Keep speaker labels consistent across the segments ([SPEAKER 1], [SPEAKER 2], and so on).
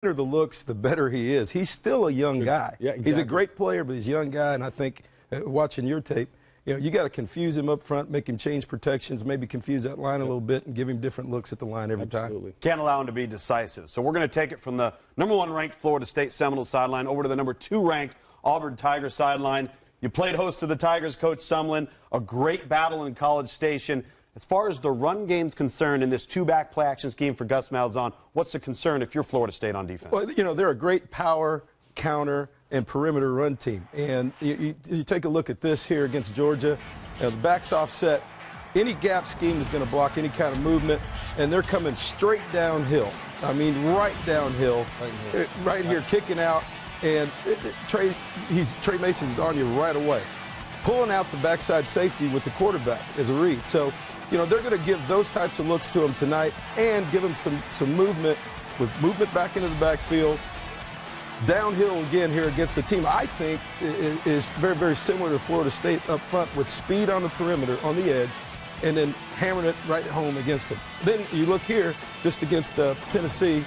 [SPEAKER 1] The looks, the better he is. He's still a young guy.
[SPEAKER 2] Yeah, exactly.
[SPEAKER 1] He's a great player, but he's a young guy, and I think watching your tape, you got to confuse him up front, make him change protections, maybe confuse that line a little bit and give him different looks at the line every time.
[SPEAKER 3] Can't allow him to be decisive. So we're going to take it from the #1 ranked Florida State Seminoles sideline over to the #2 ranked Auburn Tigers sideline. You played host to the Tigers, Coach Sumlin, a great battle in College Station. As far as the run game's concerned in this two-back play-action scheme for Gus Malzahn, what's the concern if you're Florida State on defense?
[SPEAKER 1] Well, they're a great power, counter, and perimeter run team. And you take a look at this here against Georgia. The back's offset. Any gap scheme is going to block any kind of movement, and they're coming straight downhill. I mean, right downhill, right here, kicking out. And Trey Mason's on you right away, pulling out the backside safety with the quarterback as a read. So, they're going to give those types of looks to him tonight and give him some movement, with movement back into the backfield. Downhill again here against the team I think is very, very similar to Florida State up front, with speed on the perimeter, on the edge, and then hammering it right home against them. Then you look here, just against Tennessee,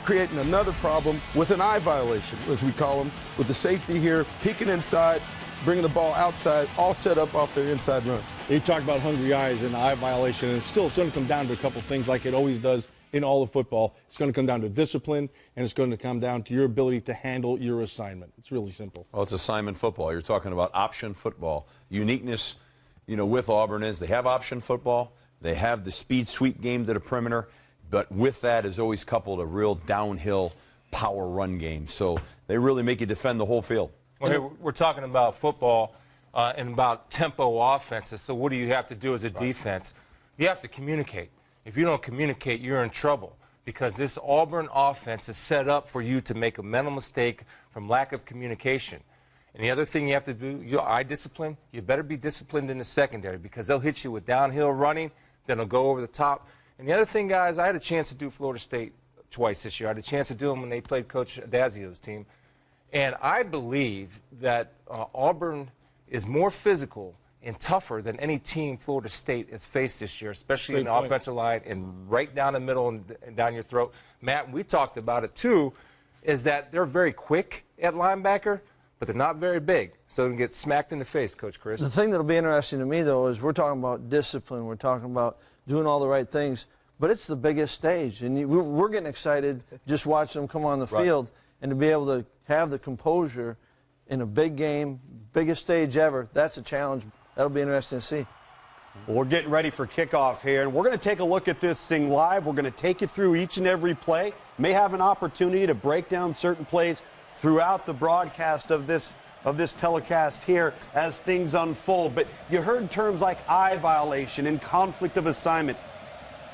[SPEAKER 1] creating another problem with an eye violation, as we call them, with the safety here, peeking inside, bringing the ball outside, all set up off their inside run.
[SPEAKER 2] You talk about hungry eyes and eye violation, and it's going to come down to a couple things like it always does in all of football. It's going to come down to discipline, and it's going to come down to your ability to handle your assignment. It's really simple.
[SPEAKER 4] Well, it's assignment football. You're talking about option football. Uniqueness, with Auburn is they have option football. They have the speed sweep game to the perimeter. But with that is always coupled a real downhill power run game. So they really make you defend the whole field.
[SPEAKER 5] Well, here we're talking about football and about tempo offenses. So what do you have to do as a defense? You have to communicate. If you don't communicate, you're in trouble, because this Auburn offense is set up for you to make a mental mistake from lack of communication. And the other thing you have to do, your eye discipline, you better be disciplined in the secondary, because they'll hit you with downhill running, then they'll go over the top. And the other thing, guys, I had a chance to do Florida State twice this year. I had a chance to do them when they played Coach Dazio's team. And I believe that Auburn is more physical and tougher than any team Florida State has faced this year, especially in the offensive line and right down the middle and down your throat. Matt, we talked about it too, is that they're very quick at linebacker, but they're not very big. So they can get smacked in the face, Coach Chris.
[SPEAKER 6] The thing that will be interesting to me, though, is we're talking about discipline. We're talking about doing all the right things. But it's the biggest stage. And we're getting excited just watching them come on the field. And to be able to have the composure in a big game, biggest stage ever, that's a challenge. That'll be interesting to see.
[SPEAKER 3] Well, we're getting ready for kickoff here, and we're going to take a look at this thing live. We're going to take you through each and every play. May have an opportunity to break down certain plays throughout the broadcast of this telecast here as things unfold. But you heard terms like eye violation and conflict of assignment.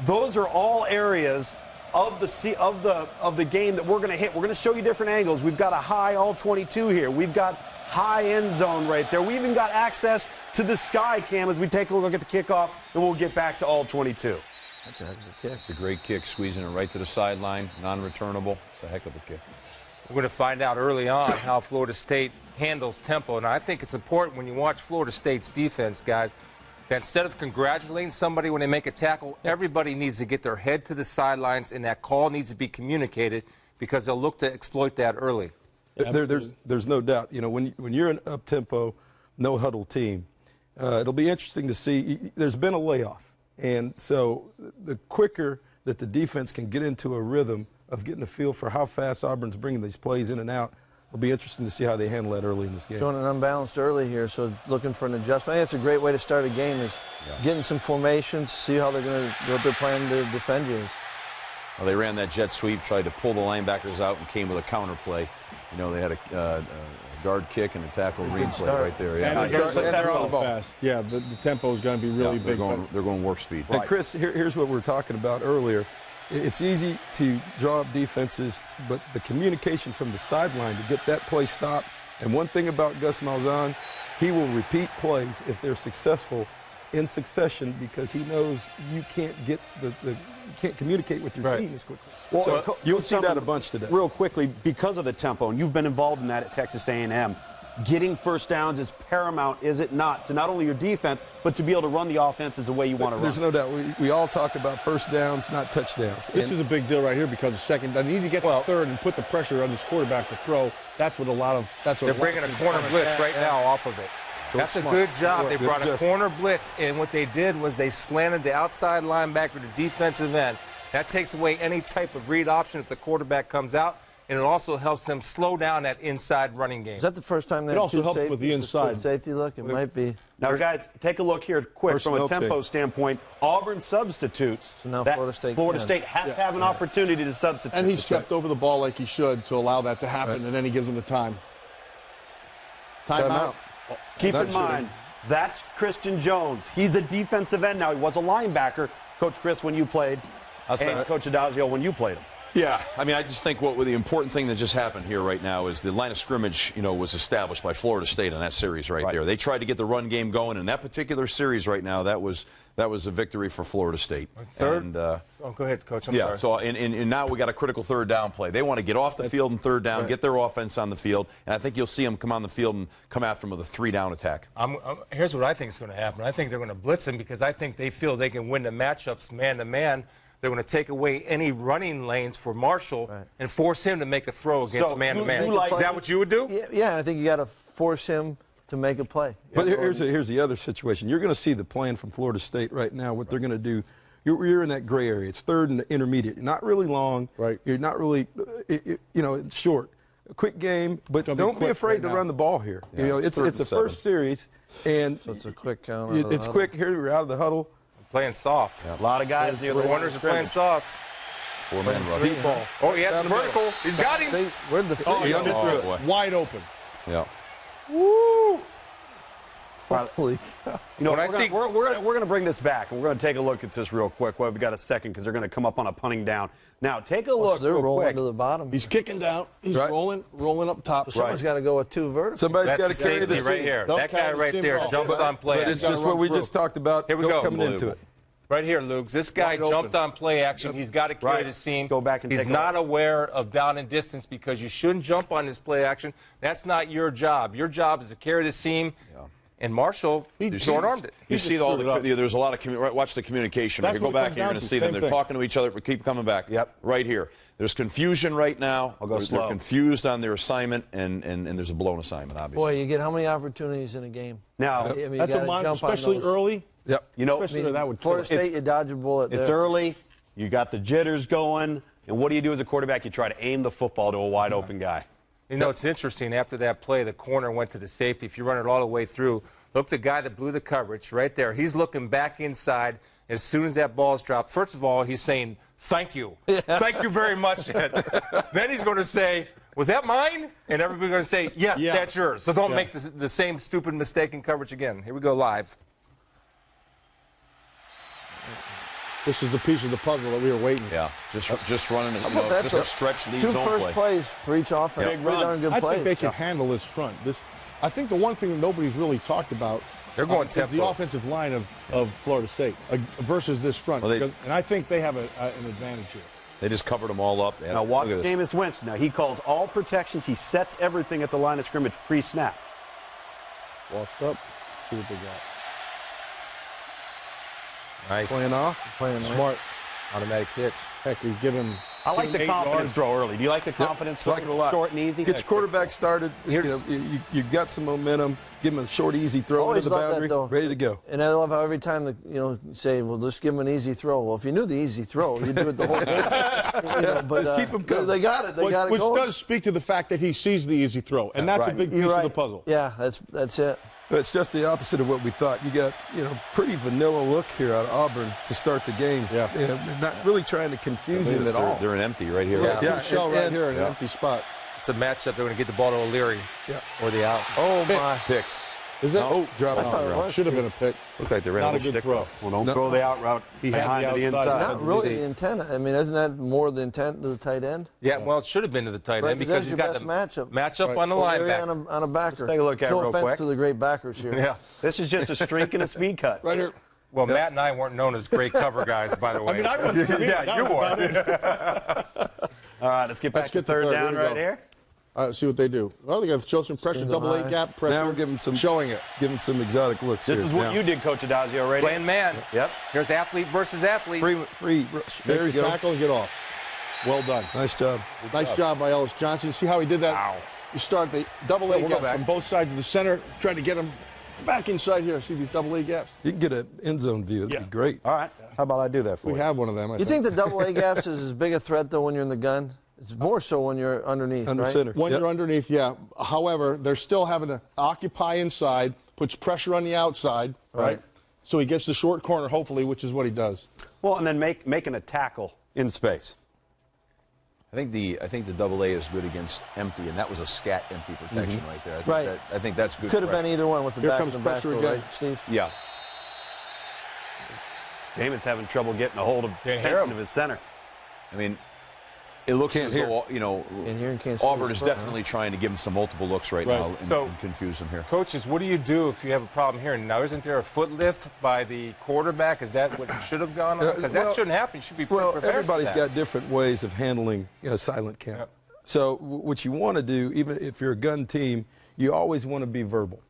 [SPEAKER 3] Those are all areas of the game that we're going to hit. We're going to show you different angles. We've got a high all 22 here. We've got high end zone right there. We even got access to the sky cam as we take a look at the kickoff, and we'll get back to all 22.
[SPEAKER 4] That's a heck of a kick. It's a great kick, squeezing it right to the sideline, non-returnable. It's a heck of a kick.
[SPEAKER 5] We're going to find out early on how Florida State handles tempo. And I think it's important when you watch Florida State's defense, guys, that instead of congratulating somebody when they make a tackle, everybody needs to get their head to the sidelines, and that call needs to be communicated, because they'll look to exploit that early.
[SPEAKER 1] There's no doubt. When you're an up-tempo, no-huddle team, it'll be interesting to see. There's been a layoff. And so the quicker that the defense can get into a rhythm of getting a feel for how fast Auburn's bringing these plays in and out, it'll be interesting to see how they handle that early in this game.
[SPEAKER 6] Showing an unbalanced early here, so looking for an adjustment. I think it's a great way to start a game, is getting some formations, see how what they're planning to defend you.
[SPEAKER 4] Well, they ran that jet sweep, tried to pull the linebackers out, and came with a counter play. They had a guard kick and a tackle read play right there.
[SPEAKER 2] Yeah, and they're on the ball fast. Yeah, the tempo is going to be really big.
[SPEAKER 4] They're going warp speed.
[SPEAKER 1] And Chris, here's what we were talking about earlier. It's easy to draw up defenses, but the communication from the sideline to get that play stopped. And one thing about Gus Malzahn, he will repeat plays if they're successful in succession, because he knows you can't get you can't communicate with your team as quickly.
[SPEAKER 3] Well,
[SPEAKER 1] so you'll see that a bunch today.
[SPEAKER 3] Real quickly, because of the tempo, and you've been involved in that at Texas A&M, getting first downs is paramount, is it not, to not only your defense, but to be able to run the offense as the way you want to run.
[SPEAKER 1] There's no doubt. We all talk about first downs, not touchdowns.
[SPEAKER 2] This is a big deal right here because the second, they need to get to third and put the pressure on this quarterback to throw. That's what a lot of.
[SPEAKER 5] They're bringing a corner blitz right now off of it. That's a good job. They brought a corner blitz, and what they did was they slanted the outside linebacker to defensive end. That takes away any type of read option if the quarterback comes out, and it also helps them slow down that inside running game.
[SPEAKER 6] Is that the first time they
[SPEAKER 2] It also helps with the inside
[SPEAKER 6] safety look? It might be.
[SPEAKER 3] Now, guys, take a look here quick from a tempo standpoint. Auburn substitutes.
[SPEAKER 6] So now
[SPEAKER 3] Florida State has to have an opportunity to substitute.
[SPEAKER 2] And he stepped over the ball like he should to allow that to happen, and then he gives them the time.
[SPEAKER 1] Timeout.
[SPEAKER 3] Keep in mind, that's Christian Jones. He's a defensive end now. He was a linebacker, Coach Chris, when you played, and Coach Adazio when you played him.
[SPEAKER 4] Yeah, I mean, I just think what the important thing that just happened here right now is the line of scrimmage, was established by Florida State in that series right there. They tried to get the run game going in that particular series right now. That was a victory for Florida State.
[SPEAKER 5] Third?
[SPEAKER 4] And,
[SPEAKER 5] go ahead, Coach. I'm
[SPEAKER 4] yeah,
[SPEAKER 5] sorry.
[SPEAKER 4] so and now we got a critical third down play. They want to get off the field and third down, get their offense on the field, and I think you'll see them come on the field and come after them with a 3-down attack.
[SPEAKER 5] Here's what I think is going to happen. I think they're going to blitz him because I think they feel they can win the matchups man-to-man. They're going to take away any running lanes for Marshall and force him to make a throw against man-to-man. Is that what you would do?
[SPEAKER 6] Yeah, I think you got to force him to make a play.
[SPEAKER 1] But here's the other situation. You're going to see the plan from Florida State right now, what they're going to do. You're in that gray area. It's third and intermediate. You're not really long.
[SPEAKER 2] Right.
[SPEAKER 1] You're not really, it's short. A quick game, but don't be afraid to run the ball here.
[SPEAKER 4] Yeah,
[SPEAKER 1] it's a first series, and
[SPEAKER 6] So it's a quick count.
[SPEAKER 1] it's quick. Here we're out of the huddle.
[SPEAKER 5] Playing soft.
[SPEAKER 3] A lot of guys near the
[SPEAKER 5] Corners are playing soft.
[SPEAKER 4] 4-man rush.
[SPEAKER 1] Deep ball.
[SPEAKER 5] Oh, he has the vertical. He's got him.
[SPEAKER 6] Where'd the
[SPEAKER 1] He underthrew it.
[SPEAKER 4] boy.
[SPEAKER 2] wide open.
[SPEAKER 4] Yeah.
[SPEAKER 6] Holy cow.
[SPEAKER 3] We're going to bring this back, and we're going to take a look at this real quick. Well, we've got a second because they're going to come up on a punting down. Now, take a look
[SPEAKER 6] They're
[SPEAKER 3] real
[SPEAKER 6] rolling
[SPEAKER 3] quick.
[SPEAKER 6] to the bottom.
[SPEAKER 2] He's kicking down. He's
[SPEAKER 1] Right.
[SPEAKER 2] rolling up top.
[SPEAKER 6] Someone's got to go with two verticals.
[SPEAKER 1] Somebody's got
[SPEAKER 5] That's
[SPEAKER 1] to carry
[SPEAKER 5] the
[SPEAKER 1] the
[SPEAKER 5] safety right
[SPEAKER 1] seam.
[SPEAKER 5] here.
[SPEAKER 2] Don't
[SPEAKER 5] That guy
[SPEAKER 2] carry the
[SPEAKER 5] right
[SPEAKER 2] seam
[SPEAKER 5] there
[SPEAKER 2] ball.
[SPEAKER 5] jumps on play.
[SPEAKER 1] But it's
[SPEAKER 2] gotta
[SPEAKER 1] just
[SPEAKER 2] run
[SPEAKER 1] what we
[SPEAKER 2] through.
[SPEAKER 1] just talked about.
[SPEAKER 5] Here we go.
[SPEAKER 1] Coming into it.
[SPEAKER 5] Right here, Luke. This guy
[SPEAKER 2] Wide
[SPEAKER 5] jumped
[SPEAKER 2] open.
[SPEAKER 5] on play action. He's got to carry
[SPEAKER 3] Right.
[SPEAKER 5] the seam.
[SPEAKER 3] Go back and
[SPEAKER 5] He's
[SPEAKER 3] take a
[SPEAKER 5] not
[SPEAKER 3] look.
[SPEAKER 5] aware of down and distance because you shouldn't jump on this play action. That's not your job. Your job is to carry the seam. And Marshall short-armed it.
[SPEAKER 4] You see there's a lot of watch the communication.
[SPEAKER 2] That's
[SPEAKER 4] If you go
[SPEAKER 2] what it
[SPEAKER 4] back
[SPEAKER 2] comes
[SPEAKER 4] here, you're
[SPEAKER 2] down
[SPEAKER 4] going to
[SPEAKER 2] to.
[SPEAKER 4] see them.
[SPEAKER 2] Same
[SPEAKER 4] They're
[SPEAKER 2] thing.
[SPEAKER 4] talking to each other. Keep coming back.
[SPEAKER 3] Yep.
[SPEAKER 4] Right here. There's confusion right now.
[SPEAKER 3] I'll go slow.
[SPEAKER 4] They're confused on their assignment, and there's a blown assignment, obviously.
[SPEAKER 6] Boy, you get how many opportunities in a game?
[SPEAKER 3] Now,
[SPEAKER 6] I mean, you
[SPEAKER 2] That's
[SPEAKER 6] gotta
[SPEAKER 2] a mind,
[SPEAKER 6] jump on
[SPEAKER 2] especially
[SPEAKER 6] those.
[SPEAKER 2] early.
[SPEAKER 1] Yep.
[SPEAKER 2] Especially that would kill
[SPEAKER 6] Florida
[SPEAKER 2] us.
[SPEAKER 6] State, you dodge a bullet
[SPEAKER 3] it's
[SPEAKER 6] there.
[SPEAKER 3] early. You got the jitters going. And what do you do as a quarterback? You try to aim the football to a wide open guy.
[SPEAKER 5] It's interesting. After that play, the corner went to the safety. If you run it all the way through, look, the guy that blew the coverage right there, he's looking back inside. As soon as that ball's dropped, first of all, he's saying, thank you. Thank you very much. Then he's going to say, was that mine? And everybody's going to say, yes, that's yours. So don't make the same stupid mistake in coverage again. Here we go live.
[SPEAKER 2] This is the piece of the puzzle that we were waiting.
[SPEAKER 4] Yeah, just running,
[SPEAKER 6] That's
[SPEAKER 4] just a stretch lead
[SPEAKER 6] Two
[SPEAKER 4] zone
[SPEAKER 6] first
[SPEAKER 4] play.
[SPEAKER 6] plays for each offense.
[SPEAKER 3] Big
[SPEAKER 6] Pretty
[SPEAKER 3] run.
[SPEAKER 6] darn good
[SPEAKER 2] I
[SPEAKER 6] plays.
[SPEAKER 2] think they can handle this front. I think the one thing that nobody's really talked about
[SPEAKER 5] They're going
[SPEAKER 2] is
[SPEAKER 5] tempo.
[SPEAKER 2] the offensive line of Florida State versus this front.
[SPEAKER 4] Well,
[SPEAKER 2] and I think they have an advantage here.
[SPEAKER 4] They just covered them all up.
[SPEAKER 3] Now, watch
[SPEAKER 4] Look at this.
[SPEAKER 3] Jameis Winston. Now, he calls all protections. He sets everything at the line of scrimmage pre-snap.
[SPEAKER 2] Walked up, see what they got.
[SPEAKER 5] Nice.
[SPEAKER 1] Playing off.
[SPEAKER 6] Playing
[SPEAKER 2] Smart.
[SPEAKER 5] Automatic hitch.
[SPEAKER 2] Heck, you give him.
[SPEAKER 3] I like the
[SPEAKER 2] 8
[SPEAKER 3] confidence
[SPEAKER 2] yards.
[SPEAKER 3] throw early. Do you like the confidence throw?
[SPEAKER 1] Like it a lot.
[SPEAKER 3] Short and easy?
[SPEAKER 1] Get your quarterback started. You got some momentum. Give him a short, easy throw
[SPEAKER 6] Always
[SPEAKER 1] into the
[SPEAKER 6] love that,
[SPEAKER 1] boundary.
[SPEAKER 6] though.
[SPEAKER 1] Ready to go.
[SPEAKER 6] And I love how every time say, well, just give him an easy throw. Well, if you knew the easy throw, you'd do it the whole game. But
[SPEAKER 1] Just keep 'em coming.
[SPEAKER 6] They got it. They got it
[SPEAKER 2] Which
[SPEAKER 6] going.
[SPEAKER 2] does speak to the fact that he sees the easy throw, and that's a big piece
[SPEAKER 6] You're right.
[SPEAKER 2] of the puzzle.
[SPEAKER 6] Yeah, that's it.
[SPEAKER 1] But it's just the opposite of what we thought. You got, pretty vanilla look here out of Auburn to start the game.
[SPEAKER 2] Yeah.
[SPEAKER 1] Not really trying to confuse him at all.
[SPEAKER 4] They're an empty right here.
[SPEAKER 5] Yeah.
[SPEAKER 1] Yeah,
[SPEAKER 2] Shell
[SPEAKER 1] and-
[SPEAKER 2] right
[SPEAKER 1] and-
[SPEAKER 2] here in an empty spot.
[SPEAKER 5] It's a matchup. They're going to get the ball to O'Leary or the out.
[SPEAKER 6] Oh, my.
[SPEAKER 4] Picked.
[SPEAKER 2] Is that?
[SPEAKER 1] Oh, drop
[SPEAKER 6] thought it
[SPEAKER 1] it.
[SPEAKER 6] was.
[SPEAKER 2] Should have been a pick.
[SPEAKER 4] Looked like they ran
[SPEAKER 2] Not
[SPEAKER 4] a
[SPEAKER 2] a
[SPEAKER 4] little
[SPEAKER 2] good
[SPEAKER 4] stick
[SPEAKER 2] throw.
[SPEAKER 3] Well, don't
[SPEAKER 1] No.
[SPEAKER 3] go the out route
[SPEAKER 2] He had
[SPEAKER 3] behind
[SPEAKER 2] the
[SPEAKER 3] to the
[SPEAKER 2] outside.
[SPEAKER 3] inside.
[SPEAKER 6] Not really the intent. I mean, isn't that more the intent to the tight end?
[SPEAKER 5] Yeah, well, it should have been to the tight
[SPEAKER 6] Right,
[SPEAKER 5] end because
[SPEAKER 6] that's
[SPEAKER 5] he's
[SPEAKER 6] your
[SPEAKER 5] got
[SPEAKER 6] best
[SPEAKER 5] the
[SPEAKER 6] matchup.
[SPEAKER 5] matchup on the
[SPEAKER 6] O'Leary
[SPEAKER 5] linebacker.
[SPEAKER 6] on a backer.
[SPEAKER 3] Let's take a look at it
[SPEAKER 6] no
[SPEAKER 3] real
[SPEAKER 6] offense
[SPEAKER 3] quick.
[SPEAKER 6] to the great backers here.
[SPEAKER 5] Yeah.
[SPEAKER 3] This is just a streak and a speed cut.
[SPEAKER 2] Right here.
[SPEAKER 5] Well, Matt and I weren't known as great cover guys, by the way.
[SPEAKER 2] I mean, I was.
[SPEAKER 5] Yeah, you were.
[SPEAKER 3] All right, let's get back to
[SPEAKER 2] get to
[SPEAKER 3] third
[SPEAKER 2] third.
[SPEAKER 3] down
[SPEAKER 2] Here we
[SPEAKER 3] right
[SPEAKER 2] go.
[SPEAKER 3] here.
[SPEAKER 2] See what they do. Well, they got to show some pressure,
[SPEAKER 6] Single
[SPEAKER 2] double A
[SPEAKER 6] high.
[SPEAKER 2] gap pressure.
[SPEAKER 1] Now we're giving some
[SPEAKER 2] showing it.
[SPEAKER 1] giving some exotic looks.
[SPEAKER 3] This
[SPEAKER 1] here.
[SPEAKER 3] is what
[SPEAKER 1] Now,
[SPEAKER 3] you did, Coach Adazio, right?
[SPEAKER 5] Playing man.
[SPEAKER 3] Yep.
[SPEAKER 5] Here's athlete versus athlete.
[SPEAKER 1] free rush. There
[SPEAKER 2] Make
[SPEAKER 1] you
[SPEAKER 2] the
[SPEAKER 1] go.
[SPEAKER 2] tackle and get off. Well done.
[SPEAKER 1] Nice job.
[SPEAKER 2] Nice job by Ellis Johnson. See how he did that?
[SPEAKER 5] Wow.
[SPEAKER 2] You start the double A
[SPEAKER 5] We'll go
[SPEAKER 2] gap
[SPEAKER 5] back.
[SPEAKER 2] from both sides of the center, trying to get him back inside here. See these double A gaps?
[SPEAKER 1] You can get an end zone view. That'd
[SPEAKER 2] Yeah.
[SPEAKER 1] be great.
[SPEAKER 3] All right. How about I do that for
[SPEAKER 2] We
[SPEAKER 3] you?
[SPEAKER 2] have one of them. I
[SPEAKER 6] You think the double A gaps is as big a threat, though, when you're in the gun? It's more so when you're underneath,
[SPEAKER 1] Under
[SPEAKER 6] right?
[SPEAKER 1] center.
[SPEAKER 2] When
[SPEAKER 1] Yep.
[SPEAKER 2] you're underneath, yeah. However, they're still having to occupy inside, puts pressure on the outside, right? So he gets the short corner, hopefully, which is what he does.
[SPEAKER 3] Well, and then making a tackle in space.
[SPEAKER 4] I think the double A is good against empty, and that was a scat empty protection right there. I think that's good.
[SPEAKER 6] Could have
[SPEAKER 4] pressure.
[SPEAKER 6] been either one with the
[SPEAKER 2] Here
[SPEAKER 6] back
[SPEAKER 2] comes
[SPEAKER 6] and the
[SPEAKER 2] pressure
[SPEAKER 6] backfield,
[SPEAKER 2] again.
[SPEAKER 6] right, Steve?
[SPEAKER 4] Yeah.
[SPEAKER 3] Jamin's having trouble getting a hold of
[SPEAKER 5] Can't hear him.
[SPEAKER 3] of his center.
[SPEAKER 4] I mean, it looks
[SPEAKER 1] Can't
[SPEAKER 4] as
[SPEAKER 1] hear.
[SPEAKER 4] though,
[SPEAKER 6] Can't hear and can't see
[SPEAKER 4] Auburn
[SPEAKER 6] his
[SPEAKER 4] is
[SPEAKER 6] foot, huh?
[SPEAKER 4] definitely trying to give him some multiple looks right
[SPEAKER 2] Right.
[SPEAKER 4] now and,
[SPEAKER 5] So-
[SPEAKER 4] and confuse him here.
[SPEAKER 5] Coaches, what do you do if you have a problem here? Now, isn't there a foot lift by the quarterback? Is that what should have gone on? Because that
[SPEAKER 1] well-
[SPEAKER 5] shouldn't happen. You should be
[SPEAKER 1] Well,
[SPEAKER 5] prepared
[SPEAKER 1] everybody's
[SPEAKER 5] for that.
[SPEAKER 1] got different ways of handling a silent count.
[SPEAKER 5] Yep.
[SPEAKER 1] So what you want to do, even if you're a gun team, you always want to be verbal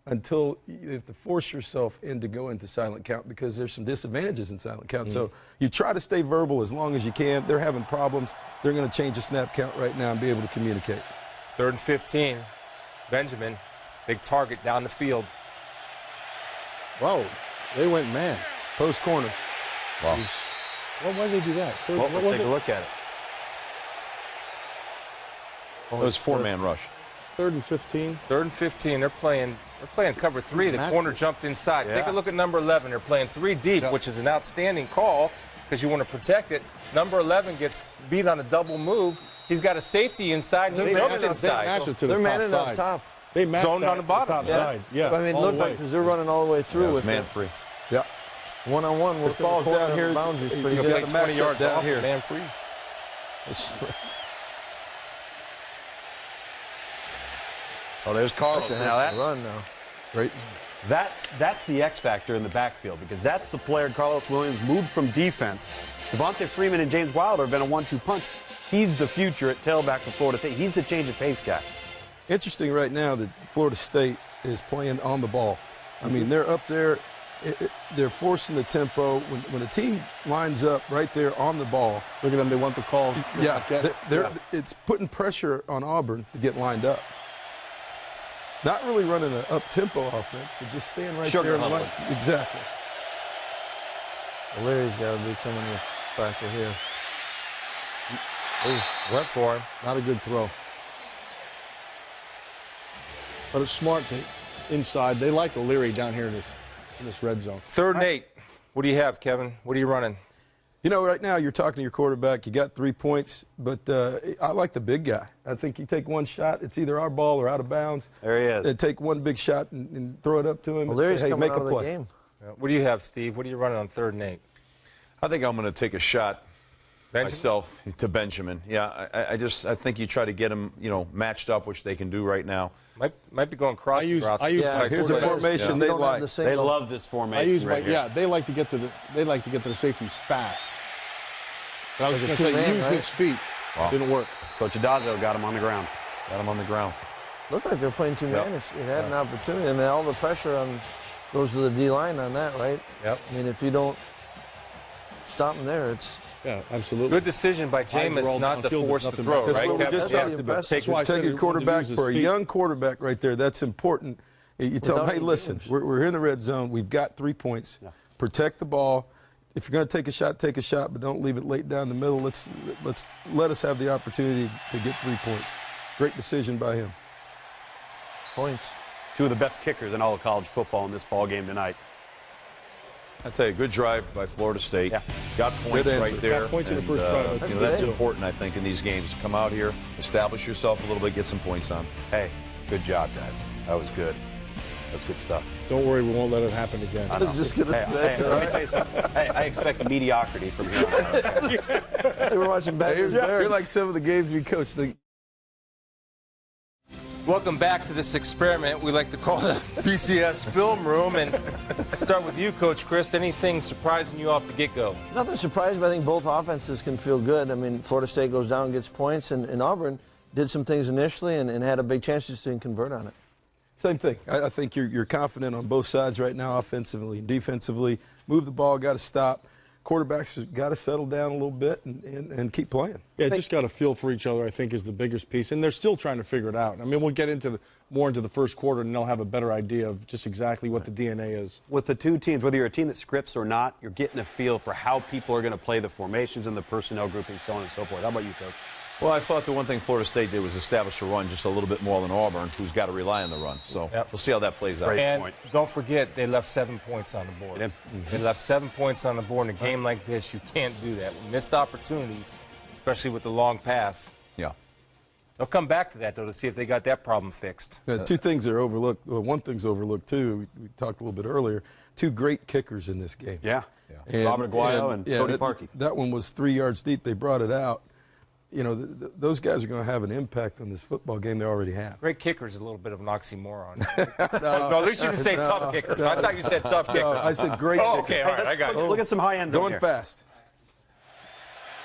[SPEAKER 1] until you have to force yourself in to go into silent count because there's some disadvantages in silent count. So you try to stay verbal as long as you can. They're having problems. They're going to change the snap count right now and be able to communicate.
[SPEAKER 5] 3rd and 15. Benjamin, big target down the field.
[SPEAKER 2] Whoa, they went man.
[SPEAKER 1] Post corner.
[SPEAKER 4] Wow.
[SPEAKER 2] Well, why did they do that?
[SPEAKER 3] Well,
[SPEAKER 2] What
[SPEAKER 3] let's
[SPEAKER 2] was
[SPEAKER 3] take a
[SPEAKER 2] it?
[SPEAKER 3] look at it.
[SPEAKER 4] It was 4-man rush.
[SPEAKER 2] 3rd and 15.
[SPEAKER 5] 3rd and 15. They're playing cover 3. The
[SPEAKER 2] Matt-
[SPEAKER 5] corner jumped inside. Take
[SPEAKER 3] Yeah.
[SPEAKER 5] a look at number 11. They're playing 3 deep,
[SPEAKER 2] Yeah.
[SPEAKER 5] which is an outstanding call because you want to protect it. Number 11 gets beat on a double move. He's got a safety inside, and he
[SPEAKER 2] They
[SPEAKER 5] runs
[SPEAKER 2] match it
[SPEAKER 5] inside.
[SPEAKER 2] to the
[SPEAKER 6] They're
[SPEAKER 2] top
[SPEAKER 6] manning up
[SPEAKER 2] side.
[SPEAKER 6] top.
[SPEAKER 2] They matched
[SPEAKER 5] Zoned
[SPEAKER 2] that
[SPEAKER 5] on the
[SPEAKER 2] to
[SPEAKER 5] bottom.
[SPEAKER 2] top
[SPEAKER 5] Yeah.
[SPEAKER 2] side. Yeah.
[SPEAKER 6] But I mean,
[SPEAKER 2] all
[SPEAKER 6] look
[SPEAKER 2] the
[SPEAKER 6] like
[SPEAKER 2] way.
[SPEAKER 6] because they're running all the way
[SPEAKER 4] Yeah,
[SPEAKER 6] through
[SPEAKER 4] it was
[SPEAKER 6] with
[SPEAKER 4] man
[SPEAKER 6] it.
[SPEAKER 4] free.
[SPEAKER 1] Yeah.
[SPEAKER 6] One-on-one.
[SPEAKER 1] This ball's down here.
[SPEAKER 6] Boundaries
[SPEAKER 1] You
[SPEAKER 6] pretty
[SPEAKER 1] got
[SPEAKER 5] Play
[SPEAKER 6] good.
[SPEAKER 1] the
[SPEAKER 5] 20
[SPEAKER 1] matchup
[SPEAKER 5] yards
[SPEAKER 1] down
[SPEAKER 5] off
[SPEAKER 1] here.
[SPEAKER 5] and man free.
[SPEAKER 3] Oh, there's Carlos.
[SPEAKER 6] That's a
[SPEAKER 3] Now
[SPEAKER 6] heck of a
[SPEAKER 3] that's
[SPEAKER 6] run now.
[SPEAKER 1] Great.
[SPEAKER 3] that's the X factor in the backfield because that's the player Carlos Williams moved from defense. Devontae Freeman and James Wilder have been a 1-2 punch. He's the future at tailback for Florida State. He's the change of pace guy.
[SPEAKER 1] Interesting right now that Florida State is playing on the ball. I mean, they're up there. They're forcing the tempo. When a team lines up right there on the ball,
[SPEAKER 2] Look at them. They want the calls.
[SPEAKER 1] yeah, it's putting pressure on Auburn to get lined up. Not really running an up-tempo offense, but just staying right
[SPEAKER 3] Sugar
[SPEAKER 1] there in the
[SPEAKER 3] huddling.
[SPEAKER 1] line. Exactly.
[SPEAKER 6] Larry's got to be coming with factor here.
[SPEAKER 5] Went for him.
[SPEAKER 2] Not a good throw. But it's smart inside. They like O'Leary down here in this red zone.
[SPEAKER 5] 3rd and 8. What do you have, Kevin? What are you running?
[SPEAKER 1] You know, right now you're talking to your quarterback. You got 3 points, but I like the big guy. I think you take one shot, it's either our ball or out of bounds.
[SPEAKER 3] There he is.
[SPEAKER 1] And take one big shot and throw it up to him.
[SPEAKER 6] Well, Larry's
[SPEAKER 1] and say, hey,
[SPEAKER 6] coming
[SPEAKER 1] make
[SPEAKER 6] out
[SPEAKER 1] a
[SPEAKER 6] of the
[SPEAKER 1] play.
[SPEAKER 6] game.
[SPEAKER 5] What do you have, Steve? What are you running on 3rd and 8?
[SPEAKER 4] I think I'm going to take a shot
[SPEAKER 5] Benjamin?
[SPEAKER 4] myself to Benjamin. Yeah, I think you try to get him, matched up, which they can do right now.
[SPEAKER 5] Might be going cross.
[SPEAKER 2] I use
[SPEAKER 6] Yeah,
[SPEAKER 2] like
[SPEAKER 1] Here's a
[SPEAKER 2] quarterback.
[SPEAKER 1] formation
[SPEAKER 6] You
[SPEAKER 1] they
[SPEAKER 6] don't have
[SPEAKER 1] like.
[SPEAKER 6] the
[SPEAKER 3] They
[SPEAKER 6] single.
[SPEAKER 3] love this formation.
[SPEAKER 2] I use
[SPEAKER 3] right here.
[SPEAKER 2] they like to get to the safeties fast. But I was
[SPEAKER 6] Like
[SPEAKER 2] going
[SPEAKER 6] a
[SPEAKER 2] to say
[SPEAKER 6] two-man,
[SPEAKER 2] use
[SPEAKER 6] right?
[SPEAKER 2] his feet.
[SPEAKER 4] Wow.
[SPEAKER 2] Didn't work.
[SPEAKER 3] Coach Adazio got him on the ground.
[SPEAKER 4] Got him on the ground.
[SPEAKER 6] Looked like they're playing two-man. It had an opportunity. I mean, all the pressure goes to the D-line on that, right?
[SPEAKER 5] Yep.
[SPEAKER 6] I mean, if you don't stop them there, it's
[SPEAKER 2] Yeah, absolutely.
[SPEAKER 5] Good decision by
[SPEAKER 2] are
[SPEAKER 5] Jameis
[SPEAKER 2] all
[SPEAKER 5] not to
[SPEAKER 2] downfield,
[SPEAKER 5] force the
[SPEAKER 2] nothing
[SPEAKER 5] throw,
[SPEAKER 2] back.
[SPEAKER 1] That's
[SPEAKER 5] right,
[SPEAKER 1] what we
[SPEAKER 5] Kevin?
[SPEAKER 1] just
[SPEAKER 6] Yeah.
[SPEAKER 1] talked about.
[SPEAKER 6] That's
[SPEAKER 2] That's why I said
[SPEAKER 1] Take
[SPEAKER 2] he
[SPEAKER 1] a
[SPEAKER 2] wanted to
[SPEAKER 1] quarterback
[SPEAKER 2] use his
[SPEAKER 1] for a
[SPEAKER 2] feet.
[SPEAKER 1] young quarterback right there. That's important. You tell
[SPEAKER 6] Without
[SPEAKER 1] them, hey,
[SPEAKER 6] any
[SPEAKER 1] listen,
[SPEAKER 6] games.
[SPEAKER 1] we're in the red zone. We've got 3 points. Protect the ball. If you're going to take a shot, but don't leave it late down the middle. Let us have the opportunity to get 3 points. Great decision by him.
[SPEAKER 6] points.
[SPEAKER 3] Two of the best kickers in all of college football in this ball game tonight.
[SPEAKER 4] I tell you, good drive by Florida State.
[SPEAKER 3] Yeah.
[SPEAKER 4] Got points
[SPEAKER 1] Good answer.
[SPEAKER 4] right there.
[SPEAKER 2] Got points in the
[SPEAKER 4] and,
[SPEAKER 2] first drive.
[SPEAKER 4] that's
[SPEAKER 6] good.
[SPEAKER 4] important, I think, in these games. Come out here, establish yourself a little bit, get some points on.
[SPEAKER 3] Hey, good job, guys. That was good. That's good stuff.
[SPEAKER 2] Don't worry, we won't let it happen again.
[SPEAKER 6] I was just going to say.
[SPEAKER 3] Hey, let me tell you something. Hey, I expect mediocrity from here on out.
[SPEAKER 6] They were watching Badgers Bears.
[SPEAKER 1] You're like some of the games we coached.
[SPEAKER 5] Welcome back to this experiment we like to call the BCS film room. And start with you, Coach Chris. Anything surprising you off the get-go?
[SPEAKER 6] Nothing surprising, but I think both offenses can feel good. I mean, Florida State goes down and gets points, and Auburn did some things initially and had a big chance just to convert on it.
[SPEAKER 1] Same thing. I think you're confident on both sides right now, offensively and defensively. Move the ball, got to stop. Quarterbacks got to settle down a little bit and keep playing.
[SPEAKER 2] Yeah, just got a feel for each other, I think, is the biggest piece. And they're still trying to figure it out. I mean, we'll get more into the first quarter, and they'll have a better idea of just exactly what the DNA is.
[SPEAKER 3] With the two teams, whether you're a team that scripts or not, you're getting a feel for how people are going to play the formations and the personnel grouping, so on and so forth. How about you, Coach?
[SPEAKER 4] Well, I thought the one thing Florida State did was establish a run just a little bit more than Auburn, who's got to rely on the run. So we'll see how that plays out.
[SPEAKER 5] And don't forget, they left 7 points on the board. They left 7 points on the board in a game like this. You can't do that. Missed opportunities, especially with the long pass.
[SPEAKER 4] Yeah.
[SPEAKER 5] They'll come back to that, though, to see if they got that problem fixed.
[SPEAKER 1] Two things are overlooked. Well, one thing's overlooked, too. We talked a little bit earlier. Two great kickers in this game.
[SPEAKER 3] Yeah.
[SPEAKER 1] And,
[SPEAKER 3] Robert Aguayo and Cody Parkey.
[SPEAKER 1] That one was 3 yards deep. They brought it out. You know, those guys are going to have an impact on this football game. They already have.
[SPEAKER 5] Great kickers is a little bit of an oxymoron. No, at least you didn't say tough kickers. I thought you said tough kickers.
[SPEAKER 1] No, I said great kickers.
[SPEAKER 5] Okay, all right, I got it.
[SPEAKER 3] Look at some high ends
[SPEAKER 1] Going
[SPEAKER 3] here.
[SPEAKER 1] fast.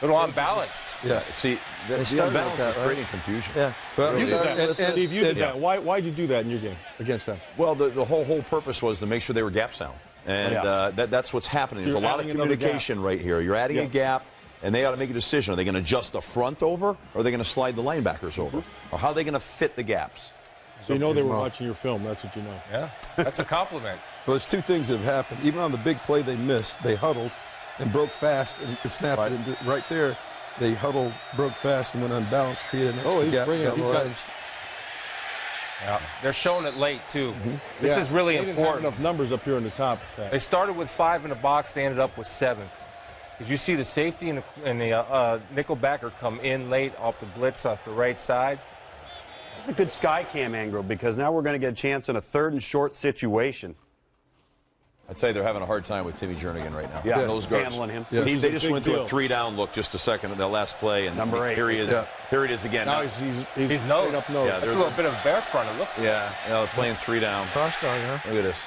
[SPEAKER 5] A little unbalanced.
[SPEAKER 1] Yes.
[SPEAKER 4] See, the
[SPEAKER 6] started
[SPEAKER 4] unbalance
[SPEAKER 6] like
[SPEAKER 4] is
[SPEAKER 6] that, right?
[SPEAKER 4] creating confusion.
[SPEAKER 6] Yeah.
[SPEAKER 1] Well,
[SPEAKER 2] You did that. Steve, you did
[SPEAKER 1] and-
[SPEAKER 2] that. Why did you do that in your game against them?
[SPEAKER 4] Well, the whole purpose was to make sure they were gap sound. And that's what's happening. There's
[SPEAKER 2] You're
[SPEAKER 4] a lot of
[SPEAKER 2] adding another
[SPEAKER 4] communication right here. You're adding a gap, and they ought to make a decision. Are they going to adjust the front over, or are they going to slide the linebackers over? Or how are they going to fit the gaps?
[SPEAKER 2] So you know they were watching your film. That's what you know.
[SPEAKER 5] Yeah, that's a compliment.
[SPEAKER 1] Well, there's two things that have happened. Even on the big play they missed, they huddled and broke fast and snapped it into, right there. They huddled, broke fast, and went unbalanced, created an extra
[SPEAKER 2] he's
[SPEAKER 1] gap.
[SPEAKER 2] bringing it. He's got-
[SPEAKER 5] Yeah. They're showing it late, too. This is really
[SPEAKER 2] they didn't have
[SPEAKER 5] important.
[SPEAKER 2] enough numbers up here in the top.
[SPEAKER 5] They started with 5 in the box. They ended up with 7. Because you see the safety and the nickel backer come in late off the blitz off the right side.
[SPEAKER 3] It's a good sky cam angle because now we're going to get a chance in a 3rd and short situation.
[SPEAKER 4] I'd say they're having a hard time with Timmy Jernigan right now.
[SPEAKER 3] Yeah,
[SPEAKER 4] those guards.
[SPEAKER 3] handling him.
[SPEAKER 1] Yes.
[SPEAKER 4] They just
[SPEAKER 2] Big
[SPEAKER 4] went to a
[SPEAKER 2] deal.
[SPEAKER 4] 3-down look just a second in the last play, and
[SPEAKER 3] Number 8.
[SPEAKER 4] here he is.
[SPEAKER 1] Yeah.
[SPEAKER 4] Here it is again.
[SPEAKER 2] Now
[SPEAKER 4] Now-
[SPEAKER 2] he's
[SPEAKER 5] He's
[SPEAKER 2] straight
[SPEAKER 5] nose.
[SPEAKER 2] up nose.
[SPEAKER 4] Yeah,
[SPEAKER 5] That's a little bit of bare front, it looks like.
[SPEAKER 4] yeah, playing 3 down.
[SPEAKER 6] Cross dog, huh?
[SPEAKER 4] Look at this.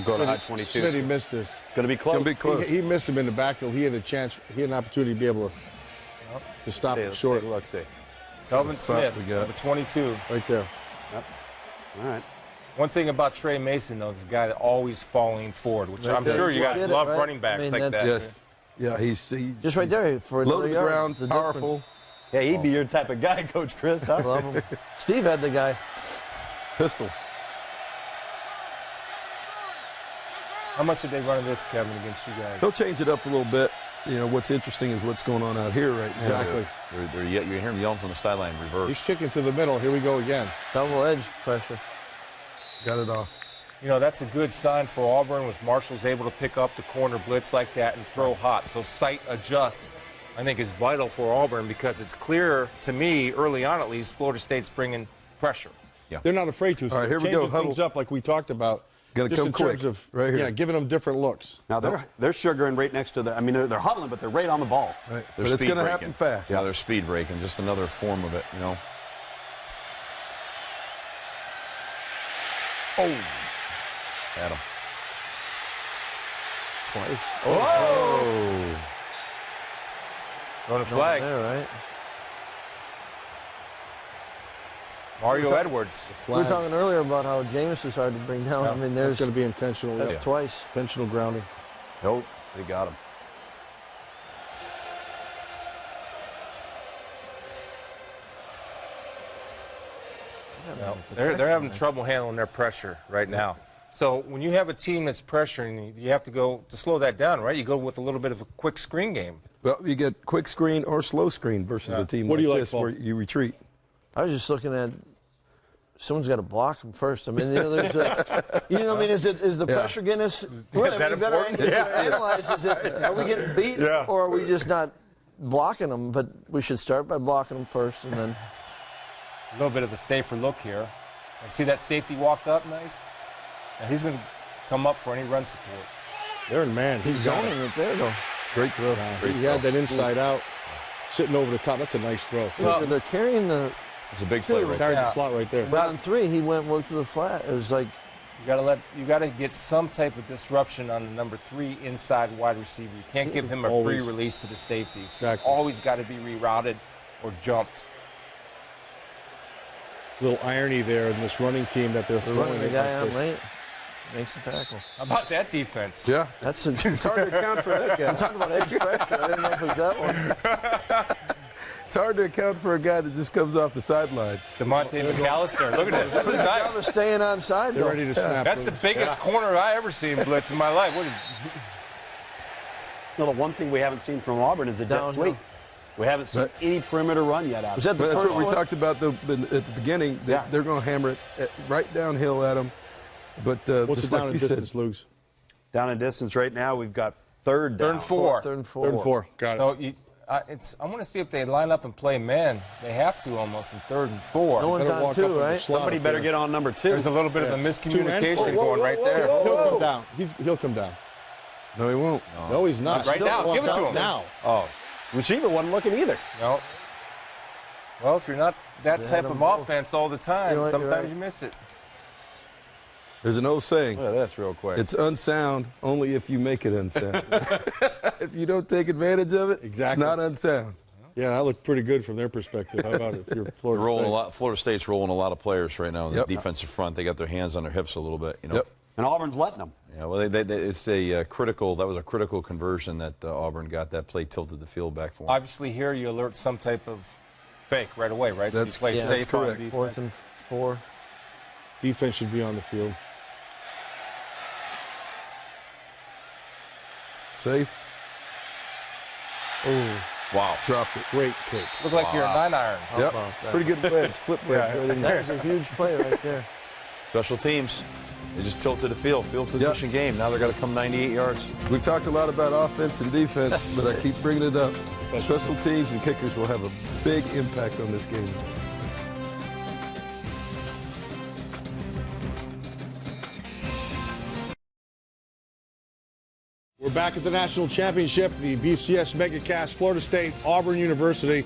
[SPEAKER 3] Go to high 22.
[SPEAKER 2] Smitty missed this.
[SPEAKER 3] It's going to be close.
[SPEAKER 1] Gonna be close.
[SPEAKER 2] He missed him in the backfield. He had a chance. He had an opportunity to be able to stop
[SPEAKER 3] Hey,
[SPEAKER 2] it
[SPEAKER 3] let's
[SPEAKER 2] short
[SPEAKER 3] take a look, see.
[SPEAKER 5] Telvin
[SPEAKER 1] spot
[SPEAKER 5] Smith,
[SPEAKER 1] we got.
[SPEAKER 5] number 22.
[SPEAKER 2] right there.
[SPEAKER 3] All right.
[SPEAKER 5] One thing about Trey Mason, though, is a guy that always falling forward, which I'm
[SPEAKER 6] there.
[SPEAKER 5] sure you guys
[SPEAKER 6] Get it,
[SPEAKER 5] love
[SPEAKER 6] right?
[SPEAKER 5] running backs
[SPEAKER 6] I mean,
[SPEAKER 5] like
[SPEAKER 6] that's-
[SPEAKER 5] that.
[SPEAKER 1] Yes. Yeah, he's
[SPEAKER 6] Just right there for
[SPEAKER 1] low
[SPEAKER 6] another
[SPEAKER 1] to the
[SPEAKER 6] yard.
[SPEAKER 1] ground,
[SPEAKER 6] It's the difference.
[SPEAKER 1] powerful,
[SPEAKER 3] Yeah, he'd be your type of guy, Coach Chris. Huh?
[SPEAKER 6] Love him. Steve had the guy.
[SPEAKER 1] pistol.
[SPEAKER 5] How much did they run in this, Kevin, against you guys?
[SPEAKER 1] They'll change it up a little bit. You know, what's interesting is what's going on out here right now.
[SPEAKER 2] Exactly.
[SPEAKER 4] You hear him yelling from the sideline, reverse.
[SPEAKER 2] He's kicking to the middle. Here we go again.
[SPEAKER 6] Double edge pressure.
[SPEAKER 1] Got it off.
[SPEAKER 5] You know, that's a good sign for Auburn with Marshall's able to pick up the corner blitz like that and throw hot. So sight adjust, I think, is vital for Auburn because it's clear to me, early on at least, Florida State's bringing pressure.
[SPEAKER 2] They're not afraid to. So
[SPEAKER 1] All right, here we
[SPEAKER 2] changing
[SPEAKER 1] go,
[SPEAKER 2] things
[SPEAKER 1] huddle.
[SPEAKER 2] up like we talked about.
[SPEAKER 1] Gotta
[SPEAKER 2] just
[SPEAKER 1] come
[SPEAKER 2] in terms
[SPEAKER 1] quick,
[SPEAKER 2] of
[SPEAKER 1] right here.
[SPEAKER 2] Yeah, giving them different looks.
[SPEAKER 3] Now, they're sugaring right next to the – I mean, they're huddling, but they're right on the ball.
[SPEAKER 1] Right.
[SPEAKER 4] They're
[SPEAKER 1] But it's
[SPEAKER 4] speed
[SPEAKER 1] going to
[SPEAKER 4] breaking.
[SPEAKER 1] happen fast.
[SPEAKER 4] Yeah, they're speed breaking, just another form of it, you know.
[SPEAKER 1] Oh,
[SPEAKER 4] Adam.
[SPEAKER 6] Twice.
[SPEAKER 5] Oh! Throwing a flag.
[SPEAKER 6] There, right?
[SPEAKER 5] Mario Edwards.
[SPEAKER 6] We were talking earlier about how Jameis is hard to bring down. I mean,
[SPEAKER 2] That's
[SPEAKER 6] there's
[SPEAKER 2] going to be intentional.
[SPEAKER 6] that's
[SPEAKER 2] Yeah.
[SPEAKER 6] twice.
[SPEAKER 2] Intentional grounding.
[SPEAKER 3] Nope, they got him.
[SPEAKER 5] No, they're having trouble handling their pressure right now. So when you have a team that's pressuring, you have to go to slow that down, right? You go with a little bit of a quick screen game.
[SPEAKER 1] well, you get quick screen or slow screen versus a team
[SPEAKER 2] What do you like,
[SPEAKER 1] this
[SPEAKER 2] Paul?
[SPEAKER 1] where you retreat.
[SPEAKER 6] I was just looking at someone's got to block him first. I mean, you know, there's I mean, is the pressure getting us? Well,
[SPEAKER 5] that
[SPEAKER 6] we better
[SPEAKER 5] important?
[SPEAKER 6] analyze. Is it? Are we getting beat, or are we just not blocking them? But we should start by blocking them first, and then.
[SPEAKER 5] A little bit of a safer look here. And see that safety walk up nice? Now he's going to come up for any run support.
[SPEAKER 2] They're in man.
[SPEAKER 6] He's
[SPEAKER 2] got
[SPEAKER 6] zoning it there, though.
[SPEAKER 1] Great throw.
[SPEAKER 2] He had that inside out, sitting over the top. That's a nice throw.
[SPEAKER 6] They're carrying the.
[SPEAKER 4] It's a big play right
[SPEAKER 2] Carried
[SPEAKER 4] there.
[SPEAKER 2] the slot right there.
[SPEAKER 6] But on 3, he worked to the flat. It was like.
[SPEAKER 5] You got to get some type of disruption on the number 3 inside wide receiver. You can't give him a free
[SPEAKER 2] Always.
[SPEAKER 5] release to the safeties.
[SPEAKER 2] Exactly.
[SPEAKER 5] Always got to be rerouted. or jumped.
[SPEAKER 2] Little irony there in this running team that they're
[SPEAKER 6] They're
[SPEAKER 2] throwing
[SPEAKER 6] running the
[SPEAKER 2] it
[SPEAKER 6] guy
[SPEAKER 2] like
[SPEAKER 6] on
[SPEAKER 2] this.
[SPEAKER 6] late. Makes the tackle.
[SPEAKER 5] How about that defense?
[SPEAKER 1] Yeah.
[SPEAKER 6] That's
[SPEAKER 1] It's hard to account for that guy.
[SPEAKER 6] I'm talking about edge pressure. I didn't know if it was that one.
[SPEAKER 1] It's hard to account for a guy that just comes off the sideline.
[SPEAKER 5] DeMonte McAllister. Look at this. This is nice.
[SPEAKER 6] They're staying onside,
[SPEAKER 2] They're
[SPEAKER 6] though.
[SPEAKER 2] ready to snap.
[SPEAKER 5] That's the biggest corner I ever seen blitz in my life.
[SPEAKER 3] Well, the one thing we haven't seen from Auburn is the jet
[SPEAKER 6] Downhill.
[SPEAKER 3] sweep. We haven't seen
[SPEAKER 1] Right.
[SPEAKER 3] any perimeter run yet out
[SPEAKER 6] Was
[SPEAKER 3] of
[SPEAKER 6] that
[SPEAKER 3] it.
[SPEAKER 6] the
[SPEAKER 1] That's
[SPEAKER 6] first
[SPEAKER 1] what we
[SPEAKER 6] one?
[SPEAKER 1] talked about at the beginning.
[SPEAKER 3] Yeah.
[SPEAKER 1] They're going to hammer it right downhill at him. But
[SPEAKER 2] What's
[SPEAKER 1] just
[SPEAKER 2] the down
[SPEAKER 1] like
[SPEAKER 2] and
[SPEAKER 1] you
[SPEAKER 2] distance,
[SPEAKER 1] said,
[SPEAKER 2] Lugs?
[SPEAKER 3] Down in distance right now, we've got third down.
[SPEAKER 5] Third and 4.
[SPEAKER 6] Third and four.
[SPEAKER 2] Third and 4. Got it.
[SPEAKER 5] So I want to see if they line up and play man. They have to almost in 3rd and 4.
[SPEAKER 6] No one's
[SPEAKER 2] Better
[SPEAKER 6] on
[SPEAKER 2] walk
[SPEAKER 6] two,
[SPEAKER 2] up in the
[SPEAKER 6] right?
[SPEAKER 2] slot
[SPEAKER 3] Somebody
[SPEAKER 2] up
[SPEAKER 3] better
[SPEAKER 2] there.
[SPEAKER 3] get on number 2.
[SPEAKER 5] There's a little bit of a miscommunication going right there.
[SPEAKER 2] He'll come down. He'll come down.
[SPEAKER 1] no, he won't.
[SPEAKER 2] No, he's not.
[SPEAKER 5] Right now.
[SPEAKER 6] walk
[SPEAKER 5] Give it to
[SPEAKER 6] out
[SPEAKER 5] him.
[SPEAKER 2] Now.
[SPEAKER 3] Oh, receiver wasn't looking either.
[SPEAKER 5] No. Well, if you're not that
[SPEAKER 6] They
[SPEAKER 5] type
[SPEAKER 6] had
[SPEAKER 5] of
[SPEAKER 6] them both.
[SPEAKER 5] offense all the time,
[SPEAKER 6] You know what, you're
[SPEAKER 5] sometimes
[SPEAKER 6] right.
[SPEAKER 5] you miss it.
[SPEAKER 1] There's an old saying.
[SPEAKER 3] Look at this real quick.
[SPEAKER 1] It's unsound only if you make it unsound. If you don't take advantage of it,
[SPEAKER 2] Exactly.
[SPEAKER 1] it's not unsound.
[SPEAKER 2] Yeah, that looked pretty good from their perspective. How about it? If you're Florida State?
[SPEAKER 4] Florida State's rolling a lot of players right now in the
[SPEAKER 1] Yep.
[SPEAKER 4] defensive front. They got their hands on their hips a little bit. You know.
[SPEAKER 1] Yep.
[SPEAKER 3] and Auburn's letting them.
[SPEAKER 4] Yeah, well, it's a critical. That was a critical conversion that Auburn got. That play tilted the field back for them.
[SPEAKER 5] Obviously, here you alert some type of fake right away, right? So
[SPEAKER 1] That's-
[SPEAKER 5] you play
[SPEAKER 1] yeah, that's
[SPEAKER 5] safe on
[SPEAKER 1] correct.
[SPEAKER 5] defense.
[SPEAKER 6] 4th and 4.
[SPEAKER 2] Defense should be on the field.
[SPEAKER 1] Safe. Oh,
[SPEAKER 4] Wow.
[SPEAKER 1] dropped it.
[SPEAKER 2] Great kick.
[SPEAKER 5] Look like you're a 9-iron.
[SPEAKER 1] Yep.
[SPEAKER 6] about that?
[SPEAKER 1] Pretty good wedge. Flip wedge. right in there.
[SPEAKER 6] That's a huge play right there.
[SPEAKER 4] Special teams. They just tilted the field position game. Now they're got to come 98 yards.
[SPEAKER 1] We've talked a lot about offense and defense, but I keep bringing it up. Special teams and kickers will have a big impact on this game.
[SPEAKER 2] We're back at the national championship, the BCS MegaCast, Florida State, Auburn University.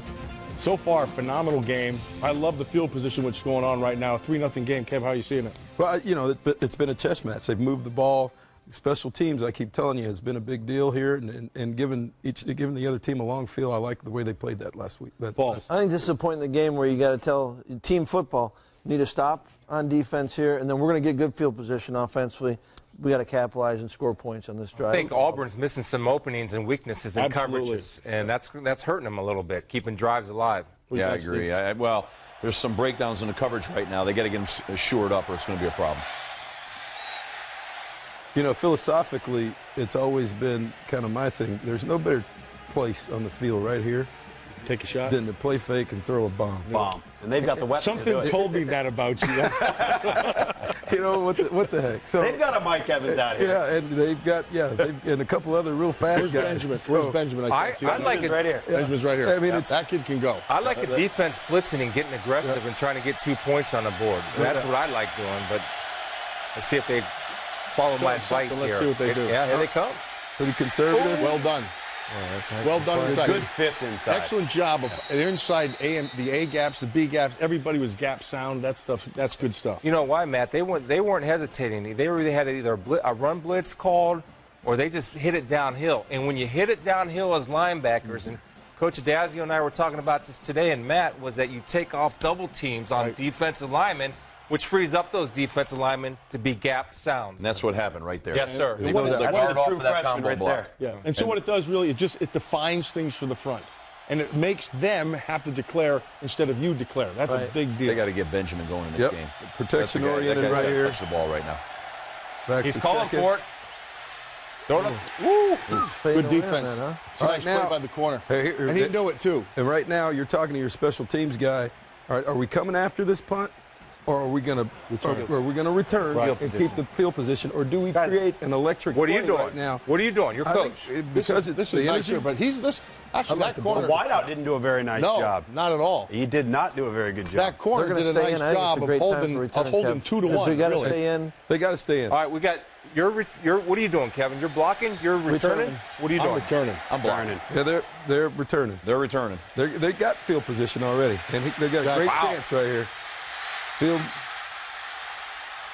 [SPEAKER 2] So far, phenomenal game. I love the field position, what's going on right now. 3-0 game. Kev, how are you seeing it?
[SPEAKER 1] Well, you know, it's been a chess match. They've moved the ball. Special teams, I keep telling you, has been a big deal here, and giving the other team a long field. I like the way they played that last week.
[SPEAKER 2] Paul.
[SPEAKER 6] I think this is a point in the game where you got to tell team football, you need to stop on defense here, and then we're going to get good field position offensively. We got to capitalize and score points on this drive.
[SPEAKER 5] I think Auburn's missing some openings and weaknesses and
[SPEAKER 2] Absolutely.
[SPEAKER 5] coverages, and that's hurting them a little bit, keeping drives alive.
[SPEAKER 4] Yeah, I agree. Well, there's some breakdowns in the coverage right now. They got to get them shored up, or it's going to be a problem.
[SPEAKER 1] You know, philosophically, it's always been kind of my thing. There's no better place on the field right here
[SPEAKER 2] Take a shot.
[SPEAKER 1] than to play fake and throw a bomb.
[SPEAKER 3] Bomb. And they've got the weapons to do
[SPEAKER 2] Something
[SPEAKER 3] it.
[SPEAKER 2] told me that about you.
[SPEAKER 1] You know, what the heck? So
[SPEAKER 3] They've got a Mike Evans out here.
[SPEAKER 1] yeah, and they've got and a couple other real fast
[SPEAKER 2] Where's
[SPEAKER 1] guys.
[SPEAKER 2] Benjamin?
[SPEAKER 1] So,
[SPEAKER 2] Where's Benjamin?
[SPEAKER 5] I
[SPEAKER 2] can't see
[SPEAKER 5] like
[SPEAKER 2] that.
[SPEAKER 5] it.
[SPEAKER 3] Benjamin's right here.
[SPEAKER 2] Benjamin's right here.
[SPEAKER 1] I mean, it's-
[SPEAKER 2] that kid can go.
[SPEAKER 5] I like a defense blitzing and getting aggressive and trying to get 2 points on the board. That's what I like doing, but let's see if they follow my
[SPEAKER 2] something.
[SPEAKER 5] advice
[SPEAKER 2] Let's
[SPEAKER 5] here.
[SPEAKER 2] see what they do.
[SPEAKER 5] Yeah, here they come.
[SPEAKER 1] Pretty conservative.
[SPEAKER 2] Well done. Well done inside.
[SPEAKER 3] Good fits inside.
[SPEAKER 2] Excellent job of they're inside the A gaps, the B gaps. Everybody was gap sound. That stuff. That's good stuff.
[SPEAKER 5] You know why, Matt? They weren't hesitating. They really had either a run blitz called or they just hit it downhill. And when you hit it downhill as linebackers, and Coach Adazio and I were talking about this today, and Matt, was that you take off double teams on defensive linemen, which frees up those defensive linemen to be gap sound.
[SPEAKER 4] And that's what happened right there.
[SPEAKER 5] Yes, sir.
[SPEAKER 4] They
[SPEAKER 2] What
[SPEAKER 4] pulled
[SPEAKER 2] is
[SPEAKER 4] the
[SPEAKER 2] that?
[SPEAKER 4] guard
[SPEAKER 3] That's a
[SPEAKER 4] off
[SPEAKER 3] true
[SPEAKER 4] of that
[SPEAKER 3] freshman
[SPEAKER 4] combo
[SPEAKER 3] right
[SPEAKER 4] block.
[SPEAKER 3] there.
[SPEAKER 2] Yeah. And so what it does really, it defines things for the front, and it makes them have to declare instead of you declare. That's a
[SPEAKER 6] Right.
[SPEAKER 2] big deal.
[SPEAKER 4] They got to get Benjamin going in this
[SPEAKER 1] Yep.
[SPEAKER 4] game.
[SPEAKER 1] Protection
[SPEAKER 4] That's the guy.
[SPEAKER 1] oriented
[SPEAKER 4] That guy's
[SPEAKER 1] right
[SPEAKER 4] gotta
[SPEAKER 1] here.
[SPEAKER 4] touch the ball right now.
[SPEAKER 1] Backs
[SPEAKER 5] He's
[SPEAKER 1] to
[SPEAKER 5] calling
[SPEAKER 1] check
[SPEAKER 5] for it. Don't
[SPEAKER 6] Fading
[SPEAKER 2] Good
[SPEAKER 6] away on
[SPEAKER 2] defense.
[SPEAKER 6] that, huh?
[SPEAKER 2] It's a
[SPEAKER 1] All
[SPEAKER 2] nice
[SPEAKER 1] right, now-
[SPEAKER 2] play by the corner,
[SPEAKER 1] Hey, here-
[SPEAKER 2] and he knew it too.
[SPEAKER 1] And right now, you're talking to your special teams guy. All right, are we coming after this punt, or are we going to return
[SPEAKER 2] Right.
[SPEAKER 1] and keep the field position, or do we create an electric
[SPEAKER 5] What are you
[SPEAKER 1] play
[SPEAKER 5] doing
[SPEAKER 1] right now?
[SPEAKER 5] What are you doing? You're
[SPEAKER 1] I
[SPEAKER 5] coach.
[SPEAKER 1] think because
[SPEAKER 2] This
[SPEAKER 1] the
[SPEAKER 2] is nice
[SPEAKER 1] energy.
[SPEAKER 2] here, but he's this. Actually,
[SPEAKER 1] like
[SPEAKER 2] that
[SPEAKER 1] the
[SPEAKER 2] corner.
[SPEAKER 3] The wideout didn't do a very nice
[SPEAKER 2] No,
[SPEAKER 3] job.
[SPEAKER 2] not at all.
[SPEAKER 3] He did not do a very good job.
[SPEAKER 2] That corner
[SPEAKER 6] They're
[SPEAKER 2] did
[SPEAKER 6] going
[SPEAKER 2] a
[SPEAKER 6] to stay
[SPEAKER 2] nice
[SPEAKER 6] in. I think
[SPEAKER 2] job
[SPEAKER 6] it's a
[SPEAKER 2] of
[SPEAKER 6] great time
[SPEAKER 2] holding,
[SPEAKER 6] for return,
[SPEAKER 2] of holding
[SPEAKER 6] Kev.
[SPEAKER 2] 2-1.
[SPEAKER 6] So you got to
[SPEAKER 2] really.
[SPEAKER 6] stay in.
[SPEAKER 1] They got to stay in.
[SPEAKER 5] All right, we got you're what are you doing, Kevin? You're blocking. You're returning.
[SPEAKER 6] Returning.
[SPEAKER 5] What are you
[SPEAKER 2] I'm
[SPEAKER 5] doing?
[SPEAKER 2] returning.
[SPEAKER 4] I'm blocking.
[SPEAKER 1] Yeah, they're returning.
[SPEAKER 4] They're returning.
[SPEAKER 1] They got field position already, and they got a great
[SPEAKER 5] Wow.
[SPEAKER 1] chance right here. Field.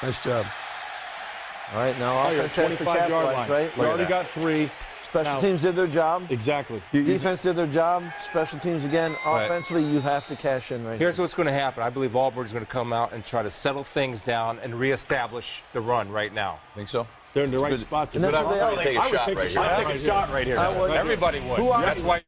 [SPEAKER 1] Nice job.
[SPEAKER 6] All right, now
[SPEAKER 2] Oh, you're
[SPEAKER 6] offense has to
[SPEAKER 2] 25-yard
[SPEAKER 6] capitalize,
[SPEAKER 2] line.
[SPEAKER 6] right?
[SPEAKER 2] We already got 3.
[SPEAKER 6] Special teams did their job.
[SPEAKER 2] Exactly.
[SPEAKER 6] Defense did their job. Special teams again.
[SPEAKER 5] Right.
[SPEAKER 6] Offensively, you have to cash in right
[SPEAKER 5] Here's
[SPEAKER 6] here.
[SPEAKER 5] what's going to happen. I believe Auburn's going to come out and try to settle things down and reestablish the run right now.
[SPEAKER 4] Think so?
[SPEAKER 2] They're in the right
[SPEAKER 4] Good.
[SPEAKER 2] spot.
[SPEAKER 6] And that's what they
[SPEAKER 4] I'll
[SPEAKER 6] are.
[SPEAKER 4] take a shot right here.
[SPEAKER 3] I'd take a shot right here.
[SPEAKER 5] Everybody would. That's why.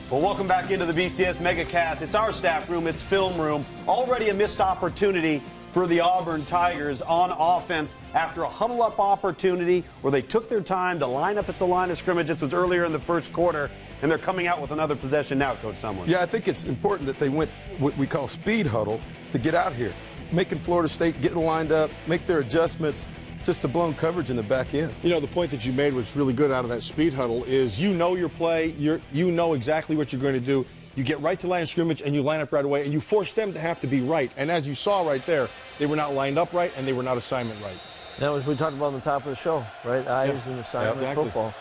[SPEAKER 3] Well, welcome back into the BCS MegaCast. It's our staff room. It's film room. Already a missed opportunity for the Auburn Tigers on offense after a huddle-up opportunity where they took their time to line up at the line of scrimmage. This was earlier in the first quarter, and they're coming out with another possession now, Coach Sumlin.
[SPEAKER 1] Yeah, I think it's important that they went what we call speed huddle to get out here, making Florida State get lined up, make their adjustments, just the blown coverage in the back end.
[SPEAKER 2] You know, the point that you made was really good out of that speed huddle is you know your play, you know exactly what you're going to do. You get right to line of scrimmage and you line up right away, and you force them to have to be right. And as you saw right there, they were not lined up right and they were not assignment right.
[SPEAKER 6] That was we talked about on the top of the show, right? Eyes and assignment
[SPEAKER 2] exactly.
[SPEAKER 6] football.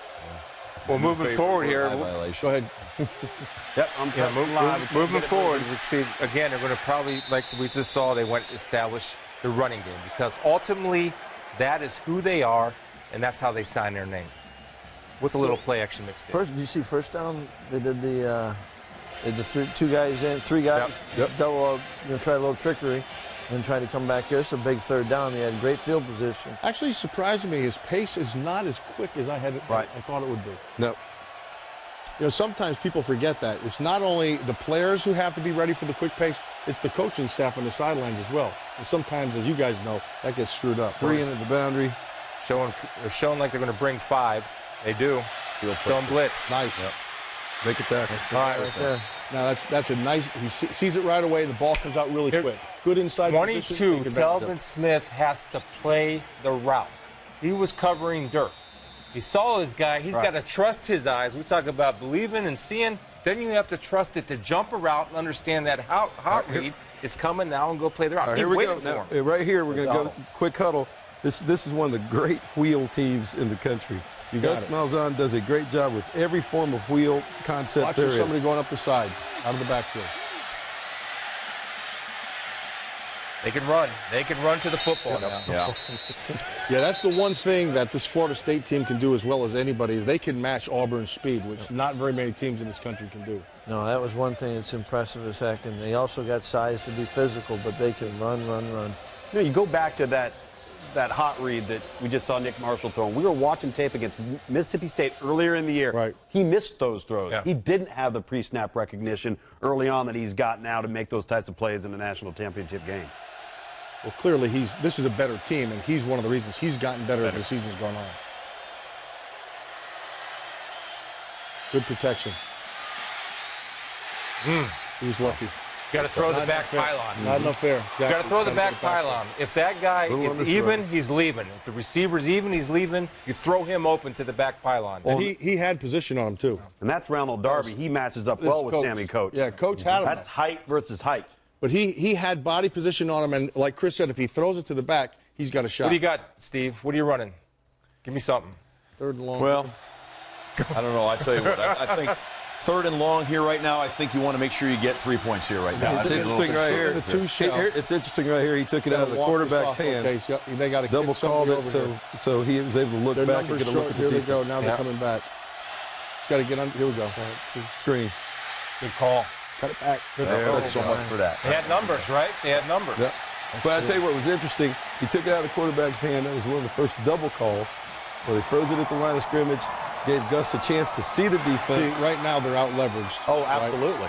[SPEAKER 5] Well, moving forward here.
[SPEAKER 2] Go ahead.
[SPEAKER 3] Yep, I'm
[SPEAKER 5] Moving forward, we see again they're going to probably, like we just saw, they went to establish the running game because ultimately that is who they are and that's how they sign their name with a little play action mixed in.
[SPEAKER 6] First, did you see first down? They did the two guys in, three guys double, try a little trickery, and try to come back here. It's a big third down. They had great field position.
[SPEAKER 2] Actually, surprised me. His pace is not as quick as I thought it would be.
[SPEAKER 1] No.
[SPEAKER 2] You know, sometimes people forget that. It's not only the players who have to be ready for the quick pace, it's the coaching staff on the sidelines as well. And sometimes, as you guys know, that gets screwed up.
[SPEAKER 1] 3 in at the boundary.
[SPEAKER 5] They're showing like they're going to bring 5. They do. Showing blitz.
[SPEAKER 2] Nice.
[SPEAKER 1] Yep. Make a tackle.
[SPEAKER 5] All right,
[SPEAKER 6] Right there.
[SPEAKER 2] Now that's a nice. He sees it right away. The ball comes out really quick. Good inside.
[SPEAKER 5] 22,
[SPEAKER 2] position.
[SPEAKER 5] Telvin Smith has to play the route. He was covering dirt. He saw his guy. He's got to trust his eyes. We talk about believing and seeing. Then you have to trust it to jump a route and understand that hot read is coming now and go play the route.
[SPEAKER 1] Right,
[SPEAKER 5] Keep
[SPEAKER 1] here we
[SPEAKER 5] waiting
[SPEAKER 1] go.
[SPEAKER 5] for
[SPEAKER 1] Now,
[SPEAKER 5] him.
[SPEAKER 1] right here, we're going to go quick huddle. This is one of the great wheel teams in the country. Gus Malzahn does a great job with every form of wheel concept
[SPEAKER 2] Watch
[SPEAKER 1] there is.
[SPEAKER 2] somebody going up the side, out of the backfield.
[SPEAKER 5] They can run. They can run to the football now.
[SPEAKER 4] Yeah.
[SPEAKER 2] Yeah, that's the one thing that this Florida State team can do as well as anybody is they can match Auburn's speed, which not very many teams in this country can do.
[SPEAKER 6] No, that was one thing that's impressive as heck. And they also got size to be physical, but they can run.
[SPEAKER 3] You know, you go back to that hot read that we just saw Nick Marshall throwing. We were watching tape against Mississippi State earlier in the year.
[SPEAKER 2] Right.
[SPEAKER 3] He missed those throws.
[SPEAKER 5] Yeah.
[SPEAKER 3] He didn't have the pre-snap recognition early on that he's got now to make those types of plays in a national championship game.
[SPEAKER 2] Well, clearly this is a better team, and he's one of the reasons he's gotten better as the season's gone on. Good protection. He was lucky.
[SPEAKER 5] Got to throw the back pylon.
[SPEAKER 2] Not enough fair. Exactly.
[SPEAKER 5] Got to throw the
[SPEAKER 2] Gotta
[SPEAKER 5] back
[SPEAKER 2] get it back.
[SPEAKER 5] pylon. If that guy is even, he's leaving. If the receiver's even, he's leaving. You throw him open to the back pylon.
[SPEAKER 2] And he had position on him, too.
[SPEAKER 3] And that's Ronald Darby. He matches up well with
[SPEAKER 2] Coach.
[SPEAKER 3] Sammy Coates.
[SPEAKER 2] Yeah, Coach had him.
[SPEAKER 3] That's height versus height.
[SPEAKER 2] But he had body position on him, and like Chris said, if he throws it to the back, he's got a shot.
[SPEAKER 5] What do you got, Steve? What are you running? Give me something.
[SPEAKER 2] Third and long.
[SPEAKER 4] Well, I don't know. I tell you what, I think third and long here right now, I think you want to make sure you get 3 points here right now.
[SPEAKER 1] It's interesting right here.
[SPEAKER 2] The two shell.
[SPEAKER 1] It's interesting right here. He took it out of the quarterback's hand.
[SPEAKER 2] They got to
[SPEAKER 1] Double called it, so he was able to look
[SPEAKER 2] Their
[SPEAKER 1] back and
[SPEAKER 2] numbers
[SPEAKER 1] get a look
[SPEAKER 2] short.
[SPEAKER 1] at the
[SPEAKER 2] Here they
[SPEAKER 1] defense.
[SPEAKER 2] go. Now they're coming back. Just got to get under. Here we go.
[SPEAKER 1] Screen.
[SPEAKER 5] Good call.
[SPEAKER 2] Cut it back.
[SPEAKER 4] That's so much for that.
[SPEAKER 5] They had numbers, right? They had numbers.
[SPEAKER 1] Yeah. But I tell you what was interesting. He took it out of the quarterback's hand. That was one of the first double calls where he froze it at the line of scrimmage, gave Gus a chance to see the defense.
[SPEAKER 2] See, right now they're out leveraged.
[SPEAKER 3] Oh, absolutely.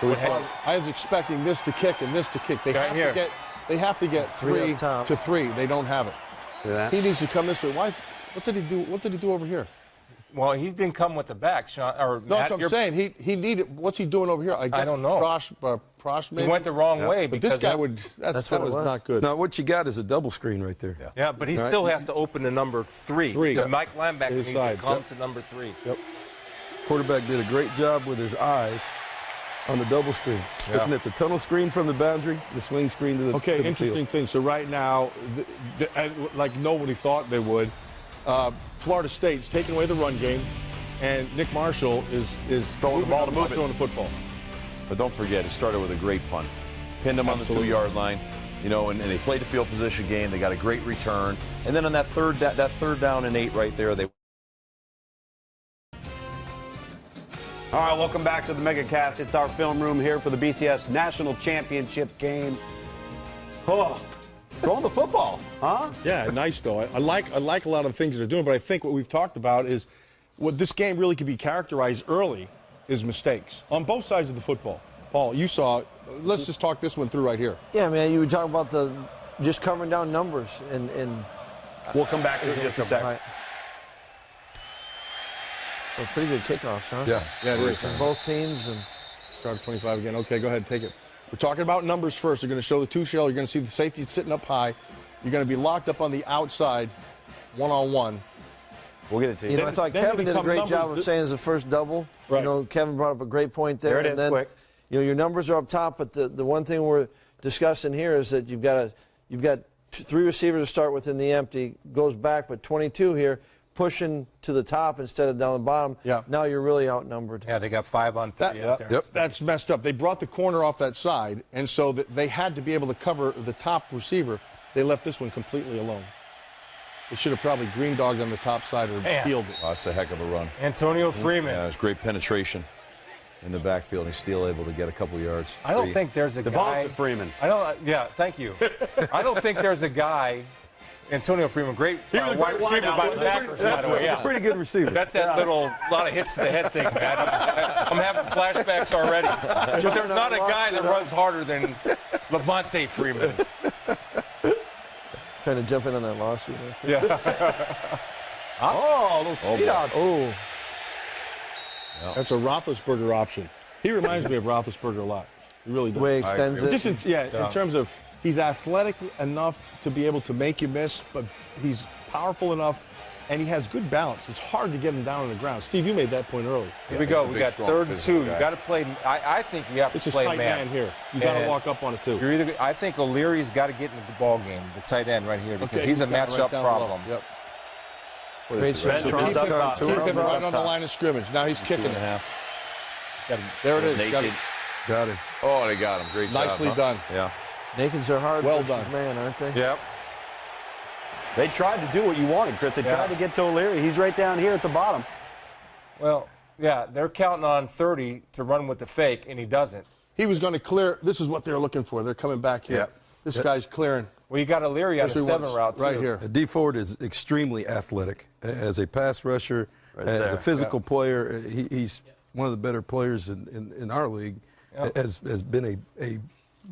[SPEAKER 2] So I was expecting this to kick and this to kick. They have to get
[SPEAKER 6] Three
[SPEAKER 2] three
[SPEAKER 6] up top.
[SPEAKER 2] to three. They don't have it.
[SPEAKER 3] See that?
[SPEAKER 2] He needs to come this way. What did he do? What did he do over here?
[SPEAKER 5] Well, he didn't come with the back, Sean. Or
[SPEAKER 2] No, that's
[SPEAKER 5] Matt,
[SPEAKER 2] what I'm saying. He needed. What's he doing over here? I guess
[SPEAKER 5] don't know.
[SPEAKER 2] Prosh
[SPEAKER 5] He
[SPEAKER 2] maybe.
[SPEAKER 5] went the wrong way
[SPEAKER 2] But
[SPEAKER 5] because
[SPEAKER 2] this guy
[SPEAKER 5] that-
[SPEAKER 2] would. That
[SPEAKER 6] what
[SPEAKER 2] was
[SPEAKER 6] it was.
[SPEAKER 2] not good.
[SPEAKER 1] Now, what you got is a double screen right there.
[SPEAKER 5] Yeah, but he still has to open to number 3.
[SPEAKER 2] Three.
[SPEAKER 5] The Mike linebacker
[SPEAKER 2] His
[SPEAKER 5] needs
[SPEAKER 2] side.
[SPEAKER 5] to come
[SPEAKER 2] Yep.
[SPEAKER 5] to number 3.
[SPEAKER 2] Yep.
[SPEAKER 1] Quarterback did a great job with his eyes on the double screen. Looking at the tunnel screen from the boundary, the swing screen to the
[SPEAKER 2] Okay,
[SPEAKER 1] to the
[SPEAKER 2] interesting
[SPEAKER 1] field.
[SPEAKER 2] thing. So right now, like nobody thought they would, Florida State's taking away the run game, and Nick Marshall is
[SPEAKER 3] Throwing the ball to move it.
[SPEAKER 2] throwing the football.
[SPEAKER 4] But don't forget, it started with a great punt. Pinned him on the 2-yard line, and they played the field position game. They got a great return. And then on that third down and 8 right there, they
[SPEAKER 3] All right, welcome back to the MegaCast. It's our film room here for the BCS National Championship game. Oh, throwing the football, huh?
[SPEAKER 2] Yeah, nice though. I like a lot of the things they're doing, but I think what we've talked about is what this game really could be characterized early is mistakes on both sides of the football. Paul, you saw. Let's just talk this one through right here.
[SPEAKER 6] Yeah, man, you were talking about just covering down numbers and
[SPEAKER 3] We'll come back to it in just a second.
[SPEAKER 6] Right. Well, pretty good kickoffs, huh?
[SPEAKER 1] Yeah.
[SPEAKER 2] Yeah, it is.
[SPEAKER 6] From both teams. And
[SPEAKER 2] Start at 25 again. Okay, go ahead, take it. We're talking about numbers first. You're going to show the two shell. You're going to see the safety sitting up high. You're going to be locked up on the outside, one-on-one.
[SPEAKER 3] We'll get it to you.
[SPEAKER 6] you know, I thought
[SPEAKER 2] then they
[SPEAKER 6] Kevin did a
[SPEAKER 2] become
[SPEAKER 6] great
[SPEAKER 2] numbers.
[SPEAKER 6] job of saying it's the first double.
[SPEAKER 2] Right.
[SPEAKER 6] You know, Kevin brought up a great point there.
[SPEAKER 3] There it
[SPEAKER 6] and
[SPEAKER 3] is,
[SPEAKER 6] then,
[SPEAKER 3] quick.
[SPEAKER 6] You know, your numbers are up top, but the one thing we're discussing here is that you've got 3 receivers to start with in the empty, goes back, but 22 here, pushing to the top instead of down the bottom.
[SPEAKER 2] Yeah.
[SPEAKER 6] Now you're really outnumbered.
[SPEAKER 5] Yeah, they got 5 on 3 out there.
[SPEAKER 2] That's messed up. They brought the corner off that side, and so they had to be able to cover the top receiver. They left this one completely alone. They should have probably green dogged on the top side or
[SPEAKER 5] Man.
[SPEAKER 2] fielded it.
[SPEAKER 4] Oh, that's a heck of a run.
[SPEAKER 5] Antonio Freeman.
[SPEAKER 4] Yeah, it's great penetration in the backfield. He's still able to get a couple yards.
[SPEAKER 5] I don't think there's a guy.
[SPEAKER 3] Devonta Freeman.
[SPEAKER 5] I don't. Yeah, thank you. I don't think there's a guy. Antonio Freeman, great wide receiver by the Packers, by the way. Yeah.
[SPEAKER 1] Pretty good receiver.
[SPEAKER 5] That's that little lot of hits to the head thing, man. I'm having flashbacks already. But there's not a guy that runs harder than Devonta Freeman.
[SPEAKER 6] Trying to jump in on that lawsuit.
[SPEAKER 5] Yeah.
[SPEAKER 3] Oh, a little speed out.
[SPEAKER 6] Oh,
[SPEAKER 2] That's a Roethlisberger option. He reminds me of Roethlisberger a lot. He really does.
[SPEAKER 6] way extends it.
[SPEAKER 2] Just in terms of he's athletic enough to be able to make you miss, but he's powerful enough, and he has good balance. It's hard to get him down on the ground. Steve, you made that point early.
[SPEAKER 5] Here we go.
[SPEAKER 4] he's a
[SPEAKER 5] We
[SPEAKER 4] big,
[SPEAKER 5] got
[SPEAKER 4] strong,
[SPEAKER 5] 3rd and
[SPEAKER 4] physical
[SPEAKER 5] 2. You
[SPEAKER 4] guy.
[SPEAKER 5] got to play. I think you have
[SPEAKER 2] This
[SPEAKER 5] to
[SPEAKER 2] is
[SPEAKER 5] play
[SPEAKER 2] tight man here. You got to
[SPEAKER 5] And
[SPEAKER 2] walk up on it too.
[SPEAKER 5] You're either. I think O'Leary's got to get into the ball game, the tight end right here, because
[SPEAKER 2] Okay,
[SPEAKER 5] he's a
[SPEAKER 2] got it
[SPEAKER 5] matchup
[SPEAKER 2] right down below.
[SPEAKER 5] problem.
[SPEAKER 2] Yep.
[SPEAKER 6] Great
[SPEAKER 2] So
[SPEAKER 6] shot.
[SPEAKER 2] keep him right on the line of scrimmage. Now he's kicking it.
[SPEAKER 4] 2.5.
[SPEAKER 2] There it is. Got
[SPEAKER 4] Naked.
[SPEAKER 2] it.
[SPEAKER 1] Got him.
[SPEAKER 4] Oh, they got him. Great job.
[SPEAKER 2] Nicely
[SPEAKER 4] huh?
[SPEAKER 2] done.
[SPEAKER 4] Yeah.
[SPEAKER 6] Nakeds are hard
[SPEAKER 2] Well
[SPEAKER 6] versus
[SPEAKER 2] done.
[SPEAKER 6] man, aren't they?
[SPEAKER 5] Yep.
[SPEAKER 3] They tried to do what you wanted, Chris. They tried to get to O'Leary. He's right down here at the bottom.
[SPEAKER 5] Well, yeah, they're counting on 30 to run with the fake, and he doesn't.
[SPEAKER 2] He was going to clear. This is what they're looking for. They're coming back here.
[SPEAKER 3] Yep.
[SPEAKER 2] This guy's clearing.
[SPEAKER 5] Well, you got O'Leary on a
[SPEAKER 2] Especially
[SPEAKER 5] 7
[SPEAKER 2] once,
[SPEAKER 5] route, too.
[SPEAKER 2] right here.
[SPEAKER 1] D Ford is extremely athletic as a pass rusher,
[SPEAKER 3] Right
[SPEAKER 1] as
[SPEAKER 3] there.
[SPEAKER 1] a physical player. He's one of the better players in our league. Has been a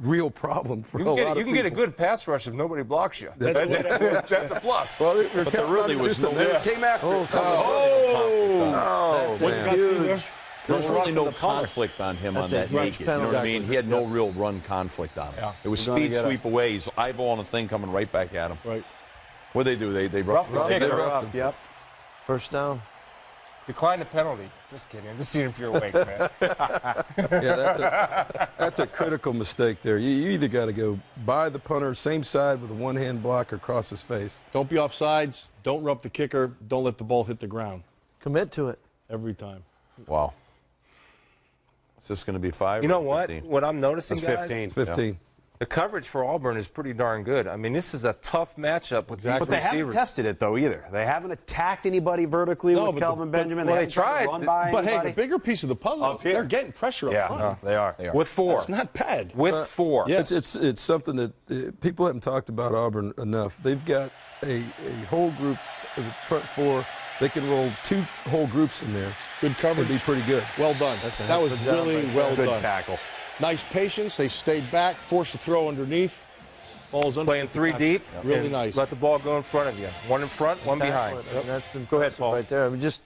[SPEAKER 1] real problem for
[SPEAKER 5] You
[SPEAKER 1] a
[SPEAKER 5] can,
[SPEAKER 1] lot
[SPEAKER 5] get,
[SPEAKER 1] of
[SPEAKER 5] you can get a
[SPEAKER 1] people.
[SPEAKER 5] good pass rush if nobody blocks you.
[SPEAKER 1] That's
[SPEAKER 5] That's a plus.
[SPEAKER 1] Well,
[SPEAKER 4] But there really was no.
[SPEAKER 1] It came after.
[SPEAKER 2] What you got through there?
[SPEAKER 4] There was really no
[SPEAKER 6] the punter.
[SPEAKER 4] conflict on him on
[SPEAKER 6] That's
[SPEAKER 4] that
[SPEAKER 6] a
[SPEAKER 4] naked.
[SPEAKER 6] huge
[SPEAKER 4] You know what I
[SPEAKER 6] penalty.
[SPEAKER 4] mean? He had no real run conflict on him.
[SPEAKER 5] Yeah.
[SPEAKER 4] It was
[SPEAKER 6] We're gonna
[SPEAKER 4] speed
[SPEAKER 6] get
[SPEAKER 4] sweep away. He's eyeballing the thing coming right back at him.
[SPEAKER 2] Right.
[SPEAKER 4] What they do? They roughed
[SPEAKER 5] Rough the
[SPEAKER 4] him.
[SPEAKER 5] kicker.
[SPEAKER 3] Rough, yep.
[SPEAKER 6] First down.
[SPEAKER 5] Decline the penalty. Just kidding. I'm just seeing if you're awake, man.
[SPEAKER 1] Yeah, that's a critical mistake there. You either got to go by the punter, same side with a one-hand block, or cross his face.
[SPEAKER 2] Don't be off sides. Don't rough the kicker. Don't let the ball hit the ground.
[SPEAKER 6] Commit to it.
[SPEAKER 2] Every time.
[SPEAKER 4] Wow. Is this going to be 5?
[SPEAKER 5] You know
[SPEAKER 4] or
[SPEAKER 5] what?
[SPEAKER 4] 15?
[SPEAKER 5] What I'm noticing,
[SPEAKER 3] That's
[SPEAKER 5] guys,
[SPEAKER 3] 15.
[SPEAKER 1] 15.
[SPEAKER 5] the coverage for Auburn is pretty darn good. I mean, this is a tough matchup with
[SPEAKER 3] But
[SPEAKER 5] these
[SPEAKER 3] they haven't
[SPEAKER 5] receivers.
[SPEAKER 3] tested it, though, either. They haven't attacked anybody vertically
[SPEAKER 2] No,
[SPEAKER 3] with
[SPEAKER 2] but
[SPEAKER 3] Kelvin Benjamin.
[SPEAKER 5] well, they
[SPEAKER 3] haven't tried to
[SPEAKER 5] tried.
[SPEAKER 3] run by
[SPEAKER 2] But hey,
[SPEAKER 3] anybody.
[SPEAKER 2] the bigger piece of the puzzle
[SPEAKER 3] Up
[SPEAKER 2] is
[SPEAKER 3] here.
[SPEAKER 2] they're getting pressure up
[SPEAKER 3] Yeah,
[SPEAKER 2] front.
[SPEAKER 3] they are.
[SPEAKER 5] With 4.
[SPEAKER 2] It's not bad.
[SPEAKER 5] With 4.
[SPEAKER 2] Yeah.
[SPEAKER 1] It's something that people haven't talked about Auburn enough. They've got a whole group of the front 4. They can roll 2 whole groups in there.
[SPEAKER 2] Good coverage.
[SPEAKER 1] It'd be pretty good.
[SPEAKER 2] Well done. That was really well
[SPEAKER 3] Good
[SPEAKER 2] done.
[SPEAKER 3] tackle.
[SPEAKER 2] Nice patience. They stayed back, forced a throw underneath. Ball's under.
[SPEAKER 5] Playing 3 deep.
[SPEAKER 2] Really
[SPEAKER 5] and
[SPEAKER 2] nice.
[SPEAKER 5] Let the ball go in front of you. 1 in front, 1 behind.
[SPEAKER 6] I mean, that's
[SPEAKER 5] Go ahead,
[SPEAKER 6] impressive
[SPEAKER 5] Paul.
[SPEAKER 6] right there. I mean, just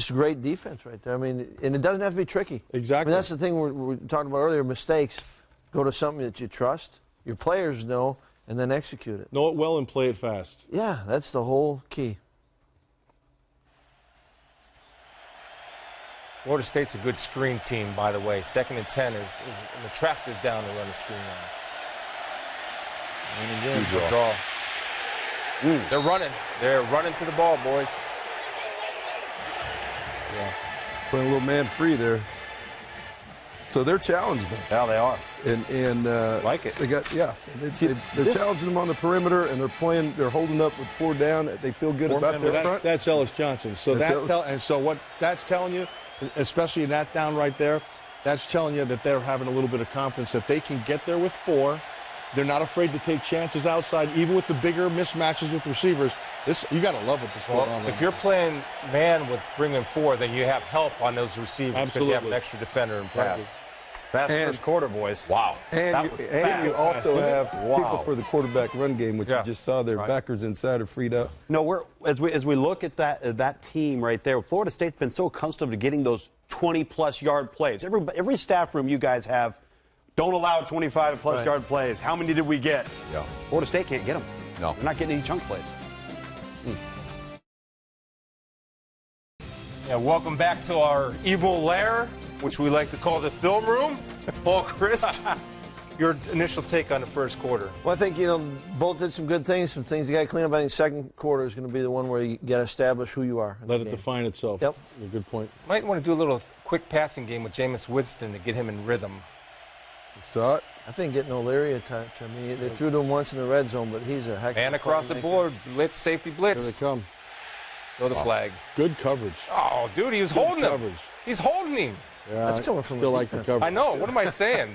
[SPEAKER 6] great defense right there. I mean, and it doesn't have to be tricky.
[SPEAKER 2] Exactly.
[SPEAKER 6] I mean, that's the thing we're talking about earlier. Mistakes. Go to something that you trust. Your players know, and then execute it.
[SPEAKER 2] Know it well and play it fast.
[SPEAKER 6] Yeah, that's the whole key.
[SPEAKER 5] Florida State's a good screen team, by the way. 2nd and 10 is an attractive down to run a screen on.
[SPEAKER 6] And again,
[SPEAKER 5] Good draw. They're running. They're running to the ball, boys.
[SPEAKER 1] Playing a little man free there. So they're challenging them.
[SPEAKER 3] Yeah, they are.
[SPEAKER 1] And
[SPEAKER 3] Like it.
[SPEAKER 1] They got they're challenging them on the perimeter, and they're holding up with 4 down. They feel good about their front.
[SPEAKER 2] That's Ellis Johnson. So
[SPEAKER 1] That's
[SPEAKER 2] that
[SPEAKER 1] Ellis.
[SPEAKER 2] and so what that's telling you especially in that down right there, that's telling you that they're having a little bit of confidence that they can get there with 4. They're not afraid to take chances outside, even with the bigger mismatches with receivers. You got to love what this going on.
[SPEAKER 5] If you're playing man with bringing 4, then you have help on those receivers because you have an extra defender and pass.
[SPEAKER 3] Fast first quarter, boys.
[SPEAKER 4] Wow.
[SPEAKER 1] And you also have people for the quarterback run game, which you just saw their backers inside are freed up.
[SPEAKER 3] No, as we look at that team right there, Florida State's been so accustomed to getting those 20-plus yard plays. Every staff room you guys have, don't allow 25-plus yard plays. How many did we get?
[SPEAKER 4] Yeah.
[SPEAKER 3] Florida State can't get them.
[SPEAKER 4] No.
[SPEAKER 3] They're not getting any chunk plays.
[SPEAKER 5] Yeah, welcome back to our evil lair, which we like to call the film room. Paul Christ, your initial take on the first quarter.
[SPEAKER 6] Well, I think, both did some good things, some things you got to clean up. I think second quarter is going to be the one where you got to establish who you are.
[SPEAKER 2] Let it define itself.
[SPEAKER 6] Yep.
[SPEAKER 2] A good point.
[SPEAKER 5] Might want to do a little quick passing game with Jameis Winston to get him in rhythm.
[SPEAKER 1] Saw it.
[SPEAKER 6] I think getting O'Leary a touch. I mean, they threw to him once in the red zone, but he's a heck of a
[SPEAKER 5] And across the board, blitz, safety
[SPEAKER 2] Here
[SPEAKER 5] blitz.
[SPEAKER 2] they come.
[SPEAKER 5] Throw the flag.
[SPEAKER 2] Good coverage.
[SPEAKER 5] Oh, dude, he was holding him.
[SPEAKER 2] coverage.
[SPEAKER 5] He's holding him.
[SPEAKER 2] Yeah,
[SPEAKER 6] That's coming from
[SPEAKER 2] still
[SPEAKER 6] the
[SPEAKER 2] like the
[SPEAKER 6] defense.
[SPEAKER 2] coverage.
[SPEAKER 5] I know. What am I saying?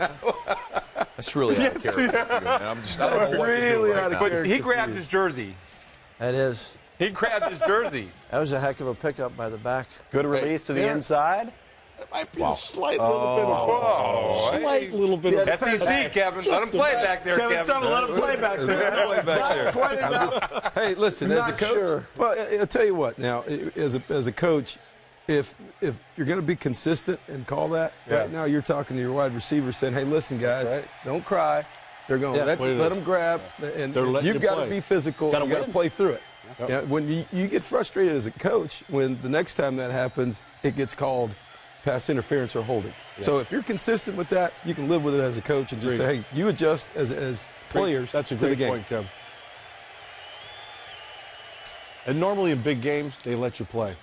[SPEAKER 4] That's really out of character. I don't know what to do
[SPEAKER 1] Really
[SPEAKER 4] right
[SPEAKER 1] out of
[SPEAKER 4] now.
[SPEAKER 1] character.
[SPEAKER 5] But he grabbed his jersey.
[SPEAKER 6] That is.
[SPEAKER 5] He grabbed his jersey.
[SPEAKER 6] That was a heck of a pickup by the back.
[SPEAKER 3] Good release to the inside.
[SPEAKER 2] It might be a slight little bit of slight little bit of
[SPEAKER 5] SEC, Kevin. Let him play back there, Kevin.
[SPEAKER 3] Let him play back there.
[SPEAKER 1] Way back there. Hey, listen, as a coach, well, I'll tell you what. Now, as a coach, if you're going to be consistent and call that, right now you're talking to your wide receiver saying, "Hey, listen, guys, don't cry." They're going to let them grab, and you've got to be physical. You got to play through it. Yeah, when you get frustrated as a coach, when the next time that happens, it gets called pass interference or holding. So if you're consistent with that, you can live with it as a coach and just say, hey, you adjust as players
[SPEAKER 2] That's a
[SPEAKER 1] to the
[SPEAKER 2] great
[SPEAKER 1] game.
[SPEAKER 2] point, Kev. And normally in big games, they let you play.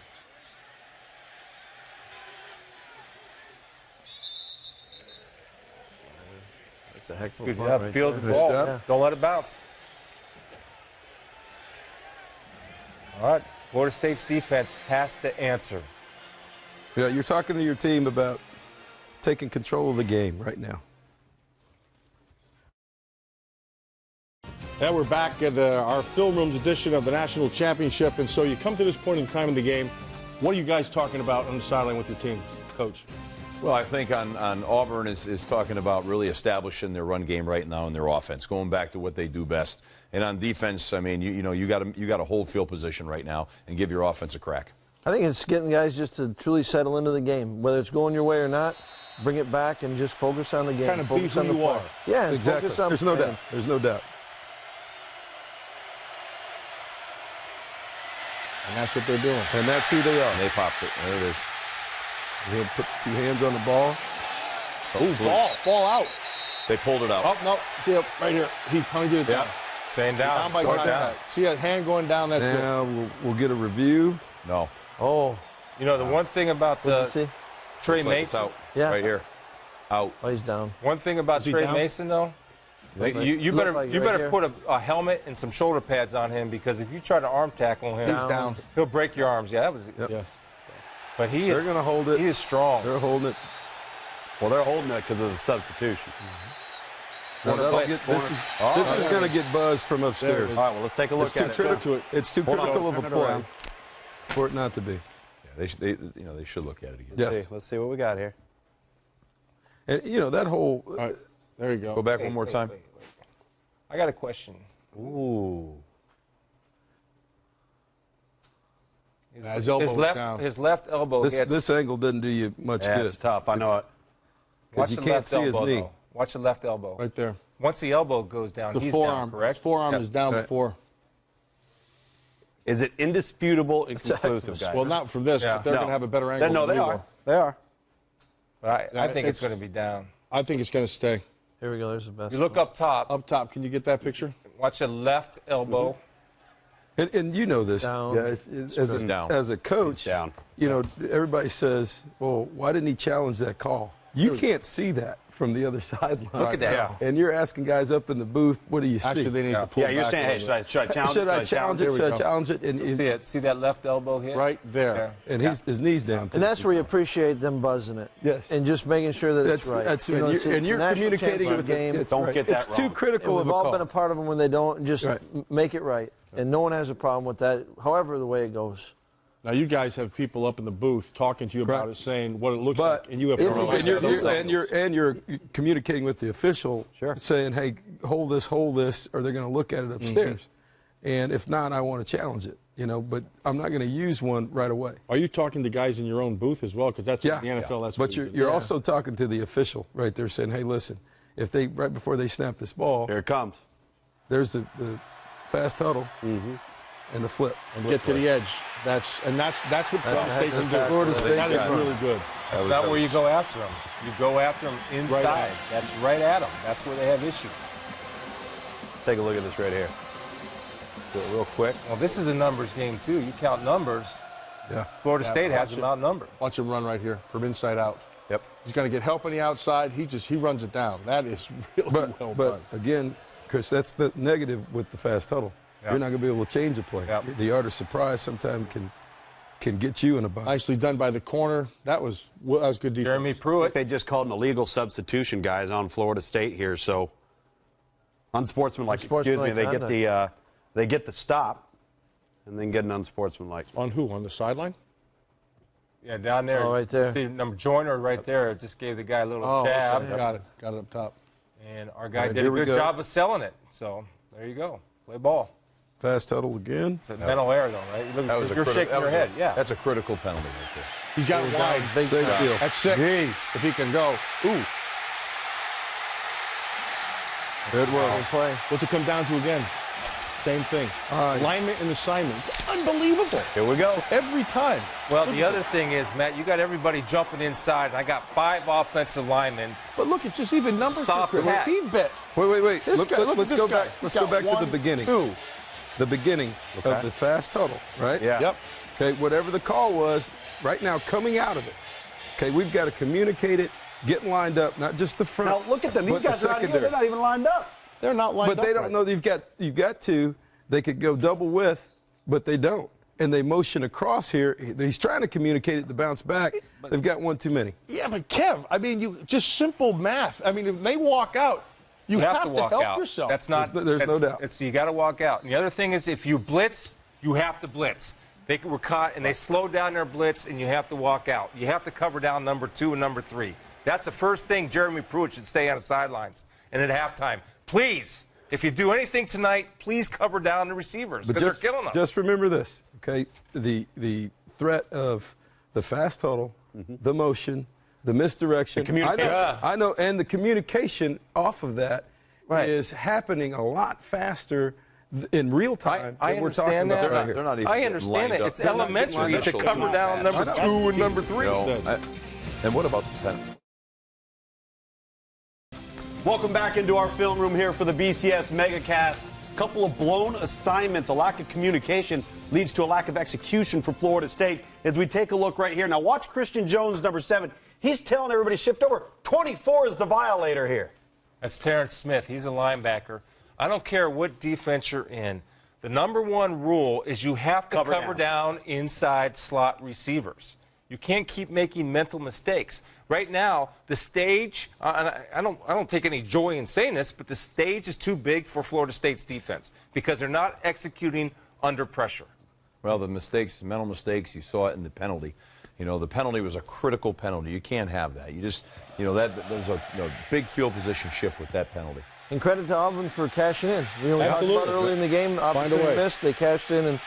[SPEAKER 6] That's a heck of a
[SPEAKER 5] Good
[SPEAKER 6] punt
[SPEAKER 5] job.
[SPEAKER 6] right
[SPEAKER 5] Field
[SPEAKER 6] there.
[SPEAKER 5] the ball.
[SPEAKER 1] step.
[SPEAKER 5] Don't let it bounce. All right. Florida State's defense has to answer.
[SPEAKER 1] Yeah, you're talking to your team about taking control of the game right now.
[SPEAKER 2] And we're back at our film room's edition of the National Championship. And so you come to this point in time in the game. What are you guys talking about on the sideline with your team, Coach?
[SPEAKER 4] Well, I think on Auburn is talking about really establishing their run game right now in their offense, going back to what they do best. And on defense, I mean, you got to hold field position right now and give your offense a crack.
[SPEAKER 6] I think it's getting guys just to truly settle into the game. Whether it's going your way or not, bring it back and just focus on the game.
[SPEAKER 2] Kind of be
[SPEAKER 6] focus
[SPEAKER 2] who
[SPEAKER 6] on the
[SPEAKER 2] you
[SPEAKER 6] play.
[SPEAKER 2] are.
[SPEAKER 6] Yeah, and
[SPEAKER 1] Exactly.
[SPEAKER 6] focus on
[SPEAKER 1] There's no
[SPEAKER 6] playing.
[SPEAKER 1] doubt. There's no doubt.
[SPEAKER 2] And that's what they're doing.
[SPEAKER 1] And that's who they are.
[SPEAKER 4] And they popped it. There it is.
[SPEAKER 1] He'll put 2 hands on the ball.
[SPEAKER 2] Ball out.
[SPEAKER 4] They pulled it out.
[SPEAKER 2] Oh, no. See it right here. He pointed it down.
[SPEAKER 5] Staying down.
[SPEAKER 2] Down by
[SPEAKER 5] Guard
[SPEAKER 2] contact. See that hand going down? That's it.
[SPEAKER 1] Now we'll get a review.
[SPEAKER 4] No.
[SPEAKER 6] Oh,
[SPEAKER 5] You know, the one thing about
[SPEAKER 6] see?
[SPEAKER 5] Trey
[SPEAKER 4] Looks like it's
[SPEAKER 5] Mason.
[SPEAKER 4] out.
[SPEAKER 6] Yeah.
[SPEAKER 4] Right here. Out.
[SPEAKER 6] Oh, he's down.
[SPEAKER 5] One thing about
[SPEAKER 2] he
[SPEAKER 5] Trey
[SPEAKER 2] down?
[SPEAKER 5] Mason, though,
[SPEAKER 6] Look like-
[SPEAKER 5] you
[SPEAKER 6] look
[SPEAKER 5] better
[SPEAKER 6] like
[SPEAKER 5] you
[SPEAKER 6] right
[SPEAKER 5] better
[SPEAKER 6] here.
[SPEAKER 5] put a helmet and some shoulder pads on him because if you try to arm tackle him,
[SPEAKER 6] He's
[SPEAKER 2] down.
[SPEAKER 5] he'll break your arms. Yeah, that was.
[SPEAKER 2] Yeah.
[SPEAKER 5] But he
[SPEAKER 1] They're
[SPEAKER 5] is.
[SPEAKER 1] gonna hold it.
[SPEAKER 5] He is strong.
[SPEAKER 1] They're holding it.
[SPEAKER 3] Well, they're holding it because of the substitution.
[SPEAKER 1] Now, that'll
[SPEAKER 5] blitz.
[SPEAKER 1] get, this is going to get buzzed from upstairs.
[SPEAKER 3] All right, well, let's take a look
[SPEAKER 1] It's too
[SPEAKER 3] at it.
[SPEAKER 1] critical. It's too
[SPEAKER 3] Hold on,
[SPEAKER 1] critical of a
[SPEAKER 3] turn it
[SPEAKER 1] play
[SPEAKER 3] around.
[SPEAKER 1] for it not to be.
[SPEAKER 4] Yeah, they should look at it again.
[SPEAKER 1] Yes.
[SPEAKER 3] Let's see what we got here.
[SPEAKER 1] And that whole
[SPEAKER 2] All right. There you go.
[SPEAKER 4] Go back one more time.
[SPEAKER 5] Wait. I got a question.
[SPEAKER 3] Ooh.
[SPEAKER 2] His elbow was down.
[SPEAKER 5] His left elbow hits.
[SPEAKER 1] this angle doesn't do you much
[SPEAKER 3] Yeah,
[SPEAKER 1] good.
[SPEAKER 3] it's tough. I know it.
[SPEAKER 5] Watch
[SPEAKER 1] you
[SPEAKER 5] the
[SPEAKER 1] can't
[SPEAKER 5] left
[SPEAKER 1] see his
[SPEAKER 5] elbow,
[SPEAKER 1] knee.
[SPEAKER 5] though. Watch the left elbow.
[SPEAKER 2] Right there.
[SPEAKER 5] Once the elbow goes down,
[SPEAKER 2] The
[SPEAKER 5] he's
[SPEAKER 2] forearm.
[SPEAKER 5] down, correct?
[SPEAKER 2] Forearm
[SPEAKER 5] Yep.
[SPEAKER 2] is down
[SPEAKER 1] Right.
[SPEAKER 2] before.
[SPEAKER 3] Is it indisputable and conclusive, guys?
[SPEAKER 2] Well, not from this,
[SPEAKER 5] Yeah.
[SPEAKER 2] but they're going to have a better angle.
[SPEAKER 3] No,
[SPEAKER 2] than
[SPEAKER 3] they
[SPEAKER 2] we
[SPEAKER 3] are.
[SPEAKER 2] will.
[SPEAKER 3] They are.
[SPEAKER 5] But I
[SPEAKER 2] Yeah,
[SPEAKER 5] think it's
[SPEAKER 2] it's-
[SPEAKER 5] going to be down.
[SPEAKER 2] I think it's going to stay.
[SPEAKER 6] Here we go. There's the best.
[SPEAKER 5] You look up top.
[SPEAKER 2] Up top, can you get that picture?
[SPEAKER 5] Watch the left elbow.
[SPEAKER 1] And you know this,
[SPEAKER 6] Down.
[SPEAKER 1] guys,
[SPEAKER 4] down.
[SPEAKER 1] as a coach,
[SPEAKER 3] It's down.
[SPEAKER 1] everybody says, well, why didn't he challenge that call? You can't see that from the other sideline.
[SPEAKER 4] Look at that.
[SPEAKER 3] Yeah.
[SPEAKER 1] And you're asking guys up in the booth, what do you see?
[SPEAKER 2] Actually, they need to pull
[SPEAKER 3] Yeah, you're
[SPEAKER 2] back
[SPEAKER 3] saying,
[SPEAKER 2] a
[SPEAKER 3] hey,
[SPEAKER 2] little
[SPEAKER 3] should I challenge it?
[SPEAKER 1] Should I challenge it?
[SPEAKER 2] Here we
[SPEAKER 1] Should I
[SPEAKER 2] go.
[SPEAKER 1] challenge it? And
[SPEAKER 5] See it? See that left elbow hit?
[SPEAKER 2] bit. Right there.
[SPEAKER 1] and his knees down, too.
[SPEAKER 6] And that's where you appreciate them buzzing it.
[SPEAKER 1] Yes.
[SPEAKER 6] And just making sure that it's right.
[SPEAKER 1] That's
[SPEAKER 6] You know,
[SPEAKER 1] and
[SPEAKER 6] it's
[SPEAKER 1] you're,
[SPEAKER 6] a
[SPEAKER 1] and you're
[SPEAKER 6] national
[SPEAKER 1] communicating with
[SPEAKER 6] championship game.
[SPEAKER 1] It's
[SPEAKER 3] Don't
[SPEAKER 1] right.
[SPEAKER 3] get that
[SPEAKER 1] It's too
[SPEAKER 3] wrong.
[SPEAKER 1] critical
[SPEAKER 6] And
[SPEAKER 1] of
[SPEAKER 6] we've
[SPEAKER 1] a
[SPEAKER 6] all
[SPEAKER 1] call.
[SPEAKER 6] been a part of them when they don't. Just
[SPEAKER 1] Right.
[SPEAKER 6] make it right. And no one has a problem with that, however the way it goes.
[SPEAKER 2] Now, you guys have people up in the booth talking to you about
[SPEAKER 1] Right.
[SPEAKER 2] it, saying what it looks
[SPEAKER 1] But
[SPEAKER 2] like, and you have
[SPEAKER 6] if
[SPEAKER 2] no
[SPEAKER 6] you-
[SPEAKER 2] idea
[SPEAKER 1] And you're,
[SPEAKER 2] what it looks like.
[SPEAKER 1] and you're communicating with the official, saying, "Hey, hold this, or they're going to look at it upstairs. And if not, I want to challenge it. But I'm not going to use one right away.
[SPEAKER 2] Are you talking to guys in your own booth as well? Because that's
[SPEAKER 1] Yeah,
[SPEAKER 2] the NFL. That's
[SPEAKER 1] but
[SPEAKER 2] what
[SPEAKER 1] you're also talking to the official right there, saying, "Hey, listen, if they right before they snap this ball,
[SPEAKER 3] Here it comes.
[SPEAKER 1] there's the fast huddle and the flip."
[SPEAKER 2] and get to the edge. That's what Florida State can do.
[SPEAKER 1] Florida State
[SPEAKER 2] That is
[SPEAKER 1] can.
[SPEAKER 2] really good.
[SPEAKER 5] That's not where you go after them. You go after them inside.
[SPEAKER 2] Right.
[SPEAKER 5] That's right at them. That's where they have issues.
[SPEAKER 3] Take a look at this right here. Do it real quick.
[SPEAKER 5] Well, this is a numbers game, too. You count numbers.
[SPEAKER 1] Yeah.
[SPEAKER 5] Florida State has
[SPEAKER 2] watch
[SPEAKER 5] them
[SPEAKER 2] it.
[SPEAKER 5] outnumbered.
[SPEAKER 2] Watch him run right here from inside out.
[SPEAKER 3] Yep.
[SPEAKER 2] He's going to get help on the outside. He runs it down. That is really well
[SPEAKER 1] But
[SPEAKER 2] done.
[SPEAKER 1] again, Chris, that's the negative with the fast huddle.
[SPEAKER 5] Yeah.
[SPEAKER 1] You're not going to be able to change a play.
[SPEAKER 5] Yeah.
[SPEAKER 1] The art of surprise sometimes can get you in a bind.
[SPEAKER 2] Nicely done by the corner. That was good defense.
[SPEAKER 5] Jeremy Pruitt.
[SPEAKER 3] They just called an illegal substitution, guys, on Florida State here. So unsportsmanlike. Excuse me.
[SPEAKER 6] Unsportsmanlike
[SPEAKER 3] They get the stop, and then get an unsportsmanlike.
[SPEAKER 2] On who? On the sideline?
[SPEAKER 5] Yeah, down there.
[SPEAKER 6] Oh, right there.
[SPEAKER 5] See, number Joyner right there just gave the guy a little
[SPEAKER 2] Okay.
[SPEAKER 5] jab.
[SPEAKER 2] Got it. Got it up top.
[SPEAKER 5] And our guy
[SPEAKER 1] All right,
[SPEAKER 5] did a
[SPEAKER 1] here we
[SPEAKER 5] good
[SPEAKER 1] go.
[SPEAKER 5] job of selling it. So there you go. Play ball.
[SPEAKER 1] Fast huddle again.
[SPEAKER 5] It's a mental error, though, right? Look,
[SPEAKER 4] That was
[SPEAKER 5] you're shaking your head. Yeah.
[SPEAKER 4] That's a critical penalty right there.
[SPEAKER 2] He's got it wide.
[SPEAKER 6] Big
[SPEAKER 1] Same
[SPEAKER 6] time.
[SPEAKER 1] deal.
[SPEAKER 2] That's 6. If he can go. Ooh.
[SPEAKER 1] Good
[SPEAKER 6] Good
[SPEAKER 1] well.
[SPEAKER 6] play.
[SPEAKER 2] What's it come down to again? Same thing.
[SPEAKER 1] Nice.
[SPEAKER 2] Alignment and assignment. It's unbelievable.
[SPEAKER 3] Here we go.
[SPEAKER 2] Every time.
[SPEAKER 5] Well, the other thing is, Matt, you got everybody jumping inside, and I got 5 offensive linemen.
[SPEAKER 2] But look, it's just even numbers.
[SPEAKER 5] Soft
[SPEAKER 2] different.
[SPEAKER 5] hat.
[SPEAKER 2] He bet.
[SPEAKER 1] Wait.
[SPEAKER 2] This guy, look at
[SPEAKER 1] Let's
[SPEAKER 2] this
[SPEAKER 1] go
[SPEAKER 2] guy.
[SPEAKER 1] back. Let's
[SPEAKER 2] He's
[SPEAKER 1] go
[SPEAKER 2] got
[SPEAKER 1] back to
[SPEAKER 2] 1,
[SPEAKER 1] the beginning.
[SPEAKER 2] 2.
[SPEAKER 1] The beginning of the fast huddle, right?
[SPEAKER 3] Yeah.
[SPEAKER 2] Yep.
[SPEAKER 1] Okay, whatever the call was, right now coming out of it. Okay, we've got to communicate it, get lined up, not just the front.
[SPEAKER 3] Now look at them. These
[SPEAKER 1] but the
[SPEAKER 3] guys are not here.
[SPEAKER 1] secondary.
[SPEAKER 3] They're not even lined up.
[SPEAKER 2] They're not lined
[SPEAKER 1] But
[SPEAKER 2] up.
[SPEAKER 1] they don't
[SPEAKER 2] right.
[SPEAKER 1] know that you've got two. They could go double width, but they don't. And they motion across here. He's trying to communicate it to bounce back. They've got one too many.
[SPEAKER 2] Yeah, but Kev, I mean, you just simple math. I mean, if they walk out, you
[SPEAKER 5] have to walk
[SPEAKER 2] help
[SPEAKER 5] out.
[SPEAKER 2] yourself.
[SPEAKER 5] That's not.
[SPEAKER 1] There's no doubt.
[SPEAKER 5] You got to walk out. And the other thing is, if you blitz, you have to blitz. They were caught and they slowed down their blitz, and you have to walk out. You have to cover down number 2 and number 3. That's the first thing Jeremy Pruitt should say on the sidelines. And at halftime, please, if you do anything tonight, please cover down the receivers because they're killing them.
[SPEAKER 1] Just remember this, okay? The threat of the fast huddle, the motion, the misdirection.
[SPEAKER 3] The communication.
[SPEAKER 1] I know, and the communication off of that is happening a lot faster in real time
[SPEAKER 5] I
[SPEAKER 1] than we're talking
[SPEAKER 5] understand
[SPEAKER 1] about
[SPEAKER 5] that.
[SPEAKER 1] right here.
[SPEAKER 4] They're not even
[SPEAKER 5] I
[SPEAKER 4] getting
[SPEAKER 5] understand
[SPEAKER 4] lined
[SPEAKER 5] it.
[SPEAKER 4] up.
[SPEAKER 5] It's
[SPEAKER 4] They're not getting
[SPEAKER 5] elementary
[SPEAKER 4] lined
[SPEAKER 5] to
[SPEAKER 4] up.
[SPEAKER 5] cover down number 2 and number 3.
[SPEAKER 4] And what about the penalty?
[SPEAKER 3] Welcome back into our film room here for the BCS MegaCast. A couple of blown assignments, a lack of communication leads to a lack of execution for Florida State. As we take a look right here. Now watch Christian Jones, number 7. He's telling everybody to shift over. 24 is the violator here.
[SPEAKER 5] That's Terrence Smith. He's a linebacker. I don't care what defense you're in. The number 1 rule is you have to cover down inside slot receivers. You can't keep making mental mistakes. Right now, the stage, and I don't take any joy in saying this, but the stage is too big for Florida State's defense because they're not executing under pressure.
[SPEAKER 4] Well, the mistakes, mental mistakes, you saw it in the penalty. The penalty was a critical penalty. You can't have that. You just, that there's a big field position shift with that penalty.
[SPEAKER 6] And credit to Auburn for cashing in. We talked about
[SPEAKER 2] Absolutely.
[SPEAKER 6] early in the game.
[SPEAKER 2] Find a
[SPEAKER 6] Opportunity
[SPEAKER 2] way.
[SPEAKER 6] missed. They cashed in and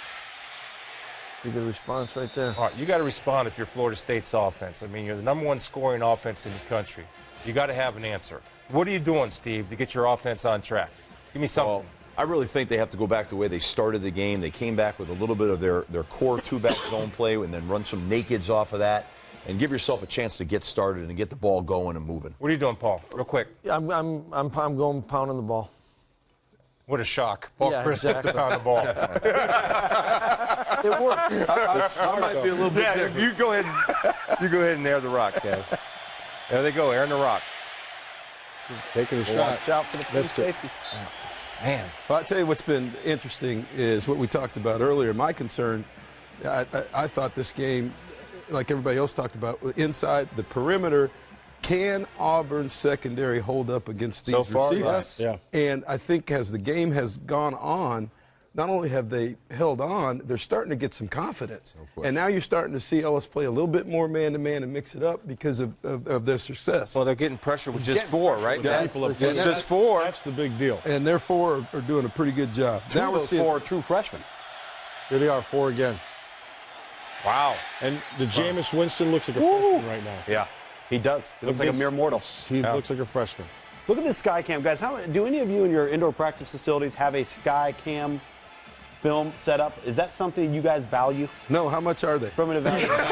[SPEAKER 6] you get a response right there.
[SPEAKER 5] All right, you got to respond if you're Florida State's offense. I mean, you're the number 1 scoring offense in the country. You got to have an answer. What are you doing, Steve, to get your offense on track? Give me something.
[SPEAKER 4] Well, I really think they have to go back to the way they started the game. They came back with a little bit of their core 2-back zone play and then run some nakeds off of that and give yourself a chance to get started and get the ball going and moving.
[SPEAKER 5] What are you doing, Paul? Real quick.
[SPEAKER 6] I'm going pounding the ball.
[SPEAKER 5] What a shock. Paul
[SPEAKER 6] Yeah,
[SPEAKER 5] Chris
[SPEAKER 6] exactly.
[SPEAKER 5] gets a pound of ball.
[SPEAKER 6] It worked.
[SPEAKER 1] I might be a little bit different.
[SPEAKER 5] You go ahead and air the rock, Kev. There they go, airing the rock.
[SPEAKER 2] Taking a shot.
[SPEAKER 3] Watch out for the free safety.
[SPEAKER 5] Man.
[SPEAKER 1] Well, I'll tell you what's been interesting is what we talked about earlier. My concern, I thought this game, like everybody else talked about, inside the perimeter, can Auburn's secondary hold up against these receivers?
[SPEAKER 5] Yes.
[SPEAKER 2] Yeah.
[SPEAKER 1] And I think as the game has gone on, not only have they held on, they're starting to get some confidence. And now you're starting to see Ellis play a little bit more man-to-man and mix it up because of their success.
[SPEAKER 5] Well, they're getting pressure with just 4, right?
[SPEAKER 1] Yeah.
[SPEAKER 5] It's just 4.
[SPEAKER 2] That's the big deal.
[SPEAKER 1] And their 4 are doing a pretty good job.
[SPEAKER 3] Two of those 4 are true freshmen.
[SPEAKER 2] Here they are, 4 again.
[SPEAKER 5] Wow.
[SPEAKER 2] And the Jameis Winston looks like a freshman right now.
[SPEAKER 3] Yeah, he does. He looks like a mere mortal.
[SPEAKER 2] He looks like a freshman.
[SPEAKER 3] Look at this sky cam, guys. Do any of you in your indoor practice facilities have a sky cam film set up? Is that something you guys value
[SPEAKER 1] No, how much are they?
[SPEAKER 3] from an evaluation?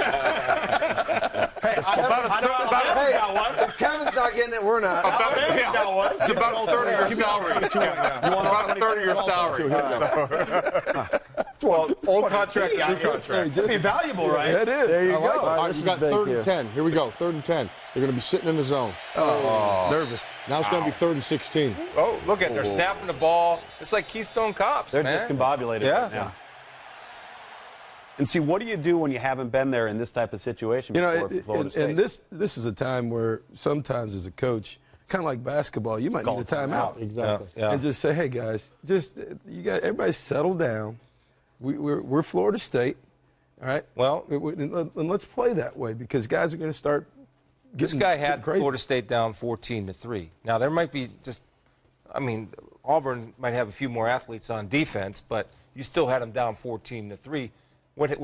[SPEAKER 6] If Kevin's not getting it, we're not.
[SPEAKER 5] It's about a third of your salary. It's about a third of your salary. Well, old contract, new contract.
[SPEAKER 3] It'd be valuable, right?
[SPEAKER 1] It is.
[SPEAKER 6] There you
[SPEAKER 1] I like
[SPEAKER 6] go.
[SPEAKER 1] it.
[SPEAKER 2] All right,
[SPEAKER 6] This
[SPEAKER 2] we
[SPEAKER 6] is
[SPEAKER 2] got
[SPEAKER 6] big
[SPEAKER 2] 3rd
[SPEAKER 6] here.
[SPEAKER 2] and 10. Here we go, 3rd and 10. They're going to be sitting in the zone.
[SPEAKER 1] Nervous.
[SPEAKER 2] Now it's going to be 3rd and 16.
[SPEAKER 5] Oh, look at it. They're snapping the ball. It's like Keystone Cops,
[SPEAKER 3] They're
[SPEAKER 5] man.
[SPEAKER 3] discombobulated right now. And see, what do you do when you haven't been there in this type of situation
[SPEAKER 1] You
[SPEAKER 3] before
[SPEAKER 1] know,
[SPEAKER 3] for Florida State?
[SPEAKER 1] and this is a time where sometimes as a coach, kind of like basketball, you might need a timeout.
[SPEAKER 2] Exactly.
[SPEAKER 5] Yeah.
[SPEAKER 1] And just say, hey guys, everybody settle down. We're Florida State, all right?
[SPEAKER 5] Well,
[SPEAKER 1] and let's play that way because guys are going to start
[SPEAKER 5] this
[SPEAKER 1] getting
[SPEAKER 5] guy had
[SPEAKER 1] crazy.
[SPEAKER 5] Florida State down 14-3. Now, there might be Auburn might have a few more athletes on defense, but you still had them down 14-3.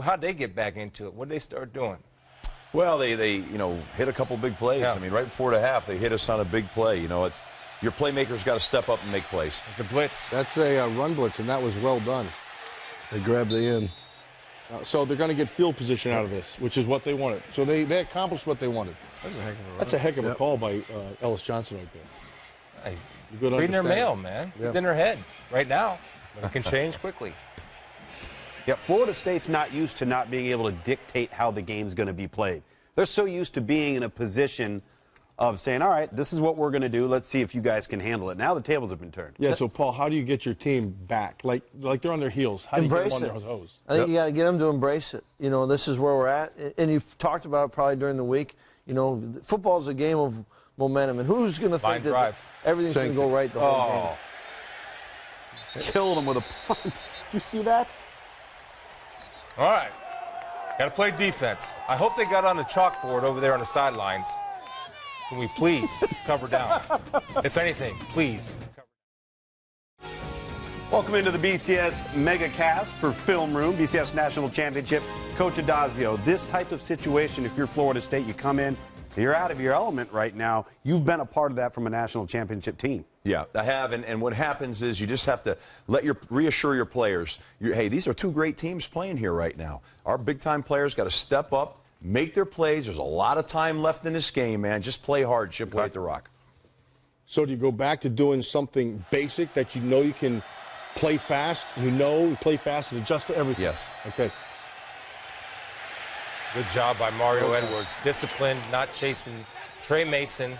[SPEAKER 5] How'd they get back into it? What did they start doing?
[SPEAKER 4] Well, they hit a couple big plays.
[SPEAKER 5] Yeah.
[SPEAKER 4] I mean, right before the half, they hit us on a big play. You know, it's your playmakers got to step up and make plays.
[SPEAKER 5] It's a blitz.
[SPEAKER 2] That's a run blitz, and that was well done.
[SPEAKER 1] They grabbed the end.
[SPEAKER 2] So they're going to get field position out of this, which is what they wanted. So they accomplished what they wanted. That's a heck of a call by Ellis Johnson right there.
[SPEAKER 5] He's
[SPEAKER 2] Good
[SPEAKER 5] reading their
[SPEAKER 2] understanding.
[SPEAKER 5] mail, man.
[SPEAKER 2] Yeah.
[SPEAKER 5] It's in their head right now. But it can change quickly.
[SPEAKER 3] Yeah, Florida State's not used to not being able to dictate how the game's going to be played. They're so used to being in a position of saying, all right, this is what we're going to do. Let's see if you guys can handle it. Now the tables have been turned.
[SPEAKER 2] Yeah, so, Paul, how do you get your team back? Like they're on their heels. How do you get
[SPEAKER 6] Embrace
[SPEAKER 2] them on
[SPEAKER 6] it.
[SPEAKER 2] their toes?
[SPEAKER 6] I think you got to get them to embrace it. You know, this is where we're at, and you've talked about it probably during the week. You know, football is a game of momentum, and who's going to
[SPEAKER 5] Line
[SPEAKER 6] think that
[SPEAKER 5] drive.
[SPEAKER 6] everything's going to go right the whole game?
[SPEAKER 3] Killed him with a punt. Did you see that?
[SPEAKER 5] All right. Got to play defense. I hope they got on the chalkboard over there on the sidelines. Can we please cover down? If anything, please.
[SPEAKER 3] Welcome into the BCS Mega Cast for Film Room, BCS National Championship. Coach Adazio, this type of situation, if you're Florida State, you come in, you're out of your element right now. You've been a part of that from a national championship team.
[SPEAKER 4] Yeah, I have, and what happens is you just have to reassure your players. Hey, these are 2 great teams playing here right now. Our big-time players got to step up, make their plays. There's a lot of time left in this game, man. Just play hard, chip away at the rock.
[SPEAKER 2] So do you go back to doing something basic that you know you can play fast? You play fast and adjust to everything.
[SPEAKER 4] Yes.
[SPEAKER 2] Okay.
[SPEAKER 5] Good job by Mario Edwards. Disciplined, not chasing Trey Mason,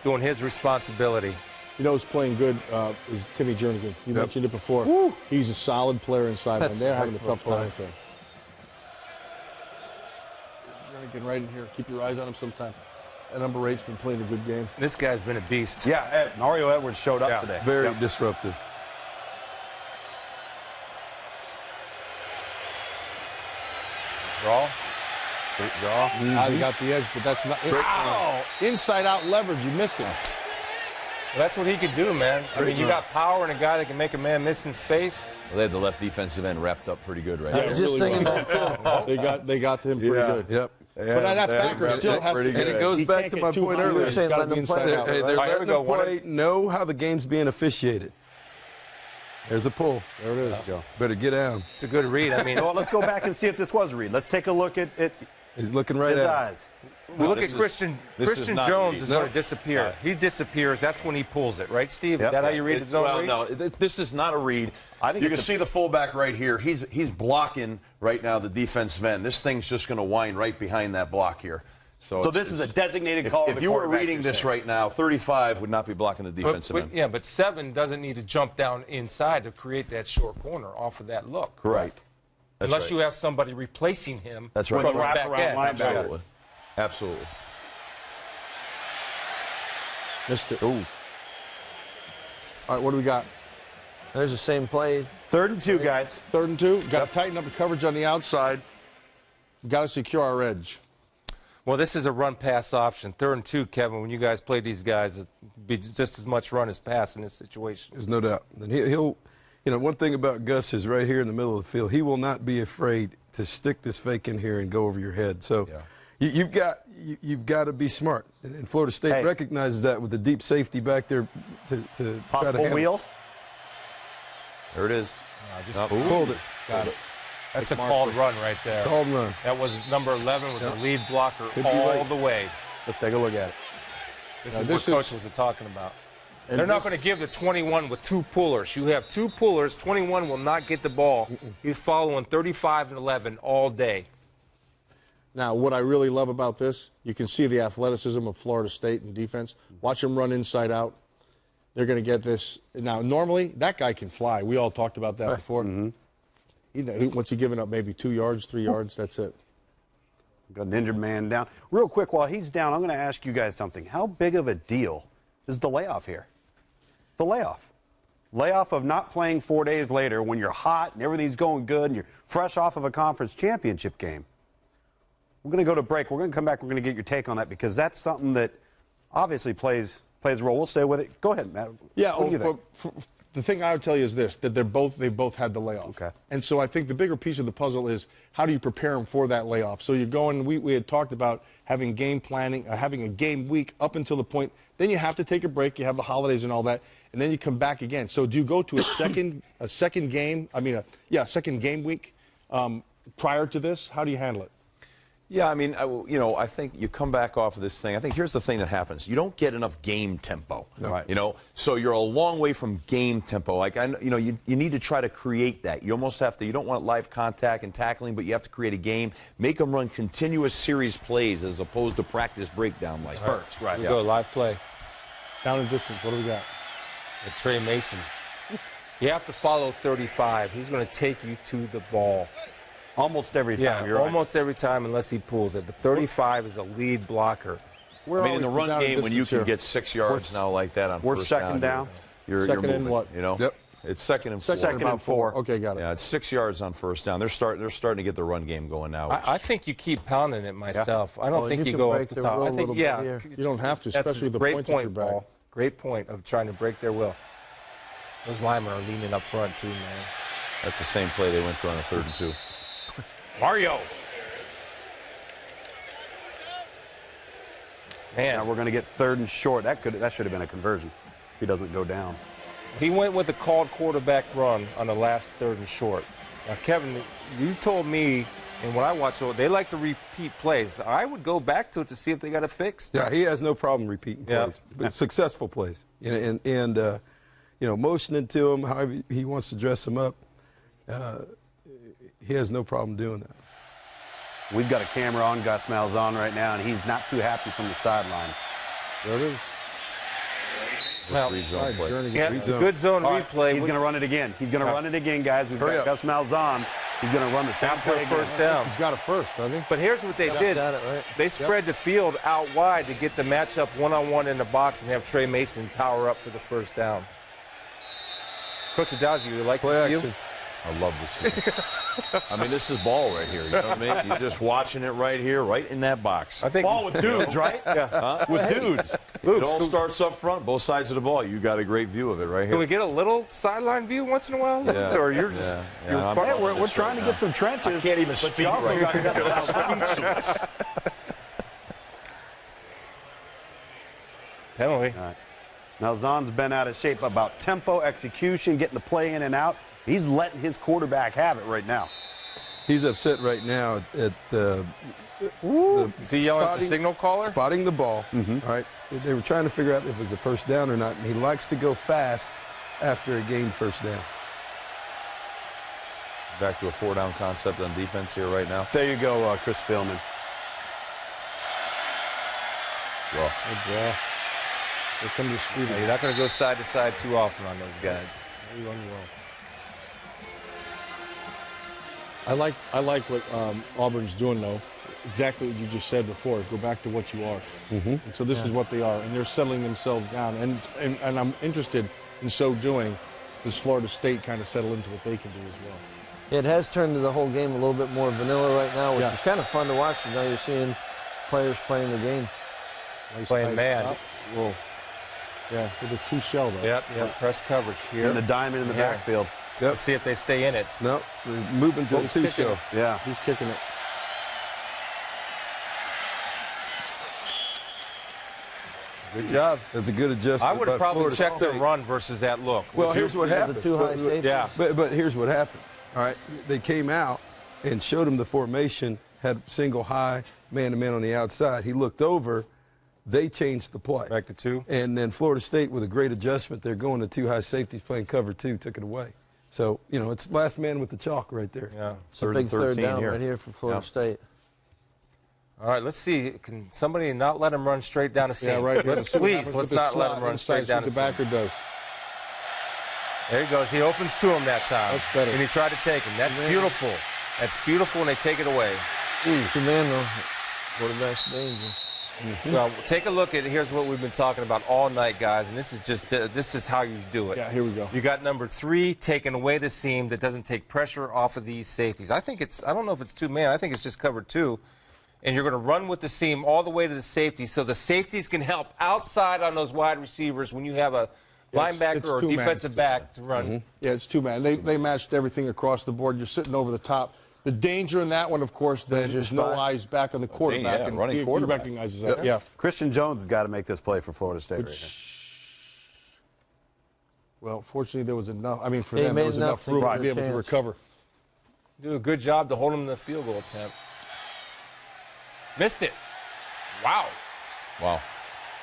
[SPEAKER 5] doing his responsibility.
[SPEAKER 2] You know who's playing good is Timmy Jernigan. You mentioned it before. He's a solid player inside, and they're having a tough time with him. Jernigan right in here. Keep your eyes on him sometime. That number 8's been playing a good game.
[SPEAKER 5] This guy's been a beast.
[SPEAKER 3] Yeah, Mario Edwards showed up today.
[SPEAKER 1] Very disruptive.
[SPEAKER 5] Draw.
[SPEAKER 3] Great draw.
[SPEAKER 2] Now he got the edge, but that's not. Inside-out leverage. You miss him.
[SPEAKER 5] Well, that's what he could do, man. I mean, you got power and a guy that can make a man miss in space.
[SPEAKER 4] Well, they had the left defensive end wrapped up pretty good right
[SPEAKER 2] Yeah,
[SPEAKER 4] now.
[SPEAKER 6] Just thinking
[SPEAKER 2] well.
[SPEAKER 6] that too.
[SPEAKER 2] They got to him pretty good.
[SPEAKER 1] Yep.
[SPEAKER 2] But that backer still has to.
[SPEAKER 1] And it goes
[SPEAKER 2] he
[SPEAKER 1] back
[SPEAKER 2] can't
[SPEAKER 1] to
[SPEAKER 2] get
[SPEAKER 1] my
[SPEAKER 2] too
[SPEAKER 1] point
[SPEAKER 2] high.
[SPEAKER 1] earlier.
[SPEAKER 2] He's gotta
[SPEAKER 6] Let
[SPEAKER 2] be
[SPEAKER 6] them play.
[SPEAKER 2] inside out.
[SPEAKER 1] They're
[SPEAKER 5] All right, here we
[SPEAKER 1] letting
[SPEAKER 5] go.
[SPEAKER 1] them play, know how the game's being officiated. There's a pull.
[SPEAKER 2] There it is, Joe.
[SPEAKER 1] Better get down.
[SPEAKER 5] It's a good read. I mean,
[SPEAKER 3] Well, let's go back and see if this was a read. Let's take a look at
[SPEAKER 1] He's looking right
[SPEAKER 3] his
[SPEAKER 1] at
[SPEAKER 3] eyes.
[SPEAKER 5] we look
[SPEAKER 4] this
[SPEAKER 5] at
[SPEAKER 4] is-
[SPEAKER 5] Christian.
[SPEAKER 4] this is
[SPEAKER 5] Christian
[SPEAKER 4] not
[SPEAKER 5] Jones
[SPEAKER 4] read.
[SPEAKER 5] is
[SPEAKER 1] No.
[SPEAKER 5] going to disappear. He disappears. That's when he pulls it, right, Steve? Is that how you read his own
[SPEAKER 4] Well,
[SPEAKER 5] read?
[SPEAKER 4] no, this is not a read.
[SPEAKER 3] I think
[SPEAKER 4] You can
[SPEAKER 3] it's a-
[SPEAKER 4] see the fullback right here. He's blocking right now the defensive end. This thing's just going to wind right behind that block here.
[SPEAKER 3] So this is a designated call.
[SPEAKER 4] If you were reading this right now, 35 would not be blocking the defensive end.
[SPEAKER 5] Yeah, but 7 doesn't need to jump down inside to create that short corner off of that look.
[SPEAKER 4] Correct. That's
[SPEAKER 5] Unless
[SPEAKER 4] right.
[SPEAKER 5] you have somebody replacing him.
[SPEAKER 4] That's right.
[SPEAKER 3] With
[SPEAKER 5] from
[SPEAKER 3] a
[SPEAKER 5] the back
[SPEAKER 3] wraparound
[SPEAKER 5] end.
[SPEAKER 3] linebacker.
[SPEAKER 4] Absolutely. Absolutely.
[SPEAKER 2] Missed it.
[SPEAKER 4] Ooh.
[SPEAKER 2] All right, what do we got?
[SPEAKER 6] There's the same play.
[SPEAKER 3] 3rd and 2, guys.
[SPEAKER 2] 3rd and 2. Got to tighten up the coverage on the outside. Got to secure our edge.
[SPEAKER 5] Well, this is a run-pass option. 3rd and 2, Kevin, when you guys play these guys, it'd be just as much run as pass in this situation.
[SPEAKER 1] There's no doubt. And he'll, you know, one thing about Gus is right here in the middle of the field, he will not be afraid to stick this fake in here and go over your head. So you've got to be smart. And Florida State recognizes that with the deep safety back there to try to
[SPEAKER 3] Possible
[SPEAKER 1] handle.
[SPEAKER 3] wheel.
[SPEAKER 4] There it is.
[SPEAKER 5] Just
[SPEAKER 1] Pulled it.
[SPEAKER 2] Got it.
[SPEAKER 5] That's a called run right there.
[SPEAKER 1] Called run.
[SPEAKER 5] That was number 11 was the lead blocker
[SPEAKER 1] Could be
[SPEAKER 5] all
[SPEAKER 1] right.
[SPEAKER 5] the way.
[SPEAKER 3] Let's take a look at it.
[SPEAKER 5] This is what Coach was talking about. They're not going to give the 21 with 2 pullers. You have 2 pullers. 21 will not get the ball. He's following 35 and 11 all day.
[SPEAKER 2] Now, what I really love about this, you can see the athleticism of Florida State in defense. Watch them run inside out. They're going to get this. Now, normally, that guy can fly. We all talked about that before. Once he's given up maybe 2 yards, 3 yards, that's it.
[SPEAKER 3] Got an injured man down. Real quick, while he's down, I'm going to ask you guys something. How big of a deal is the layoff here? The layoff. Layoff of not playing 4 days later when you're hot and everything's going good and you're fresh off of a conference championship game. We're going to go to break. We're going to come back. We're going to get your take on that because that's something that obviously plays a role. We'll stay with it. Go ahead, Matt.
[SPEAKER 2] Yeah,
[SPEAKER 3] what do you think?
[SPEAKER 2] the thing I would tell you is this, that they both had the layoff.
[SPEAKER 3] Okay.
[SPEAKER 2] And so I think the bigger piece of the puzzle is how do you prepare them for that layoff? So you're going, we had talked about having game planning, having a game week up until the point, then you have to take a break, you have the holidays and all that, and then you come back again. So do you go to a second game week prior to this? How do you handle it?
[SPEAKER 4] Yeah, I mean, I think you come back off of this thing. I think here's the thing that happens. You don't get enough game tempo.
[SPEAKER 3] No. Right.
[SPEAKER 4] You know, so you're a long way from game tempo. Like, you need to try to create that. You almost have to, you don't want live contact and tackling, but you have to create a game. Make them run continuous series plays as opposed to practice breakdown like
[SPEAKER 3] Spurts, right.
[SPEAKER 5] We go live play.
[SPEAKER 2] Down and distance, what do we got?
[SPEAKER 5] With Trey Mason. You have to follow 35. He's going to take you to the ball.
[SPEAKER 3] Almost every time.
[SPEAKER 5] Yeah,
[SPEAKER 3] You're right.
[SPEAKER 5] almost every time unless he pulls it. But 35 is a lead blocker.
[SPEAKER 4] I mean, in the run game, when you can get 6 yards now like that on
[SPEAKER 3] We're
[SPEAKER 4] first
[SPEAKER 3] second down.
[SPEAKER 4] You're
[SPEAKER 2] Second and
[SPEAKER 4] moving,
[SPEAKER 2] what?
[SPEAKER 4] You know?
[SPEAKER 1] Yep.
[SPEAKER 4] It's second and 4.
[SPEAKER 3] Second and 4.
[SPEAKER 2] Okay, got it.
[SPEAKER 4] Yeah, it's 6 yards on first down. They're starting to get the run game going now.
[SPEAKER 5] I think you keep pounding it myself. I don't
[SPEAKER 6] Well,
[SPEAKER 5] think
[SPEAKER 6] you
[SPEAKER 5] you
[SPEAKER 6] can
[SPEAKER 5] go
[SPEAKER 6] break
[SPEAKER 5] up the
[SPEAKER 6] their
[SPEAKER 5] top.
[SPEAKER 6] will
[SPEAKER 5] I
[SPEAKER 6] a
[SPEAKER 5] think,
[SPEAKER 6] little bit here.
[SPEAKER 2] You don't have to,
[SPEAKER 5] that's
[SPEAKER 2] especially the
[SPEAKER 5] great
[SPEAKER 2] points that you're
[SPEAKER 5] point,
[SPEAKER 2] back.
[SPEAKER 5] Paul. Great point of trying to break their will. Those linemen are leaning up front, too, man.
[SPEAKER 4] That's the same play they went to on the 3rd and 2.
[SPEAKER 5] Mario.
[SPEAKER 3] Now
[SPEAKER 5] Man,
[SPEAKER 3] we're going to get 3rd and short. That should have been a conversion if he doesn't go down.
[SPEAKER 5] he went with a called quarterback run on the last 3rd and short. Now, Kevin, you told me, and when I watched it, they like to repeat plays. I would go back to it to see if they got it fixed.
[SPEAKER 1] Yeah, he has no problem repeating plays, but successful plays. And motioning to him, however he wants to dress him up, he has no problem doing that.
[SPEAKER 3] We've got a camera on Gus Malzahn right now, and he's not too happy from the sideline.
[SPEAKER 2] There it is.
[SPEAKER 5] Well,
[SPEAKER 4] Read zone play.
[SPEAKER 5] yeah, it's a good zone
[SPEAKER 3] All right,
[SPEAKER 5] replay.
[SPEAKER 3] he's going to run it again. He's going to run it again, guys. We've got
[SPEAKER 1] up.
[SPEAKER 3] Gus Malzahn. He's going to run the same
[SPEAKER 5] After
[SPEAKER 3] play
[SPEAKER 5] a first
[SPEAKER 3] again.
[SPEAKER 5] down.
[SPEAKER 2] He's got it first, doesn't he?
[SPEAKER 5] But here's what they did.
[SPEAKER 6] Got it, right?
[SPEAKER 5] They spread the field out wide to get the matchup one-on-one in the box and have Trey Mason power up for the first down. Coach Adazio, you like
[SPEAKER 1] Play
[SPEAKER 5] this view?
[SPEAKER 1] action.
[SPEAKER 4] I love this one. I mean, this is ball right here. You know what I mean? You're just watching it right here, right in that box.
[SPEAKER 5] I think
[SPEAKER 3] Ball with dudes, right?
[SPEAKER 5] Yeah.
[SPEAKER 3] With dudes.
[SPEAKER 4] It all starts up front, both sides of the ball. You got a great view of it right
[SPEAKER 5] Can
[SPEAKER 4] here.
[SPEAKER 5] we get a little sideline view once in a while?
[SPEAKER 4] Yeah.
[SPEAKER 5] Or you're just
[SPEAKER 4] Yeah.
[SPEAKER 5] you're
[SPEAKER 4] I'm
[SPEAKER 5] far-
[SPEAKER 3] Hey, we're
[SPEAKER 4] this
[SPEAKER 3] trying
[SPEAKER 4] right
[SPEAKER 3] to
[SPEAKER 4] now.
[SPEAKER 3] get some trenches.
[SPEAKER 4] I can't even
[SPEAKER 3] but
[SPEAKER 4] speak
[SPEAKER 3] you also
[SPEAKER 4] right
[SPEAKER 3] got
[SPEAKER 4] now.
[SPEAKER 3] Gus
[SPEAKER 5] penalty.
[SPEAKER 3] Malzahn's been out of shape about tempo, execution, getting the play in and out. He's letting his quarterback have it right now.
[SPEAKER 1] He's upset right now at
[SPEAKER 5] Is he yelling at the signal caller?
[SPEAKER 1] spotting the ball. All right, they were trying to figure out if it was a first down or not, and he likes to go fast after a gained first down.
[SPEAKER 4] Back to a 4-down concept on defense here right now.
[SPEAKER 3] There you go, Chris Spielman.
[SPEAKER 4] Draw.
[SPEAKER 2] Good draw. Here comes the speed.
[SPEAKER 5] You're not going to go side to side too often on those guys.
[SPEAKER 2] He runs well. I like what Auburn's doing, though. Exactly what you just said before. Go back to what you are. And so this is what they are, and they're settling themselves down. And I'm interested in so doing, does Florida State kind of settle into what they can do as well?
[SPEAKER 6] It has turned the whole game a little bit more vanilla right now, which is kind of fun to watch. And now you're seeing players playing the game.
[SPEAKER 2] Nice
[SPEAKER 5] Playing
[SPEAKER 2] tight
[SPEAKER 5] man.
[SPEAKER 2] top. Whoa. Yeah, with a 2-shell, though.
[SPEAKER 5] Yep. Press coverage here.
[SPEAKER 3] And the diamond in the backfield.
[SPEAKER 5] Let's see if they stay in it.
[SPEAKER 1] No, they're moving to the
[SPEAKER 2] He's
[SPEAKER 1] 2
[SPEAKER 2] kicking
[SPEAKER 1] show.
[SPEAKER 2] it.
[SPEAKER 3] Yeah.
[SPEAKER 2] He's kicking it.
[SPEAKER 5] Good job.
[SPEAKER 1] That's a good adjustment.
[SPEAKER 5] I would have
[SPEAKER 1] by
[SPEAKER 5] probably
[SPEAKER 1] Florida
[SPEAKER 5] checked the
[SPEAKER 1] State.
[SPEAKER 5] run versus that look.
[SPEAKER 1] Well,
[SPEAKER 5] Would you?
[SPEAKER 1] here's what
[SPEAKER 6] The
[SPEAKER 1] happened.
[SPEAKER 6] two high safeties.
[SPEAKER 5] Yeah.
[SPEAKER 1] But here's what happened. All right, they came out and showed him the formation, had single high, man-to-man on the outside. He looked over. They changed the play.
[SPEAKER 5] Back to 2.
[SPEAKER 1] And then Florida State, with a great adjustment, they're going to 2 high safeties playing cover 2, took it away. So, you know, it's last man with the chalk right there.
[SPEAKER 5] Yeah.
[SPEAKER 6] It's a big third down right here for Florida State.
[SPEAKER 5] All right, let's see. Can somebody not let him run straight down the seam?
[SPEAKER 2] Yeah, right. Let's see what
[SPEAKER 5] Please,
[SPEAKER 2] happens
[SPEAKER 5] let's
[SPEAKER 2] with the
[SPEAKER 5] not let
[SPEAKER 2] slot
[SPEAKER 5] him run
[SPEAKER 2] inside,
[SPEAKER 5] straight down
[SPEAKER 2] see
[SPEAKER 5] the
[SPEAKER 2] what
[SPEAKER 5] seam.
[SPEAKER 2] the backer does.
[SPEAKER 5] There he goes. He opens to him that time.
[SPEAKER 2] That's better.
[SPEAKER 5] And he tried to take him. That's beautiful. That's beautiful, and they take it away.
[SPEAKER 6] Two man though. Quarterback's danger.
[SPEAKER 5] Well, take a look at here's what we've been talking about all night, guys, and this is just this is how you do it.
[SPEAKER 2] Yeah, here we go.
[SPEAKER 5] You got number 3 taking away the seam that doesn't take pressure off of these safeties. I don't know if it's 2 man. I think it's just cover 2. And you're going to run with the seam all the way to the safety so the safeties can help outside on those wide receivers when you have a linebacker
[SPEAKER 2] it's
[SPEAKER 5] or
[SPEAKER 2] 2 man.
[SPEAKER 5] defensive back to run.
[SPEAKER 2] Yeah, it's 2 man. They matched everything across the board. You're sitting over the top. The danger in that one, of course, then is no eyes back on the quarterback.
[SPEAKER 4] Yeah,
[SPEAKER 2] and
[SPEAKER 4] running
[SPEAKER 2] he
[SPEAKER 4] quarterback.
[SPEAKER 2] recognizes that. Yeah.
[SPEAKER 3] Christian Jones has got to make this play for Florida State right here.
[SPEAKER 2] Well, fortunately, there was enough. I mean, for
[SPEAKER 6] He
[SPEAKER 2] them, there
[SPEAKER 6] made
[SPEAKER 2] was
[SPEAKER 6] enough
[SPEAKER 2] enough
[SPEAKER 6] to
[SPEAKER 2] room
[SPEAKER 6] get
[SPEAKER 2] to be
[SPEAKER 6] a
[SPEAKER 2] able to
[SPEAKER 6] chance.
[SPEAKER 2] recover.
[SPEAKER 5] Do a good job to hold him in the field goal attempt. Missed it. Wow.
[SPEAKER 4] Wow.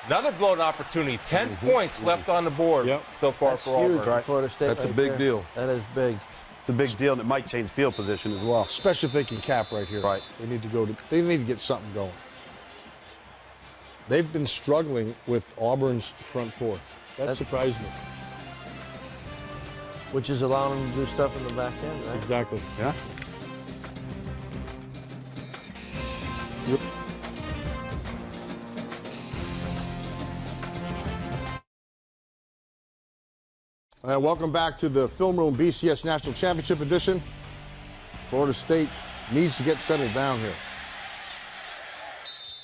[SPEAKER 5] Another blown opportunity. 10 points left on the board
[SPEAKER 2] Yep.
[SPEAKER 5] so far
[SPEAKER 6] That's
[SPEAKER 5] for
[SPEAKER 6] huge
[SPEAKER 5] Auburn.
[SPEAKER 6] for Florida State.
[SPEAKER 1] That's a
[SPEAKER 6] right
[SPEAKER 1] big
[SPEAKER 6] there.
[SPEAKER 1] deal.
[SPEAKER 6] That is big.
[SPEAKER 3] It's a big deal, and it might change field position as well.
[SPEAKER 2] Especially if they can cap right here.
[SPEAKER 3] Right.
[SPEAKER 2] They need to get something going. They've been struggling with Auburn's front 4. That surprised me.
[SPEAKER 6] Which is allowing them to do stuff in the back end, right?
[SPEAKER 2] Exactly.
[SPEAKER 3] Yeah.
[SPEAKER 2] Welcome back to the Film Room BCS National Championship Edition. Florida State needs to get settled down here.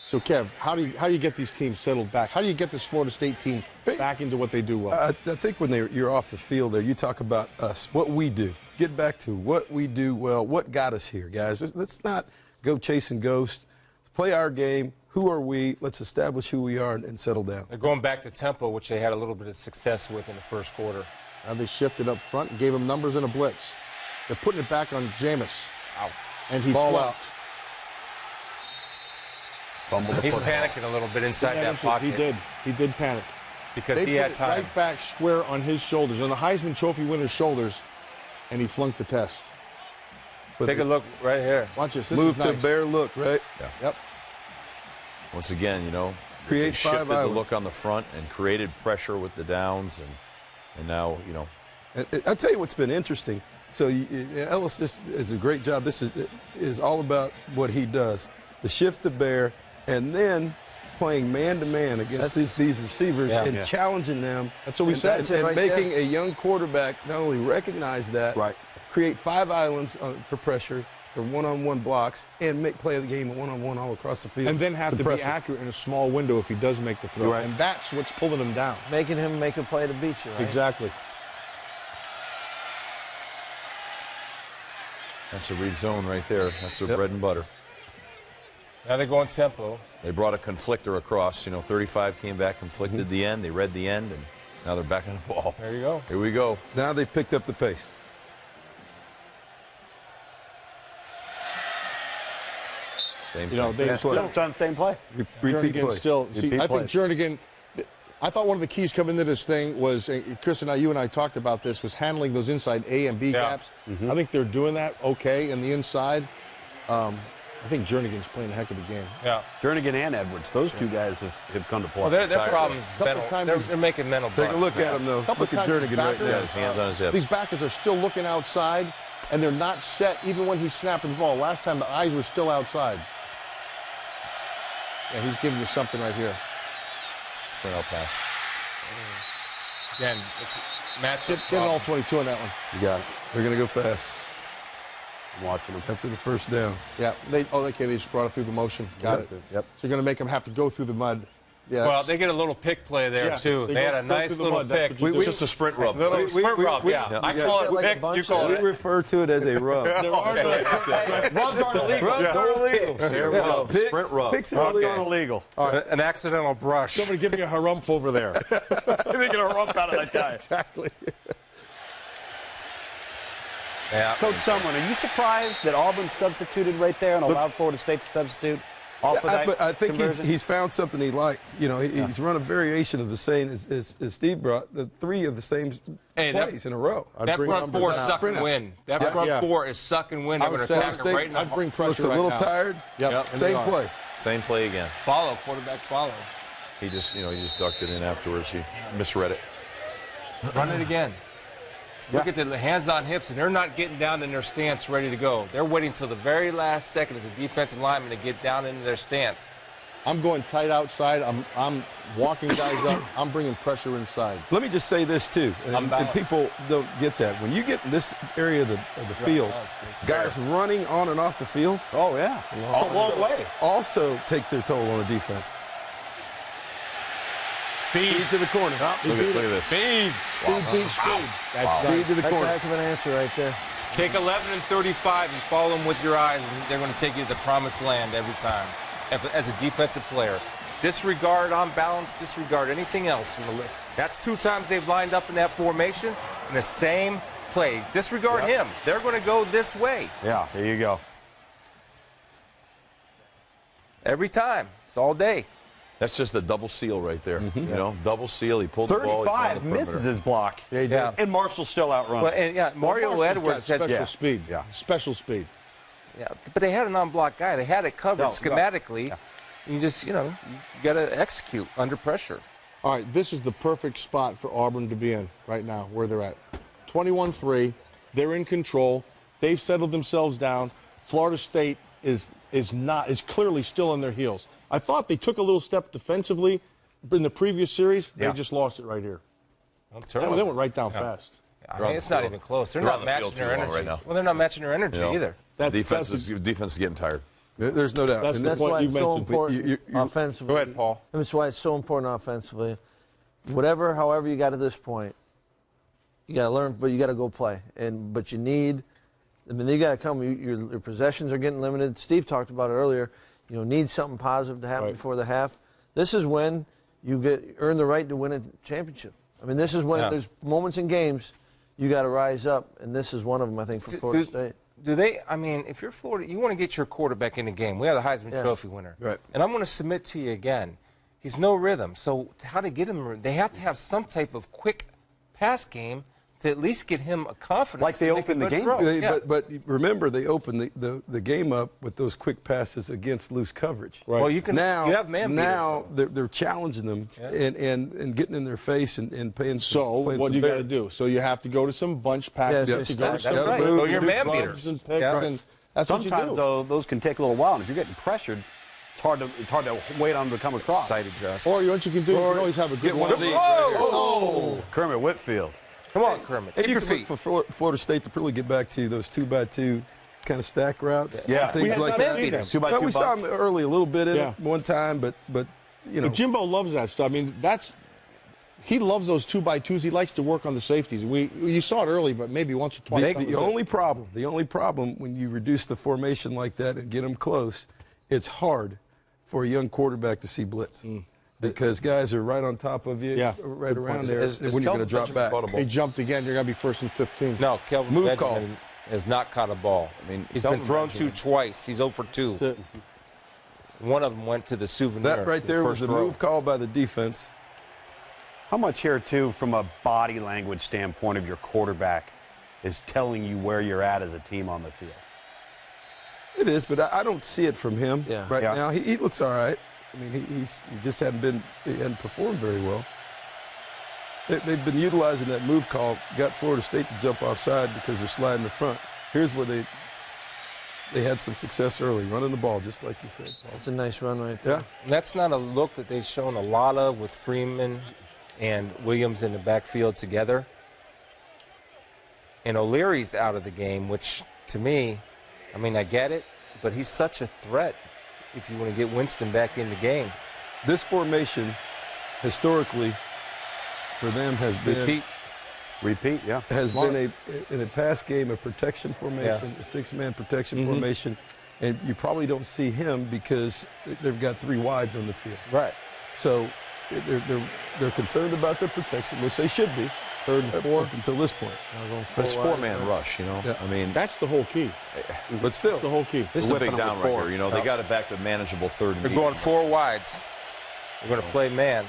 [SPEAKER 2] So, Kev, how do you get these teams settled back? How do you get this Florida State team back into what they do well?
[SPEAKER 1] I think when you're off the field there, you talk about us, what we do. Get back to what we do well, what got us here, guys. Let's not go chasing ghosts. Play our game. Who are we? Let's establish who we are and settle down.
[SPEAKER 5] They're going back to tempo, which they had a little bit of success with in the first quarter.
[SPEAKER 2] Now they shifted up front and gave him numbers in a blitz. They're putting it back on Jameis.
[SPEAKER 5] Wow.
[SPEAKER 2] And he
[SPEAKER 1] Ball
[SPEAKER 2] flunked.
[SPEAKER 5] He's panicking a little bit inside that pocket.
[SPEAKER 2] He did panic.
[SPEAKER 5] Because
[SPEAKER 2] They
[SPEAKER 5] he
[SPEAKER 2] put
[SPEAKER 5] had
[SPEAKER 2] it
[SPEAKER 5] time.
[SPEAKER 2] right back square on his shoulders, on the Heisman Trophy winner's shoulders, and he flunked the test.
[SPEAKER 5] Take a look right here.
[SPEAKER 2] Watch this. This
[SPEAKER 1] Move
[SPEAKER 2] is
[SPEAKER 1] to
[SPEAKER 2] nice.
[SPEAKER 1] bear look, right?
[SPEAKER 2] Yep.
[SPEAKER 4] Once again, you know,
[SPEAKER 1] Create
[SPEAKER 4] they shifted
[SPEAKER 1] 5
[SPEAKER 4] the
[SPEAKER 1] islands.
[SPEAKER 4] look on the front and created pressure with the downs, and now, you know.
[SPEAKER 1] I'll tell you what's been interesting. So Ellis, this is a great job. This is all about what he does. The shift to bear, and then playing man-to-man against these receivers and challenging them.
[SPEAKER 2] That's what we said.
[SPEAKER 1] And
[SPEAKER 6] right
[SPEAKER 1] making
[SPEAKER 6] there.
[SPEAKER 1] a young quarterback not only recognize that,
[SPEAKER 3] Right.
[SPEAKER 1] create 5 islands for pressure, for one-on-one blocks, and play the game one-on-one all across the field.
[SPEAKER 2] And then have
[SPEAKER 1] It's
[SPEAKER 2] to be
[SPEAKER 1] impressive.
[SPEAKER 2] accurate in a small window if he does make the throw.
[SPEAKER 3] Right.
[SPEAKER 2] And that's what's pulling him down.
[SPEAKER 6] Making him make a play to beat you, right?
[SPEAKER 2] Exactly.
[SPEAKER 4] That's a read zone right there. That's their bread and butter.
[SPEAKER 5] Now they're going tempo.
[SPEAKER 4] They brought a conflictor across. You know, 35 came back, conflicted the end. They read the end, and now they're back on the ball.
[SPEAKER 5] There you go.
[SPEAKER 4] Here we go.
[SPEAKER 1] Now they picked up the pace.
[SPEAKER 4] Same
[SPEAKER 2] You know,
[SPEAKER 4] thing.
[SPEAKER 2] they
[SPEAKER 3] Yeah, still it's on the same play.
[SPEAKER 1] Repeat
[SPEAKER 2] Jernigan
[SPEAKER 1] play.
[SPEAKER 2] still. See,
[SPEAKER 3] Repeat
[SPEAKER 2] I think
[SPEAKER 3] plays.
[SPEAKER 2] Jernigan. I thought one of the keys coming into this thing was, Chris and I, you and I talked about this, was handling those inside A and B
[SPEAKER 5] Yeah.
[SPEAKER 2] gaps. I think they're doing that okay in the inside. I think Jernigan's playing a heck of a game.
[SPEAKER 5] Yeah.
[SPEAKER 3] Jernigan and Edwards, those two guys have come to play.
[SPEAKER 5] Well, their problem's
[SPEAKER 2] Couple
[SPEAKER 5] mental.
[SPEAKER 2] times
[SPEAKER 5] They're making mental
[SPEAKER 1] Take a
[SPEAKER 5] busts.
[SPEAKER 1] look at him, though. Look at Jernigan right
[SPEAKER 2] backers,
[SPEAKER 1] there.
[SPEAKER 4] His hands on his hips.
[SPEAKER 2] These backers are still looking outside, and they're not set even when he's snapping the ball. Last time, the eyes were still outside. Yeah, he's giving you something right here.
[SPEAKER 4] Sprint out pass.
[SPEAKER 5] Again, it's matchup.
[SPEAKER 2] Get all 22 on that one.
[SPEAKER 3] You got it.
[SPEAKER 1] They're going to go fast
[SPEAKER 3] I'm watching them.
[SPEAKER 1] after the first down.
[SPEAKER 2] Yeah, they just brought it through the motion. Got it.
[SPEAKER 3] Yep.
[SPEAKER 2] So you're going to make them have to go through the mud. Yeah.
[SPEAKER 5] Well, they get a little pick play there,
[SPEAKER 2] Yeah,
[SPEAKER 5] too.
[SPEAKER 2] they
[SPEAKER 5] They
[SPEAKER 2] go-
[SPEAKER 5] had a
[SPEAKER 2] go
[SPEAKER 5] nice
[SPEAKER 2] through the
[SPEAKER 5] little
[SPEAKER 2] mud, that's
[SPEAKER 5] pick.
[SPEAKER 2] what you do.
[SPEAKER 4] Just a sprint rub.
[SPEAKER 5] Little sprint rub, yeah. I call it
[SPEAKER 6] like a
[SPEAKER 5] pick,
[SPEAKER 6] bunch
[SPEAKER 5] you call
[SPEAKER 1] We
[SPEAKER 5] it.
[SPEAKER 1] refer to it as a rub.
[SPEAKER 2] There are no-
[SPEAKER 3] Rubs aren't illegal.
[SPEAKER 1] Rubs aren't illegal.
[SPEAKER 4] There we go. Sprint rub.
[SPEAKER 1] Picks are
[SPEAKER 3] Rubs
[SPEAKER 1] illegal.
[SPEAKER 3] aren't illegal.
[SPEAKER 5] An accidental brush.
[SPEAKER 2] Somebody give me a harumph over there.
[SPEAKER 3] They're going to rump out of that guy.
[SPEAKER 2] Exactly.
[SPEAKER 5] Yeah.
[SPEAKER 3] So, someone, are you surprised that Auburn substituted right there and allowed Florida State to substitute off of that
[SPEAKER 1] But I think
[SPEAKER 3] conversion?
[SPEAKER 1] he's found something he liked. You know, he's run a variation of the same as Steve brought, the three of the same
[SPEAKER 5] Hey, that-
[SPEAKER 1] plays in a row.
[SPEAKER 5] That
[SPEAKER 2] bring
[SPEAKER 5] front
[SPEAKER 2] numbers
[SPEAKER 5] four is
[SPEAKER 2] down.
[SPEAKER 5] suck and win. That front
[SPEAKER 2] Yeah.
[SPEAKER 5] four is suck and win. They're going to attack it right in the
[SPEAKER 2] I'd bring pressure
[SPEAKER 1] Looks a
[SPEAKER 2] right
[SPEAKER 1] little
[SPEAKER 2] now.
[SPEAKER 1] tired.
[SPEAKER 2] Yep. and they
[SPEAKER 1] Same
[SPEAKER 2] are.
[SPEAKER 1] play.
[SPEAKER 4] Same play again.
[SPEAKER 5] follow, quarterback follow.
[SPEAKER 4] He just ducked it in afterwards. He misread it.
[SPEAKER 5] Run it again. Look at the hands on hips, and they're not getting down in their stance ready to go. They're waiting until the very last second as a defensive lineman to get down into their stance.
[SPEAKER 2] I'm going tight outside. I'm walking guys up. I'm bringing pressure inside.
[SPEAKER 1] Let me just say this, too, and people don't get that. When you get in this area of the field, guys running on and off the field
[SPEAKER 3] Oh, yeah. A long way.
[SPEAKER 1] also take their toll on the defense. Speed to the corner.
[SPEAKER 4] Look at this.
[SPEAKER 5] Speed.
[SPEAKER 2] Speed beats speed. That's
[SPEAKER 1] Speed to the
[SPEAKER 6] That's a
[SPEAKER 1] corner.
[SPEAKER 6] heck of an answer right there.
[SPEAKER 5] Take 11 and 35 and follow them with your eyes, and they're going to take you to the promised land every time. As a defensive player, disregard on balance, disregard anything else. That's 2 times they've lined up in that formation in the same play. Disregard him. They're going to go this way
[SPEAKER 3] Yeah, there you go.
[SPEAKER 5] every time. It's all day.
[SPEAKER 4] That's just a double seal right there. You know, double seal. He pulled the ball. He's on the
[SPEAKER 3] 35 misses
[SPEAKER 4] perimeter.
[SPEAKER 3] his block.
[SPEAKER 2] Yeah, he did.
[SPEAKER 5] Yeah.
[SPEAKER 3] And Marshall's still outrun.
[SPEAKER 5] Well, and Mario
[SPEAKER 2] Marshall's
[SPEAKER 5] Edwards
[SPEAKER 2] got
[SPEAKER 5] had
[SPEAKER 2] special speed.
[SPEAKER 3] Yeah.
[SPEAKER 2] Special speed.
[SPEAKER 5] Yeah, but they had an on-block guy. They had it covered
[SPEAKER 3] No,
[SPEAKER 5] schematically.
[SPEAKER 3] Yeah.
[SPEAKER 5] You just, you got to execute under pressure.
[SPEAKER 2] All right, this is the perfect spot for Auburn to be in right now, where they're at. 21-3. They're in control. They've settled themselves down. Florida State is clearly still on their heels. I thought they took a little step defensively in the previous series.
[SPEAKER 3] Yeah.
[SPEAKER 2] They just lost it right here. They
[SPEAKER 5] They
[SPEAKER 2] went right down fast.
[SPEAKER 5] I mean, it's not even close. They're
[SPEAKER 4] They're
[SPEAKER 5] not
[SPEAKER 4] on the
[SPEAKER 5] matching
[SPEAKER 4] field
[SPEAKER 5] their
[SPEAKER 4] too long
[SPEAKER 5] energy.
[SPEAKER 4] right now.
[SPEAKER 5] Well, they're not matching their energy
[SPEAKER 4] You know,
[SPEAKER 5] either.
[SPEAKER 4] Defense is getting tired.
[SPEAKER 1] There's no doubt.
[SPEAKER 2] That's
[SPEAKER 1] And
[SPEAKER 2] the
[SPEAKER 6] That's
[SPEAKER 2] point
[SPEAKER 6] why
[SPEAKER 2] you
[SPEAKER 6] it's so
[SPEAKER 2] mentioned.
[SPEAKER 6] important offensively.
[SPEAKER 5] Go ahead, Paul.
[SPEAKER 6] That's why it's so important offensively. However you got to this point, you got to learn, but you got to go play. But you need, you got to come. Your possessions are getting limited. Steve talked about it earlier. Need something positive to happen
[SPEAKER 2] Right.
[SPEAKER 6] before the half. This is when you earn the right to win a championship. This is when there's moments in games you got to rise up, and this is one of them, I think, for Florida State.
[SPEAKER 5] Do they? If you're Florida, you want to get your quarterback in the game. We have the Heisman Trophy winner.
[SPEAKER 1] Right.
[SPEAKER 5] And I'm going to submit to you again. He's no rhythm. So how to get him? They have to have some type of quick pass game to at least get him a confidence.
[SPEAKER 3] Like they
[SPEAKER 5] to make a
[SPEAKER 3] opened the
[SPEAKER 5] good
[SPEAKER 3] game.
[SPEAKER 5] throw. Yeah.
[SPEAKER 1] But remember, they opened the game up with those quick passes against loose coverage.
[SPEAKER 2] Right.
[SPEAKER 5] Well, you can.
[SPEAKER 1] Now,
[SPEAKER 5] you have man
[SPEAKER 1] now
[SPEAKER 5] beaters.
[SPEAKER 1] they're challenging them and getting in their face and playing.
[SPEAKER 2] So
[SPEAKER 1] playing
[SPEAKER 2] what
[SPEAKER 1] some
[SPEAKER 2] do you got
[SPEAKER 1] bear.
[SPEAKER 2] to do? So you have to go to some bunch packages.
[SPEAKER 6] Yes,
[SPEAKER 2] to go to
[SPEAKER 6] that's
[SPEAKER 2] some
[SPEAKER 5] right.
[SPEAKER 2] moves
[SPEAKER 5] Go your
[SPEAKER 2] and
[SPEAKER 5] man
[SPEAKER 2] clubs
[SPEAKER 5] beaters.
[SPEAKER 2] and picks,
[SPEAKER 5] Yeah.
[SPEAKER 2] and that's what you
[SPEAKER 3] Sometimes,
[SPEAKER 2] do.
[SPEAKER 3] though, those can take a little while. And if you're getting pressured, it's hard to wait on them to come across.
[SPEAKER 5] Side adjust.
[SPEAKER 2] Or what you can do, you can always have a good
[SPEAKER 1] Get one of these.
[SPEAKER 3] Kermit Whitfield.
[SPEAKER 5] Come on, Kermit.
[SPEAKER 1] And
[SPEAKER 5] Keep
[SPEAKER 1] you
[SPEAKER 5] your
[SPEAKER 1] can
[SPEAKER 5] feet.
[SPEAKER 1] look for Florida State to really get back to those 2x2 kind of stack routes.
[SPEAKER 3] Yeah.
[SPEAKER 1] things
[SPEAKER 2] We had
[SPEAKER 1] like
[SPEAKER 2] some
[SPEAKER 1] that.
[SPEAKER 2] man beaters.
[SPEAKER 3] 2x2
[SPEAKER 1] Well, we saw
[SPEAKER 3] bunch.
[SPEAKER 1] them early a little bit in
[SPEAKER 2] Yeah.
[SPEAKER 1] it one time, but
[SPEAKER 2] But Jimbo loves that stuff. He loves those 2x2s. He likes to work on the safeties. You saw it early, but maybe once or twice.
[SPEAKER 1] The only problem when you reduce the formation like that and get them close, it's hard for a young quarterback to see blitz because guys are right on top of you,
[SPEAKER 2] Yeah.
[SPEAKER 1] right around there
[SPEAKER 5] Is
[SPEAKER 1] when you're going to drop
[SPEAKER 5] Kelvin
[SPEAKER 1] back.
[SPEAKER 5] Benjamin caught a
[SPEAKER 2] He
[SPEAKER 5] ball?
[SPEAKER 2] jumped again. You're going to be first and 15.
[SPEAKER 5] No, Kelvin
[SPEAKER 1] Move
[SPEAKER 5] Benjamin has not caught a ball. He's
[SPEAKER 2] Kelvin
[SPEAKER 5] been thrown
[SPEAKER 2] Benjamin.
[SPEAKER 5] to twice. He's 0 for 2.
[SPEAKER 2] That's it.
[SPEAKER 5] One of them went to the souvenir.
[SPEAKER 1] That right
[SPEAKER 5] the
[SPEAKER 1] there was
[SPEAKER 5] first
[SPEAKER 1] the
[SPEAKER 5] row.
[SPEAKER 1] move called by the defense.
[SPEAKER 3] How much here, too, from a body language standpoint of your quarterback is telling you where you're at as a team on the field?
[SPEAKER 1] It is, but I don't see it from him right
[SPEAKER 3] Yeah.
[SPEAKER 1] now. He looks all right. I mean, he just hadn't performed very well. They've been utilizing that move call, got Florida State to jump offside because they're sliding the front. Here's where they had some success early, running the ball, just like you said.
[SPEAKER 6] That's a nice run right there.
[SPEAKER 1] Yeah.
[SPEAKER 5] And that's not a look that they've shown a lot of with Freeman and Williams in the backfield together. And O'Leary's out of the game, which to me, I mean, I get it, but he's such a threat if you want to get Winston back in the game.
[SPEAKER 1] This formation, historically, for them has been
[SPEAKER 3] Repeat, yeah.
[SPEAKER 1] has been in a pass game a protection formation, a six-man protection formation, and you probably don't see him because they've got 3 wides on the field.
[SPEAKER 5] Right.
[SPEAKER 1] So they're concerned about their protection, which they should be. 3rd and 4 up until this point.
[SPEAKER 4] But it's 4-man rush, you know.
[SPEAKER 1] Yeah.
[SPEAKER 4] I mean,
[SPEAKER 2] That's the whole key.
[SPEAKER 1] But still,
[SPEAKER 2] That's the whole key.
[SPEAKER 4] this is a big
[SPEAKER 3] whipping them
[SPEAKER 4] down
[SPEAKER 3] with
[SPEAKER 4] right
[SPEAKER 3] 4.
[SPEAKER 4] here. You know, they got it back to manageable 3rd and
[SPEAKER 5] They're
[SPEAKER 4] 8.
[SPEAKER 5] going 4 wides. They're going to play man.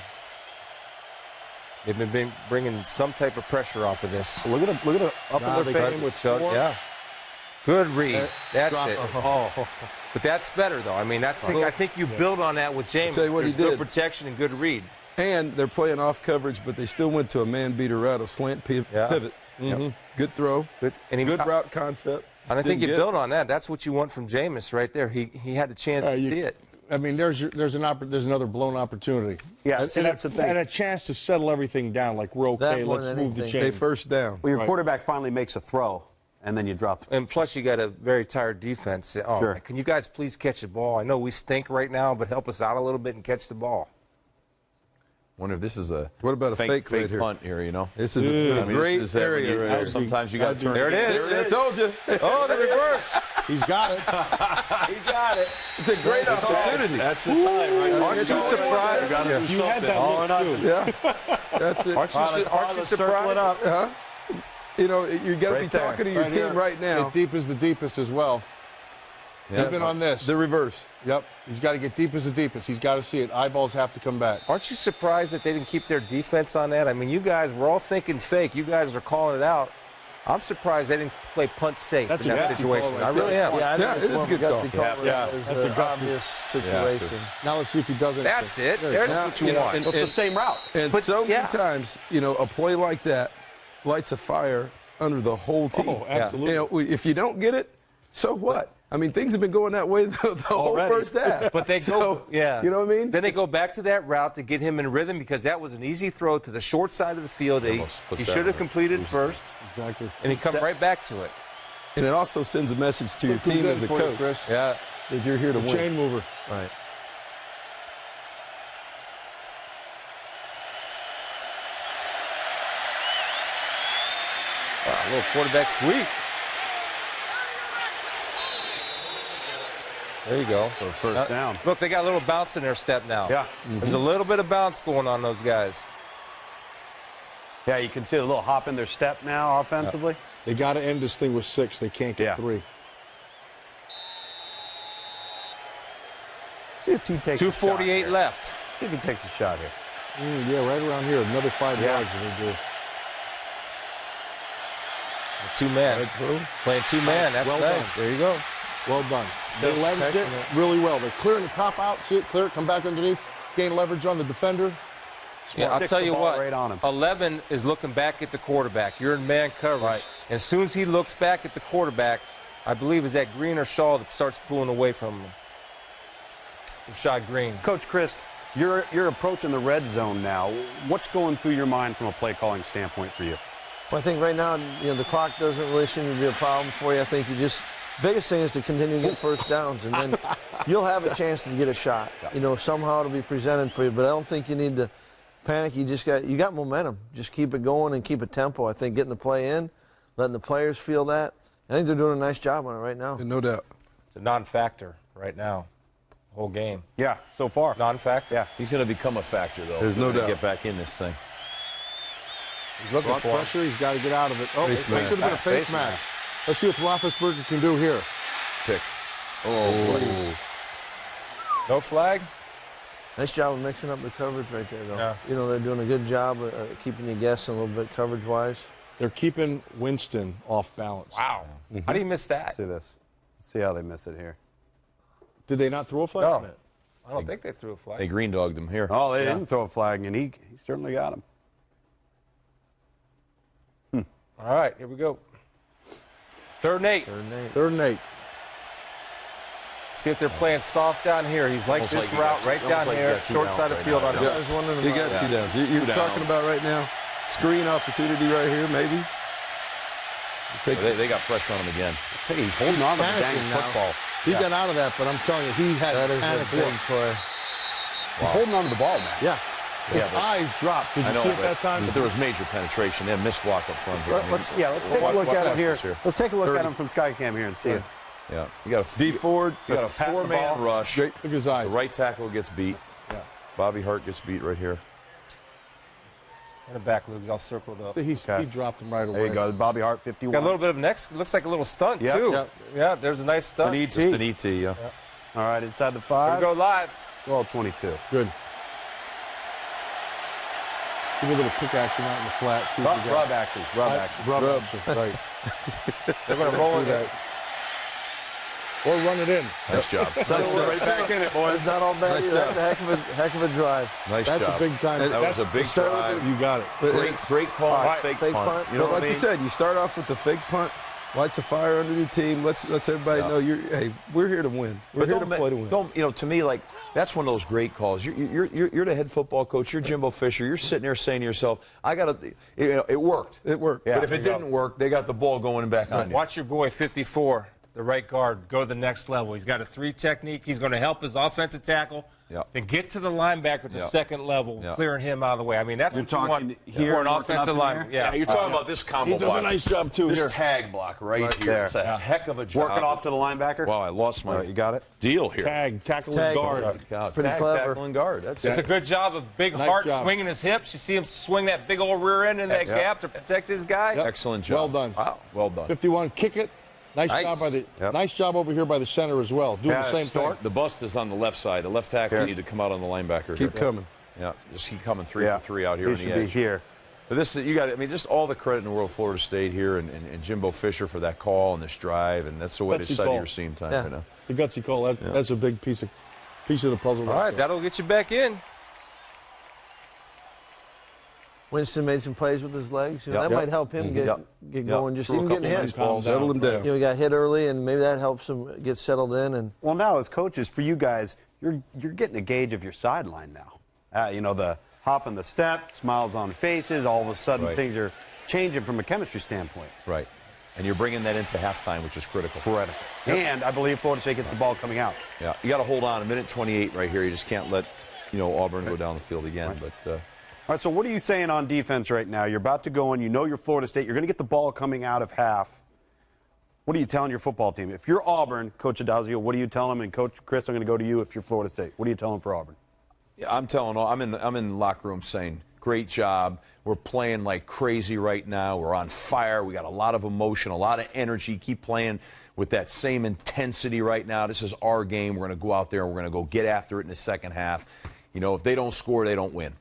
[SPEAKER 5] They've been bringing some type of pressure off of this.
[SPEAKER 3] Look at the up in
[SPEAKER 2] they
[SPEAKER 3] their
[SPEAKER 2] came
[SPEAKER 3] face.
[SPEAKER 2] with
[SPEAKER 5] So,
[SPEAKER 2] 4.
[SPEAKER 5] yeah. Good read. That's
[SPEAKER 2] drop-
[SPEAKER 5] it. Oh. But that's better, though. I mean, I think you build on that with James.
[SPEAKER 1] tell you what he
[SPEAKER 5] There's good
[SPEAKER 1] did.
[SPEAKER 5] protection and good read.
[SPEAKER 1] and they're playing off coverage, but they still went to a man beater route, a slant pivot. Good throw.
[SPEAKER 5] Good, and he,
[SPEAKER 1] Good route concept.
[SPEAKER 5] And I think you
[SPEAKER 1] Didn't get
[SPEAKER 5] build on that. That's what you want from Jameis right there. He had the chance to see it.
[SPEAKER 2] I mean, there's another blown opportunity.
[SPEAKER 3] Yeah,
[SPEAKER 2] and,
[SPEAKER 3] see, that's the thing.
[SPEAKER 2] And a chance to settle everything down, like we're okay,
[SPEAKER 6] That more
[SPEAKER 2] let's
[SPEAKER 6] than
[SPEAKER 2] move the
[SPEAKER 6] anything.
[SPEAKER 1] They
[SPEAKER 2] chain.
[SPEAKER 1] first down.
[SPEAKER 3] Well, your quarterback finally makes a throw, and then you drop.
[SPEAKER 5] And plus, you got a very tired defense. Oh,
[SPEAKER 3] Sure.
[SPEAKER 5] man, can you guys please catch the ball? I know we stink right now, but help us out a little bit and catch the ball.
[SPEAKER 4] Wonder if this is a
[SPEAKER 1] What about a fake right here?
[SPEAKER 4] punt here, you know?
[SPEAKER 1] This is a
[SPEAKER 4] I mean,
[SPEAKER 1] great
[SPEAKER 4] this is that when
[SPEAKER 1] area
[SPEAKER 4] you-
[SPEAKER 1] right here.
[SPEAKER 4] Sometimes you got to turn.
[SPEAKER 5] There it is.
[SPEAKER 1] I told you.
[SPEAKER 5] Oh, the reverse.
[SPEAKER 2] He's got it.
[SPEAKER 3] He got it.
[SPEAKER 1] It's a great opportunity.
[SPEAKER 4] That's the time, right?
[SPEAKER 5] Aren't you surprised?
[SPEAKER 4] You got to do
[SPEAKER 2] You
[SPEAKER 4] something.
[SPEAKER 2] had that
[SPEAKER 3] All or
[SPEAKER 2] look,
[SPEAKER 3] nothing.
[SPEAKER 2] too.
[SPEAKER 1] Yeah, that's it.
[SPEAKER 5] Aren't you
[SPEAKER 3] Circle it up.
[SPEAKER 5] surprised?
[SPEAKER 1] You know, you got to be
[SPEAKER 3] Right there.
[SPEAKER 1] talking to your
[SPEAKER 2] Right
[SPEAKER 1] team
[SPEAKER 2] here.
[SPEAKER 1] right now.
[SPEAKER 2] Get deep as the deepest as well. Even on this.
[SPEAKER 1] The reverse.
[SPEAKER 2] Yep. He's got to get deep as the deepest. He's got to see it. Eyeballs have to come back.
[SPEAKER 5] Aren't you surprised that they didn't keep their defense on that? I mean, you guys were all thinking fake. You guys are calling it out. I'm surprised they didn't play punt safe
[SPEAKER 2] That's
[SPEAKER 5] in
[SPEAKER 2] a
[SPEAKER 5] that
[SPEAKER 2] gutsy
[SPEAKER 5] situation.
[SPEAKER 2] call right
[SPEAKER 5] I really
[SPEAKER 2] there.
[SPEAKER 5] am.
[SPEAKER 6] Yeah, I think
[SPEAKER 1] Yeah,
[SPEAKER 6] it's
[SPEAKER 1] it is
[SPEAKER 6] more
[SPEAKER 1] a good
[SPEAKER 6] of
[SPEAKER 1] call.
[SPEAKER 6] gutsy call.
[SPEAKER 2] Yeah,
[SPEAKER 6] It was
[SPEAKER 2] that's a
[SPEAKER 6] an
[SPEAKER 2] gutsy.
[SPEAKER 6] obvious situation.
[SPEAKER 2] Now let's see if he does it.
[SPEAKER 5] That's it. There's what you want.
[SPEAKER 3] It's the same route.
[SPEAKER 1] And
[SPEAKER 5] But,
[SPEAKER 1] so many
[SPEAKER 5] yeah.
[SPEAKER 1] times, you know, a play like that lights a fire under the whole team.
[SPEAKER 2] Oh, absolutely.
[SPEAKER 1] You know, if you don't get it, so what? I mean, things have been going that way the whole
[SPEAKER 3] Already.
[SPEAKER 1] first half.
[SPEAKER 5] But they go,
[SPEAKER 1] You know what I mean?
[SPEAKER 5] Then they go back to that route to get him in rhythm because that was an easy throw to the short side of the field. He
[SPEAKER 4] Almost puts that
[SPEAKER 5] should have
[SPEAKER 4] on.
[SPEAKER 5] completed first,
[SPEAKER 2] Exactly.
[SPEAKER 5] and he come right back to it.
[SPEAKER 1] And it also sends a message to your
[SPEAKER 2] Look who's
[SPEAKER 1] team
[SPEAKER 2] in
[SPEAKER 1] as a
[SPEAKER 2] for you,
[SPEAKER 1] coach
[SPEAKER 2] Chris.
[SPEAKER 5] Yeah.
[SPEAKER 1] that you're here to win.
[SPEAKER 2] Chain mover.
[SPEAKER 1] Right.
[SPEAKER 5] A little quarterback sweep. There you go.
[SPEAKER 3] So first down.
[SPEAKER 5] Look, they got a little bounce in their step now.
[SPEAKER 3] Yeah.
[SPEAKER 5] There's a little bit of bounce going on those guys.
[SPEAKER 3] Yeah, you can see a little hop in their step now offensively.
[SPEAKER 2] They got to end this thing with 6. They can't get
[SPEAKER 3] Yeah.
[SPEAKER 2] 3.
[SPEAKER 3] See if he takes a shot
[SPEAKER 5] 2:48
[SPEAKER 3] here.
[SPEAKER 5] left.
[SPEAKER 3] See if he takes a shot here.
[SPEAKER 2] Yeah, right around here. Another 5
[SPEAKER 3] Yeah.
[SPEAKER 2] yards and they do.
[SPEAKER 5] 2-man. Playing 2-man. That's
[SPEAKER 2] Well
[SPEAKER 5] nice.
[SPEAKER 2] done.
[SPEAKER 5] There you go.
[SPEAKER 2] Well done. They leveraged it really well. They're clearing the top out. See it clear it, come back underneath, gain leverage on the defender.
[SPEAKER 5] Yeah, I'll
[SPEAKER 3] Sticks
[SPEAKER 5] tell
[SPEAKER 3] the
[SPEAKER 5] you
[SPEAKER 3] ball
[SPEAKER 5] what.
[SPEAKER 3] right on him.
[SPEAKER 5] 11 is looking back at the quarterback. You're in man coverage.
[SPEAKER 3] Right.
[SPEAKER 5] As soon as he looks back at the quarterback, I believe is that Green or Shaw that starts pulling away from him. Rashad Green.
[SPEAKER 3] Coach Christ, you're approaching the red zone now. What's going through your mind from a play calling standpoint for you?
[SPEAKER 6] Well, I think right now, you know, the clock doesn't really seem to be a problem for you. I think biggest thing is to continue to get first downs, and then you'll have a chance to get a shot. You know, somehow it'll be presented for you, but I don't think you need to panic. You got momentum. Just keep it going and keep a tempo. I think getting the play in, letting the players feel that. I think they're doing a nice job on it right now.
[SPEAKER 1] No doubt.
[SPEAKER 5] It's a non-factor right now. Whole game.
[SPEAKER 3] Yeah, so far.
[SPEAKER 5] Non-factor.
[SPEAKER 3] Yeah.
[SPEAKER 4] He's going to become a factor, though.
[SPEAKER 1] There's
[SPEAKER 4] He's
[SPEAKER 1] no
[SPEAKER 4] gonna
[SPEAKER 1] doubt.
[SPEAKER 4] Get back in this thing.
[SPEAKER 5] He's looking
[SPEAKER 2] Block
[SPEAKER 5] for him.
[SPEAKER 2] pressure. He's got to get out of it. Oh, it
[SPEAKER 1] Face
[SPEAKER 2] should
[SPEAKER 1] mask.
[SPEAKER 2] have been a face
[SPEAKER 3] Face
[SPEAKER 2] mask.
[SPEAKER 3] mask.
[SPEAKER 2] Let's see what Roethlisberger can do here.
[SPEAKER 4] Pick. Oh,
[SPEAKER 5] No flag?
[SPEAKER 6] Nice job of mixing up the coverage right there, though.
[SPEAKER 5] Yeah.
[SPEAKER 6] You know, they're doing a good job of keeping you guessing a little bit coverage-wise.
[SPEAKER 2] They're keeping Winston off balance.
[SPEAKER 5] Wow. How do you miss that?
[SPEAKER 3] See this. See how they miss it here.
[SPEAKER 2] Did they not throw a flag?
[SPEAKER 5] No. I don't think they threw a flag.
[SPEAKER 4] They green dogged him here.
[SPEAKER 3] Oh, they didn't throw a flag, and he certainly got him.
[SPEAKER 5] All right, here we go. 3rd and 8.
[SPEAKER 2] 3rd and 8.
[SPEAKER 5] See if they're playing soft down here. He's like
[SPEAKER 4] Almost
[SPEAKER 5] this
[SPEAKER 4] like you
[SPEAKER 5] route
[SPEAKER 4] got
[SPEAKER 5] right
[SPEAKER 4] two-
[SPEAKER 5] down
[SPEAKER 4] almost like you
[SPEAKER 5] here,
[SPEAKER 4] got two
[SPEAKER 5] short
[SPEAKER 4] downs
[SPEAKER 5] side of
[SPEAKER 4] right
[SPEAKER 5] field
[SPEAKER 4] now.
[SPEAKER 5] on
[SPEAKER 4] Yeah.
[SPEAKER 5] the
[SPEAKER 6] I was wondering
[SPEAKER 1] You
[SPEAKER 6] about
[SPEAKER 1] got
[SPEAKER 6] that.
[SPEAKER 1] 2 downs. You're
[SPEAKER 4] Two
[SPEAKER 1] talking
[SPEAKER 4] downs.
[SPEAKER 1] about right now, screen opportunity right here, maybe.
[SPEAKER 4] They got pressure on him again.
[SPEAKER 3] He's holding on to the dang
[SPEAKER 6] Panicking now.
[SPEAKER 3] football.
[SPEAKER 2] He got out of that, but I'm telling you, he had
[SPEAKER 6] That is
[SPEAKER 2] panic
[SPEAKER 6] a big
[SPEAKER 2] look.
[SPEAKER 6] play.
[SPEAKER 3] He's holding on to the ball, man.
[SPEAKER 2] Yeah. His
[SPEAKER 4] Yeah, but-
[SPEAKER 2] eyes dropped. Did
[SPEAKER 4] I
[SPEAKER 2] you
[SPEAKER 4] know,
[SPEAKER 2] see it
[SPEAKER 4] but,
[SPEAKER 2] that time?
[SPEAKER 4] but there was major penetration. They had missed block up front. here. I mean,
[SPEAKER 3] Let's take a
[SPEAKER 4] watch-
[SPEAKER 3] look
[SPEAKER 4] watch
[SPEAKER 3] at him
[SPEAKER 4] this
[SPEAKER 3] here. Let's take a look
[SPEAKER 1] 30.
[SPEAKER 3] at him from Skycam here and see it.
[SPEAKER 4] Yeah, you got a
[SPEAKER 1] D forward.
[SPEAKER 4] You got a
[SPEAKER 3] Pat the
[SPEAKER 4] 4-man
[SPEAKER 3] ball.
[SPEAKER 4] rush.
[SPEAKER 2] Look at his eyes.
[SPEAKER 4] The right tackle gets beat.
[SPEAKER 2] Yeah.
[SPEAKER 4] Bobby Hart gets beat right here.
[SPEAKER 5] In the back, Luke's all circled up.
[SPEAKER 2] He dropped him right away.
[SPEAKER 3] There you go. Bobby Hart, 51.
[SPEAKER 5] Got a little bit of next. Looks like a little stunt,
[SPEAKER 3] Yep.
[SPEAKER 5] too.
[SPEAKER 2] Yep.
[SPEAKER 5] Yeah, there's a nice stunt.
[SPEAKER 3] An
[SPEAKER 5] Here
[SPEAKER 3] ET.
[SPEAKER 4] Just an ET, yeah.
[SPEAKER 3] All right, inside the
[SPEAKER 5] we
[SPEAKER 3] 5.
[SPEAKER 5] go live.
[SPEAKER 3] Well, 22.
[SPEAKER 2] Good. Give a little pick action out in the flat. See what you got.
[SPEAKER 3] Rub action. Rub action.
[SPEAKER 2] Rub action. Right.
[SPEAKER 5] They're going to roll
[SPEAKER 2] Do
[SPEAKER 5] it.
[SPEAKER 2] that. Or run it in.
[SPEAKER 4] Nice job.
[SPEAKER 3] Right back in it, boys.
[SPEAKER 6] It's not all bad.
[SPEAKER 1] Nice
[SPEAKER 6] either. That's
[SPEAKER 1] job.
[SPEAKER 6] a heck of a drive.
[SPEAKER 4] Nice
[SPEAKER 2] That's
[SPEAKER 4] job.
[SPEAKER 2] a big time.
[SPEAKER 4] That was a big drive.
[SPEAKER 2] You got it.
[SPEAKER 4] Great call on fake
[SPEAKER 6] Fake
[SPEAKER 4] punt.
[SPEAKER 6] punt.
[SPEAKER 4] You know
[SPEAKER 1] But
[SPEAKER 4] what
[SPEAKER 1] like
[SPEAKER 4] I
[SPEAKER 1] you
[SPEAKER 4] mean?
[SPEAKER 1] said, you start off with the fake punt, lights a fire under the team. Let's everybody know hey, we're here to win. We're here to play to win.
[SPEAKER 4] Don't to me, like, that's one of those great calls. You're the head football coach. You're Jimbo Fisher. You're sitting there saying to yourself, it worked.
[SPEAKER 1] It worked.
[SPEAKER 3] Yeah.
[SPEAKER 4] But if it didn't work, they got the ball going back on you.
[SPEAKER 5] Watch your boy, 54, the right guard, go to the next level. He's got a 3 technique. He's going to help his offensive tackle.
[SPEAKER 4] Yeah.
[SPEAKER 5] Then get to the linebacker at the
[SPEAKER 4] Yeah.
[SPEAKER 5] second level,
[SPEAKER 4] Yeah.
[SPEAKER 5] clearing him out of the way. I mean, that's
[SPEAKER 3] You're
[SPEAKER 5] what you want
[SPEAKER 3] talking here
[SPEAKER 5] for an
[SPEAKER 3] and working up
[SPEAKER 5] offensive
[SPEAKER 3] in
[SPEAKER 5] lineman.
[SPEAKER 3] there?
[SPEAKER 5] Yeah.
[SPEAKER 4] You're talking about this combo
[SPEAKER 2] He does
[SPEAKER 4] block.
[SPEAKER 2] a nice job, too,
[SPEAKER 4] This
[SPEAKER 2] here.
[SPEAKER 4] tag block right here.
[SPEAKER 3] there.
[SPEAKER 4] It's a heck of a job.
[SPEAKER 3] Working off to the linebacker.
[SPEAKER 4] Wow, I lost my
[SPEAKER 3] You got it?
[SPEAKER 4] deal here.
[SPEAKER 2] Tag, tackle, and
[SPEAKER 6] Tag.
[SPEAKER 2] guard.
[SPEAKER 6] Pretty
[SPEAKER 4] Tag,
[SPEAKER 6] clever.
[SPEAKER 4] tackle, and guard. That's
[SPEAKER 5] It's
[SPEAKER 4] it.
[SPEAKER 5] a good job of Big
[SPEAKER 2] Nice
[SPEAKER 5] Hart
[SPEAKER 2] job.
[SPEAKER 5] swinging his hips. You see him swing that big old rear end in that
[SPEAKER 4] Yep.
[SPEAKER 5] gap to protect his guy.
[SPEAKER 2] Yep.
[SPEAKER 4] Excellent job.
[SPEAKER 2] Well done.
[SPEAKER 4] Wow. Well done.
[SPEAKER 2] 51, kick it. Nice job by the.
[SPEAKER 3] Yep.
[SPEAKER 2] Nice job over here by the center as well. Doing the same thing.
[SPEAKER 4] The bust is on the left side. The left tackle need to come out on the linebacker.
[SPEAKER 1] Keep
[SPEAKER 4] here.
[SPEAKER 1] coming.
[SPEAKER 4] Yeah, just keep coming 3
[SPEAKER 3] Yeah.
[SPEAKER 4] for 3 out here
[SPEAKER 3] He
[SPEAKER 4] on the
[SPEAKER 3] should be
[SPEAKER 4] edge.
[SPEAKER 3] here.
[SPEAKER 4] But this, you got. I mean, just all the credit in the world, Florida State here, and Jimbo Fisher for that call and this drive, and that's the way
[SPEAKER 2] That's
[SPEAKER 4] to
[SPEAKER 2] the
[SPEAKER 4] side of
[SPEAKER 2] call.
[SPEAKER 4] your seam time
[SPEAKER 6] Yeah.
[SPEAKER 4] right now.
[SPEAKER 2] The gutsy call. That's a big piece of the puzzle.
[SPEAKER 5] All right, that'll get you back in.
[SPEAKER 6] Winston made some plays with his legs. You know,
[SPEAKER 4] Yep.
[SPEAKER 6] that might help him get going. Just even getting hit.
[SPEAKER 1] Settle him down.
[SPEAKER 6] You know, he got hit early, and maybe that helps him get settled in. And
[SPEAKER 3] Well, now as coaches, for you guys, you're getting a gauge of your sideline now. You know, the hop and the step, smiles on faces. All of a sudden,
[SPEAKER 4] Right.
[SPEAKER 3] things are changing from a chemistry standpoint.
[SPEAKER 4] Right. And you're bringing that into halftime, which is critical.
[SPEAKER 3] Critical. And I believe Florida State gets the ball coming out.
[SPEAKER 4] Yeah, you got to hold on. A minute 28 right here. You just can't let, Auburn go down the field again. But
[SPEAKER 3] All right, so what are you saying on defense right now? You're about to go in. You know you're Florida State. You're going to get the ball coming out of half. What are you telling your football team? If you're Auburn, Coach Adazio, what do you tell them? And Coach Chris, I'm going to go to you if you're Florida State. What are you telling them for Auburn?
[SPEAKER 4] yeah, I'm in the locker room saying, great job. We're playing like crazy right now. We're on fire. We got a lot of emotion, a lot of energy. Keep playing with that same intensity right now. This is our game. We're going to go out there and we're going to go get after it in the second half. If they don't score, they don't win.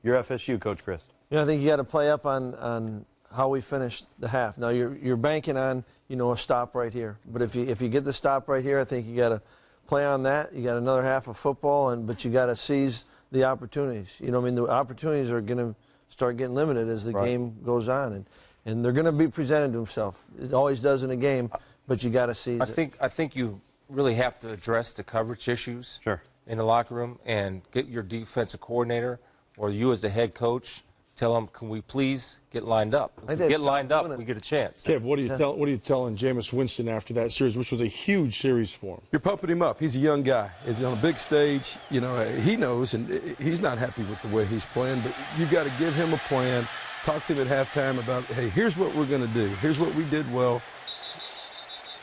[SPEAKER 3] You're FSU, Coach Chris.
[SPEAKER 6] I think you got to play up on how we finished the half. Now you're banking on a stop right here. But if you get the stop right here, I think you got to play on that. You got another half of football, but you got to seize the opportunities. The opportunities are going to start getting limited as the game goes on, and they're going to be presented to themselves. It always does in a game, but you got to seize it.
[SPEAKER 5] I think you really have to address the coverage issues in the locker room and get your defensive coordinator or you as the head coach, tell them, can we please get lined up? If we get lined up, we get a chance.
[SPEAKER 2] Kev, what are you telling Jameis Winston after that series, which was a huge series for him?
[SPEAKER 1] You're pumping him up. He's a young guy. He's on a big stage. He knows, and he's not happy with the way he's playing, but you got to give him a plan. Talk to him at halftime about, hey, here's what we're going to do. Here's what we did well.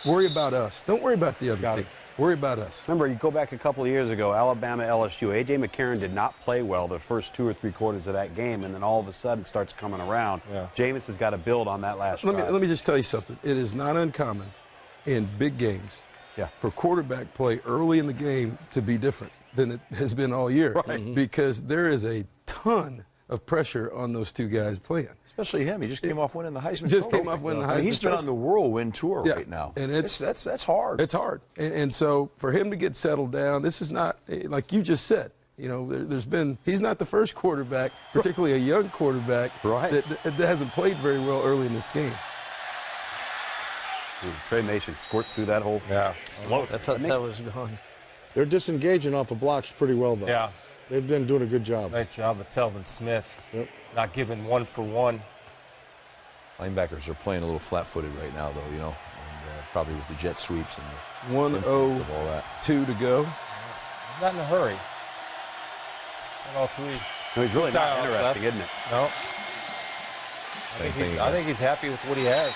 [SPEAKER 1] Worry about us. Don't worry about the other team. Worry about us.
[SPEAKER 3] Remember, you go back a couple of years ago, Alabama, LSU. A.J. McCarron did not play well the first 2 or 3 quarters of that game, and then all of a sudden it starts coming around.
[SPEAKER 5] Yeah.
[SPEAKER 3] Jameis has got to build on that last drive.
[SPEAKER 1] Let me just tell you something. It is not uncommon in big games for quarterback play early in the game to be different than it has been all year. Because there is a ton of pressure on those two guys playing.
[SPEAKER 4] Especially him. He just came off winning the Heisman
[SPEAKER 1] Just
[SPEAKER 4] Trophy.
[SPEAKER 1] came off winning the
[SPEAKER 4] I mean,
[SPEAKER 1] Heisman
[SPEAKER 4] he's been
[SPEAKER 1] Trophy.
[SPEAKER 4] on the whirlwind tour
[SPEAKER 1] Yeah,
[SPEAKER 4] right now.
[SPEAKER 1] and
[SPEAKER 4] that's hard.
[SPEAKER 1] It's hard. And so for him to get settled down, this is not, like you just said, you know, he's not the first quarterback, particularly a young quarterback,
[SPEAKER 3] Right.
[SPEAKER 1] that hasn't played very well early in this game.
[SPEAKER 3] Ooh, Trey Mason squirts through that hole.
[SPEAKER 5] Yeah.
[SPEAKER 6] I thought that was gone.
[SPEAKER 2] They're disengaging off of blocks pretty well, though.
[SPEAKER 5] Yeah.
[SPEAKER 2] They've been doing a good job.
[SPEAKER 5] Nice job of Telvin Smith.
[SPEAKER 2] Yep.
[SPEAKER 5] Not giving 1-for-1.
[SPEAKER 4] Linebackers are playing a little flat-footed right now, though, you know, and probably with the jet sweeps and the influence of all that.
[SPEAKER 1] 1:02 to go.
[SPEAKER 5] Not in a hurry. Not all three.
[SPEAKER 3] No, he's really not
[SPEAKER 5] Timeouts
[SPEAKER 3] interesting,
[SPEAKER 5] left.
[SPEAKER 3] isn't it?
[SPEAKER 5] No.
[SPEAKER 4] Same
[SPEAKER 5] I think he's happy with what he has.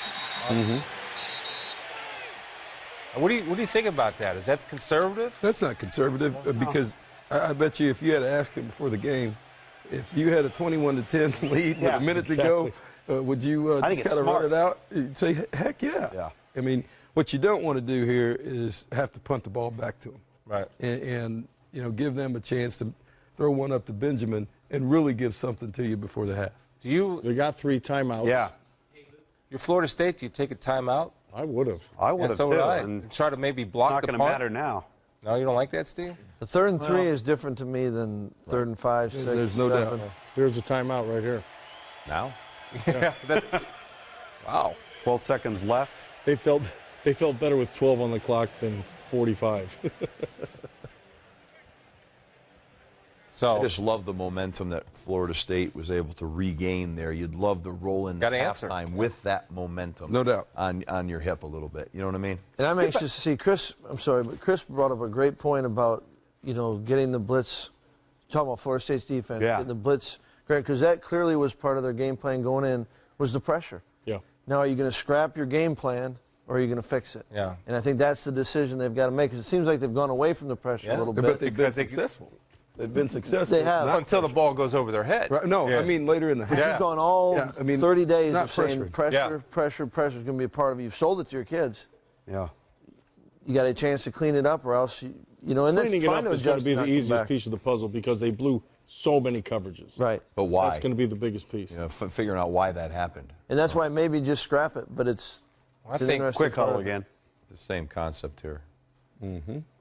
[SPEAKER 5] What do you think about that? Is that conservative?
[SPEAKER 1] That's not conservative because I bet you if you had asked him before the game, if you had a 21-10 lead with a minute to go, would you
[SPEAKER 3] I think
[SPEAKER 1] just
[SPEAKER 3] it's
[SPEAKER 1] kind of run
[SPEAKER 3] smart.
[SPEAKER 1] it out? You'd say, heck yeah.
[SPEAKER 3] Yeah.
[SPEAKER 1] I mean, what you don't want to do here is have to punt the ball back to him.
[SPEAKER 5] Right.
[SPEAKER 1] And you know, give them a chance to throw one up to Benjamin and really give something to you before the half.
[SPEAKER 2] They got 3 timeouts.
[SPEAKER 3] Yeah.
[SPEAKER 5] You're Florida State. Do you take a timeout?
[SPEAKER 2] I would have.
[SPEAKER 3] I would
[SPEAKER 5] Yeah,
[SPEAKER 3] have
[SPEAKER 5] so
[SPEAKER 3] too.
[SPEAKER 5] would I.
[SPEAKER 3] And
[SPEAKER 5] Try to maybe
[SPEAKER 3] it's
[SPEAKER 5] block
[SPEAKER 3] not
[SPEAKER 5] the
[SPEAKER 3] going
[SPEAKER 5] punt.
[SPEAKER 3] to matter now.
[SPEAKER 5] No, you don't like that, Steve?
[SPEAKER 6] The 3rd and 3 is different to me than 3rd and 5, 6,
[SPEAKER 1] There's no
[SPEAKER 6] 7.
[SPEAKER 1] doubt.
[SPEAKER 2] There's a timeout right here.
[SPEAKER 4] Now?
[SPEAKER 5] Yeah.
[SPEAKER 3] Wow. 12 seconds left.
[SPEAKER 2] They felt better with 12 on the clock than 45.
[SPEAKER 5] So
[SPEAKER 4] I just love the momentum that Florida State was able to regain there. You'd love to roll in
[SPEAKER 5] Gotta answer.
[SPEAKER 4] halftime with that momentum.
[SPEAKER 1] No doubt.
[SPEAKER 4] On your hip a little bit. You know what I mean?
[SPEAKER 6] And I'm anxious to see Chris. I'm sorry, but Chris brought up a great point about, you know, getting the blitz. Talking about Florida State's defense,
[SPEAKER 3] Yeah.
[SPEAKER 6] getting the blitz, because that clearly was part of their game plan going in. Was the pressure?
[SPEAKER 2] Yeah.
[SPEAKER 6] Now, are you going to scrap your game plan, or are you going to fix it?
[SPEAKER 5] Yeah.
[SPEAKER 6] And I think that's the decision they've got to make. Because it seems like they've gone away from the pressure
[SPEAKER 5] Yeah.
[SPEAKER 6] a little
[SPEAKER 1] But
[SPEAKER 6] bit.
[SPEAKER 1] they've been
[SPEAKER 5] Because they-
[SPEAKER 1] successful. They've been successful.
[SPEAKER 6] They have.
[SPEAKER 5] until the ball goes over their head.
[SPEAKER 1] Right, no,
[SPEAKER 5] Yeah.
[SPEAKER 1] I mean later in the half.
[SPEAKER 6] You've gone all
[SPEAKER 1] Yeah, I mean,
[SPEAKER 6] 30 days
[SPEAKER 1] not
[SPEAKER 6] of saying
[SPEAKER 1] pressuring.
[SPEAKER 6] pressure is going to be a part of it. You've sold it to your kids.
[SPEAKER 3] Yeah.
[SPEAKER 6] You got a chance to clean it up, or else you know. And
[SPEAKER 2] Cleaning
[SPEAKER 6] that's
[SPEAKER 2] it
[SPEAKER 6] trying
[SPEAKER 2] up
[SPEAKER 6] to
[SPEAKER 2] is going to
[SPEAKER 6] adjust
[SPEAKER 2] be
[SPEAKER 6] and
[SPEAKER 2] the
[SPEAKER 6] not come
[SPEAKER 2] easiest
[SPEAKER 6] back.
[SPEAKER 2] piece of the puzzle because they blew so many coverages.
[SPEAKER 6] Right.
[SPEAKER 4] But why?
[SPEAKER 2] That's going to be the biggest piece.
[SPEAKER 4] You know, figuring out why that happened.
[SPEAKER 6] And that's why maybe just scrap it, but it's
[SPEAKER 5] I
[SPEAKER 6] an
[SPEAKER 5] think
[SPEAKER 6] interesting
[SPEAKER 3] Quick
[SPEAKER 6] part
[SPEAKER 3] huddle
[SPEAKER 6] of it.
[SPEAKER 3] again.
[SPEAKER 4] The same concept here.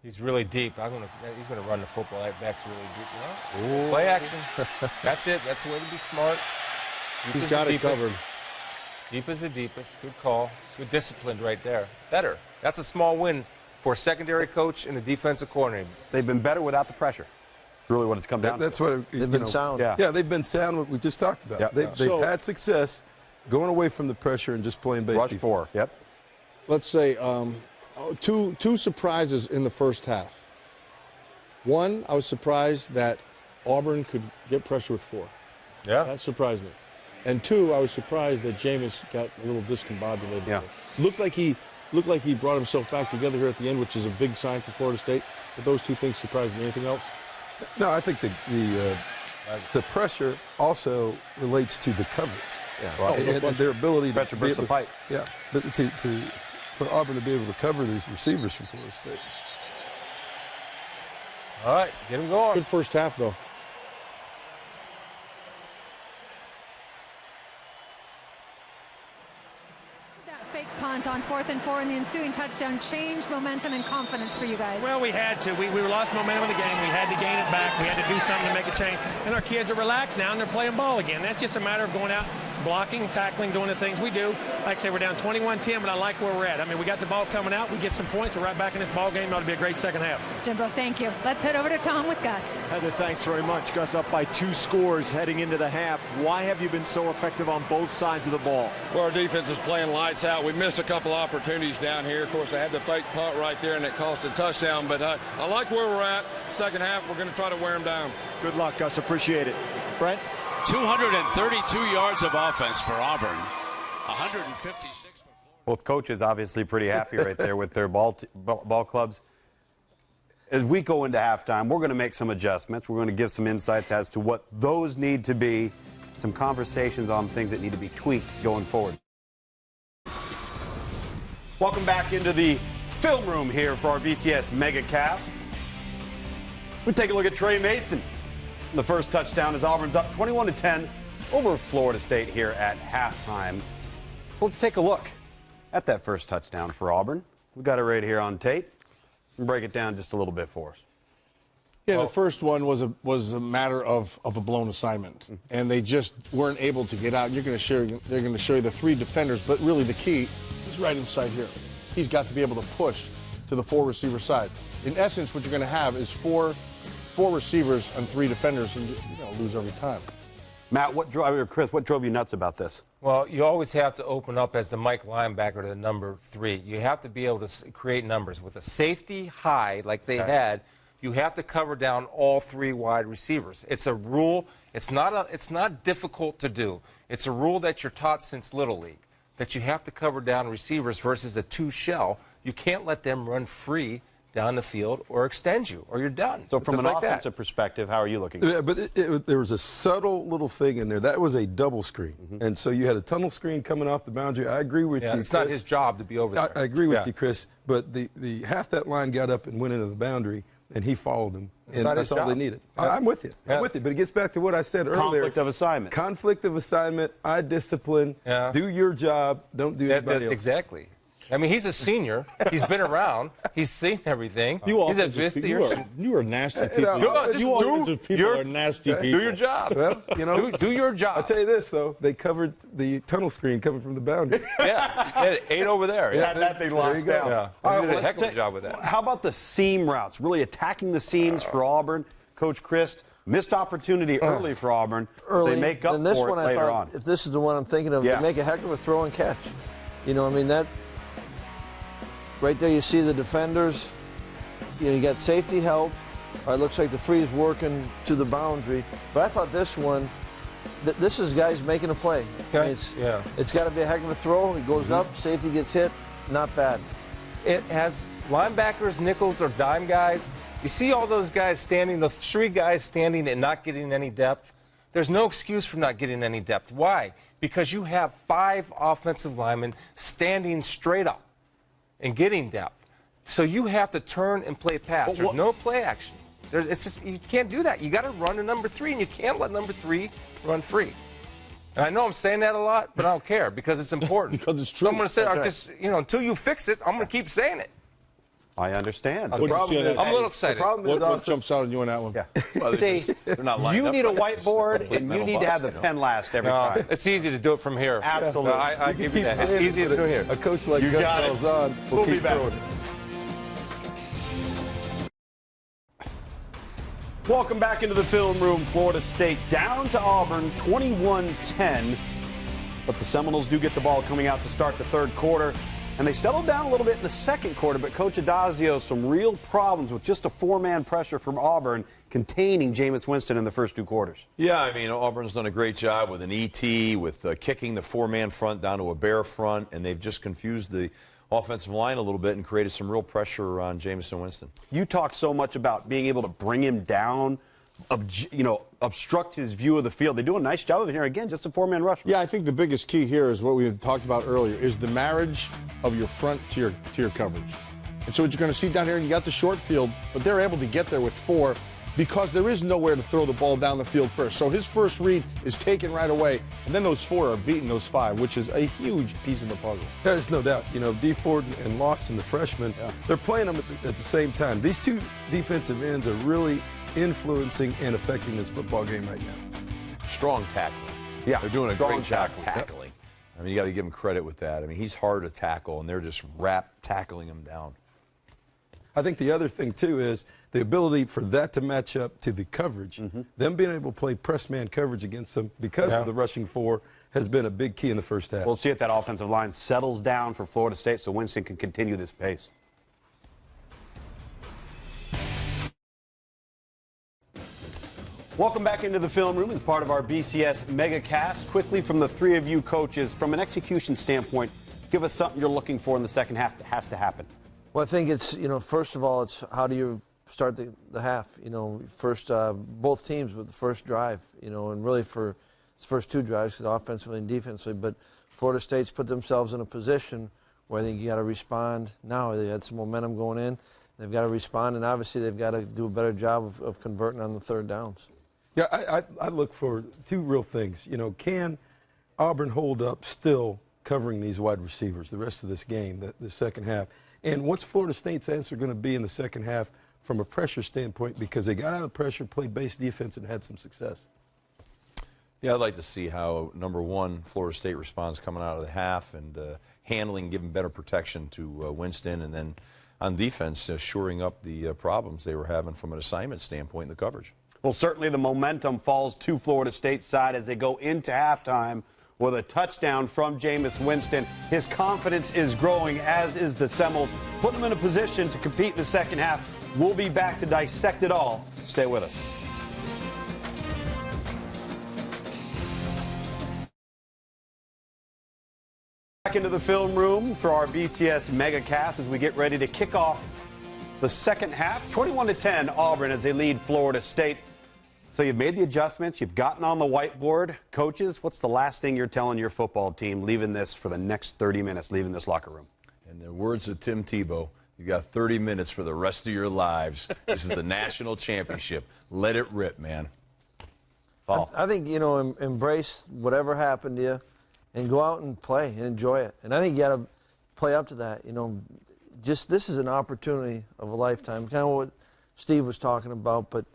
[SPEAKER 5] he's really deep. He's gonna run the football. That back's really deep. You know? Play action. That's it. That's the way to be smart. Deep
[SPEAKER 2] He's
[SPEAKER 5] is
[SPEAKER 2] got
[SPEAKER 5] the
[SPEAKER 2] it
[SPEAKER 5] deepest.
[SPEAKER 2] covered.
[SPEAKER 5] Deep is the deepest. Good call. Good discipline right there. Better. That's a small win for a secondary coach and a defensive coordinator.
[SPEAKER 3] They've been better without the pressure. It's really what it's come down
[SPEAKER 1] That's
[SPEAKER 3] to.
[SPEAKER 1] what
[SPEAKER 6] They've been sound.
[SPEAKER 3] Yeah.
[SPEAKER 1] Yeah, they've been sound. What we just talked about.
[SPEAKER 3] Yep.
[SPEAKER 1] They've
[SPEAKER 2] So-
[SPEAKER 1] had success going away from the pressure and just playing base
[SPEAKER 3] Rush
[SPEAKER 1] defense.
[SPEAKER 3] 4. Yep.
[SPEAKER 2] Let's say two surprises in the first half. One, I was surprised that Auburn could get pressure with 4.
[SPEAKER 5] Yeah.
[SPEAKER 2] That surprised me. And 2, I was surprised that Jameis got a little discombobulated.
[SPEAKER 3] Yeah.
[SPEAKER 2] Looked like he brought himself back together here at the end, which is a big sign for Florida State. But those 2 things surprised me. Anything else?
[SPEAKER 1] No, I think the pressure also relates to the coverage.
[SPEAKER 3] Well,
[SPEAKER 1] And their ability
[SPEAKER 3] Pressure
[SPEAKER 1] to be
[SPEAKER 3] bursts
[SPEAKER 1] able
[SPEAKER 3] the pipe.
[SPEAKER 1] Yeah, but for Auburn to be able to cover these receivers from Florida State.
[SPEAKER 5] All right. Get him going.
[SPEAKER 2] Good first half, though.
[SPEAKER 7] That fake punt on 4th and 4 and the ensuing touchdown changed momentum and confidence for you guys.
[SPEAKER 8] Well, we had to. We lost momentum in the game. We had to gain it back. We had to do something to make a change. And our kids are relaxed now, and they're playing ball again. That's just a matter of going out, blocking, tackling, doing the things we do. Like I say, we're down 21-10, but I like where we're at. I mean, we got the ball coming out. We get some points. We're right back in this ball game. It ought to be a great second half.
[SPEAKER 7] Jimbo, thank you. Let's head over to Tom with Gus.
[SPEAKER 9] Heather, thanks very much. Gus up by 2 scores heading into the half. Why have you been so effective on both sides of the ball?
[SPEAKER 10] Well, our defense is playing lights out. We missed a couple opportunities down here. Of course, they had the fake punt right there, and it cost a touchdown. But I like where we're at. Second half, we're going to try to wear them down.
[SPEAKER 9] Good luck, Gus. Appreciate it. Brent?
[SPEAKER 11] 232 yards of offense for Auburn. 156 for Florida.
[SPEAKER 3] Both coaches obviously pretty happy right there with their ball clubs. As we go into halftime, we're going to make some adjustments. We're going to give some insights as to what those need to be, some conversations on things that need to be tweaked going forward. Welcome back into the film room here for our BCS MegaCast. We take a look at Trey Mason. The first touchdown as Auburn's up 21-10 over Florida State here at halftime. So let's take a look at that first touchdown for Auburn. We've got it right here on tape. And break it down just a little bit for us.
[SPEAKER 2] Yeah, the first one was a matter of a blown assignment, and they just weren't able to get out. They're going to show you the three defenders, but really the key is right inside here. He's got to be able to push to the four receiver side. In essence, what you're going to have is four receivers and three defenders, and you're going to lose every time.
[SPEAKER 3] Matt, Chris, what drove you nuts about this?
[SPEAKER 5] Well, you always have to open up as the Mike linebacker to the number 3. You have to be able to create numbers. With a safety high like they had, you have to cover down all 3 wide receivers. It's a rule. It's not difficult to do. It's a rule that you're taught since Little League, that you have to cover down receivers versus a 2 shell. You can't let them run free down the field or extend you, or you're done.
[SPEAKER 3] So from an offensive perspective, how are you looking at it?
[SPEAKER 1] But there was a subtle little thing in there. That was a double screen. And so you had a tunnel screen coming off the boundary. I agree with you,
[SPEAKER 5] it's not his job to be over there.
[SPEAKER 1] I agree with you, Chris. But the half that line got up and went into the boundary, and he followed him. And that's all they needed. I'm with you. I'm with you. But it gets back to what I said earlier.
[SPEAKER 3] Conflict of assignment.
[SPEAKER 1] Conflict of assignment. I discipline. Do your job. Don't do anybody else.
[SPEAKER 5] Exactly. I mean, he's a senior. He's been around. He's seen everything.
[SPEAKER 2] You
[SPEAKER 5] are
[SPEAKER 2] nasty people.
[SPEAKER 5] You
[SPEAKER 2] people are nasty people.
[SPEAKER 5] Do your job.
[SPEAKER 1] Well, you know,
[SPEAKER 5] do your job.
[SPEAKER 1] I'll tell you this, though. They covered the tunnel screen coming from the boundary.
[SPEAKER 5] Yeah. 8 over there.
[SPEAKER 3] Yeah, that thing locked down.
[SPEAKER 5] Yeah.
[SPEAKER 3] All
[SPEAKER 5] They did a heck of a job with that.
[SPEAKER 3] How about the seam routes? Really attacking the seams for Auburn. Coach Christ, missed opportunity early for Auburn.
[SPEAKER 6] Early.
[SPEAKER 3] They make up
[SPEAKER 6] and this
[SPEAKER 3] for
[SPEAKER 6] one
[SPEAKER 3] it
[SPEAKER 6] I
[SPEAKER 3] later
[SPEAKER 6] thought,
[SPEAKER 3] on.
[SPEAKER 6] if this is the one I'm thinking of, they make a heck of a throw and catch. You know, I mean, that right there you see the defenders. You know, you got safety help. It looks like the free is working to the boundary. But I thought this one, this is guys making a play.
[SPEAKER 5] Okay.
[SPEAKER 6] It's got to be a heck of a throw. It goes up, safety gets hit. Not bad.
[SPEAKER 5] It has linebackers, nickels, or dime guys. You see all those guys standing, the 3 guys standing and not getting any depth? There's no excuse for not getting any depth. Why? Because you have 5 offensive linemen standing straight up and getting depth. So you have to turn and play pass. There's no play action. It's just, you can't do that. You got to run to number 3, and you can't let number 3 run free. And I know I'm saying that a lot, but I don't care because it's important.
[SPEAKER 2] Because it's true.
[SPEAKER 5] So I'm going to say, just, until you fix it, I'm going to keep saying it.
[SPEAKER 3] I understand.
[SPEAKER 5] I'm a little excited.
[SPEAKER 2] What jumps out on you on that one?
[SPEAKER 3] Yeah.
[SPEAKER 4] Well, they're not lined
[SPEAKER 3] You
[SPEAKER 4] up
[SPEAKER 3] need a
[SPEAKER 4] right.
[SPEAKER 3] whiteboard, and you need to have the pen last every time.
[SPEAKER 5] It's easy to do it from here.
[SPEAKER 3] Absolutely.
[SPEAKER 5] I give you that. It's easy to do here.
[SPEAKER 1] A coach like
[SPEAKER 3] You got it.
[SPEAKER 1] Malzahn will
[SPEAKER 3] We'll be
[SPEAKER 1] keep
[SPEAKER 3] back.
[SPEAKER 1] throwing it.
[SPEAKER 3] Welcome back into the film room. Florida State down to Auburn, 21-10. But the Seminoles do get the ball coming out to start the third quarter. And they settled down a little bit in the second quarter, but Coach Adazio, some real problems with just a 4-man pressure from Auburn containing Jameis Winston in the first 2 quarters.
[SPEAKER 4] Yeah, I mean, Auburn's done a great job with an ET, with kicking the 4-man front down to a bare front, and they've just confused the offensive line a little bit and created some real pressure on Jameis Winston.
[SPEAKER 3] You talk so much about being able to bring him down, obstruct his view of the field. They do a nice job of it here. Again, just a 4-man rush.
[SPEAKER 2] Yeah, I think the biggest key here is what we had talked about earlier, is the marriage of your front to your coverage. And so what you're going to see down here, you got the short field, but they're able to get there with 4 because there is nowhere to throw the ball down the field first. So his first read is taken right away, and then those 4 are beating those 5, which is a huge piece of the puzzle.
[SPEAKER 1] There's no doubt. D. Ford and Lawson, the freshmen, they're playing them at the same time. These 2 defensive ends are really influencing and affecting this football game right now.
[SPEAKER 4] Strong tackling.
[SPEAKER 3] Yeah,
[SPEAKER 4] they're doing a great job
[SPEAKER 3] tackling.
[SPEAKER 4] tackling. I mean, you got to give him credit with that. I mean, he's hard to tackle, and they're just tackling him down.
[SPEAKER 1] I think the other thing, too, is the ability for that to match up to the coverage. Them being able to play press man coverage against them because of the rushing 4 has been a big key in the first half.
[SPEAKER 3] We'll see if that offensive line settles down for Florida State so Winston can continue this pace. Welcome back into the film room as part of our BCS MegaCast. Quickly from the 3 of you coaches, from an execution standpoint, give us something you're looking for in the second half that has to happen.
[SPEAKER 6] Well, I think it's, first of all, it's how do you start the half? First, both teams with the first drive, and really for its first 2 drives, because offensively and defensively. But Florida State's put themselves in a position where I think you got to respond now. They had some momentum going in. They've got to respond, and obviously they've got to do a better job of converting on the third downs.
[SPEAKER 1] Yeah, I look for two real things. You know, can Auburn hold up still covering these wide receivers the rest of this game, the second half? And what's Florida State's answer going to be in the second half from a pressure standpoint, because they got out of pressure, played base defense, and had some success?
[SPEAKER 4] Yeah, I'd like to see how, number one, Florida State responds coming out of the half and handling, giving better protection to Winston, and then on defense, shoring up the problems they were having from an assignment standpoint in the coverage.
[SPEAKER 3] Well, certainly the momentum falls to Florida State's side as they go into halftime with a touchdown from Jameis Winston. His confidence is growing, as is the Seminoles, putting them in a position to compete in the second half. We'll be back to dissect it all. Stay with us. Back into the film room for our BCS MegaCast as we get ready to kick off the second half. 21-10 Auburn as they lead Florida State. So you've made the adjustments. You've gotten on the whiteboard. Coaches, what's the last thing you're telling your football team leaving this for the next 30 minutes, leaving this locker room?
[SPEAKER 4] In the words of Tim Tebow, you got 30 minutes for the rest of your lives. This is the national championship. Let it rip, man.
[SPEAKER 3] Paul.
[SPEAKER 6] I think, you know, embrace whatever happened to you and go out and play and enjoy it. And I think you got to play up to that. You know, just this is an opportunity of a lifetime, kind of what Steve was talking about, but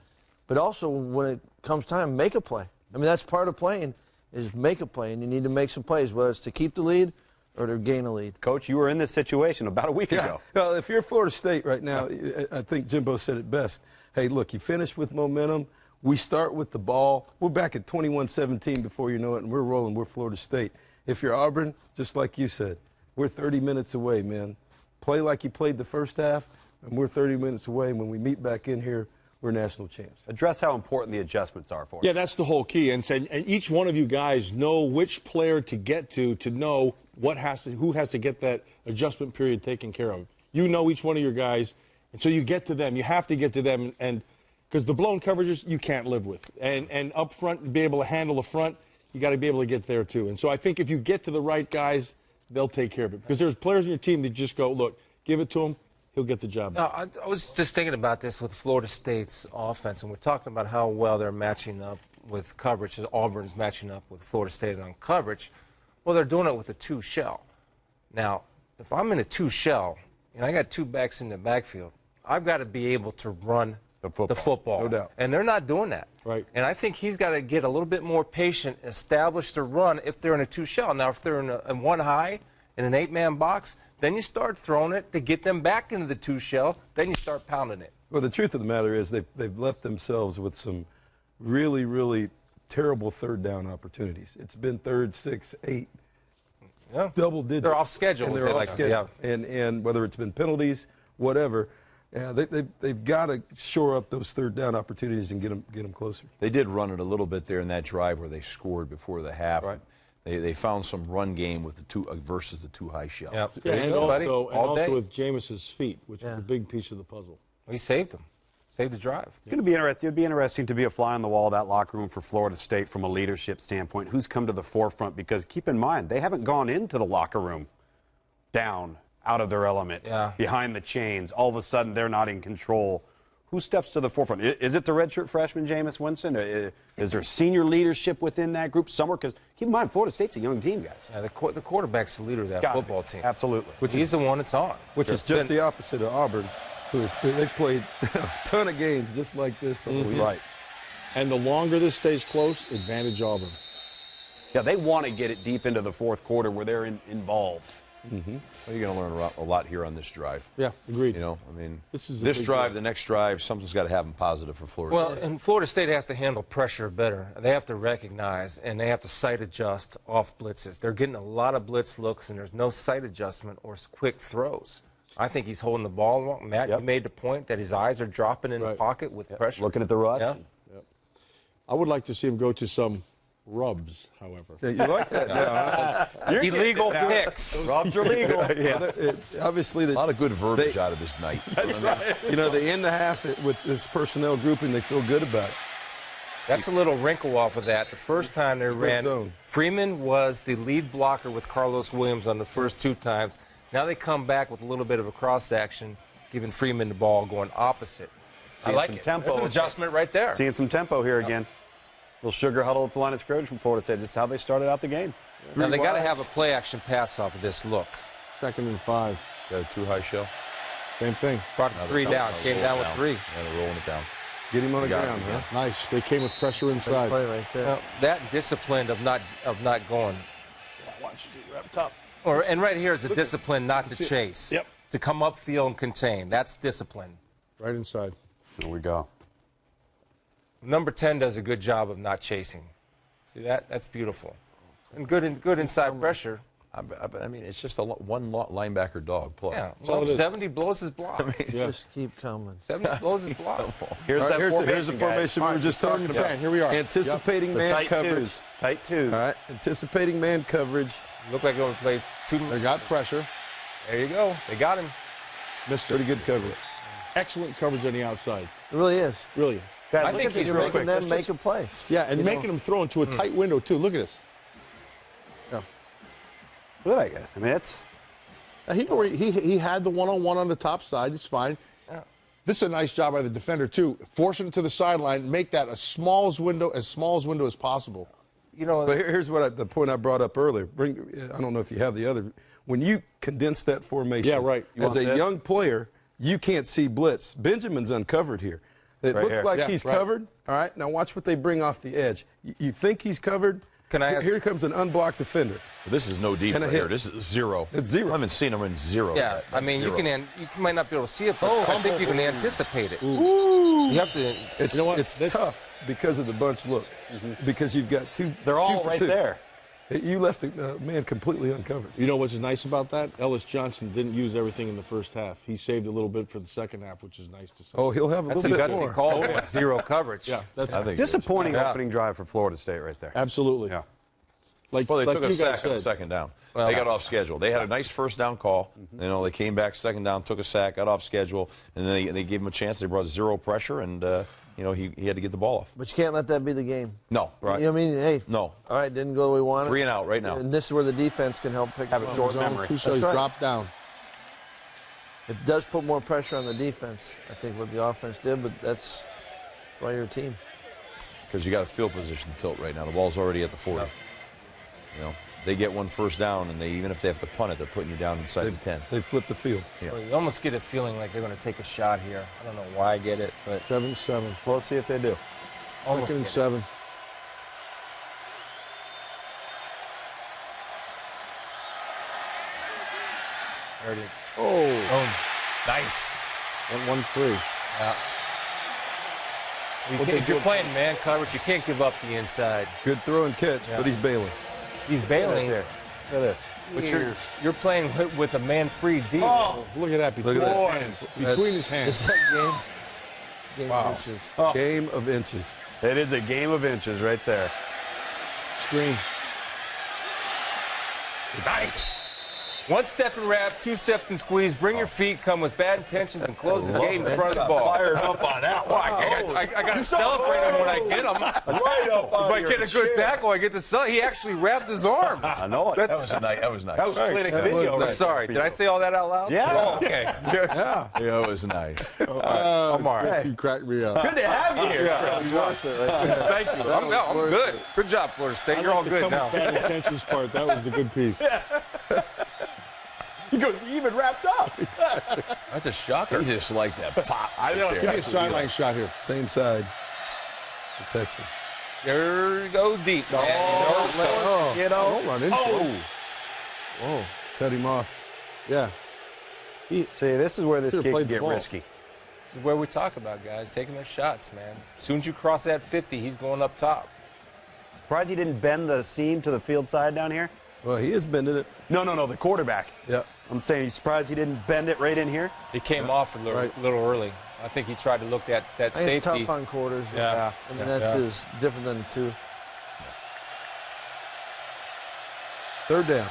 [SPEAKER 6] also when it comes time, make a play. I mean, that's part of playing, is make a play, and you need to make some plays, whether it's to keep the lead or to gain a lead.
[SPEAKER 3] Coach, you were in this situation about a week ago.
[SPEAKER 1] Well, if you're Florida State right now, I think Jimbo said it best. Hey, look, you finish with momentum. We start with the ball. We're back at 21-17 before you know it, and we're rolling. We're Florida State. If you're Auburn, just like you said, we're 30 minutes away, man. Play like you played the first half, and we're 30 minutes away. When we meet back in here, we're national champs.
[SPEAKER 3] Address how important the adjustments are for you.
[SPEAKER 2] Yeah, that's the whole key. And each one of you guys know which player to get to know who has to get that adjustment period taken care of. You know each one of your guys, and so you get to them. You have to get to them, and because the blown coverages you can't live with, and up front, be able to handle the front, you got to be able to get there too. And so I think if you get to the right guys, they'll take care of it. Because there's players in your team that just go, look, give it to him. He'll get the job.
[SPEAKER 5] No, I was just thinking about this with Florida State's offense, and we're talking about how well they're matching up with coverage. Auburn's matching up with Florida State on coverage. Well, they're doing it with a two shell. Now, if I'm in a two shell and I got two backs in the backfield, I've got to be able to run the football.
[SPEAKER 1] No doubt.
[SPEAKER 5] And they're not doing that.
[SPEAKER 2] Right.
[SPEAKER 5] And I think he's got to get a little bit more patient, establish the run if they're in a two shell. Now, if they're in one high, in an 8-man box, then you start throwing it to get them back into the two shell. Then you start pounding it.
[SPEAKER 1] Well, the truth of the matter is they've left themselves with some really, really terrible third down opportunities. It's been 3rd, 6, 8, double digits.
[SPEAKER 5] They're off schedule.
[SPEAKER 1] And they're off schedule. Yeah. And whether it's been penalties, whatever, they've got to shore up those third down opportunities and get them closer.
[SPEAKER 4] They did run it a little bit there in that drive where they scored before the half.
[SPEAKER 1] Right.
[SPEAKER 4] They found some run game with the two versus the two high shell.
[SPEAKER 5] Yep.
[SPEAKER 2] Yeah, and also with Jameis's feet, which is
[SPEAKER 6] Yeah.
[SPEAKER 2] a big piece of the puzzle.
[SPEAKER 5] He saved them. Saved the drive.
[SPEAKER 3] It's going to be interesting. It would be interesting to be a fly on the wall of that locker room for Florida State from a leadership standpoint. Who's come to the forefront? Because keep in mind, they haven't gone into the locker room down, out of their element, behind the chains. All of a sudden, they're not in control. Who steps to the forefront? Is it the redshirt freshman, Jameis Winston? Is there senior leadership within that group somewhere? Because keep in mind, Florida State's a young team, guys.
[SPEAKER 5] Yeah, the quarterback's the leader of that football team.
[SPEAKER 3] Absolutely.
[SPEAKER 5] He's the one that's on.
[SPEAKER 1] Which is just the opposite of Auburn, they've played a ton of games just like this.
[SPEAKER 3] Right.
[SPEAKER 2] And the longer this stays close, advantage Auburn.
[SPEAKER 3] Yeah, they want to get it deep into the fourth quarter where they're involved.
[SPEAKER 4] Well, you're going to learn a lot here on this drive.
[SPEAKER 2] Yeah, agreed.
[SPEAKER 4] You know, I mean,
[SPEAKER 2] this
[SPEAKER 4] drive, drive, the next drive, something's got to happen positive for Florida.
[SPEAKER 5] Well, and Florida State has to handle pressure better. They have to recognize, and they have to sight adjust off blitzes. They're getting a lot of blitz looks, and there's no sight adjustment or quick throws. I think he's holding the ball wrong. Matt, you made the point that his eyes are dropping in the pocket with pressure.
[SPEAKER 3] Looking at the rush.
[SPEAKER 5] Yeah.
[SPEAKER 2] I would like to see him go to some rubs, however.
[SPEAKER 1] Yeah, you like that?
[SPEAKER 5] Illegal picks.
[SPEAKER 3] Rubs are legal.
[SPEAKER 1] Obviously,
[SPEAKER 4] a lot of good verbiage out of this night.
[SPEAKER 1] You know, they end the half with this personnel grouping. They feel good about it.
[SPEAKER 5] That's a little wrinkle off of that. The first time they ran,
[SPEAKER 1] zone.
[SPEAKER 5] Freeman was the lead blocker with Carlos Williams on the first 2 times. Now they come back with a little bit of a cross action, giving Freeman the ball going opposite. I like it.
[SPEAKER 3] Tempo.
[SPEAKER 5] That's an adjustment right there.
[SPEAKER 3] Seeing some tempo here again. Little sugar huddle at the line of scrimmage from Florida State. Just how they started out the game.
[SPEAKER 5] Now, they got to have a play-action pass off of this look.
[SPEAKER 2] 2nd and 5.
[SPEAKER 4] Got a too high shell.
[SPEAKER 2] Same thing.
[SPEAKER 5] Brought 3 down. Came down with 3.
[SPEAKER 4] Yeah, they're rolling it down.
[SPEAKER 1] Get him on the ground,
[SPEAKER 4] yeah.
[SPEAKER 1] huh?
[SPEAKER 2] Nice. They came with pressure inside.
[SPEAKER 6] Play right there.
[SPEAKER 5] Well, that discipline of not going.
[SPEAKER 2] Watch, wrapped up.
[SPEAKER 5] And right here is a discipline not to chase.
[SPEAKER 2] Yep.
[SPEAKER 5] To come upfield and contain. That's discipline.
[SPEAKER 2] Right inside.
[SPEAKER 3] There we go.
[SPEAKER 5] Number 10 does a good job of not chasing. See that? That's beautiful. And good inside pressure.
[SPEAKER 4] I mean, it's just one linebacker dog play.
[SPEAKER 5] Yeah. Well, 70 blows his block.
[SPEAKER 6] Just keep coming.
[SPEAKER 5] 70 blows his block.
[SPEAKER 3] Here's
[SPEAKER 1] All right,
[SPEAKER 3] that formation,
[SPEAKER 1] here's the formation we were just talking about.
[SPEAKER 2] 10. Here we are.
[SPEAKER 1] Anticipating
[SPEAKER 3] The
[SPEAKER 1] man
[SPEAKER 3] tight
[SPEAKER 1] coverage.
[SPEAKER 3] twos. Tight twos.
[SPEAKER 1] All right, anticipating man coverage.
[SPEAKER 5] Look like they're going to play 2.
[SPEAKER 2] They got pressure.
[SPEAKER 5] There you go. They got him.
[SPEAKER 2] Missed it.
[SPEAKER 1] Pretty good coverage.
[SPEAKER 2] Excellent coverage on the outside.
[SPEAKER 6] It really is.
[SPEAKER 2] Really.
[SPEAKER 3] Guys,
[SPEAKER 5] I
[SPEAKER 3] look
[SPEAKER 5] think
[SPEAKER 3] at these
[SPEAKER 5] he's
[SPEAKER 3] real
[SPEAKER 6] Making
[SPEAKER 3] quick.
[SPEAKER 6] them make a play.
[SPEAKER 2] Yeah, and making them throw into a tight window, too. Look at this.
[SPEAKER 3] Look at that, guys. I mean, it's
[SPEAKER 2] He had the one-on-one on the top side. It's fine.
[SPEAKER 5] Yeah.
[SPEAKER 2] This is a nice job by the defender, too. Forcing it to the sideline, make that as small as window as possible.
[SPEAKER 5] You know,
[SPEAKER 1] But here's the point I brought up earlier. I don't know if you have the other. When you condense that formation,
[SPEAKER 2] Yeah, right. You
[SPEAKER 1] as
[SPEAKER 3] want
[SPEAKER 1] a
[SPEAKER 3] this?
[SPEAKER 1] young player, you can't see blitz. Benjamin's uncovered here. It
[SPEAKER 3] Right
[SPEAKER 1] looks
[SPEAKER 3] here.
[SPEAKER 1] like
[SPEAKER 2] Yeah,
[SPEAKER 1] he's
[SPEAKER 2] right.
[SPEAKER 1] covered. All right, now watch what they bring off the edge. You think he's covered?
[SPEAKER 5] Can I ask-
[SPEAKER 1] Here comes an unblocked defender.
[SPEAKER 4] This is no deep
[SPEAKER 1] And a
[SPEAKER 4] right here.
[SPEAKER 1] hit.
[SPEAKER 4] This is 0.
[SPEAKER 1] It's 0.
[SPEAKER 4] I haven't seen him in 0.
[SPEAKER 5] yeah, I mean, you might not be able to see it, but I think you can anticipate it.
[SPEAKER 1] Ooh.
[SPEAKER 5] You have to.
[SPEAKER 1] It's,
[SPEAKER 2] You know what?
[SPEAKER 1] it's
[SPEAKER 2] This-
[SPEAKER 1] tough because of the bunch look. Because you've got two.
[SPEAKER 3] they're all
[SPEAKER 1] 2 for
[SPEAKER 3] right
[SPEAKER 1] 2.
[SPEAKER 3] there.
[SPEAKER 1] You left the man completely uncovered.
[SPEAKER 2] You know what's nice about that? Ellis Johnson didn't use everything in the first half. He saved a little bit for the second half, which is nice to see.
[SPEAKER 1] Oh, he'll have a
[SPEAKER 5] That's a
[SPEAKER 1] little bit
[SPEAKER 5] gutsy
[SPEAKER 1] more.
[SPEAKER 5] call with 0 coverage.
[SPEAKER 2] Yeah, that's
[SPEAKER 4] I think
[SPEAKER 3] Disappointing
[SPEAKER 5] Yeah.
[SPEAKER 3] opening drive for Florida State right there.
[SPEAKER 2] absolutely.
[SPEAKER 3] Yeah.
[SPEAKER 2] Like,
[SPEAKER 4] Well, they
[SPEAKER 2] like
[SPEAKER 4] took a
[SPEAKER 2] you guys
[SPEAKER 4] sack on the
[SPEAKER 2] said.
[SPEAKER 4] second down.
[SPEAKER 5] Well,
[SPEAKER 4] they got off schedule. They had a nice first down call. You know, they came back second down, took a sack, got off schedule, and then they gave him a chance. They brought 0 pressure, and he had to get the ball off.
[SPEAKER 6] But you can't let that be the game.
[SPEAKER 4] No, right?
[SPEAKER 6] You know what I mean? Hey.
[SPEAKER 4] No.
[SPEAKER 6] All right, didn't go the way we wanted.
[SPEAKER 4] 3 and out right now.
[SPEAKER 6] And this is where the defense can help pick
[SPEAKER 3] Have a
[SPEAKER 6] them up.
[SPEAKER 3] short
[SPEAKER 2] Zone,
[SPEAKER 3] memory.
[SPEAKER 2] two shows,
[SPEAKER 6] right.
[SPEAKER 2] drop down.
[SPEAKER 6] It does put more pressure on the defense, I think, what the offense did, but that's why you're a team.
[SPEAKER 4] Because you got a field position tilt right now. The ball's already at the 40. You know, they get one first down, and even if they have to punt it, they're putting you down inside the 10.
[SPEAKER 1] They flipped the field.
[SPEAKER 5] Well, you almost get a feeling like they're going to take a shot here. I don't know why I get it, but
[SPEAKER 2] 7-7.
[SPEAKER 3] Well, let's see if they do.
[SPEAKER 5] almost
[SPEAKER 2] Second and
[SPEAKER 5] get it.
[SPEAKER 2] 7.
[SPEAKER 5] There it is.
[SPEAKER 2] Oh,
[SPEAKER 5] Boom. Nice.
[SPEAKER 2] 1-3.
[SPEAKER 5] Yeah. If you're playing man coverage, you can't give up the inside.
[SPEAKER 1] Good throw and catch,
[SPEAKER 5] Yeah.
[SPEAKER 1] but he's bailing.
[SPEAKER 5] He's bailing,
[SPEAKER 3] Look at this.
[SPEAKER 5] but you're playing with a man-free D.
[SPEAKER 3] Oh,
[SPEAKER 2] Look at that between
[SPEAKER 1] Look at
[SPEAKER 2] his
[SPEAKER 1] that.
[SPEAKER 2] hands.
[SPEAKER 1] That's-
[SPEAKER 2] Between his hands.
[SPEAKER 6] Is that game? Game
[SPEAKER 1] Wow.
[SPEAKER 6] of inches.
[SPEAKER 1] Game of inches.
[SPEAKER 3] it is a game of inches right there.
[SPEAKER 2] Screen.
[SPEAKER 5] Nice. 1 step and wrap, 2 steps and squeeze. Bring your feet, come with bad intentions, and close the gate in front of the ball.
[SPEAKER 3] Fired up on that one.
[SPEAKER 5] I got to celebrate him when I get him.
[SPEAKER 3] Right up
[SPEAKER 5] If I get a good tackle, I get to celebrate. He actually wrapped his arms.
[SPEAKER 3] I know it.
[SPEAKER 4] That was nice. That was nice.
[SPEAKER 3] That was clinic video.
[SPEAKER 5] I'm
[SPEAKER 3] right
[SPEAKER 5] sorry.
[SPEAKER 3] there.
[SPEAKER 5] Did I say all that out loud?
[SPEAKER 3] Yeah.
[SPEAKER 5] Oh, okay.
[SPEAKER 1] Yeah.
[SPEAKER 4] Yeah, it was nice.
[SPEAKER 5] I'm all right.
[SPEAKER 2] You cracked me up.
[SPEAKER 3] Good to have you here.
[SPEAKER 6] Worth it right there.
[SPEAKER 5] Thank you. I'm good. Good job, Florida State. You're all good now.
[SPEAKER 2] Bad intentions part. That was the good piece.
[SPEAKER 3] He goes, he even wrapped up.
[SPEAKER 5] That's a shocker.
[SPEAKER 4] He just like that pop.
[SPEAKER 3] I know.
[SPEAKER 2] Give me a sideline shot here.
[SPEAKER 1] Same side. Protection.
[SPEAKER 5] There you go deep, man.
[SPEAKER 1] Oh,
[SPEAKER 3] You know.
[SPEAKER 2] Don't run into it.
[SPEAKER 1] whoa. Cut him off.
[SPEAKER 2] Yeah.
[SPEAKER 3] See, this is where this
[SPEAKER 2] Should've
[SPEAKER 3] kid can
[SPEAKER 2] played the
[SPEAKER 3] get
[SPEAKER 2] ball.
[SPEAKER 3] risky.
[SPEAKER 5] This is where we talk about guys taking their shots, man. As soon as you cross that 50, he's going up top.
[SPEAKER 3] Surprised he didn't bend the seam to the field side down here.
[SPEAKER 1] Well, he is bending it.
[SPEAKER 3] No, the quarterback.
[SPEAKER 1] Yeah.
[SPEAKER 3] I'm saying, you surprised he didn't bend it right in here?
[SPEAKER 5] It came off a little early. I think he tried to look at that
[SPEAKER 6] I think it's
[SPEAKER 5] safety.
[SPEAKER 6] tough on quarters.
[SPEAKER 5] Yeah.
[SPEAKER 6] I mean, that's just different than the 2.
[SPEAKER 1] Third down.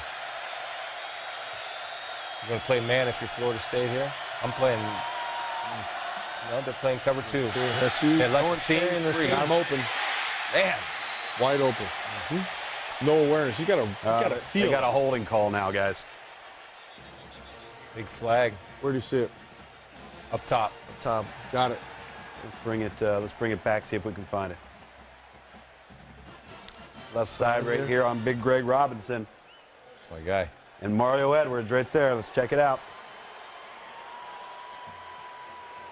[SPEAKER 5] You're going to play man if you're Florida State here? I'm playing. No, they're playing cover 2.
[SPEAKER 1] That's you.
[SPEAKER 5] They like
[SPEAKER 6] No
[SPEAKER 5] to
[SPEAKER 6] one's
[SPEAKER 5] see
[SPEAKER 6] carrying the
[SPEAKER 5] free.
[SPEAKER 6] seam.
[SPEAKER 2] I'm open.
[SPEAKER 5] Man.
[SPEAKER 2] Wide open. No awareness. You got to feel.
[SPEAKER 3] They got a holding call now, guys.
[SPEAKER 5] Big flag
[SPEAKER 2] Where do you see it?
[SPEAKER 5] up top.
[SPEAKER 6] Top.
[SPEAKER 2] Got it.
[SPEAKER 3] Let's bring it back, see if we can find it. Left side right here on Big Greg Robinson.
[SPEAKER 4] That's my guy.
[SPEAKER 3] And Mario Edwards right there. Let's check it out.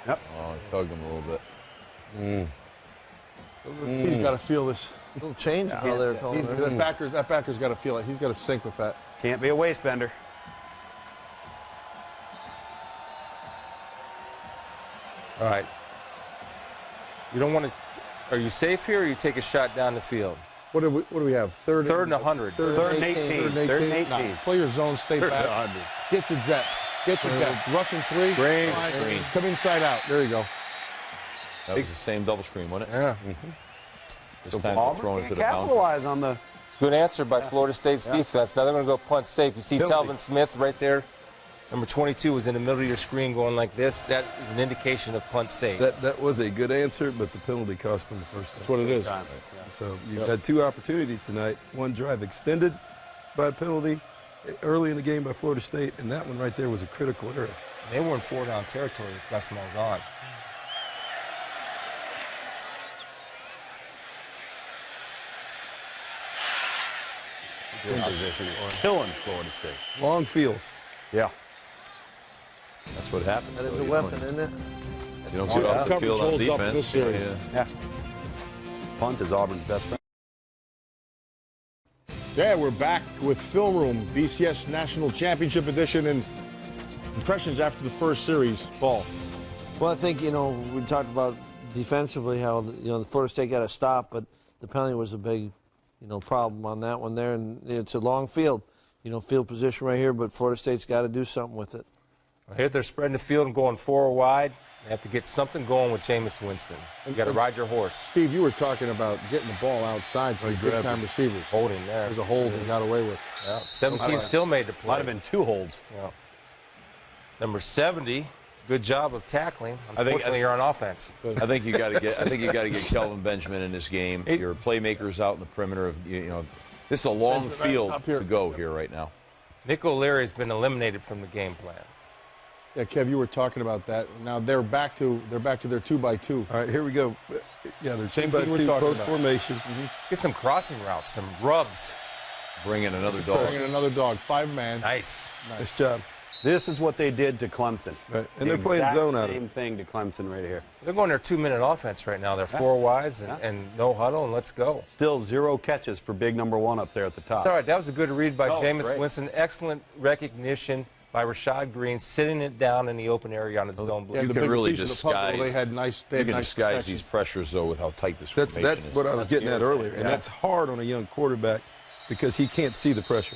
[SPEAKER 3] Yep.
[SPEAKER 4] Oh, he tugged him a little bit.
[SPEAKER 2] He's got to feel this.
[SPEAKER 6] A little change how they're calling it.
[SPEAKER 2] That backer's got to feel it. He's got to sync with that.
[SPEAKER 3] Can't be a waist bender.
[SPEAKER 5] All right. You don't want to. Are you safe here, or you take a shot down the field?
[SPEAKER 2] What do we have? Third
[SPEAKER 5] and 100.
[SPEAKER 3] Third and 18. Third and 18.
[SPEAKER 2] Nah, play your zone, stay back. Get your depth. Get your depth. Rushing three.
[SPEAKER 4] Screen.
[SPEAKER 2] Come inside out. There you go.
[SPEAKER 4] That was the same double screen, wasn't it?
[SPEAKER 5] Yeah.
[SPEAKER 4] This time they're throwing it to the boundary.
[SPEAKER 3] Capitalize on the.
[SPEAKER 5] Good answer by Florida State's defense. Now they're going to go punt safe. You see Telvin Smith right there. Number 22 was in the middle of your screen going like this. That is an indication of punt safe.
[SPEAKER 1] That was a good answer, but the penalty cost them the first time.
[SPEAKER 2] That's what it is.
[SPEAKER 1] So you've had two opportunities tonight. One drive extended by a penalty early in the game by Florida State, and that one right there was a critical error.
[SPEAKER 5] They were in 4-down territory with Gus Malzahn.
[SPEAKER 3] Good position. Killing Florida State.
[SPEAKER 1] Long fields.
[SPEAKER 3] Yeah.
[SPEAKER 4] That's what happened.
[SPEAKER 6] That is a weapon, isn't it?
[SPEAKER 4] You don't get off the field on defense.
[SPEAKER 3] Yeah. Punt is Auburn's best friend.
[SPEAKER 2] Yeah, we're back with Film Room, BCS National Championship Edition, and impressions after the first series. Paul.
[SPEAKER 6] Well, I think, we talked about defensively how, the Florida State got a stop, but the penalty was a big, problem on that one there. And it's a long field, field position right here, but Florida State's got to do something with it.
[SPEAKER 5] Well, here they're spreading the field and going 4 wide. They have to get something going with Jameis Winston. You got to ride your horse.
[SPEAKER 2] Steve, you were talking about getting the ball outside for big-time receivers.
[SPEAKER 5] Holding there.
[SPEAKER 2] There's a hold he got away with.
[SPEAKER 5] Yeah, 17 still made the play.
[SPEAKER 3] Might have been 2 holds.
[SPEAKER 5] Yeah. Number 70, good job of tackling. Unfortunately, you're on offense.
[SPEAKER 4] I think you got to get Kelvin Benjamin in this game. Your playmakers out in the perimeter of this is a long field to go here right now.
[SPEAKER 5] Nick O'Leary has been eliminated from the game plan.
[SPEAKER 2] Yeah, Kev, you were talking about that. Now they're back to their 2x2.
[SPEAKER 1] All right, here we go. Yeah, they're
[SPEAKER 2] Same
[SPEAKER 1] 2x2 post formation.
[SPEAKER 5] Get some crossing routes, some rubs.
[SPEAKER 4] Bring in another dog.
[SPEAKER 2] Bring in another dog, 5-man.
[SPEAKER 5] Nice.
[SPEAKER 1] Nice job.
[SPEAKER 3] This is what they did to Clemson.
[SPEAKER 1] Right. And they're playing zone out of it.
[SPEAKER 3] Same thing to Clemson right here.
[SPEAKER 5] They're going their 2-minute offense right now. They're 4 wides and no huddle, and let's go.
[SPEAKER 3] Still 0 catches for big number 1 up there at the top.
[SPEAKER 5] It's all right. That was a good read by Jameis
[SPEAKER 3] great.
[SPEAKER 5] Winston. Excellent recognition by Rashad Green, sitting it down in the open area on his zone blue.
[SPEAKER 4] You can really disguise.
[SPEAKER 2] They had nice
[SPEAKER 4] disguise these pressures though with how tight this formation
[SPEAKER 1] That's
[SPEAKER 4] is.
[SPEAKER 1] what I was getting at earlier, and that's hard on a young quarterback because he can't see the pressure.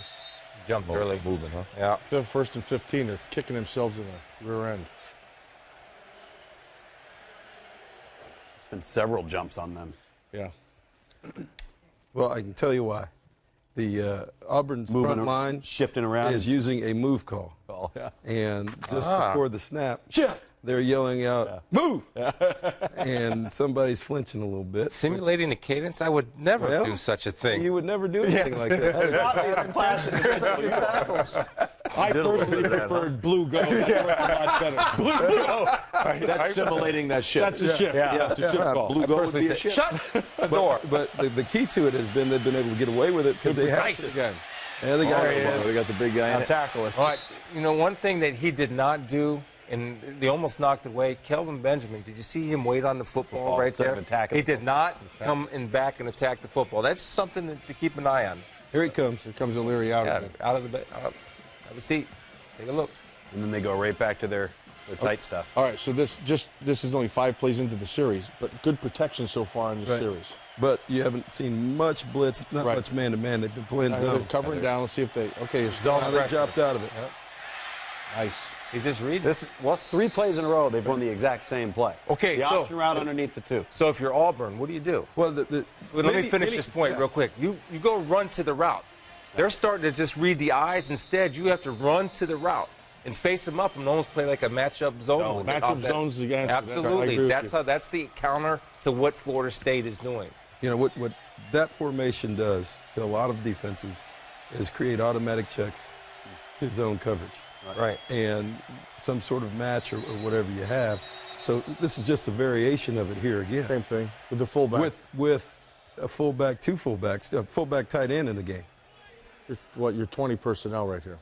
[SPEAKER 5] Jumped early.
[SPEAKER 4] Moving, huh?
[SPEAKER 5] Yeah.
[SPEAKER 2] They're 1st and 15. They're kicking themselves in the rear end.
[SPEAKER 3] It's been several jumps on them.
[SPEAKER 2] Yeah.
[SPEAKER 1] Well, I can tell you why. The Auburn's front line
[SPEAKER 3] shifting around
[SPEAKER 1] is using a move call.
[SPEAKER 3] Oh, yeah.
[SPEAKER 1] And just before the snap, they're yelling out, move! And somebody's flinching a little bit.
[SPEAKER 5] Simulating a cadence? I would never do such a thing.
[SPEAKER 1] You would never do anything like that.
[SPEAKER 3] That's not the class in tackles.
[SPEAKER 2] I personally preferred blue go. Blue go.
[SPEAKER 4] That's simulating that shift.
[SPEAKER 2] That's a shift. Yeah, it's a shift call.
[SPEAKER 4] Blue go would be a shift.
[SPEAKER 5] Shut the door.
[SPEAKER 1] But the key to it has been they've been able to get away with it because they have
[SPEAKER 5] Nice.
[SPEAKER 1] to. Yeah, they got
[SPEAKER 4] They got the big guy in it.
[SPEAKER 3] Tackle it.
[SPEAKER 5] All right. One thing that he did not do, and they almost knocked it away, Kelvin Benjamin, did you see him wait on the football right there? He did not come in back and attack the football. That's something to keep an eye on.
[SPEAKER 1] Here he comes.
[SPEAKER 2] Here comes O'Leary out of it.
[SPEAKER 5] Out of the have a seat. Take a look.
[SPEAKER 3] And then they go right back to their tight stuff.
[SPEAKER 2] All right, so this is only 5 plays into the series, but good protection so far in the series.
[SPEAKER 1] But you haven't seen much blitz, not much man-to-man. They've been playing
[SPEAKER 2] They're
[SPEAKER 1] zone.
[SPEAKER 2] covering down. Let's see if they
[SPEAKER 5] Zone
[SPEAKER 1] Now they dropped out of it.
[SPEAKER 5] Yep.
[SPEAKER 2] Nice.
[SPEAKER 5] He's just reading.
[SPEAKER 3] It's 3 plays in a row. They've run the exact same play.
[SPEAKER 5] Okay,
[SPEAKER 3] the
[SPEAKER 5] so
[SPEAKER 3] option route underneath the 2.
[SPEAKER 5] So if you're Auburn, what do you do?
[SPEAKER 1] Well,
[SPEAKER 5] Let me finish this point real quick. You go run to the route. They're starting to just read the eyes. Instead, you have to run to the route and face them up and almost play like a matchup zone.
[SPEAKER 2] Matchup zones again.
[SPEAKER 5] Absolutely. That's the counter to what Florida State is doing.
[SPEAKER 1] What that formation does to a lot of defenses is create automatic checks to zone coverage.
[SPEAKER 5] Right.
[SPEAKER 1] And some sort of match or whatever you have. So this is just a variation of it here again.
[SPEAKER 2] Same thing with the fullback.
[SPEAKER 1] With a fullback, two fullbacks, a fullback tight end in the game.
[SPEAKER 2] You're 20 personnel right here.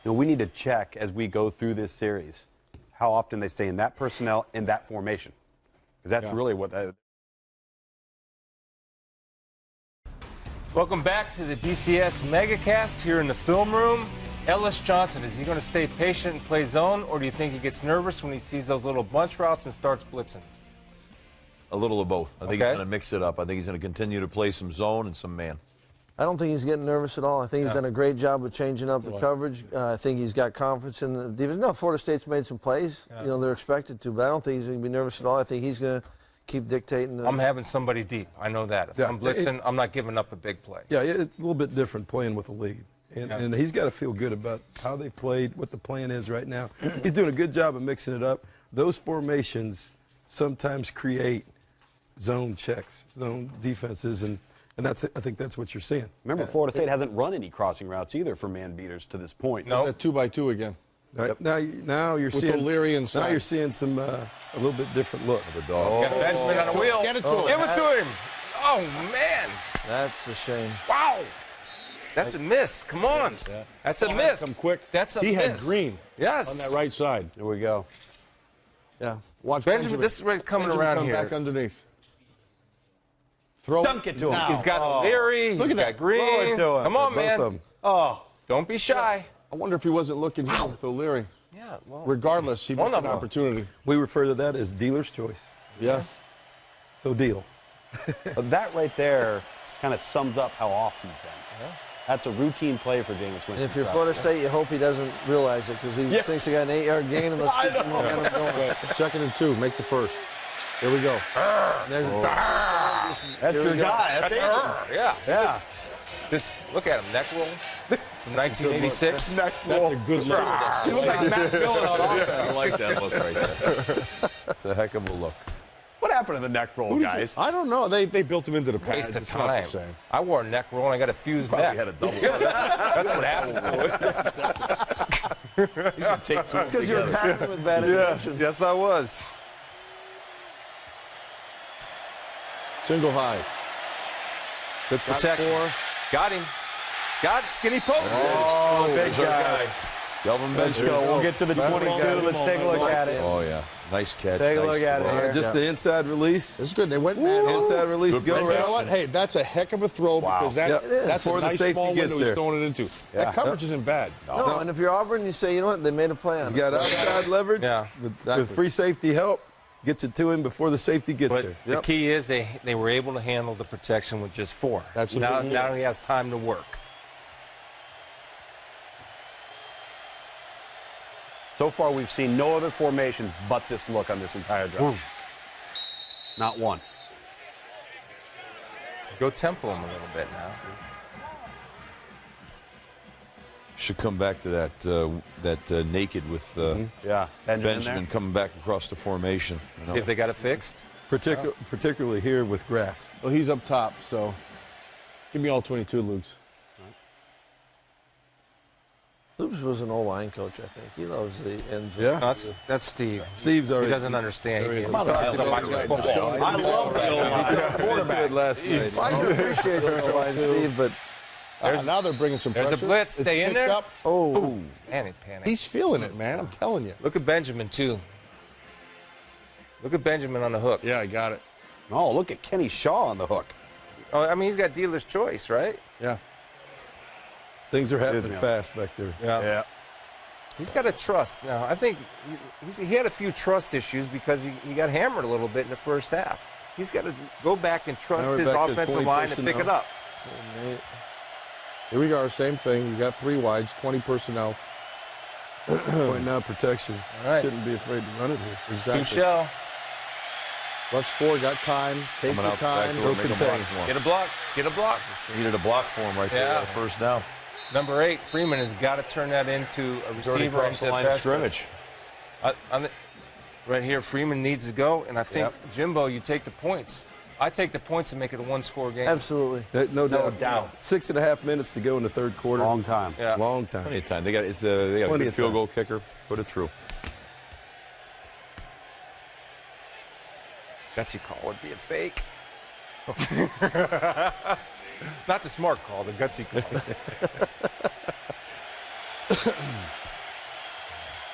[SPEAKER 3] We need to check as we go through this series how often they stay in that personnel in that formation, because that's really what that.
[SPEAKER 5] Welcome back to the BCS Megacast here in the film room. Ellis Johnson, is he going to stay patient and play zone, or do you think he gets nervous when he sees those little bunch routes and starts blitzing?
[SPEAKER 4] A little of both. I think he's going to mix it up. I think he's going to continue to play some zone and some man.
[SPEAKER 6] I don't think he's getting nervous at all. I think he's done a great job of changing up the coverage. I think he's got confidence in the defense. No, Florida State's made some plays. They're expected to, but I don't think he's going to be nervous at all. I think he's going to keep dictating.
[SPEAKER 5] I'm having somebody deep. I know that. If I'm blitzing, I'm not giving up a big play.
[SPEAKER 1] Yeah, it's a little bit different playing with a lead. And he's got to feel good about how they played, what the plan is right now. He's doing a good job of mixing it up. Those formations sometimes create zone checks, zone defenses, and that's, I think that's what you're seeing.
[SPEAKER 3] Remember, Florida State hasn't run any crossing routes either for man beaters to this point.
[SPEAKER 2] No, 2x2 again.
[SPEAKER 1] Right. Now you're
[SPEAKER 2] with
[SPEAKER 1] seeing
[SPEAKER 2] O'Leary inside.
[SPEAKER 1] Now you're seeing some a little bit different look of the dog.
[SPEAKER 5] Got Benjamin on a wheel.
[SPEAKER 2] Get it to him.
[SPEAKER 5] Give it to him. Oh man,
[SPEAKER 6] That's a shame.
[SPEAKER 5] wow, that's a miss. Come on, that's a miss.
[SPEAKER 2] Come quick.
[SPEAKER 5] That's a
[SPEAKER 2] He
[SPEAKER 5] miss.
[SPEAKER 2] had Green
[SPEAKER 5] Yes.
[SPEAKER 2] on that right side.
[SPEAKER 3] Here we go.
[SPEAKER 2] Yeah. Watch
[SPEAKER 5] Benjamin, this is right coming
[SPEAKER 2] Benjamin
[SPEAKER 5] around
[SPEAKER 2] come
[SPEAKER 5] here.
[SPEAKER 2] back underneath. Throw.
[SPEAKER 3] Dunk it to him.
[SPEAKER 5] He's got O'Leary.
[SPEAKER 3] Look
[SPEAKER 5] He's
[SPEAKER 3] at
[SPEAKER 5] got
[SPEAKER 3] that.
[SPEAKER 5] Green.
[SPEAKER 3] Throw it to him.
[SPEAKER 5] Come on,
[SPEAKER 1] Both
[SPEAKER 5] man.
[SPEAKER 1] of them.
[SPEAKER 3] Oh,
[SPEAKER 5] Don't be shy.
[SPEAKER 2] I wonder if he wasn't looking here with O'Leary.
[SPEAKER 5] Yeah. Well,
[SPEAKER 2] Regardless, he missed
[SPEAKER 5] One of
[SPEAKER 2] an
[SPEAKER 5] them.
[SPEAKER 2] opportunity.
[SPEAKER 1] We refer to that as dealer's choice.
[SPEAKER 2] Yeah.
[SPEAKER 1] So deal.
[SPEAKER 3] but that right there kind of sums up how off he's been. That's a routine play for Jameis Winston.
[SPEAKER 6] And if you're Florida State, you hope he doesn't realize it because he thinks he got an 8-yard gain and let's get the momentum going.
[SPEAKER 2] Second and 2. Make the first. Here we go.
[SPEAKER 6] There's
[SPEAKER 3] That's your guy.
[SPEAKER 5] that's her. Yeah.
[SPEAKER 3] Yeah.
[SPEAKER 5] Just look at him. Neck roll from 1986.
[SPEAKER 3] Neck
[SPEAKER 2] That's
[SPEAKER 3] roll.
[SPEAKER 2] a good look.
[SPEAKER 3] You look like Matt Millen on
[SPEAKER 4] I
[SPEAKER 3] offense.
[SPEAKER 4] like that look right there. It's a heck of a look.
[SPEAKER 3] What happened to the neck roll, guys?
[SPEAKER 2] I don't know. They built him into the pads.
[SPEAKER 5] Waste of
[SPEAKER 2] It's not
[SPEAKER 5] time.
[SPEAKER 2] the same.
[SPEAKER 5] I wore a neck roll and I got a fused
[SPEAKER 4] Probably
[SPEAKER 5] neck.
[SPEAKER 4] had a double.
[SPEAKER 5] That's what happened to it.
[SPEAKER 4] You should take two
[SPEAKER 6] because you're
[SPEAKER 4] together.
[SPEAKER 6] attacking with bad intentions.
[SPEAKER 3] Yes, I was.
[SPEAKER 2] Single high.
[SPEAKER 5] Good protection. Got him. Got skinny post.
[SPEAKER 3] Oh, big
[SPEAKER 4] There's our
[SPEAKER 3] guy.
[SPEAKER 4] Delvin
[SPEAKER 3] Let's
[SPEAKER 4] Benjamin.
[SPEAKER 3] go. We'll get to the 22. Let's take a look at it.
[SPEAKER 4] Oh, yeah. Nice catch.
[SPEAKER 3] Take a
[SPEAKER 4] nice
[SPEAKER 3] look at it
[SPEAKER 4] throw.
[SPEAKER 3] here.
[SPEAKER 1] Just the inside release.
[SPEAKER 2] It's good. They went man.
[SPEAKER 1] Inside release,
[SPEAKER 4] Good
[SPEAKER 1] go
[SPEAKER 4] protection.
[SPEAKER 2] You know
[SPEAKER 1] right.
[SPEAKER 2] what? Hey, that's a heck of a throw because
[SPEAKER 1] Yep.
[SPEAKER 2] that's
[SPEAKER 1] Before
[SPEAKER 2] a
[SPEAKER 1] the
[SPEAKER 2] nice
[SPEAKER 1] safety
[SPEAKER 2] small
[SPEAKER 1] gets
[SPEAKER 2] window he's
[SPEAKER 1] there.
[SPEAKER 2] throwing it into.
[SPEAKER 3] Yeah.
[SPEAKER 2] That coverage isn't bad.
[SPEAKER 6] No, and if you're Auburn, you say, you know what, they made a play on
[SPEAKER 1] He's
[SPEAKER 6] it.
[SPEAKER 1] got outside leverage.
[SPEAKER 5] Yeah.
[SPEAKER 1] With free safety help, gets it to him before the safety gets
[SPEAKER 5] But
[SPEAKER 1] there.
[SPEAKER 5] the key is they were able to handle the protection with just 4.
[SPEAKER 2] That's the
[SPEAKER 5] now,
[SPEAKER 2] big
[SPEAKER 5] now he has time to work.
[SPEAKER 3] So far, we've seen no other formations but this look on this entire drive. Not one.
[SPEAKER 5] Go tempo him a little bit now.
[SPEAKER 4] Should come back to that naked with
[SPEAKER 3] Yeah,
[SPEAKER 4] Benjamin coming back across the formation. You know?
[SPEAKER 5] See if they got it fixed.
[SPEAKER 1] Particularly here with grass.
[SPEAKER 2] Well, he's up top, so give me all 22, Luke's.
[SPEAKER 6] Loops was an old line coach, I think. He loves the ends.
[SPEAKER 1] Yeah.
[SPEAKER 5] No, that's Steve.
[SPEAKER 1] Steve's already.
[SPEAKER 5] He doesn't understand. He
[SPEAKER 1] Come
[SPEAKER 5] doesn't watch football.
[SPEAKER 3] I love the old
[SPEAKER 1] quarterback last night.
[SPEAKER 6] I can appreciate the line, Steve, but
[SPEAKER 2] Now they're bringing some
[SPEAKER 5] There's
[SPEAKER 2] pressure.
[SPEAKER 5] a blitz.
[SPEAKER 2] It's
[SPEAKER 5] Stay in
[SPEAKER 2] picked
[SPEAKER 5] there.
[SPEAKER 2] up.
[SPEAKER 6] oh,
[SPEAKER 5] Man, he panicked.
[SPEAKER 2] He's feeling it, man. I'm telling you.
[SPEAKER 5] Look at Benjamin, too. Look at Benjamin on the hook.
[SPEAKER 2] Yeah, I got it.
[SPEAKER 3] Oh, look at Kenny Shaw on the hook.
[SPEAKER 5] Oh, I mean, he's got dealer's choice, right?
[SPEAKER 2] Yeah.
[SPEAKER 1] Things are happening
[SPEAKER 3] Isn't it?
[SPEAKER 1] fast back there.
[SPEAKER 3] Yeah.
[SPEAKER 5] He's got to trust. Now, I think he had a few trust issues because he got hammered a little bit in the first half. He's got to go back and trust
[SPEAKER 1] Now we're
[SPEAKER 5] his
[SPEAKER 1] back to
[SPEAKER 5] offensive
[SPEAKER 1] 20
[SPEAKER 5] line and pick it
[SPEAKER 1] personnel.
[SPEAKER 5] up.
[SPEAKER 2] Here we go. Same thing. You got 3 wides, 20 personnel.
[SPEAKER 1] Point now protection.
[SPEAKER 5] All right.
[SPEAKER 1] Shouldn't be afraid to run it here.
[SPEAKER 2] Exactly.
[SPEAKER 5] Two shell.
[SPEAKER 2] Rush 4, got time. Take
[SPEAKER 4] Coming
[SPEAKER 2] your
[SPEAKER 4] out the back
[SPEAKER 2] time.
[SPEAKER 4] door, make a block
[SPEAKER 1] contain.
[SPEAKER 4] for him.
[SPEAKER 5] Get a block. Get a block.
[SPEAKER 4] Needed a block for him right there.
[SPEAKER 5] Yeah.
[SPEAKER 4] Got a first down.
[SPEAKER 5] Number 8, Freeman has got to turn that into a
[SPEAKER 4] He's already
[SPEAKER 5] receiver
[SPEAKER 4] across the
[SPEAKER 5] into
[SPEAKER 4] line of
[SPEAKER 5] pass
[SPEAKER 4] scrimmage.
[SPEAKER 5] right here, Freeman needs to go, and I think, Jimbo, you take the points. I take the points and make it a one-score game.
[SPEAKER 6] absolutely.
[SPEAKER 1] No doubt.
[SPEAKER 3] doubt.
[SPEAKER 1] 6.5 minutes to go in the third quarter.
[SPEAKER 3] Long time.
[SPEAKER 5] Yeah.
[SPEAKER 1] Long time.
[SPEAKER 4] Plenty of time. They got a
[SPEAKER 1] Plenty
[SPEAKER 4] good
[SPEAKER 1] of
[SPEAKER 4] field
[SPEAKER 1] time.
[SPEAKER 4] goal kicker. Put it through.
[SPEAKER 5] Gutsy call would be a fake. Not the smart call, the gutsy call.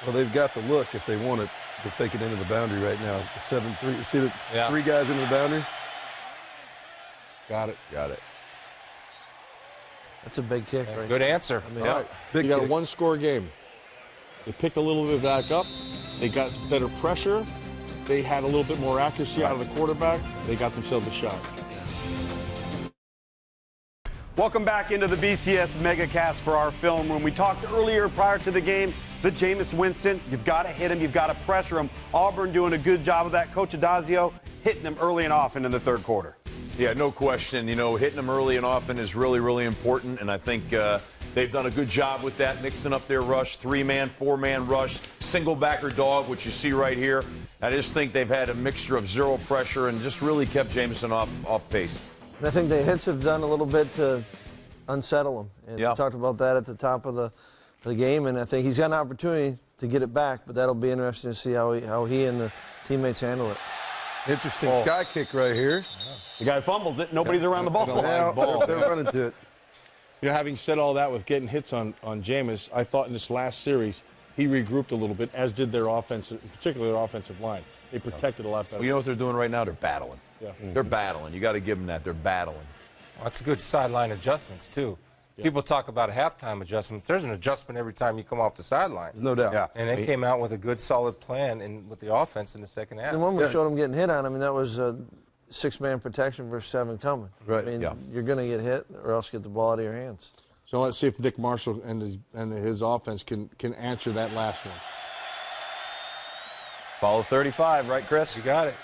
[SPEAKER 1] Well, they've got the look if they want it to fake it into the boundary right now. 7-3. See the 3 guys into the boundary?
[SPEAKER 2] Got it.
[SPEAKER 4] Got it.
[SPEAKER 6] That's a big kick, right?
[SPEAKER 5] Good answer.
[SPEAKER 6] I mean,
[SPEAKER 2] All right.
[SPEAKER 1] Big
[SPEAKER 2] You got
[SPEAKER 1] kick.
[SPEAKER 2] a one-score game. They picked a little bit back up. They got better pressure. They had a little bit more accuracy out of the quarterback. They got themselves a shot.
[SPEAKER 3] Welcome back into the BCS MegaCast for our film room. We talked earlier prior to the game that Jameis Winston, you've got to hit him, you've got to pressure him. Auburn doing a good job of that. Coach Adazio hitting him early and often in the third quarter.
[SPEAKER 4] Yeah, no question. You know, hitting them early and often is really, really important, and I think they've done a good job with that, mixing up their rush, 3-man, 4-man rush, single backer dog, which you see right here. I just think they've had a mixture of zero pressure and just really kept Jameson off pace.
[SPEAKER 6] And I think the hits have done a little bit to unsettle him. And we talked about that at the top of the game, and I think he's got an opportunity to get it back, but that'll be interesting to see how he and the teammates handle it.
[SPEAKER 1] Interesting sky kick right here.
[SPEAKER 3] The guy fumbles it. Nobody's around the ball.
[SPEAKER 1] They're running to it.
[SPEAKER 2] You know, having said all that with getting hits on Jameis, I thought in this last series he regrouped a little bit, as did their offensive, particularly their offensive line. They protected a lot better.
[SPEAKER 4] Well, you know what they're doing right now? They're battling.
[SPEAKER 2] Yeah.
[SPEAKER 4] They're battling. You got to give them that. They're battling.
[SPEAKER 5] Well, that's good sideline adjustments, too. Yeah. People talk about halftime adjustments. There's an adjustment every time you come off the sideline.
[SPEAKER 1] There's no doubt.
[SPEAKER 3] Yeah.
[SPEAKER 5] And they came out with a good, solid plan with the offense in the second half.
[SPEAKER 6] And when we showed him getting hit on, I mean, that was 6-man protection versus 7 coming.
[SPEAKER 1] Right.
[SPEAKER 6] I mean, you're going to get hit or else get the ball out of your hands.
[SPEAKER 2] So let's see if Nick Marshall and his offense can answer that last one.
[SPEAKER 3] Follow 35, right, Chris?
[SPEAKER 5] You got it.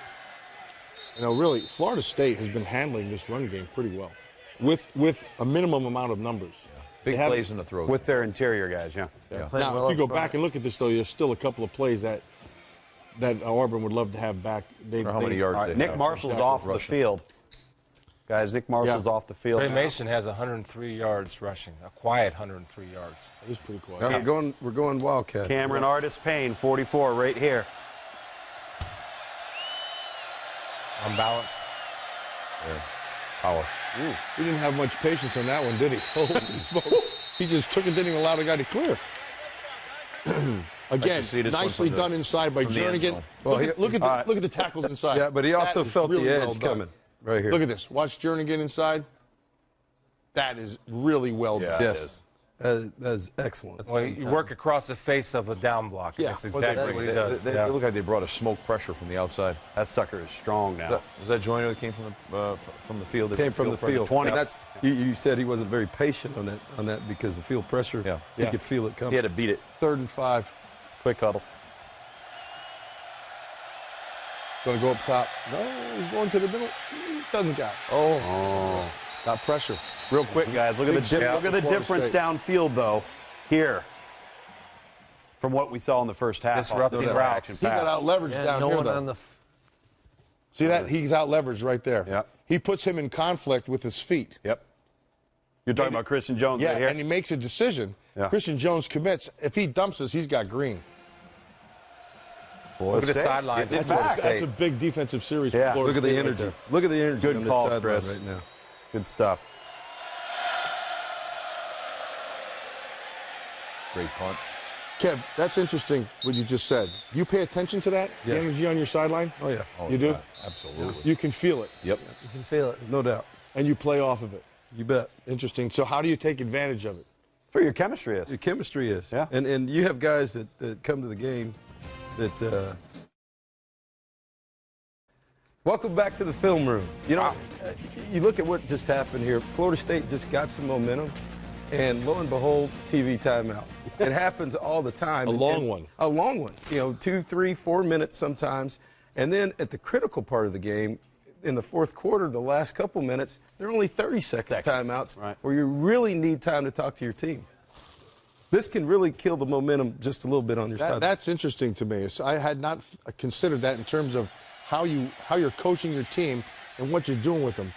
[SPEAKER 2] You know, really, Florida State has been handling this run game pretty well, with a minimum amount of numbers.
[SPEAKER 4] Yeah. Big plays in the throw.
[SPEAKER 3] With their interior guys, yeah.
[SPEAKER 2] Now,
[SPEAKER 6] well
[SPEAKER 2] if you go back and look at this, though, there's still a couple of plays that Auburn would love to have back.
[SPEAKER 4] How many yards they
[SPEAKER 3] Nick
[SPEAKER 4] have.
[SPEAKER 3] Marshall's off the field. Guys, Nick Marshall's off the field.
[SPEAKER 5] Trey Mason has 103 yards rushing, a quiet 103 yards.
[SPEAKER 2] That is pretty quiet.
[SPEAKER 1] Yeah, we're going Wildcat.
[SPEAKER 3] Cameron Artis Payne, 44, right here.
[SPEAKER 5] Unbalanced.
[SPEAKER 4] Yeah. Power.
[SPEAKER 2] Ooh, he didn't have much patience on that one, did he? Holy smokes. He just took it, didn't even allow the guy to clear. Again, nicely done inside by Jernigan.
[SPEAKER 1] Well,
[SPEAKER 2] look at the tackles inside.
[SPEAKER 1] Yeah, but he also felt
[SPEAKER 2] really
[SPEAKER 1] the edge
[SPEAKER 2] well done.
[SPEAKER 1] coming right here.
[SPEAKER 2] Look at this. Watch Jernigan inside. That is really well done.
[SPEAKER 1] Yes. That's excellent.
[SPEAKER 5] Well, you work across the face of a down block.
[SPEAKER 2] Yeah.
[SPEAKER 5] That's exactly what he does.
[SPEAKER 4] They look like they brought a smoke pressure from the outside.
[SPEAKER 3] That sucker is strong now.
[SPEAKER 4] Was that Joyner that came from the field?
[SPEAKER 1] Came from the field.
[SPEAKER 3] 20.
[SPEAKER 1] And that's you said he wasn't very patient on that because the field pressure.
[SPEAKER 4] Yeah.
[SPEAKER 1] He could feel it coming.
[SPEAKER 3] He had to beat it.
[SPEAKER 2] 3rd and 5.
[SPEAKER 3] Quick huddle.
[SPEAKER 2] Going to go up top. No, he's going to the middle. He doesn't got it.
[SPEAKER 3] Oh.
[SPEAKER 2] Got pressure.
[SPEAKER 3] Real quick, guys. Look at the difference downfield, though, here, from what we saw in the first half.
[SPEAKER 5] Disrupting routes.
[SPEAKER 2] He got out leveraged down
[SPEAKER 6] no
[SPEAKER 2] here,
[SPEAKER 6] one
[SPEAKER 2] though.
[SPEAKER 6] on the.
[SPEAKER 2] See that? He's out leveraged right there.
[SPEAKER 3] Yep.
[SPEAKER 2] He puts him in conflict with his feet.
[SPEAKER 3] Yep. You're talking about Christian Jones right here?
[SPEAKER 2] And he makes a decision.
[SPEAKER 3] Yeah.
[SPEAKER 2] Christian Jones commits. If he dumps us, he's got green.
[SPEAKER 5] Look at the sidelines.
[SPEAKER 2] That's a big defensive series.
[SPEAKER 3] Yeah.
[SPEAKER 2] For Florida
[SPEAKER 1] Look at the
[SPEAKER 2] State
[SPEAKER 1] energy.
[SPEAKER 2] right
[SPEAKER 1] Look at the energy
[SPEAKER 3] Good
[SPEAKER 1] on
[SPEAKER 3] call,
[SPEAKER 1] this sideline
[SPEAKER 3] Chris.
[SPEAKER 1] right now.
[SPEAKER 3] Good stuff.
[SPEAKER 4] Great punt.
[SPEAKER 2] Kev, that's interesting what you just said. You pay attention to that?
[SPEAKER 1] Yes.
[SPEAKER 2] The energy on your sideline?
[SPEAKER 1] Oh, yeah.
[SPEAKER 2] You do?
[SPEAKER 4] Absolutely.
[SPEAKER 2] You can feel it.
[SPEAKER 4] Yep.
[SPEAKER 6] You can feel it.
[SPEAKER 1] No doubt.
[SPEAKER 2] And you play off of it.
[SPEAKER 1] You bet.
[SPEAKER 2] Interesting. So how do you take advantage of it?
[SPEAKER 3] For your chemistry is.
[SPEAKER 1] The chemistry is.
[SPEAKER 3] Yeah.
[SPEAKER 1] And you have guys that come to the game that welcome back to the film room. You know, you look at what just happened here. Florida State just got some momentum, and lo and behold, TV timeout. It happens all the time.
[SPEAKER 2] A long one.
[SPEAKER 1] A long one. You know, 2, 3, 4 minutes sometimes. And then at the critical part of the game, in the fourth quarter, the last couple minutes, there are only 30-second timeouts where you really need time to talk to your team. This can really kill the momentum just a little bit on your side.
[SPEAKER 2] That's interesting to me. So I had not considered that in terms of how you're coaching your team and what you're doing with them.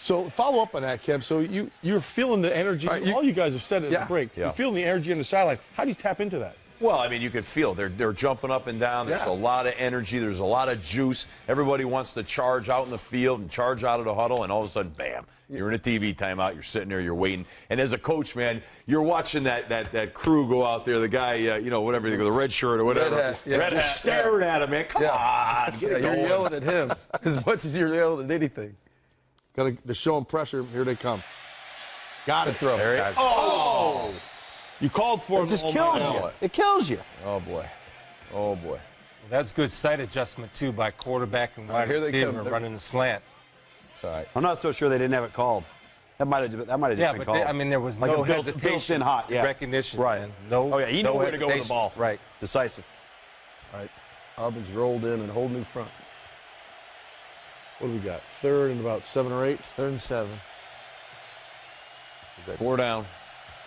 [SPEAKER 2] So follow up on that, Kev. So you're feeling the energy. All you guys have said at the break.
[SPEAKER 4] Yeah.
[SPEAKER 2] You're feeling the energy on the sideline. How do you tap into that?
[SPEAKER 4] Well, I mean, you could feel they're jumping up and down. There's a lot of energy. There's a lot of juice. Everybody wants to charge out in the field and charge out of the huddle, and all of a sudden, bam, you're in a TV timeout. You're sitting there, you're waiting. And as a coach, man, you're watching that crew go out there, the guy, whatever, the red shirt or whatever.
[SPEAKER 1] Red hat.
[SPEAKER 4] You're staring at him, man. Come on. Get it
[SPEAKER 1] You're
[SPEAKER 4] going.
[SPEAKER 1] yelling at him as much as you're yelling at anything.
[SPEAKER 2] Got to show them pressure. Here they come. Got it.
[SPEAKER 1] Throw.
[SPEAKER 4] There he is.
[SPEAKER 2] Oh! You called for
[SPEAKER 3] It
[SPEAKER 2] it.
[SPEAKER 3] just kills you. It kills you.
[SPEAKER 4] Oh, boy. Oh, boy.
[SPEAKER 5] That's good sight adjustment, too, by quarterback and wide
[SPEAKER 1] here they
[SPEAKER 5] receiver
[SPEAKER 1] come.
[SPEAKER 5] running the slant.
[SPEAKER 4] It's all right.
[SPEAKER 3] I'm not so sure they didn't have it called. That might have just been called.
[SPEAKER 5] I mean, there was
[SPEAKER 3] Like
[SPEAKER 5] no
[SPEAKER 3] a built-in
[SPEAKER 5] hesitation,
[SPEAKER 3] hot, yeah.
[SPEAKER 5] recognition.
[SPEAKER 3] Right.
[SPEAKER 5] Man. No,
[SPEAKER 3] Oh, yeah, he knew
[SPEAKER 5] no
[SPEAKER 3] where to go with the
[SPEAKER 5] hesitation.
[SPEAKER 3] ball.
[SPEAKER 5] Right.
[SPEAKER 3] Decisive.
[SPEAKER 1] All right. Auburn's rolled in and a whole new front.
[SPEAKER 2] What do we got? Third and about 7 or 8?
[SPEAKER 6] 3rd and 7.
[SPEAKER 4] 4 down.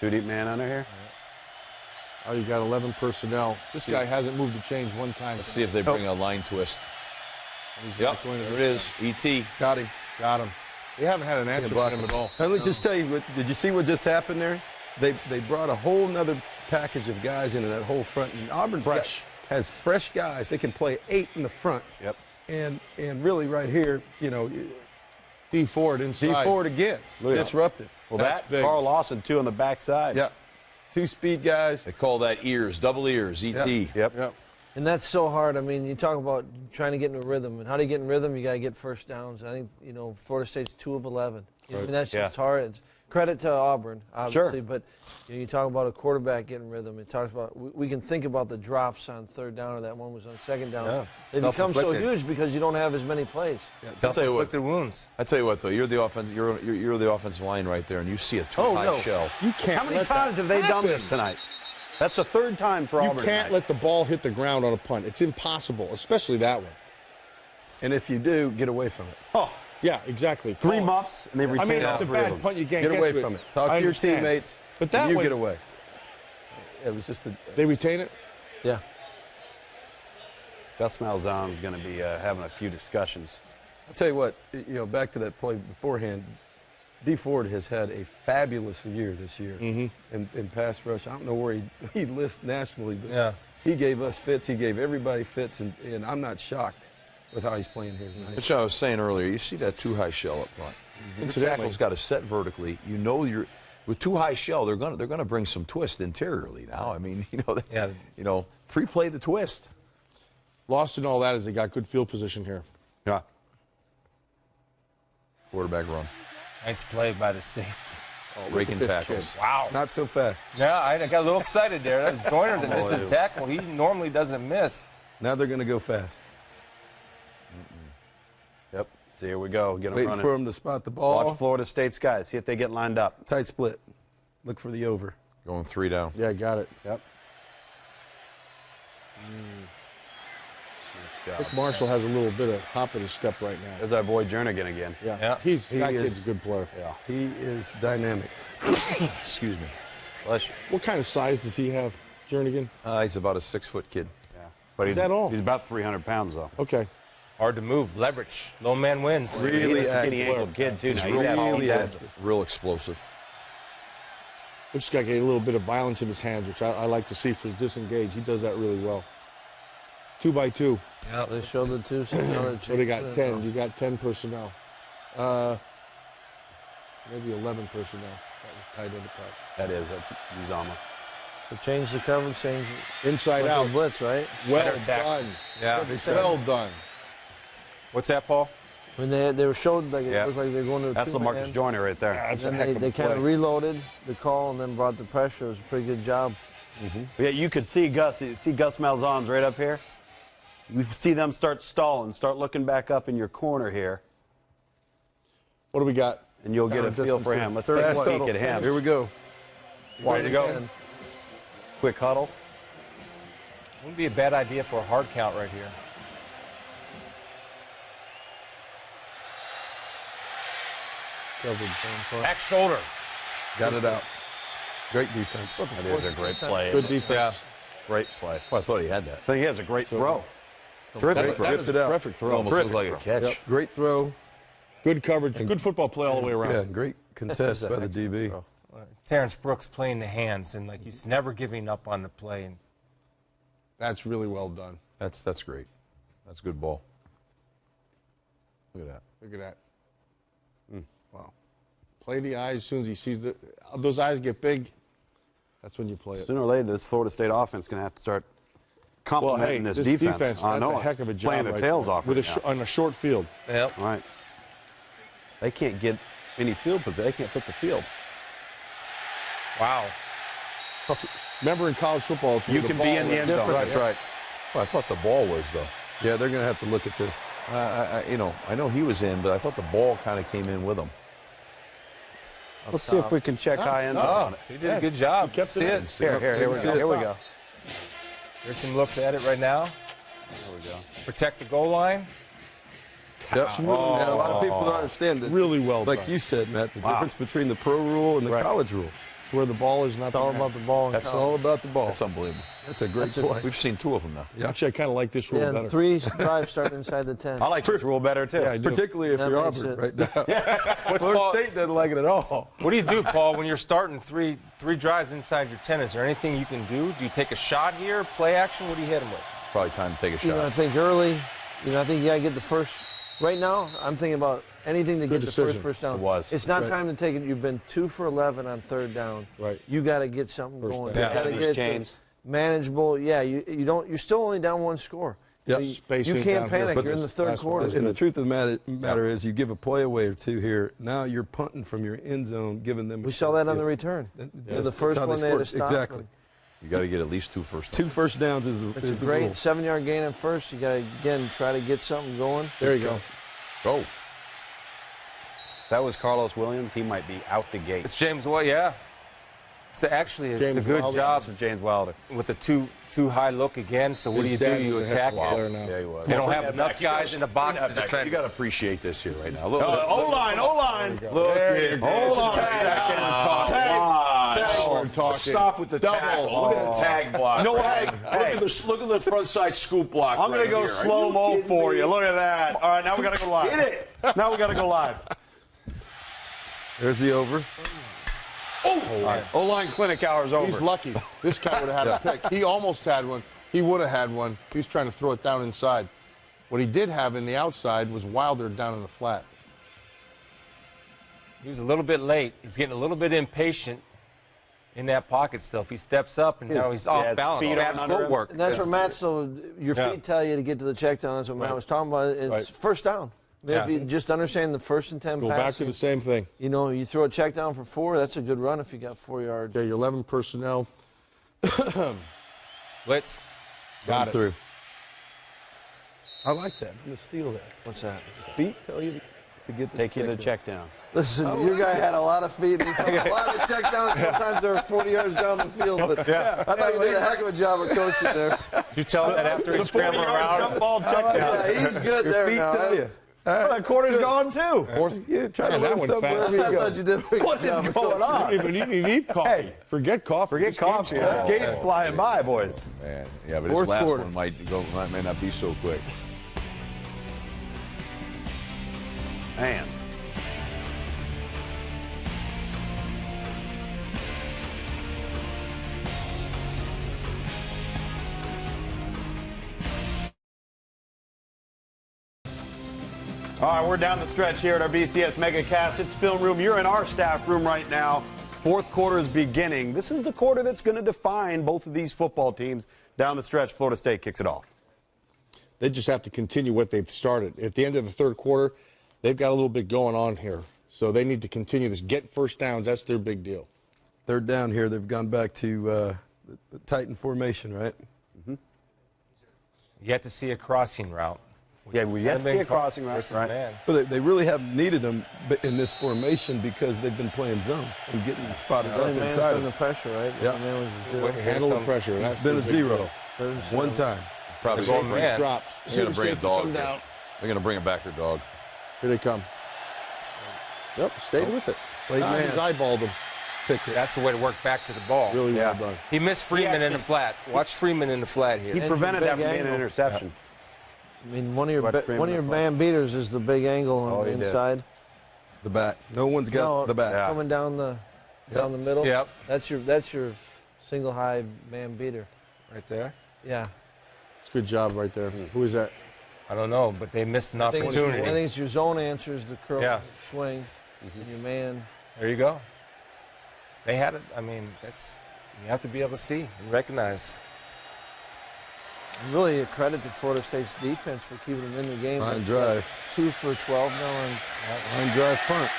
[SPEAKER 3] 2 deep man under here.
[SPEAKER 2] Oh, you got 11 personnel. This guy hasn't moved the chains one time.
[SPEAKER 4] Let's see if they bring a line twist. Yep, there it is. E.T.
[SPEAKER 1] Got him.
[SPEAKER 2] Got him. They haven't had an answer for
[SPEAKER 1] block
[SPEAKER 2] him
[SPEAKER 1] him.
[SPEAKER 2] at all.
[SPEAKER 1] Let me just tell you, did you see what just happened there? They brought a whole nother package of guys into that whole front. And Auburn's has fresh guys. They can play 8 in the front.
[SPEAKER 3] Yep.
[SPEAKER 1] And really right here,
[SPEAKER 2] D Ford inside.
[SPEAKER 1] D Ford again. Disruptive.
[SPEAKER 3] Well,
[SPEAKER 2] That's
[SPEAKER 3] that
[SPEAKER 2] big.
[SPEAKER 3] Carl Lawson, too, on the backside.
[SPEAKER 1] Yeah. 2 speed guys.
[SPEAKER 4] They call that ears, double ears, E.T.
[SPEAKER 3] Yep.
[SPEAKER 6] And that's so hard. I mean, you talk about trying to get in a rhythm. And how do you get in rhythm? You got to get first downs. I think, Florida State's 2 of 11. I mean, that's just hard. It's credit to Auburn, obviously.
[SPEAKER 3] Sure.
[SPEAKER 6] But you talk about a quarterback getting rhythm. It talks about we can think about the drops on 3rd down, or that one was on 2nd down.
[SPEAKER 1] Yeah.
[SPEAKER 6] They become so
[SPEAKER 1] Self-inflicted.
[SPEAKER 6] huge because you don't have as many plays.
[SPEAKER 5] Self-inflicted wounds.
[SPEAKER 4] I tell you what, though, you're the offensive line right there, and you see a too-high shell.
[SPEAKER 2] You can't.
[SPEAKER 3] How many times have they done this tonight? That's the 3rd time for Auburn.
[SPEAKER 2] You can't
[SPEAKER 3] tonight.
[SPEAKER 2] let the ball hit the ground on a punt. It's impossible, especially that one.
[SPEAKER 1] And if you do, get away from it.
[SPEAKER 3] Oh,
[SPEAKER 2] Yeah, exactly.
[SPEAKER 3] 3 muffs, and they retain
[SPEAKER 2] I mean,
[SPEAKER 3] all
[SPEAKER 2] it's a
[SPEAKER 3] 3 of
[SPEAKER 2] bad
[SPEAKER 3] them.
[SPEAKER 2] punt. You can't
[SPEAKER 1] Get away
[SPEAKER 2] to
[SPEAKER 1] from it. Talk
[SPEAKER 2] I
[SPEAKER 1] to your
[SPEAKER 2] understand.
[SPEAKER 1] teammates.
[SPEAKER 2] But that
[SPEAKER 1] and you
[SPEAKER 2] way,
[SPEAKER 1] get away. It was just
[SPEAKER 2] they retain it.
[SPEAKER 6] Yeah.
[SPEAKER 3] Gus Malzahn's going to be having a few discussions.
[SPEAKER 1] I'll tell you what, back to that play beforehand, D Ford has had a fabulous year this year in pass rush. I don't know where he lists nationally, but he gave us fits. He gave everybody fits, and I'm not shocked with how he's playing here tonight.
[SPEAKER 4] Which I was saying earlier, you see that too-high shell up front. The tackle's got to set vertically. You're with too high shell, they're gonna bring some twist interiorly now. I mean, pre-play the twist.
[SPEAKER 2] Lost in all that is they got good field position here.
[SPEAKER 3] Yeah.
[SPEAKER 4] Quarterback run.
[SPEAKER 5] Nice play by the safety.
[SPEAKER 4] Raking tackles.
[SPEAKER 5] Wow.
[SPEAKER 1] Not so fast.
[SPEAKER 5] Yeah, I got a little excited there. That's Joyner that misses tackle. He normally doesn't miss.
[SPEAKER 1] Now they're going to go fast.
[SPEAKER 3] Yep. So here we go. Get them
[SPEAKER 1] Waiting
[SPEAKER 3] running.
[SPEAKER 1] for them to spot the ball.
[SPEAKER 3] Watch Florida State's guys. See if they get lined up.
[SPEAKER 1] Tight split. Look for the over.
[SPEAKER 4] Going 3 down.
[SPEAKER 2] Yeah, got it.
[SPEAKER 3] Yep.
[SPEAKER 2] Rick Marshall has a little bit of hop in his step right now.
[SPEAKER 3] There's our boy Jernigan again.
[SPEAKER 2] Yeah,
[SPEAKER 5] Yeah.
[SPEAKER 1] He
[SPEAKER 2] that kid's
[SPEAKER 1] is-
[SPEAKER 2] a good player.
[SPEAKER 3] Yeah.
[SPEAKER 1] He is dynamic.
[SPEAKER 4] Excuse me.
[SPEAKER 3] Bless you.
[SPEAKER 2] What kind of size does he have, Jernigan?
[SPEAKER 4] He's about a 6-foot kid.
[SPEAKER 3] Yeah. But he's
[SPEAKER 2] that all?
[SPEAKER 3] He's about 300 pounds though.
[SPEAKER 2] Okay.
[SPEAKER 5] Hard to move. Leverage. Low man wins.
[SPEAKER 1] Really
[SPEAKER 3] He's a skinny
[SPEAKER 1] active.
[SPEAKER 3] ankled kid too.
[SPEAKER 4] He's
[SPEAKER 3] Now.
[SPEAKER 1] really
[SPEAKER 3] He's
[SPEAKER 1] active.
[SPEAKER 4] Real explosive.
[SPEAKER 2] We just got to get a little bit of violence in his hands, which I like to see for his disengage. He does that really well. 2 by 2.
[SPEAKER 6] Yeah. They showed the 2. So
[SPEAKER 2] So they got 10. You got 10 personnel. Maybe 11 personnel. That was tight end apart.
[SPEAKER 3] That is. That's Uzama.
[SPEAKER 6] So change the coverage, change
[SPEAKER 2] Inside
[SPEAKER 6] like
[SPEAKER 2] out.
[SPEAKER 6] a blitz, right?
[SPEAKER 2] Well
[SPEAKER 5] Better tackle.
[SPEAKER 2] done.
[SPEAKER 5] Yeah.
[SPEAKER 2] Well done.
[SPEAKER 5] What's that, Paul?
[SPEAKER 6] When they were showed like
[SPEAKER 3] Yeah.
[SPEAKER 6] it looked like they were going to a
[SPEAKER 3] That's
[SPEAKER 6] two-man.
[SPEAKER 3] LaMarcus Joyner right there.
[SPEAKER 2] That's a
[SPEAKER 6] And
[SPEAKER 2] heck
[SPEAKER 6] then
[SPEAKER 2] of
[SPEAKER 6] they
[SPEAKER 2] a
[SPEAKER 6] kind
[SPEAKER 2] play.
[SPEAKER 6] of reloaded the call and then brought the pressure. It was a pretty good job.
[SPEAKER 3] Yeah, you could see Gus. You see Gus Malzahn's right up here. You see them start stalling, start looking back up in your corner here,
[SPEAKER 2] What do we got?
[SPEAKER 3] and you'll get a
[SPEAKER 2] Down
[SPEAKER 3] feel
[SPEAKER 2] distance
[SPEAKER 3] for
[SPEAKER 2] here.
[SPEAKER 3] him. Let's
[SPEAKER 1] Third
[SPEAKER 3] take a
[SPEAKER 1] total.
[SPEAKER 3] peek at him.
[SPEAKER 1] Here we go.
[SPEAKER 5] Ready to go?
[SPEAKER 3] Quick huddle.
[SPEAKER 5] Wouldn't be a bad idea for a hard count right here. Back shoulder.
[SPEAKER 1] Got it out. Great defense.
[SPEAKER 3] That is a great play.
[SPEAKER 2] Good defense.
[SPEAKER 3] Great play.
[SPEAKER 4] Well, I thought he had that.
[SPEAKER 3] I think he has a great throw. Terrific throw.
[SPEAKER 2] That is a perfect
[SPEAKER 4] It
[SPEAKER 2] throw.
[SPEAKER 4] almost looked like a catch.
[SPEAKER 1] Yep. Great throw.
[SPEAKER 2] Good coverage. Good football play all the way around.
[SPEAKER 1] Yeah, great contest by the DB.
[SPEAKER 5] Terrence Brooks playing the hands and like he's never giving up on the play. And
[SPEAKER 2] That's really well done.
[SPEAKER 4] That's great. That's a good ball. Look at that.
[SPEAKER 2] Look at that. Wow. Play the eyes as soon as he sees those eyes get big. That's when you play it.
[SPEAKER 3] Sooner or later, this Florida State offense is going to have to start complimenting this defense.
[SPEAKER 2] That's a heck of a job.
[SPEAKER 3] Playing their tails off
[SPEAKER 2] on a short field.
[SPEAKER 5] Yep.
[SPEAKER 3] Right. They can't get any field position. They can't flip the field.
[SPEAKER 5] Wow.
[SPEAKER 2] Remember in college football, it's
[SPEAKER 3] you can be in the end zone.
[SPEAKER 4] That's right. Well, I thought the ball was, though.
[SPEAKER 1] Yeah, they're going to have to look at this.
[SPEAKER 4] I know he was in, but I thought the ball kind of came in with him.
[SPEAKER 3] Let's see if we can check high end on it.
[SPEAKER 5] He did a good job.
[SPEAKER 2] He kept it in.
[SPEAKER 3] Here we go.
[SPEAKER 5] There's some looks at it right now.
[SPEAKER 3] There we go.
[SPEAKER 5] Protect the goal line.
[SPEAKER 1] Yep. And a lot of people don't understand that.
[SPEAKER 2] Really well
[SPEAKER 1] Like
[SPEAKER 2] done.
[SPEAKER 1] you said, Matt, the difference between the pro rule and the college rule.
[SPEAKER 2] It's where the ball is, not
[SPEAKER 6] It's all about the ball. in
[SPEAKER 1] That's
[SPEAKER 6] college.
[SPEAKER 1] all about the ball.
[SPEAKER 4] That's unbelievable.
[SPEAKER 1] That's a great play.
[SPEAKER 4] We've seen 2 of them now.
[SPEAKER 2] Actually, I kind of like this rule
[SPEAKER 6] Yeah,
[SPEAKER 2] better.
[SPEAKER 6] 3 drives starting inside the 10.
[SPEAKER 3] I like this rule better, too.
[SPEAKER 2] Yeah, I do.
[SPEAKER 1] Particularly if
[SPEAKER 6] That
[SPEAKER 1] you're
[SPEAKER 6] makes
[SPEAKER 1] Auburn
[SPEAKER 6] it-
[SPEAKER 1] right now.
[SPEAKER 5] What's
[SPEAKER 1] Florida
[SPEAKER 5] Paul,
[SPEAKER 1] State doesn't like it at all.
[SPEAKER 5] what do you do, Paul, when you're starting three drives inside your 10? Is there anything you can do? Do you take a shot here, play action? What do you hit him with?
[SPEAKER 4] Probably time to take a shot.
[SPEAKER 6] I think early, I think you got to get the first. Right now, I'm thinking about anything to get
[SPEAKER 2] decision.
[SPEAKER 6] the first down.
[SPEAKER 4] It was.
[SPEAKER 6] It's not
[SPEAKER 1] right.
[SPEAKER 6] time to take it. You've been 2 for 11 on 3rd down.
[SPEAKER 2] Right.
[SPEAKER 6] You got to get something
[SPEAKER 2] First
[SPEAKER 6] going.
[SPEAKER 2] down.
[SPEAKER 6] You got to
[SPEAKER 3] Yeah,
[SPEAKER 6] get it
[SPEAKER 3] chains.
[SPEAKER 6] to manageable. Yeah, you don't. You're still only down 1 score.
[SPEAKER 1] Yep.
[SPEAKER 6] So you
[SPEAKER 2] Spacing
[SPEAKER 6] can't
[SPEAKER 2] down here.
[SPEAKER 6] panic.
[SPEAKER 2] But
[SPEAKER 6] You're in the 3rd
[SPEAKER 2] that's what
[SPEAKER 6] quarter.
[SPEAKER 1] And the truth of the matter is, you give a play away or 2 here. Now you're punting from your end zone, giving them.
[SPEAKER 6] We saw that on the return.
[SPEAKER 1] That's
[SPEAKER 6] The first
[SPEAKER 1] how they
[SPEAKER 6] one they had to
[SPEAKER 1] scored.
[SPEAKER 6] stop.
[SPEAKER 1] Exactly.
[SPEAKER 4] You got to get at least 2 first.
[SPEAKER 1] 2 first downs is the
[SPEAKER 6] Which
[SPEAKER 1] is
[SPEAKER 6] is
[SPEAKER 1] the
[SPEAKER 6] great.
[SPEAKER 1] rule.
[SPEAKER 6] 7-yard gain on first. You got to again try to get something going.
[SPEAKER 2] There you go.
[SPEAKER 4] Go.
[SPEAKER 3] That was Carlos Williams. He might be out the gate.
[SPEAKER 5] It's James White, yeah. So actually, it's
[SPEAKER 2] James
[SPEAKER 5] a good
[SPEAKER 2] Wilder.
[SPEAKER 5] job
[SPEAKER 3] This is James Wilder.
[SPEAKER 5] with a too high look again. So what do
[SPEAKER 2] His
[SPEAKER 5] you do?
[SPEAKER 2] dad
[SPEAKER 5] You
[SPEAKER 2] was a
[SPEAKER 5] attack
[SPEAKER 2] heck of a player
[SPEAKER 5] it.
[SPEAKER 2] now.
[SPEAKER 4] Yeah, he was.
[SPEAKER 5] You don't
[SPEAKER 4] Bring
[SPEAKER 5] have
[SPEAKER 4] that
[SPEAKER 5] enough
[SPEAKER 4] back.
[SPEAKER 5] guys in the box
[SPEAKER 4] Bring
[SPEAKER 5] to
[SPEAKER 4] that back.
[SPEAKER 5] defend.
[SPEAKER 4] You got to appreciate this here right now. Look,
[SPEAKER 3] O-line.
[SPEAKER 4] Look at
[SPEAKER 3] Hold on a second.
[SPEAKER 4] Stop with the tackle. Look at the tag block.
[SPEAKER 3] You know what?
[SPEAKER 4] Hey, look at the front side scoop block.
[SPEAKER 3] I'm going to go slow-mo for you. Look at that. All right, now we got to go live.
[SPEAKER 4] Hit it.
[SPEAKER 3] Now we got to go live.
[SPEAKER 1] There's the over.
[SPEAKER 3] O-line clinic hours over.
[SPEAKER 2] He's lucky. This guy would have had a pick. He almost had one. He would have had one. He was trying to throw it down inside. What he did have in the outside was Wilder down in the flat.
[SPEAKER 5] He was a little bit late. He's getting a little bit impatient in that pocket still. If he steps up and now he's off
[SPEAKER 3] his
[SPEAKER 5] balance,
[SPEAKER 3] feet
[SPEAKER 5] bad
[SPEAKER 3] aren't under him.
[SPEAKER 5] footwork.
[SPEAKER 6] And that's what Matt. So your
[SPEAKER 5] Yeah.
[SPEAKER 6] feet tell you to get to the check down. That's what Matt was talking about. It's
[SPEAKER 2] Right.
[SPEAKER 6] first down.
[SPEAKER 5] Yeah.
[SPEAKER 6] If you just understand the 1st and 10
[SPEAKER 2] Go back to
[SPEAKER 6] passing,
[SPEAKER 2] the same thing.
[SPEAKER 6] you throw a check down for 4. That's a good run if you got 4 yards.
[SPEAKER 2] Okay, your 11 personnel.
[SPEAKER 5] Blitz.
[SPEAKER 2] Got it.
[SPEAKER 1] Through. I like that. I'm going to steal that.
[SPEAKER 6] What's that?
[SPEAKER 1] Feet tell you to get the
[SPEAKER 3] Take you to the
[SPEAKER 1] down.
[SPEAKER 3] check down.
[SPEAKER 6] Listen, your guy had a lot of feet. And he took a lot of check downs. Sometimes they're 40 yards down the field. But I thought you did a heck of a job of coaching there.
[SPEAKER 5] Did you tell him that after he scrambled around?
[SPEAKER 3] Jump ball check down.
[SPEAKER 6] Yeah, he's good there
[SPEAKER 1] Feet
[SPEAKER 6] now.
[SPEAKER 1] tell you.
[SPEAKER 3] Well, that quarter's gone, too.
[SPEAKER 1] Yeah, try to
[SPEAKER 2] Man, that
[SPEAKER 1] learn
[SPEAKER 2] one
[SPEAKER 1] something
[SPEAKER 2] fast.
[SPEAKER 1] wherever you
[SPEAKER 6] I
[SPEAKER 1] go.
[SPEAKER 6] thought you did a great
[SPEAKER 3] What
[SPEAKER 6] job
[SPEAKER 3] is
[SPEAKER 6] of
[SPEAKER 3] going
[SPEAKER 6] coaching.
[SPEAKER 3] on?
[SPEAKER 2] You don't even need coffee.
[SPEAKER 3] Hey.
[SPEAKER 2] Forget coffee.
[SPEAKER 3] Forget
[SPEAKER 2] This game's
[SPEAKER 3] coffee.
[SPEAKER 2] on.
[SPEAKER 3] This game's flying by, boys.
[SPEAKER 4] Man, yeah, but
[SPEAKER 1] Fourth
[SPEAKER 4] his last
[SPEAKER 1] quarter.
[SPEAKER 4] one may not be so quick.
[SPEAKER 3] Man. All right, we're down the stretch here at our BCS MegaCast. It's film room. You're in our staff room right now. 4th quarter is beginning. This is the quarter that's going to define both of these football teams. Down the stretch, Florida State kicks it off.
[SPEAKER 2] They just have to continue what they've started. At the end of the 3rd quarter, they've got a little bit going on here. So they need to continue this. Get first downs. That's their big deal.
[SPEAKER 1] 3rd down here, they've gone back to the Titan formation, right?
[SPEAKER 5] You have to see a crossing route.
[SPEAKER 3] Yeah, we have to see a crossing route,
[SPEAKER 5] Listen,
[SPEAKER 3] right?
[SPEAKER 5] man.
[SPEAKER 1] But they really haven't needed them in this formation because they've been playing zone and getting spotted up
[SPEAKER 6] Man's
[SPEAKER 1] inside
[SPEAKER 6] been
[SPEAKER 1] of
[SPEAKER 6] the
[SPEAKER 1] them.
[SPEAKER 6] pressure, right?
[SPEAKER 1] Yeah.
[SPEAKER 6] Man was a zero.
[SPEAKER 5] Wait, here
[SPEAKER 2] Handle the
[SPEAKER 5] comes-
[SPEAKER 2] pressure.
[SPEAKER 1] It's
[SPEAKER 2] That's
[SPEAKER 1] been a
[SPEAKER 2] their big
[SPEAKER 1] 0.
[SPEAKER 2] deal.
[SPEAKER 6] 3rd and 7.
[SPEAKER 1] One time.
[SPEAKER 4] Probably
[SPEAKER 5] They're going
[SPEAKER 4] bring,
[SPEAKER 5] man.
[SPEAKER 2] Dropped.
[SPEAKER 4] they're going to bring a
[SPEAKER 2] Safety
[SPEAKER 4] dog
[SPEAKER 2] come
[SPEAKER 4] here.
[SPEAKER 2] down.
[SPEAKER 4] They're going to bring a backer dog.
[SPEAKER 2] Here they come. Yep, stayed with it.
[SPEAKER 1] Played man.
[SPEAKER 2] He's eyeballed him.
[SPEAKER 1] Picked it.
[SPEAKER 5] That's the way to work back to the ball.
[SPEAKER 2] Really
[SPEAKER 3] Yeah.
[SPEAKER 2] well done.
[SPEAKER 5] He missed Freeman in the flat. Watch Freeman in the flat here.
[SPEAKER 3] He
[SPEAKER 6] And
[SPEAKER 3] prevented
[SPEAKER 6] big
[SPEAKER 3] that from being an
[SPEAKER 6] angle.
[SPEAKER 3] interception.
[SPEAKER 6] I mean, one of your
[SPEAKER 3] Watch Freeman
[SPEAKER 6] one of your
[SPEAKER 3] in the
[SPEAKER 6] man beaters is the big angle on
[SPEAKER 3] Oh,
[SPEAKER 6] the
[SPEAKER 3] he did.
[SPEAKER 6] inside.
[SPEAKER 1] The back. No one's got the back.
[SPEAKER 3] Yeah.
[SPEAKER 6] Coming down the middle.
[SPEAKER 5] Yep.
[SPEAKER 6] That's your single high man beater.
[SPEAKER 5] Right there.
[SPEAKER 6] Yeah.
[SPEAKER 2] It's a good job right there. Who is that?
[SPEAKER 5] I don't know, but they missed an opportunity.
[SPEAKER 6] I think it's your zone answers, the curl swing, and your man.
[SPEAKER 5] There you go. They had it. I mean, you have to be able to see and recognize.
[SPEAKER 6] Really a credit to Florida State's defense for keeping them in the game.
[SPEAKER 1] Line drive.
[SPEAKER 6] 2 for 12 now on
[SPEAKER 1] line drive punt.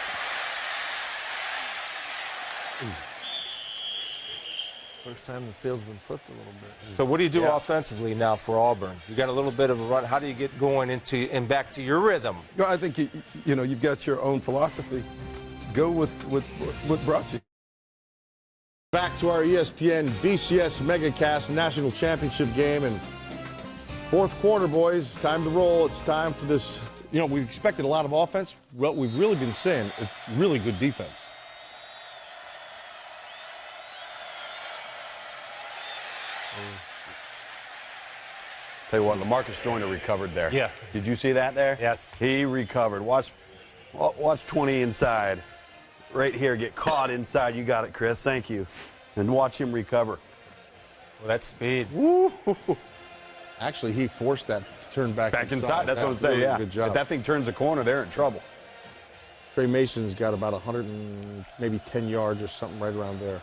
[SPEAKER 6] First time the field's been flipped a little bit.
[SPEAKER 5] So what do you do offensively now for Auburn? You got a little bit of a run. How do you get going and back to your rhythm?
[SPEAKER 1] No, I think you've got your own philosophy. Go with what brought you.
[SPEAKER 2] Back to our ESPN BCS MegaCast National Championship game, and fourth quarter, boys. Time to roll. It's time for this. You know, we've expected a lot of offense. What we've really been seeing is really good defense.
[SPEAKER 3] Tell you what, LaMarcus Joyner recovered there.
[SPEAKER 5] Yeah.
[SPEAKER 3] Did you see that there?
[SPEAKER 5] Yes.
[SPEAKER 3] He recovered. Watch 20 inside. Right here, get caught inside. You got it, Chris. Thank you. And watch him recover.
[SPEAKER 5] Well, that's speed.
[SPEAKER 3] Woo.
[SPEAKER 2] Actually, he forced that to turn back
[SPEAKER 3] inside. That's what I'm saying.
[SPEAKER 2] Really
[SPEAKER 3] Yeah.
[SPEAKER 2] Good job.
[SPEAKER 3] If that thing turns the corner, they're in trouble.
[SPEAKER 2] Trey Mason's got about 100 and maybe 10 yards or something right around there.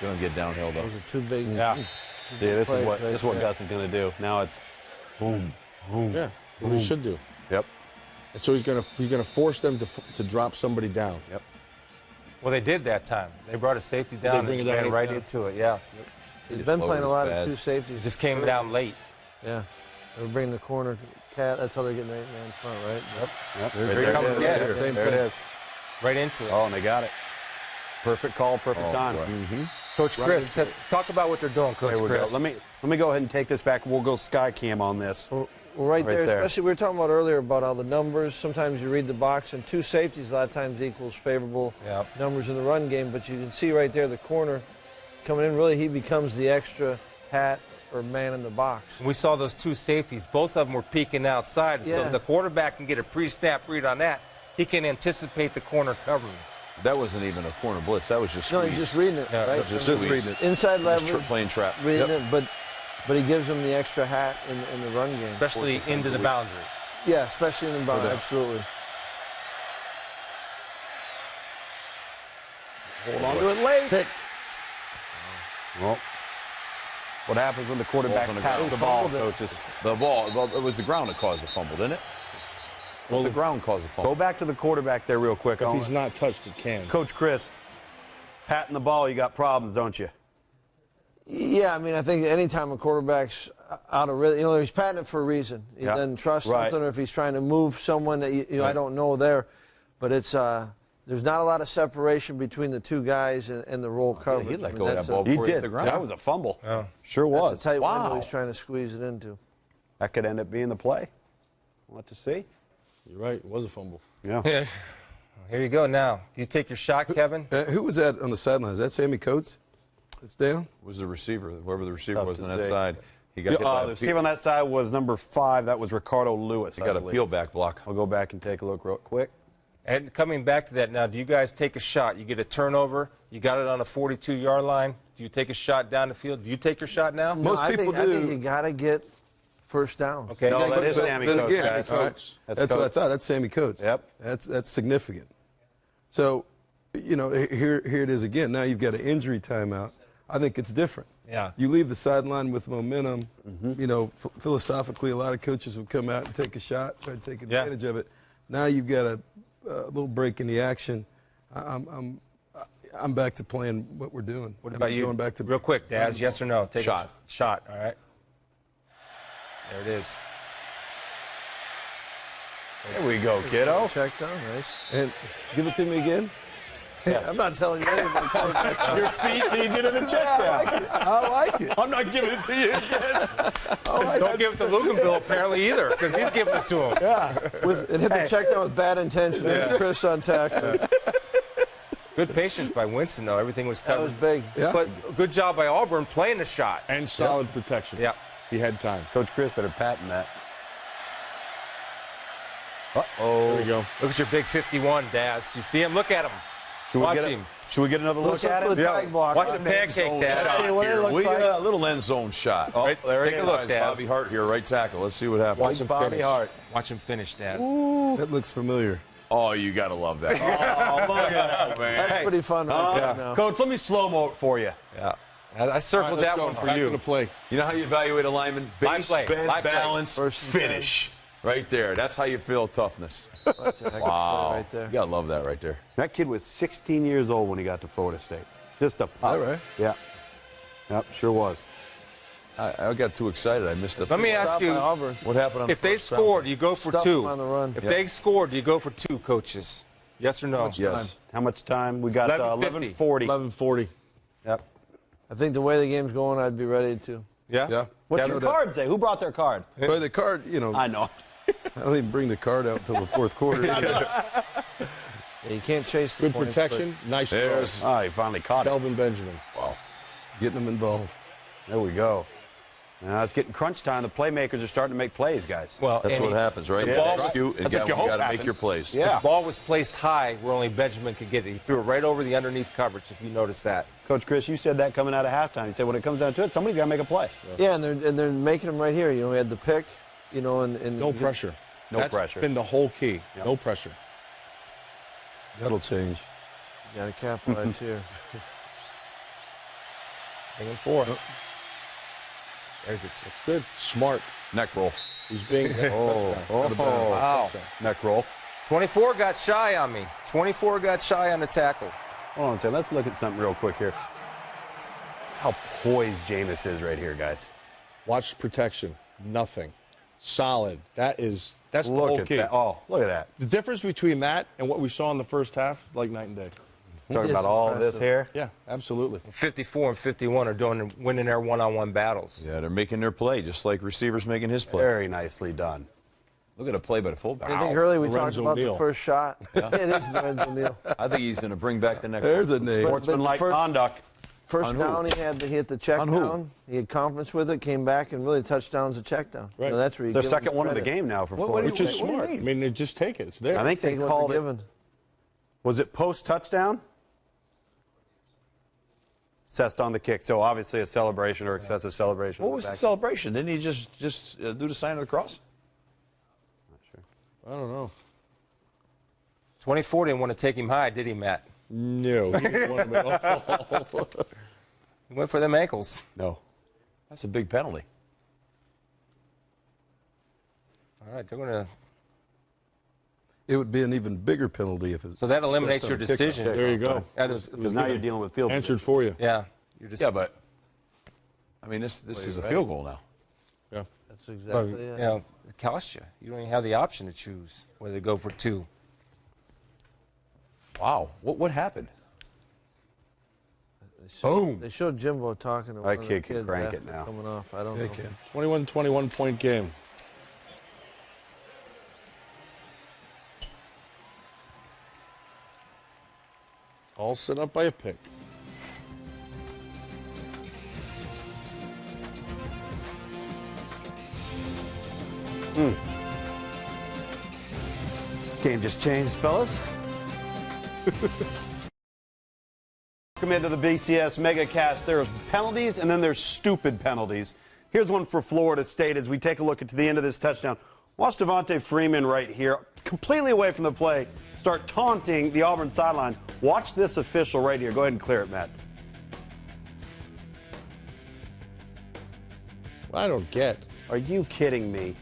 [SPEAKER 4] Going to get downhill, though.
[SPEAKER 6] Those are 2 big.
[SPEAKER 5] Yeah.
[SPEAKER 3] This is what Gus is going to do. Now it's boom, boom.
[SPEAKER 2] Yeah, what he should do.
[SPEAKER 3] Yep.
[SPEAKER 2] And so he's gonna force them to drop somebody down.
[SPEAKER 3] Yep.
[SPEAKER 5] Well, they did that time. They brought a safety down
[SPEAKER 2] bring
[SPEAKER 5] and
[SPEAKER 2] it down
[SPEAKER 5] ran right
[SPEAKER 2] down?
[SPEAKER 5] into it. Yeah.
[SPEAKER 6] They've been playing a lot of 2 safeties.
[SPEAKER 5] Just came down late.
[SPEAKER 6] Yeah. They were bringing the corner cat. That's how they're getting 8-man front, right?
[SPEAKER 5] Yep.
[SPEAKER 3] There it is.
[SPEAKER 5] Right into it.
[SPEAKER 3] Oh, and they got it. Perfect call, perfect time.
[SPEAKER 5] Coach Chris, talk about what they're doing, Coach Chris.
[SPEAKER 3] Let me go ahead and take this back. We'll go sky cam on this.
[SPEAKER 6] Well, right there, especially we were talking about earlier about how the numbers, sometimes you read the box, and 2 safeties a lot of times equals favorable numbers in the run game, but you can see right there the corner coming in, really he becomes the extra hat or man in the box.
[SPEAKER 5] We saw those 2 safeties. Both of them were peeking outside, so if the quarterback can get a pre-snap read on that, he can anticipate the corner covering.
[SPEAKER 4] That wasn't even a corner blitz. That was just
[SPEAKER 6] No,
[SPEAKER 4] squeeze.
[SPEAKER 6] he's just reading it, right?
[SPEAKER 4] Just
[SPEAKER 1] reading it.
[SPEAKER 6] Inside leverage.
[SPEAKER 4] Playing trap.
[SPEAKER 6] Reading it, but he gives him the extra hat in the run game.
[SPEAKER 5] Especially into the boundary.
[SPEAKER 6] Yeah, especially in the boundary, absolutely.
[SPEAKER 3] Hold on to it late.
[SPEAKER 6] Picked.
[SPEAKER 3] Well, what happens when the quarterback
[SPEAKER 4] on the
[SPEAKER 3] pats
[SPEAKER 4] ground.
[SPEAKER 3] the ball, coaches?
[SPEAKER 4] The ball, well, it was the ground that caused the fumble, didn't it? Well, the ground caused the fumble.
[SPEAKER 3] Go back to the quarterback there real quick.
[SPEAKER 2] If he's not touched, it can.
[SPEAKER 3] Coach Chris, patting the ball, you got problems, don't you?
[SPEAKER 6] Yeah, I mean, I think anytime a quarterback's out of rhythm, he's patting it for a reason. He doesn't trust something, or if he's trying to move someone that, I don't know there. But it's there's not a lot of separation between the 2 guys and the roll coverage.
[SPEAKER 4] He let go of that ball
[SPEAKER 3] He
[SPEAKER 4] before he hit
[SPEAKER 3] did.
[SPEAKER 4] the ground.
[SPEAKER 3] That was a fumble.
[SPEAKER 5] Oh.
[SPEAKER 3] Sure was.
[SPEAKER 6] That's a tight window he's trying to squeeze it into.
[SPEAKER 3] That could end up being the play. We'll have to see.
[SPEAKER 2] You're right. It was a fumble.
[SPEAKER 3] Yeah.
[SPEAKER 5] Here you go now. Do you take your shot, Kevin?
[SPEAKER 1] Who was that on the sideline? Is that Sammy Coates? It's down.
[SPEAKER 4] Was the receiver, whoever the receiver
[SPEAKER 3] Tough
[SPEAKER 4] was
[SPEAKER 3] to
[SPEAKER 4] on that
[SPEAKER 3] say.
[SPEAKER 4] side. He got hit by
[SPEAKER 3] The receiver on that side was number 5. That was Ricardo Lewis.
[SPEAKER 4] He got a peel back block.
[SPEAKER 3] I'll go back and take a look real quick.
[SPEAKER 5] And coming back to that now, do you guys take a shot? You get a turnover. You got it on a 42-yard line. Do you take a shot down the field? Do you take your shot now?
[SPEAKER 1] Most people do.
[SPEAKER 6] I think you got to get first down.
[SPEAKER 5] Okay.
[SPEAKER 3] No, that is Sammy Coates,
[SPEAKER 1] again,
[SPEAKER 3] guys.
[SPEAKER 1] That's what I thought. That's Sammy Coates.
[SPEAKER 3] Yep.
[SPEAKER 1] That's significant. So, here it is again. Now you've got an injury timeout. I think it's different.
[SPEAKER 5] Yeah.
[SPEAKER 1] You leave the sideline with momentum. Philosophically, a lot of coaches would come out and take a shot, try to take advantage of it. Now you've got a little break in the action. I'm back to playing what we're doing.
[SPEAKER 5] What about you?
[SPEAKER 1] Going back to
[SPEAKER 5] real quick, Daz, yes or no? Take
[SPEAKER 4] shot.
[SPEAKER 5] A shot, all right. There it is.
[SPEAKER 3] There we go, kiddo.
[SPEAKER 6] Check down, nice.
[SPEAKER 1] And give it to me again.
[SPEAKER 6] I'm not telling you anything.
[SPEAKER 3] Your feet lead you to the check down.
[SPEAKER 1] I like it.
[SPEAKER 3] I'm not giving it to you again.
[SPEAKER 5] Don't give it to Luganville apparently either, because he's giving it to him.
[SPEAKER 3] Yeah.
[SPEAKER 6] It hit the check down with bad intention. There's Chris on tackle.
[SPEAKER 5] Good patience by Winston, though. Everything was covered.
[SPEAKER 6] That was big.
[SPEAKER 1] Yeah.
[SPEAKER 5] But good job by Auburn playing the shot.
[SPEAKER 2] And solid protection.
[SPEAKER 5] Yeah.
[SPEAKER 2] He had time.
[SPEAKER 3] Coach Chris better patent that.
[SPEAKER 2] There we go.
[SPEAKER 5] Look at your big 51, Daz. You see him? Look at him. Watch him.
[SPEAKER 3] Should we get another look at it?
[SPEAKER 5] Watch him pancake that.
[SPEAKER 6] See what it looks
[SPEAKER 4] We
[SPEAKER 6] like.
[SPEAKER 4] got a little end zone shot. Oh, there
[SPEAKER 5] take
[SPEAKER 4] it
[SPEAKER 5] a
[SPEAKER 4] is.
[SPEAKER 5] look, Daz.
[SPEAKER 4] Bobby Hart here, right tackle. Let's see what happens.
[SPEAKER 5] Watch him
[SPEAKER 3] Bobby
[SPEAKER 5] finish.
[SPEAKER 3] Hart.
[SPEAKER 5] Watch him finish, Daz.
[SPEAKER 1] That looks familiar.
[SPEAKER 4] Oh, you got to love that.
[SPEAKER 3] Oh, look at that, man.
[SPEAKER 6] That's pretty fun right there now.
[SPEAKER 3] Coach, let me slow-mo it for you.
[SPEAKER 5] Yeah. I circled that one for
[SPEAKER 2] Back
[SPEAKER 5] you.
[SPEAKER 2] to the play.
[SPEAKER 4] You know how you evaluate a lineman? Base,
[SPEAKER 5] Live play.
[SPEAKER 4] bend,
[SPEAKER 5] Live play.
[SPEAKER 4] balance,
[SPEAKER 6] First and
[SPEAKER 4] finish. Right there. That's how you feel toughnness.
[SPEAKER 6] That's a heck of a play
[SPEAKER 4] Wow.
[SPEAKER 6] right there.
[SPEAKER 4] You got to love that right there.
[SPEAKER 3] That kid was 16 years old when he got to Florida State. Just a pup.
[SPEAKER 1] Is that right?
[SPEAKER 3] Yeah. Yep, sure was.
[SPEAKER 4] I got too excited. I missed the.
[SPEAKER 5] Let me ask
[SPEAKER 6] Stop
[SPEAKER 5] you,
[SPEAKER 6] by Auburn.
[SPEAKER 4] What happened on
[SPEAKER 5] if
[SPEAKER 4] the
[SPEAKER 5] they
[SPEAKER 4] first
[SPEAKER 5] scored,
[SPEAKER 4] down?
[SPEAKER 5] you go for
[SPEAKER 6] Stuff
[SPEAKER 5] two.
[SPEAKER 6] them on the run.
[SPEAKER 5] If they scored, do you go for two, coaches? Yes or no?
[SPEAKER 4] Yes.
[SPEAKER 3] How much time? We got
[SPEAKER 5] 11:50.
[SPEAKER 3] 11:40.
[SPEAKER 2] 11:40.
[SPEAKER 3] Yep.
[SPEAKER 6] I think the way the game's going, I'd be ready to.
[SPEAKER 5] Yeah?
[SPEAKER 1] Yeah.
[SPEAKER 3] What's
[SPEAKER 1] Yeah,
[SPEAKER 3] your
[SPEAKER 1] no doubt.
[SPEAKER 3] card say? Who brought their card?
[SPEAKER 1] But the card, you know,
[SPEAKER 3] I know.
[SPEAKER 1] I don't even bring the card out until the fourth quarter.
[SPEAKER 6] Yeah, you can't chase the
[SPEAKER 2] Good
[SPEAKER 6] points,
[SPEAKER 2] protection. Nice throw.
[SPEAKER 4] There's.
[SPEAKER 3] Oh, he finally caught it.
[SPEAKER 2] Delvin Benjamin.
[SPEAKER 4] Wow.
[SPEAKER 1] Getting them involved.
[SPEAKER 3] There we go. Now it's getting crunch time. The playmakers are starting to make plays, guys.
[SPEAKER 5] Well,
[SPEAKER 4] That's
[SPEAKER 5] and
[SPEAKER 4] what happens, right?
[SPEAKER 3] Yeah,
[SPEAKER 4] You
[SPEAKER 3] that's
[SPEAKER 4] execute and
[SPEAKER 3] what you
[SPEAKER 4] you
[SPEAKER 3] hope
[SPEAKER 4] got to make
[SPEAKER 3] happens.
[SPEAKER 4] your plays.
[SPEAKER 3] Yeah.
[SPEAKER 5] The ball was placed high where only Benjamin could get it. He threw it right over the underneath coverage, if you notice that.
[SPEAKER 3] Coach Chris, you said that coming out of halftime. You said when it comes down to it, somebody's got to make a play.
[SPEAKER 6] Yeah, and they're making them right here. You know, we had the pick, you know, and
[SPEAKER 2] No pressure.
[SPEAKER 3] No
[SPEAKER 2] That's
[SPEAKER 3] pressure.
[SPEAKER 2] been the whole key.
[SPEAKER 3] Yep.
[SPEAKER 2] No pressure.
[SPEAKER 1] That'll change.
[SPEAKER 6] You got to capitalize here.
[SPEAKER 5] Bringing four. There's it.
[SPEAKER 2] Good. Smart.
[SPEAKER 4] Neck roll.
[SPEAKER 2] He's being.
[SPEAKER 5] Wow.
[SPEAKER 3] Neck roll.
[SPEAKER 5] 24 got shy on me. 24 got shy on the tackle.
[SPEAKER 3] Hold on a second. Let's look at something real quick here. How poised Jameis is right here, guys.
[SPEAKER 2] Watch protection. Nothing. Solid. That's the
[SPEAKER 3] Look
[SPEAKER 2] whole
[SPEAKER 3] at
[SPEAKER 2] key.
[SPEAKER 3] that. Oh, look at that.
[SPEAKER 2] The difference between that and what we saw in the first half, like night and day.
[SPEAKER 3] Talking
[SPEAKER 6] is
[SPEAKER 3] about all of this
[SPEAKER 6] impressive.
[SPEAKER 3] here.
[SPEAKER 2] Yeah, absolutely.
[SPEAKER 5] 54 and 51 are winning their one-on-one battles.
[SPEAKER 4] Yeah, they're making their play, just like receivers making his play.
[SPEAKER 3] Very nicely done.
[SPEAKER 4] Look at a play by the fullback.
[SPEAKER 6] I think earlier we talked
[SPEAKER 2] Lorenzo
[SPEAKER 6] about
[SPEAKER 2] Neal.
[SPEAKER 6] the first shot. Yeah, it is Lorenzo Neal.
[SPEAKER 4] I think he's going to bring back the neck.
[SPEAKER 1] There's a name.
[SPEAKER 3] Sportsmanlike
[SPEAKER 6] first-
[SPEAKER 3] conduct.
[SPEAKER 6] First
[SPEAKER 4] On who?
[SPEAKER 6] down, he hit the check
[SPEAKER 4] On who?
[SPEAKER 6] down. He had confidence with it, came back, and really touchdown's a check down.
[SPEAKER 2] Right.
[SPEAKER 6] You know, that's where you
[SPEAKER 3] It's their
[SPEAKER 6] give
[SPEAKER 3] second
[SPEAKER 6] him
[SPEAKER 3] one of the
[SPEAKER 6] credit.
[SPEAKER 3] game now for
[SPEAKER 4] What
[SPEAKER 3] Florida.
[SPEAKER 2] Which is
[SPEAKER 4] What do you
[SPEAKER 2] smart. I
[SPEAKER 4] mean?
[SPEAKER 2] mean, they just take it. It's there.
[SPEAKER 3] I think they
[SPEAKER 6] Take what
[SPEAKER 3] called
[SPEAKER 6] they're
[SPEAKER 3] it.
[SPEAKER 6] given.
[SPEAKER 3] Was it post touchdown? Assessed on the kick. So obviously a celebration or excessive celebration.
[SPEAKER 4] What was the celebration? Didn't he just do the sign of the cross?
[SPEAKER 2] I don't know.
[SPEAKER 5] 24 didn't want to take him high, did he, Matt?
[SPEAKER 2] No. He didn't want him at all.
[SPEAKER 5] He went for them ankles.
[SPEAKER 3] No.
[SPEAKER 4] That's a big penalty.
[SPEAKER 5] All right, they're going to.
[SPEAKER 1] It would be an even bigger penalty if it.
[SPEAKER 5] So that eliminates your
[SPEAKER 1] kickoff.
[SPEAKER 5] decision.
[SPEAKER 2] There you go.
[SPEAKER 5] That is,
[SPEAKER 3] Because now you're dealing with field
[SPEAKER 2] Answered for you.
[SPEAKER 5] yeah. You're just,
[SPEAKER 4] Yeah, but I mean, this is a field goal now.
[SPEAKER 2] Yeah.
[SPEAKER 6] That's
[SPEAKER 5] well,
[SPEAKER 6] exactly
[SPEAKER 5] you
[SPEAKER 6] it.
[SPEAKER 5] know, it costs you. You don't even have the option to choose whether to go for two.
[SPEAKER 4] Wow, what happened?
[SPEAKER 6] They showed Jimbo talking to one
[SPEAKER 3] That
[SPEAKER 6] of the
[SPEAKER 3] kid can
[SPEAKER 6] kids
[SPEAKER 3] crank
[SPEAKER 6] after
[SPEAKER 3] it now.
[SPEAKER 6] coming off. I don't
[SPEAKER 1] They
[SPEAKER 6] know.
[SPEAKER 1] can.
[SPEAKER 2] 21 point game. All set up by a pick.
[SPEAKER 3] This game just changed, fellas. Welcome into the BCS MegaCast. There's penalties and then there's stupid penalties. Here's one for Florida State as we take a look at the end of this touchdown. Watch Devontae Freeman right here, completely away from the play, start taunting the Auburn sideline. Watch this official right here. Go ahead and clear it, Matt.
[SPEAKER 2] I don't get.
[SPEAKER 3] Are you kidding me?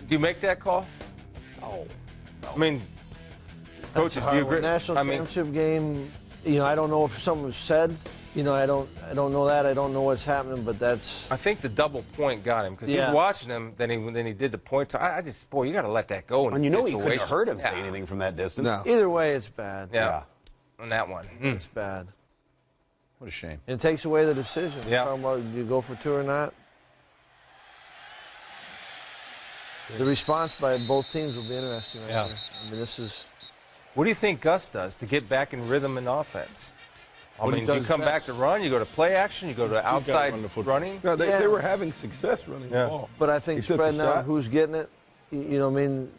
[SPEAKER 5] Do you make that call?
[SPEAKER 3] Oh.
[SPEAKER 5] I mean, coaches, do you agree?
[SPEAKER 6] National
[SPEAKER 5] I mean,
[SPEAKER 6] championship game. You know, I don't know if something was said. You know, I don't know that. I don't know what's happening, but that's.
[SPEAKER 5] I think the double point got him because
[SPEAKER 6] Yeah.
[SPEAKER 5] he's watching him. Then he did the point. I just, boy, you got to let that go. In
[SPEAKER 3] And
[SPEAKER 5] a
[SPEAKER 3] you know he
[SPEAKER 5] situation.
[SPEAKER 3] couldn't have heard him say
[SPEAKER 5] Yeah.
[SPEAKER 3] anything from that distance.
[SPEAKER 1] No.
[SPEAKER 6] Either way, it's bad.
[SPEAKER 5] Yeah. On that one.
[SPEAKER 6] It's bad.
[SPEAKER 4] What a shame.
[SPEAKER 6] And it takes away the decision.
[SPEAKER 5] Yeah.
[SPEAKER 6] Talking about you go for two or not. The response by both teams will be interesting. Right
[SPEAKER 5] Yeah.
[SPEAKER 6] here. I mean, this is.
[SPEAKER 5] What do you think Gus does to get back in rhythm and offense? I
[SPEAKER 2] What he
[SPEAKER 5] mean, do you
[SPEAKER 2] does
[SPEAKER 5] come back
[SPEAKER 2] next.
[SPEAKER 5] to run? You go to play action? You go to outside
[SPEAKER 2] run the football.
[SPEAKER 5] running?
[SPEAKER 1] No,
[SPEAKER 6] Yeah.
[SPEAKER 1] they were having success running
[SPEAKER 5] Yeah.
[SPEAKER 1] the ball.
[SPEAKER 6] But I think
[SPEAKER 1] He took
[SPEAKER 6] spreading
[SPEAKER 1] the
[SPEAKER 6] out
[SPEAKER 1] shot.
[SPEAKER 6] who's getting it. You know, I mean,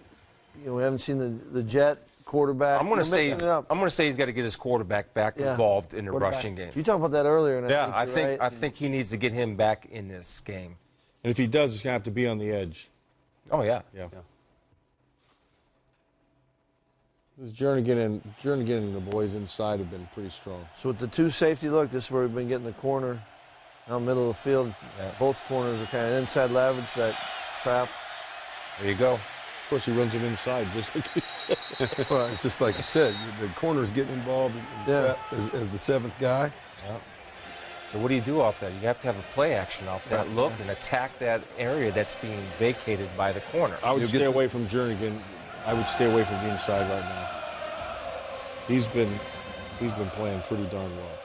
[SPEAKER 6] we haven't seen the jet quarterback.
[SPEAKER 5] I'm going to say
[SPEAKER 6] it
[SPEAKER 5] he's got to get his quarterback back involved in the rushing game.
[SPEAKER 6] You talked about that earlier. And
[SPEAKER 5] I think he needs to get him back in this game.
[SPEAKER 2] And if he does, he's going to have to be on the edge.
[SPEAKER 5] Oh, yeah.
[SPEAKER 2] This Jernigan and the boys inside have been pretty strong.
[SPEAKER 6] So with the two safety look, this is where we've been getting the corner out middle of the field. Yeah. Both corners are kind of inside leverage, that trap.
[SPEAKER 5] There you go.
[SPEAKER 2] Of course, he runs it inside. Just like
[SPEAKER 1] well, it's just like you said, the corner's getting involved as the seventh guy.
[SPEAKER 5] Yeah. So what do you do off that? You have to have a play action off that look and attack that area that's being vacated by the corner.
[SPEAKER 2] I would stay away from Jernigan. I would stay away from the inside right now. He's been playing pretty darn well.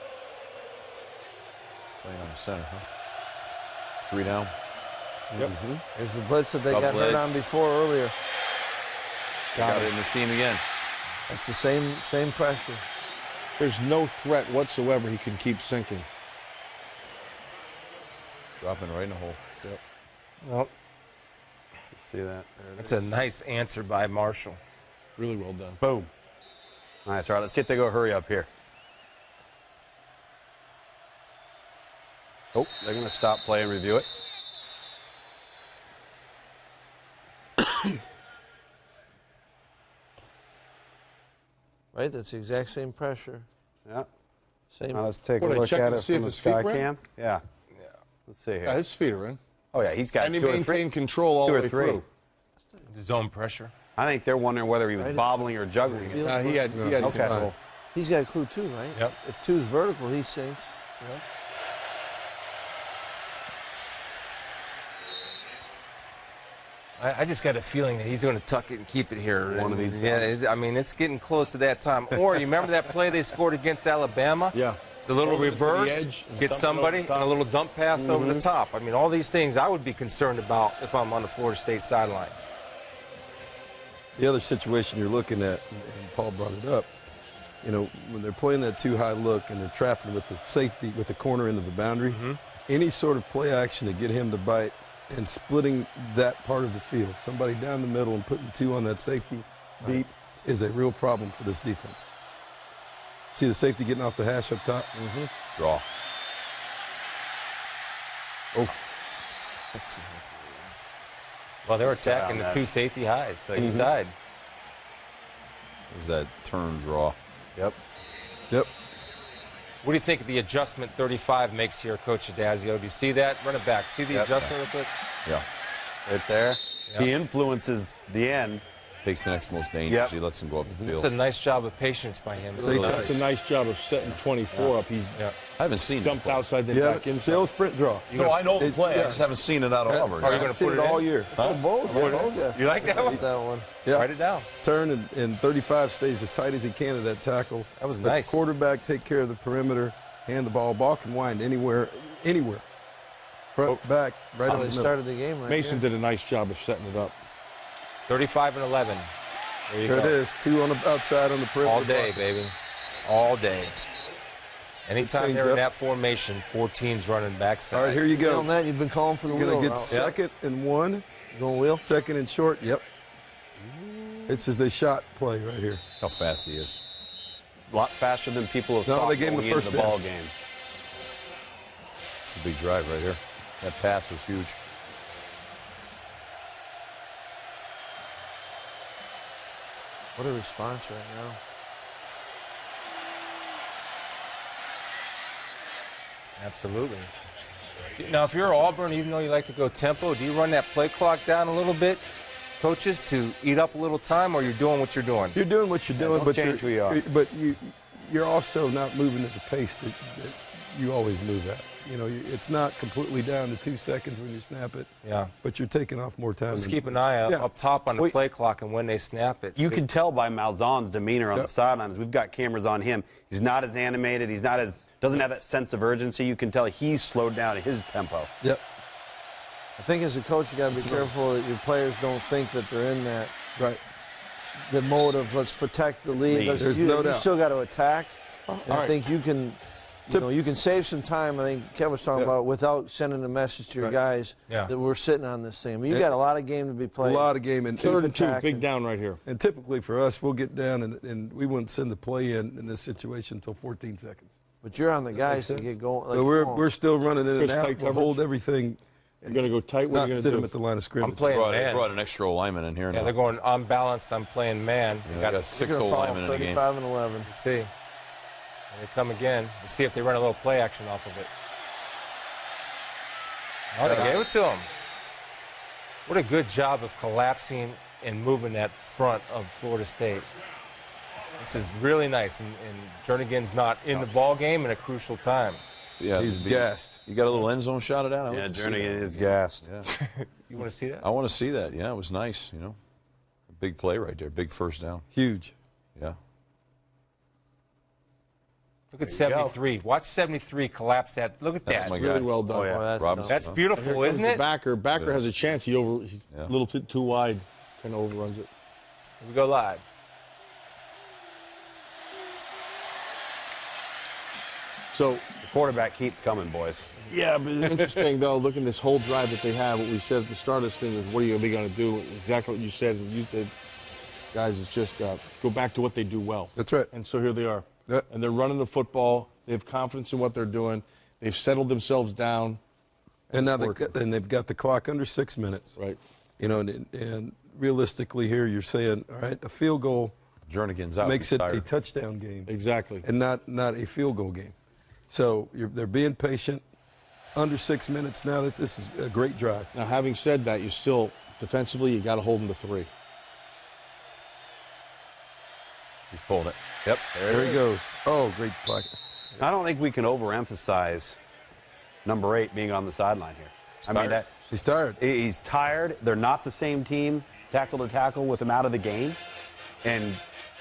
[SPEAKER 4] Playing on the center, huh? 3 down.
[SPEAKER 2] Yep.
[SPEAKER 6] There's the blitz that they got hurt on before earlier.
[SPEAKER 4] Got it in the seam again.
[SPEAKER 6] That's the same pressure.
[SPEAKER 2] There's no threat whatsoever. He can keep sinking.
[SPEAKER 4] Dropping right in the hole.
[SPEAKER 2] Yep.
[SPEAKER 5] Well,
[SPEAKER 3] see that?
[SPEAKER 5] That's a nice answer by Marshall.
[SPEAKER 2] Really well done.
[SPEAKER 3] Boom. Nice. All right, let's see if they go hurry up here. Oh, they're going to stop play and review it.
[SPEAKER 6] Right, that's the exact same pressure.
[SPEAKER 3] Yeah.
[SPEAKER 6] Same.
[SPEAKER 3] Now let's take a look at it from the sky cam. Yeah. Let's see here.
[SPEAKER 2] Yeah, his feet are in.
[SPEAKER 3] Oh, yeah, he's got
[SPEAKER 2] and he maintained control all the way through.
[SPEAKER 5] Zone pressure.
[SPEAKER 3] I think they're wondering whether he was bobbling or juggling it.
[SPEAKER 2] He had control.
[SPEAKER 6] He's got a clue too, right?
[SPEAKER 5] Yep.
[SPEAKER 6] If 2's vertical, he sinks. Yep.
[SPEAKER 5] I just got a feeling that he's going to tuck it and keep it here.
[SPEAKER 3] One of these.
[SPEAKER 5] Yeah, I mean, it's getting close to that time. Or you remember that play they scored against Alabama?
[SPEAKER 2] Yeah.
[SPEAKER 5] The little reverse,
[SPEAKER 2] edge,
[SPEAKER 5] get somebody, and a little dump pass over the top. I mean, all these things I would be concerned about if I'm on the Florida State sideline.
[SPEAKER 1] The other situation you're looking at, and Paul brought it up, you know, when they're playing that too high look and they're trapping with the safety, with the corner into the boundary, any sort of play action to get him to bite and splitting that part of the field, somebody down the middle and putting 2 on that safety beat is a real problem for this defense. See the safety getting off the hash up top?
[SPEAKER 4] Draw.
[SPEAKER 1] Oh.
[SPEAKER 5] Well, they're attacking the 2 safety highs inside.
[SPEAKER 4] There's that turn draw.
[SPEAKER 3] Yep.
[SPEAKER 5] What do you think of the adjustment 35 makes here, Coach Adazio? Do you see that? Run it back. See the adjustment real quick?
[SPEAKER 4] Yeah.
[SPEAKER 3] Right there.
[SPEAKER 5] Yep.
[SPEAKER 3] He influences the end.
[SPEAKER 4] Takes the next most dangerous. He lets him go up the field.
[SPEAKER 5] It's a nice job of patience by him.
[SPEAKER 2] That's a nice job of setting 24 up. He
[SPEAKER 4] I haven't seen
[SPEAKER 2] jumped outside the back inside.
[SPEAKER 1] Sales sprint draw.
[SPEAKER 4] No, I know the play. I just haven't seen it out of Auburn.
[SPEAKER 5] Are you going to put it
[SPEAKER 1] all
[SPEAKER 5] in?
[SPEAKER 1] year?
[SPEAKER 6] Both.
[SPEAKER 5] You like that one?
[SPEAKER 6] That one.
[SPEAKER 1] Yeah.
[SPEAKER 5] Write it down.
[SPEAKER 1] Turn and 35 stays as tight as he can at that tackle.
[SPEAKER 5] That was
[SPEAKER 1] Let
[SPEAKER 5] nice.
[SPEAKER 1] The quarterback take care of the perimeter, hand the ball. Ball can wind anywhere. Front, back, right on the
[SPEAKER 6] They
[SPEAKER 1] middle.
[SPEAKER 6] started the game right
[SPEAKER 2] Mason
[SPEAKER 6] there.
[SPEAKER 2] did a nice job of setting it up.
[SPEAKER 5] 35 and 11. There you
[SPEAKER 1] There
[SPEAKER 5] go.
[SPEAKER 1] it is. 2 on the outside on the perimeter.
[SPEAKER 5] All day, baby. All day. Anytime
[SPEAKER 1] Change
[SPEAKER 5] they're in
[SPEAKER 1] up.
[SPEAKER 5] that formation, 14's running backside.
[SPEAKER 1] All right, here you go.
[SPEAKER 6] On that, you've been calling for the
[SPEAKER 1] You're
[SPEAKER 6] wheel
[SPEAKER 1] going to get
[SPEAKER 6] route.
[SPEAKER 1] second and 1.
[SPEAKER 6] Going wheel?
[SPEAKER 1] Second and short. Yep. This is a shot play right here.
[SPEAKER 4] How fast he is.
[SPEAKER 3] A lot faster than people have
[SPEAKER 1] No,
[SPEAKER 3] thought
[SPEAKER 1] they gave him
[SPEAKER 3] going
[SPEAKER 1] the
[SPEAKER 3] into
[SPEAKER 1] first
[SPEAKER 3] the
[SPEAKER 1] down.
[SPEAKER 3] ball game.
[SPEAKER 4] It's a big drive right here. That pass was huge.
[SPEAKER 6] What a response right now.
[SPEAKER 5] Absolutely. Now, if you're Auburn, even though you like to go tempo, do you run that play clock down a little bit, coaches, to eat up a little time, or you're doing what you're doing?
[SPEAKER 1] You're doing what you're doing,
[SPEAKER 3] don't
[SPEAKER 1] but
[SPEAKER 3] change who you are.
[SPEAKER 1] but you're also not moving at the pace that you always move at. You know, it's not completely down to 2 seconds when you snap it.
[SPEAKER 5] Yeah.
[SPEAKER 1] But you're taking off more time.
[SPEAKER 5] Let's keep an eye out up top on the play clock and when they snap it.
[SPEAKER 3] You can tell by Malzahn's demeanor on the sidelines. We've got cameras on him. He's not as animated. He's not as doesn't have that sense of urgency. You can tell he's slowed down at his tempo.
[SPEAKER 1] Yep.
[SPEAKER 6] I think as a coach, you got to be careful that your players don't think that they're in that the mode of let's protect the lead.
[SPEAKER 1] There's
[SPEAKER 6] you
[SPEAKER 1] no doubt.
[SPEAKER 6] still got to attack. And I think you can You can save some time. I think Kev was talking about without sending a message to your guys that we're sitting on this thing. I mean, you got a lot of game to be played.
[SPEAKER 1] A lot of game. And
[SPEAKER 2] 3rd and 2, big down right here.
[SPEAKER 1] And typically for us, we'll get down and we wouldn't send the play in this situation until 14 seconds.
[SPEAKER 6] But you're on the guys to get going. Like,
[SPEAKER 1] we're still running in and out. We'll hold everything.
[SPEAKER 2] You're going to go tight. What are you going to do?
[SPEAKER 1] Sit them at the line of scrimmage.
[SPEAKER 5] I'm playing
[SPEAKER 4] They brought an extra lineman in here.
[SPEAKER 5] Yeah, they're going unbalanced. I'm playing man.
[SPEAKER 4] Got a 6 lineman in the game.
[SPEAKER 6] 35 and 11.
[SPEAKER 5] Let's see. They come again. Let's see if they run a little play action off of it. Oh, they gave it to him. What a good job of collapsing and moving that front of Florida State. This is really nice, and Jernigan's not in the ball game in a crucial time.
[SPEAKER 4] Yeah,
[SPEAKER 1] he's gassed.
[SPEAKER 4] You got a little end zone shot of that?
[SPEAKER 3] Yeah, Jernigan is gassed.
[SPEAKER 4] Yeah.
[SPEAKER 5] You want to see that?
[SPEAKER 4] I want to see that. Yeah, it was nice, A big play right there, big first down.
[SPEAKER 1] Huge.
[SPEAKER 4] Yeah.
[SPEAKER 5] Look at 73. Watch 73 collapse that. Look at
[SPEAKER 4] That's
[SPEAKER 5] that.
[SPEAKER 4] my guy.
[SPEAKER 2] Really well done.
[SPEAKER 3] Oh, yeah.
[SPEAKER 4] Robinson.
[SPEAKER 5] That's beautiful, isn't it?
[SPEAKER 2] Backer has a chance. He's a little bit too wide. Kind of overruns it.
[SPEAKER 5] Here we go live.
[SPEAKER 2] So
[SPEAKER 3] The quarterback keeps coming, boys.
[SPEAKER 2] yeah, but it's interesting though. Look at this whole drive that they have. What we said at the start of this thing is, what are they going to do? Exactly what you said. You did, guys. Is just go back to what they do well.
[SPEAKER 1] That's right.
[SPEAKER 2] And so here they are.
[SPEAKER 1] Yep.
[SPEAKER 2] And they're running the football. They have confidence in what they're doing. They've settled themselves down.
[SPEAKER 1] And now they've got the clock under 6 minutes.
[SPEAKER 2] Right.
[SPEAKER 1] And realistically here, you're saying, all right, a field goal
[SPEAKER 4] Jernigan's out.
[SPEAKER 1] makes it a touchdown game.
[SPEAKER 2] Exactly.
[SPEAKER 1] And not a field goal game. So they're being patient. Under 6 minutes now. This is a great drive.
[SPEAKER 2] Now, having said that, you still defensively you got to hold them to 3.
[SPEAKER 4] He's pulled it.
[SPEAKER 3] Yep.
[SPEAKER 1] There he goes. Oh, great play.
[SPEAKER 3] I don't think we can overemphasize number 8 being on the sideline here.
[SPEAKER 1] He's tired.
[SPEAKER 3] He's tired. They're not the same team, tackle to tackle, with him out of the game. And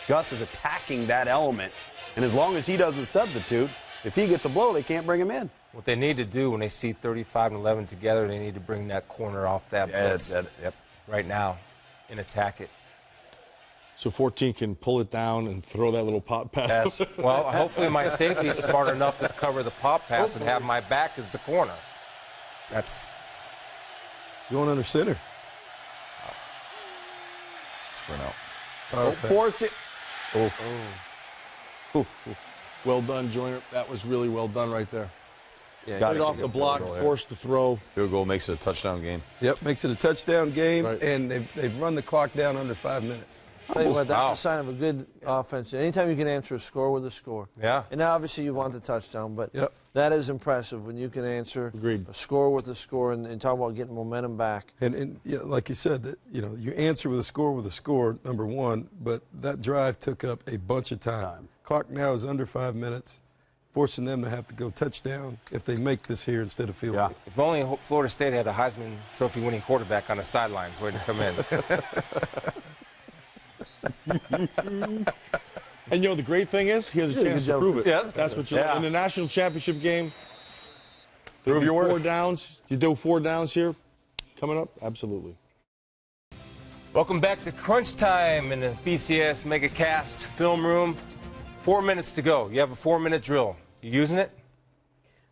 [SPEAKER 3] Gus is attacking that element. And as long as he doesn't substitute, if he gets a blow, they can't bring him in.
[SPEAKER 5] What they need to do when they see 35 and 11 together, they need to bring that corner off that blitz right now and attack it.
[SPEAKER 2] So 14 can pull it down and throw that little pop pass.
[SPEAKER 5] Yes. Well, hopefully my safety is smart enough to cover the pop pass and have my back as the corner. That's
[SPEAKER 1] going under center.
[SPEAKER 4] Sprint out.
[SPEAKER 3] Don't force it.
[SPEAKER 2] Well done, Joyner. That was really well done right there.
[SPEAKER 6] Yeah,
[SPEAKER 2] Got it off the block, forced the throw.
[SPEAKER 4] Field goal makes it a touchdown game.
[SPEAKER 1] Yep, makes it a touchdown game,
[SPEAKER 2] Right.
[SPEAKER 1] and they've run the clock down under 5 minutes.
[SPEAKER 6] I'll tell you what, that's a sign of a good offense. Anytime you can answer a score with a score.
[SPEAKER 5] Yeah.
[SPEAKER 6] And obviously you want the touchdown, but that is impressive when you can answer a score with a score and talk about getting momentum back.
[SPEAKER 1] And like you said, that you answer with a score, number one, but that drive took up a bunch of time. Clock now is under 5 minutes, forcing them to have to go touchdown if they make this here instead of field goal.
[SPEAKER 5] If only Florida State had a Heisman Trophy winning quarterback on the sidelines waiting to come in.
[SPEAKER 2] And the great thing is, he has a chance to prove it.
[SPEAKER 5] Yeah.
[SPEAKER 2] That's what you in the national championship game.
[SPEAKER 3] Prove your worth.
[SPEAKER 2] 4 downs. You do 4 downs here coming up? Absolutely.
[SPEAKER 5] Welcome back to Crunch Time in the BCS MegaCast film room. 4 minutes to go. You have a 4-minute drill. You using it?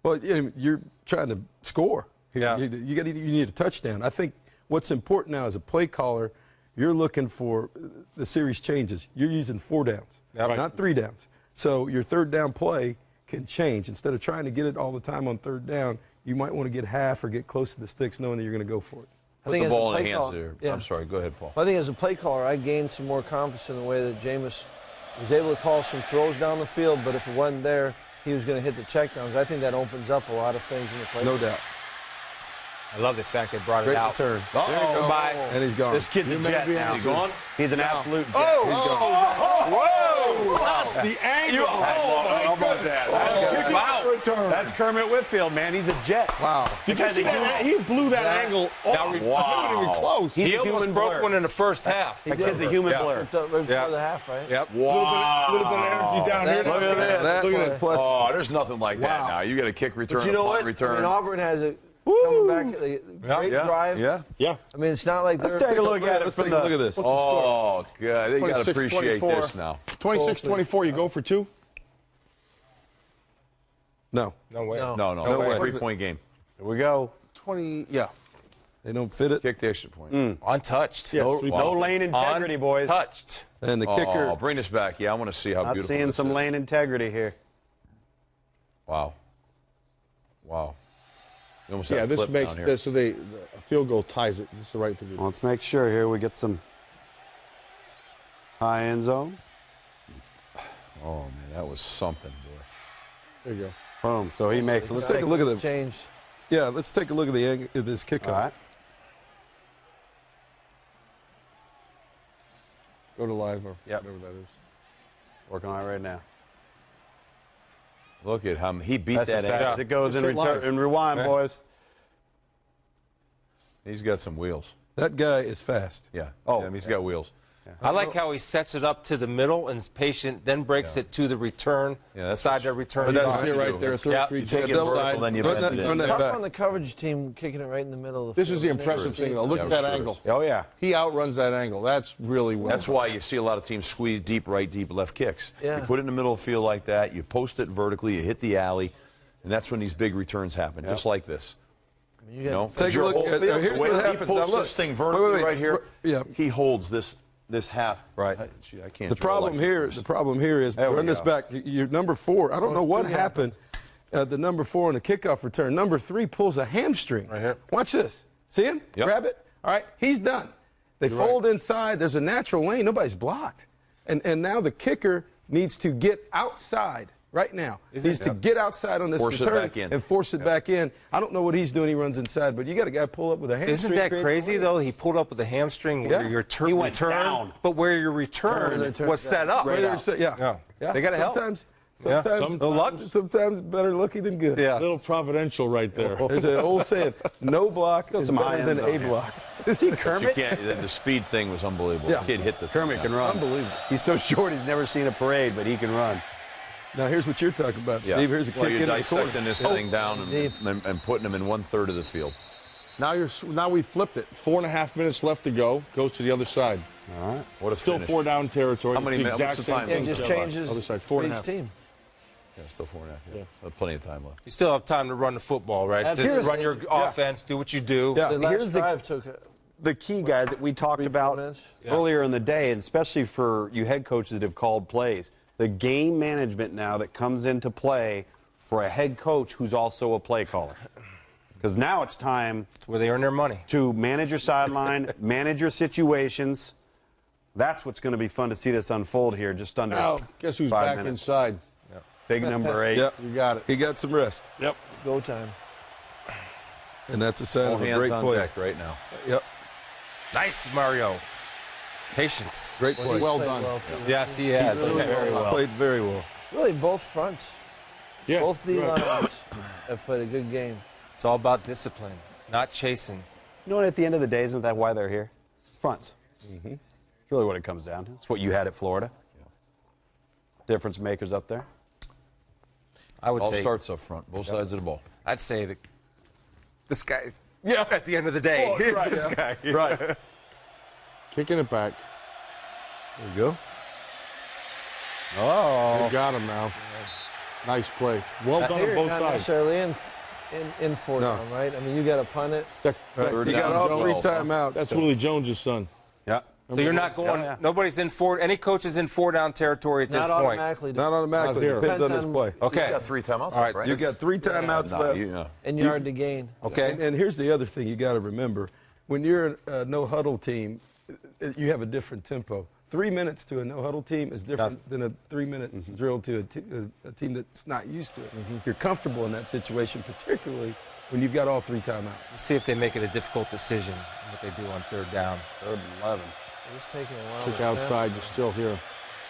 [SPEAKER 1] Well, you're trying to score.
[SPEAKER 5] Yeah.
[SPEAKER 1] You need a touchdown. I think what's important now as a play caller, you're looking for the series changes. You're using 4 downs, not 3 downs. So your 3rd down play can change. Instead of trying to get it all the time on 3rd down, you might want to get half or get close to the sticks knowing that you're going to go for it.
[SPEAKER 4] Put the ball in the hands there. I'm sorry. Go ahead, Paul.
[SPEAKER 6] I think as a play caller, I gained some more confidence in the way that Jameis was able to call some throws down the field, but if it wasn't there, he was going to hit the checkdowns. I think that opens up a lot of things in the play.
[SPEAKER 1] No doubt.
[SPEAKER 5] I love the fact they brought it
[SPEAKER 1] Great
[SPEAKER 5] out.
[SPEAKER 1] return.
[SPEAKER 5] Uh-oh. Bye.
[SPEAKER 1] And he's gone.
[SPEAKER 3] This kid's a jet now.
[SPEAKER 4] He's gone?
[SPEAKER 3] He's an absolute jet.
[SPEAKER 2] Whoa! The angle.
[SPEAKER 3] How about that?
[SPEAKER 5] Wow.
[SPEAKER 3] That's Kermit Whitfield, man. He's a jet.
[SPEAKER 1] Wow.
[SPEAKER 2] Did you see that? He blew that angle off. Not even close.
[SPEAKER 3] He's
[SPEAKER 5] He
[SPEAKER 3] a
[SPEAKER 5] almost
[SPEAKER 3] human
[SPEAKER 5] broke
[SPEAKER 3] blur.
[SPEAKER 5] one in the first half.
[SPEAKER 3] That kid's a human blur.
[SPEAKER 6] Right before the half, right?
[SPEAKER 5] Yep.
[SPEAKER 2] A little bit of energy down here.
[SPEAKER 1] Look at that.
[SPEAKER 2] Look at that.
[SPEAKER 1] Plus,
[SPEAKER 4] Oh, there's nothing like that now. You got a kick return,
[SPEAKER 6] But you know
[SPEAKER 4] a punt
[SPEAKER 6] what?
[SPEAKER 4] return.
[SPEAKER 6] I mean, Auburn has a coming back, a great drive.
[SPEAKER 2] Yeah.
[SPEAKER 6] I mean, it's not like
[SPEAKER 3] Let's take a look at it.
[SPEAKER 1] let's take a look at this.
[SPEAKER 4] Oh, God. You got to
[SPEAKER 2] 26,
[SPEAKER 4] appreciate
[SPEAKER 2] 24.
[SPEAKER 4] this now.
[SPEAKER 2] 26-24, you go for 2?
[SPEAKER 1] No.
[SPEAKER 5] No way.
[SPEAKER 4] No
[SPEAKER 1] way.
[SPEAKER 4] 3-point game.
[SPEAKER 3] Here we go.
[SPEAKER 2] 20, yeah.
[SPEAKER 1] They don't fit it.
[SPEAKER 4] Kick the extra point.
[SPEAKER 5] Untouched.
[SPEAKER 2] Yes,
[SPEAKER 3] No lane integrity, boys.
[SPEAKER 5] Untouched.
[SPEAKER 1] And the kicker.
[SPEAKER 4] Oh, bring this back. Yeah, I want to see how
[SPEAKER 3] Not
[SPEAKER 4] beautiful
[SPEAKER 3] seeing
[SPEAKER 4] this
[SPEAKER 3] some
[SPEAKER 4] is.
[SPEAKER 3] lane integrity here.
[SPEAKER 4] Wow. Wow. You almost
[SPEAKER 2] Yeah,
[SPEAKER 4] have a
[SPEAKER 2] this
[SPEAKER 4] clip
[SPEAKER 2] makes
[SPEAKER 4] down here.
[SPEAKER 2] this so a field goal ties it. This is the right thing to do.
[SPEAKER 3] Let's make sure here we get some high end zone.
[SPEAKER 4] Oh, man, that was something, boy.
[SPEAKER 2] There you go.
[SPEAKER 3] Boom. So he makes.
[SPEAKER 1] Let's take a look at the.
[SPEAKER 6] Change.
[SPEAKER 1] Yeah, let's take a look at the angle of this kickoff.
[SPEAKER 3] All right.
[SPEAKER 2] Go to live or
[SPEAKER 3] Yep.
[SPEAKER 2] whatever that is.
[SPEAKER 3] Working on it right now.
[SPEAKER 4] Look at him. He beat
[SPEAKER 3] That's as
[SPEAKER 4] that
[SPEAKER 3] fast
[SPEAKER 4] angle.
[SPEAKER 3] as it goes in
[SPEAKER 2] It's live.
[SPEAKER 3] return and rewind, boys.
[SPEAKER 4] He's got some wheels.
[SPEAKER 1] That guy is fast.
[SPEAKER 4] Yeah.
[SPEAKER 3] Oh,
[SPEAKER 4] Yeah, he's got wheels.
[SPEAKER 5] I like how he sets it up to the middle and is patient, then breaks it to the return,
[SPEAKER 4] Yeah, that's
[SPEAKER 5] side
[SPEAKER 4] what-
[SPEAKER 5] that return.
[SPEAKER 2] But that's
[SPEAKER 5] box.
[SPEAKER 2] it right there. Third,
[SPEAKER 5] Yeah,
[SPEAKER 2] three,
[SPEAKER 5] you
[SPEAKER 2] check
[SPEAKER 3] take
[SPEAKER 2] it
[SPEAKER 3] it vertical,
[SPEAKER 2] side.
[SPEAKER 3] then you
[SPEAKER 1] Run
[SPEAKER 3] bend
[SPEAKER 1] that,
[SPEAKER 3] it in.
[SPEAKER 1] run that
[SPEAKER 6] Tough
[SPEAKER 1] back.
[SPEAKER 6] on the coverage team, kicking it right in the middle of the
[SPEAKER 2] This
[SPEAKER 6] field.
[SPEAKER 2] is the impressive thing, though. Look at that angle.
[SPEAKER 3] Oh, yeah.
[SPEAKER 2] He outruns that angle. That's really well.
[SPEAKER 4] That's why you see a lot of teams squeeze deep right, deep left kicks.
[SPEAKER 6] Yeah.
[SPEAKER 4] You put it in the middle of the field like that, you post it vertically, you hit the alley, and that's when these big returns happen, just like this.
[SPEAKER 6] You
[SPEAKER 4] You know?
[SPEAKER 1] Take a
[SPEAKER 4] Your
[SPEAKER 1] look
[SPEAKER 4] whole
[SPEAKER 1] at-
[SPEAKER 4] field,
[SPEAKER 1] here's
[SPEAKER 4] the way
[SPEAKER 1] what
[SPEAKER 4] that
[SPEAKER 1] happens.
[SPEAKER 4] He
[SPEAKER 1] Now
[SPEAKER 4] posts
[SPEAKER 1] look.
[SPEAKER 4] this thing
[SPEAKER 1] Wait,
[SPEAKER 4] vertically
[SPEAKER 1] wait,
[SPEAKER 4] right here.
[SPEAKER 1] yeah.
[SPEAKER 4] He holds this half.
[SPEAKER 3] Right.
[SPEAKER 4] I can't.
[SPEAKER 1] The
[SPEAKER 4] draw
[SPEAKER 1] problem
[SPEAKER 4] like
[SPEAKER 1] here,
[SPEAKER 4] this.
[SPEAKER 1] the problem here is
[SPEAKER 3] There we
[SPEAKER 1] run this
[SPEAKER 3] go.
[SPEAKER 1] back. Your number 4. I don't know what happened. The number 4 on the kickoff return. Number 3 pulls a hamstring.
[SPEAKER 5] Right here.
[SPEAKER 1] Watch this. See him?
[SPEAKER 4] Yep.
[SPEAKER 1] Grab it. All right. He's done. They fold inside. There's a natural lane. Nobody's blocked. And now the kicker needs to get outside right now. Needs to get outside on this
[SPEAKER 4] Force it
[SPEAKER 1] return
[SPEAKER 4] back in.
[SPEAKER 1] and force it back in. I don't know what he's doing. He runs inside, but you got a guy pull up with a hamstring.
[SPEAKER 5] Isn't that
[SPEAKER 1] creates a
[SPEAKER 5] crazy,
[SPEAKER 1] lane.
[SPEAKER 5] though? He pulled up with a hamstring where
[SPEAKER 1] Yeah.
[SPEAKER 5] your
[SPEAKER 3] He went
[SPEAKER 5] return,
[SPEAKER 3] down.
[SPEAKER 5] but where your return was set up.
[SPEAKER 1] Right there, yeah.
[SPEAKER 5] Yeah. They gotta help.
[SPEAKER 1] Sometimes better lucky than good.
[SPEAKER 3] Yeah.
[SPEAKER 2] Little providential right there.
[SPEAKER 1] There's an old saying, no block is
[SPEAKER 3] some
[SPEAKER 1] better than
[SPEAKER 3] high-end
[SPEAKER 1] a
[SPEAKER 3] zone.
[SPEAKER 1] block.
[SPEAKER 4] But you can't. The speed thing was unbelievable.
[SPEAKER 1] Yeah.
[SPEAKER 4] The kid hit the
[SPEAKER 3] Kermit can run.
[SPEAKER 1] Unbelievable.
[SPEAKER 3] He's so short he's never seen a parade, but he can run.
[SPEAKER 1] Now, here's what you're talking about,
[SPEAKER 4] Yeah.
[SPEAKER 1] Steve. Here's a kick
[SPEAKER 4] well, you're
[SPEAKER 1] in the corner.
[SPEAKER 4] dissecting this thing down and putting them in 1/3 of the field.
[SPEAKER 2] Now we flipped it. 4.5 minutes left to go. Goes to the other side.
[SPEAKER 3] All right.
[SPEAKER 4] What a
[SPEAKER 2] Still
[SPEAKER 4] finish.
[SPEAKER 2] 4 down territory.
[SPEAKER 4] How many
[SPEAKER 2] It's the
[SPEAKER 4] minutes?
[SPEAKER 2] exact
[SPEAKER 4] What's the
[SPEAKER 2] same
[SPEAKER 4] time?
[SPEAKER 6] Yeah,
[SPEAKER 2] thing.
[SPEAKER 6] just changes
[SPEAKER 2] Other side,
[SPEAKER 6] for
[SPEAKER 2] 4.5.
[SPEAKER 6] each team.
[SPEAKER 4] Yeah, still 4.5. Yeah. Plenty of time left.
[SPEAKER 5] You still have time to run the football, right?
[SPEAKER 6] Here's-
[SPEAKER 5] Just run your offense, do what you do.
[SPEAKER 1] Yeah.
[SPEAKER 6] The last
[SPEAKER 3] Here's the-
[SPEAKER 6] drive took
[SPEAKER 3] The key, guys, that we talked
[SPEAKER 6] 3-4
[SPEAKER 3] about
[SPEAKER 6] minutes.
[SPEAKER 3] earlier in the day, and especially for you head coaches that have called plays, the game management now that comes into play for a head coach who's also a play caller. Because now it's time
[SPEAKER 5] Where they earn their money.
[SPEAKER 3] to manage your sideline, manage your situations. That's what's going to be fun to see this unfold here just under
[SPEAKER 2] Now, guess who's
[SPEAKER 3] 5
[SPEAKER 2] back
[SPEAKER 3] minutes.
[SPEAKER 2] inside?
[SPEAKER 3] Big number 8.
[SPEAKER 1] Yep.
[SPEAKER 2] You got it.
[SPEAKER 1] He got some rest.
[SPEAKER 2] Yep.
[SPEAKER 6] go time.
[SPEAKER 1] And that's a sign
[SPEAKER 4] All
[SPEAKER 1] of a
[SPEAKER 4] hands
[SPEAKER 1] great
[SPEAKER 4] on
[SPEAKER 1] player.
[SPEAKER 4] deck right now.
[SPEAKER 1] Yep.
[SPEAKER 5] Nice, Mario. Patience.
[SPEAKER 1] Great play.
[SPEAKER 2] Well
[SPEAKER 6] Played
[SPEAKER 2] done.
[SPEAKER 6] well, too.
[SPEAKER 5] Yes, he has.
[SPEAKER 6] Really
[SPEAKER 5] Okay.
[SPEAKER 3] Very well.
[SPEAKER 1] Played very well.
[SPEAKER 6] Really, both fronts.
[SPEAKER 2] Yeah.
[SPEAKER 6] Both D
[SPEAKER 2] right.
[SPEAKER 6] lines have played a good game.
[SPEAKER 5] It's all about discipline, not chasing.
[SPEAKER 3] You know what, at the end of the day, isn't that why they're here? Fronts. It's really what it comes down to. It's what you had at Florida. Difference makers up there.
[SPEAKER 5] I would
[SPEAKER 4] All
[SPEAKER 5] say.
[SPEAKER 4] starts up front, both sides of the ball.
[SPEAKER 5] I'd say that this guy. Yeah. At the end of the day, is this guy.
[SPEAKER 3] Right.
[SPEAKER 2] Kicking it back.
[SPEAKER 1] There you go.
[SPEAKER 3] Oh.
[SPEAKER 2] You got him now. Nice play. Well done
[SPEAKER 6] Here,
[SPEAKER 2] on both
[SPEAKER 6] not
[SPEAKER 2] sides.
[SPEAKER 6] necessarily in four
[SPEAKER 1] No.
[SPEAKER 6] down, right? I mean, you got to punt it.
[SPEAKER 4] Third
[SPEAKER 1] You got
[SPEAKER 4] down,
[SPEAKER 1] all 3
[SPEAKER 4] Jones.
[SPEAKER 1] timeouts.
[SPEAKER 2] That's Willie Jones' son.
[SPEAKER 3] Yeah.
[SPEAKER 5] So you're not going.
[SPEAKER 3] Yeah.
[SPEAKER 5] Nobody's in four. Any coach is in 4-down territory at this
[SPEAKER 6] Not
[SPEAKER 5] point.
[SPEAKER 6] automatically.
[SPEAKER 1] Not automatically.
[SPEAKER 2] Not here.
[SPEAKER 1] Depends on
[SPEAKER 6] Depends
[SPEAKER 1] this
[SPEAKER 6] on-
[SPEAKER 1] play.
[SPEAKER 5] Okay.
[SPEAKER 4] You got 3 timeouts,
[SPEAKER 5] All right.
[SPEAKER 4] right?
[SPEAKER 1] You got 3 timeouts
[SPEAKER 4] No,
[SPEAKER 1] left.
[SPEAKER 6] And yard to gain.
[SPEAKER 5] Okay.
[SPEAKER 1] And here's the other thing you got to remember. When you're a no-huddle team, you have a different tempo. 3 minutes to a no-huddle team is different than a 3-minute drill to a team that's not used to it. You're comfortable in that situation, particularly when you've got all 3 timeouts.
[SPEAKER 5] Let's see if they make it a difficult decision. What they do on 3rd down.
[SPEAKER 3] 3rd and 11.
[SPEAKER 6] It's taking a while.
[SPEAKER 2] Kick
[SPEAKER 6] to
[SPEAKER 2] outside. You're still here.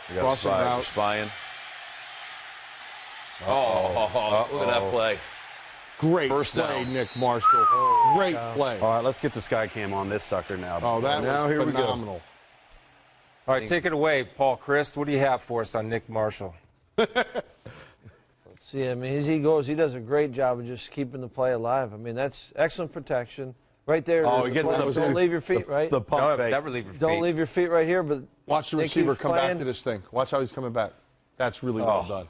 [SPEAKER 4] You got
[SPEAKER 2] Crossing
[SPEAKER 4] spy,
[SPEAKER 2] route.
[SPEAKER 4] you're spying. Look at that play.
[SPEAKER 2] Great
[SPEAKER 4] First
[SPEAKER 2] play,
[SPEAKER 4] down.
[SPEAKER 2] Nick Marshall. Great play.
[SPEAKER 3] All right, let's get the sky cam on this sucker now.
[SPEAKER 2] Oh, that
[SPEAKER 1] Now
[SPEAKER 2] was
[SPEAKER 1] here we go.
[SPEAKER 2] phenomenal.
[SPEAKER 5] All right, take it away, Paul Christ. What do you have for us on Nick Marshall?
[SPEAKER 6] See, I mean, as he goes, he does a great job of just keeping the play alive. I mean, that's excellent protection. Right there.
[SPEAKER 3] Oh,
[SPEAKER 6] there's
[SPEAKER 3] he
[SPEAKER 6] a
[SPEAKER 3] gets
[SPEAKER 6] play.
[SPEAKER 3] the-
[SPEAKER 6] Don't leave your feet, right?
[SPEAKER 3] The pump
[SPEAKER 5] No,
[SPEAKER 3] fake.
[SPEAKER 5] that reliever
[SPEAKER 6] Don't
[SPEAKER 5] feet.
[SPEAKER 6] leave your feet right here, but
[SPEAKER 2] Watch the
[SPEAKER 6] Nick
[SPEAKER 2] receiver
[SPEAKER 6] keeps
[SPEAKER 2] come back
[SPEAKER 6] playing.
[SPEAKER 2] to this thing. Watch how he's coming back. That's really well done.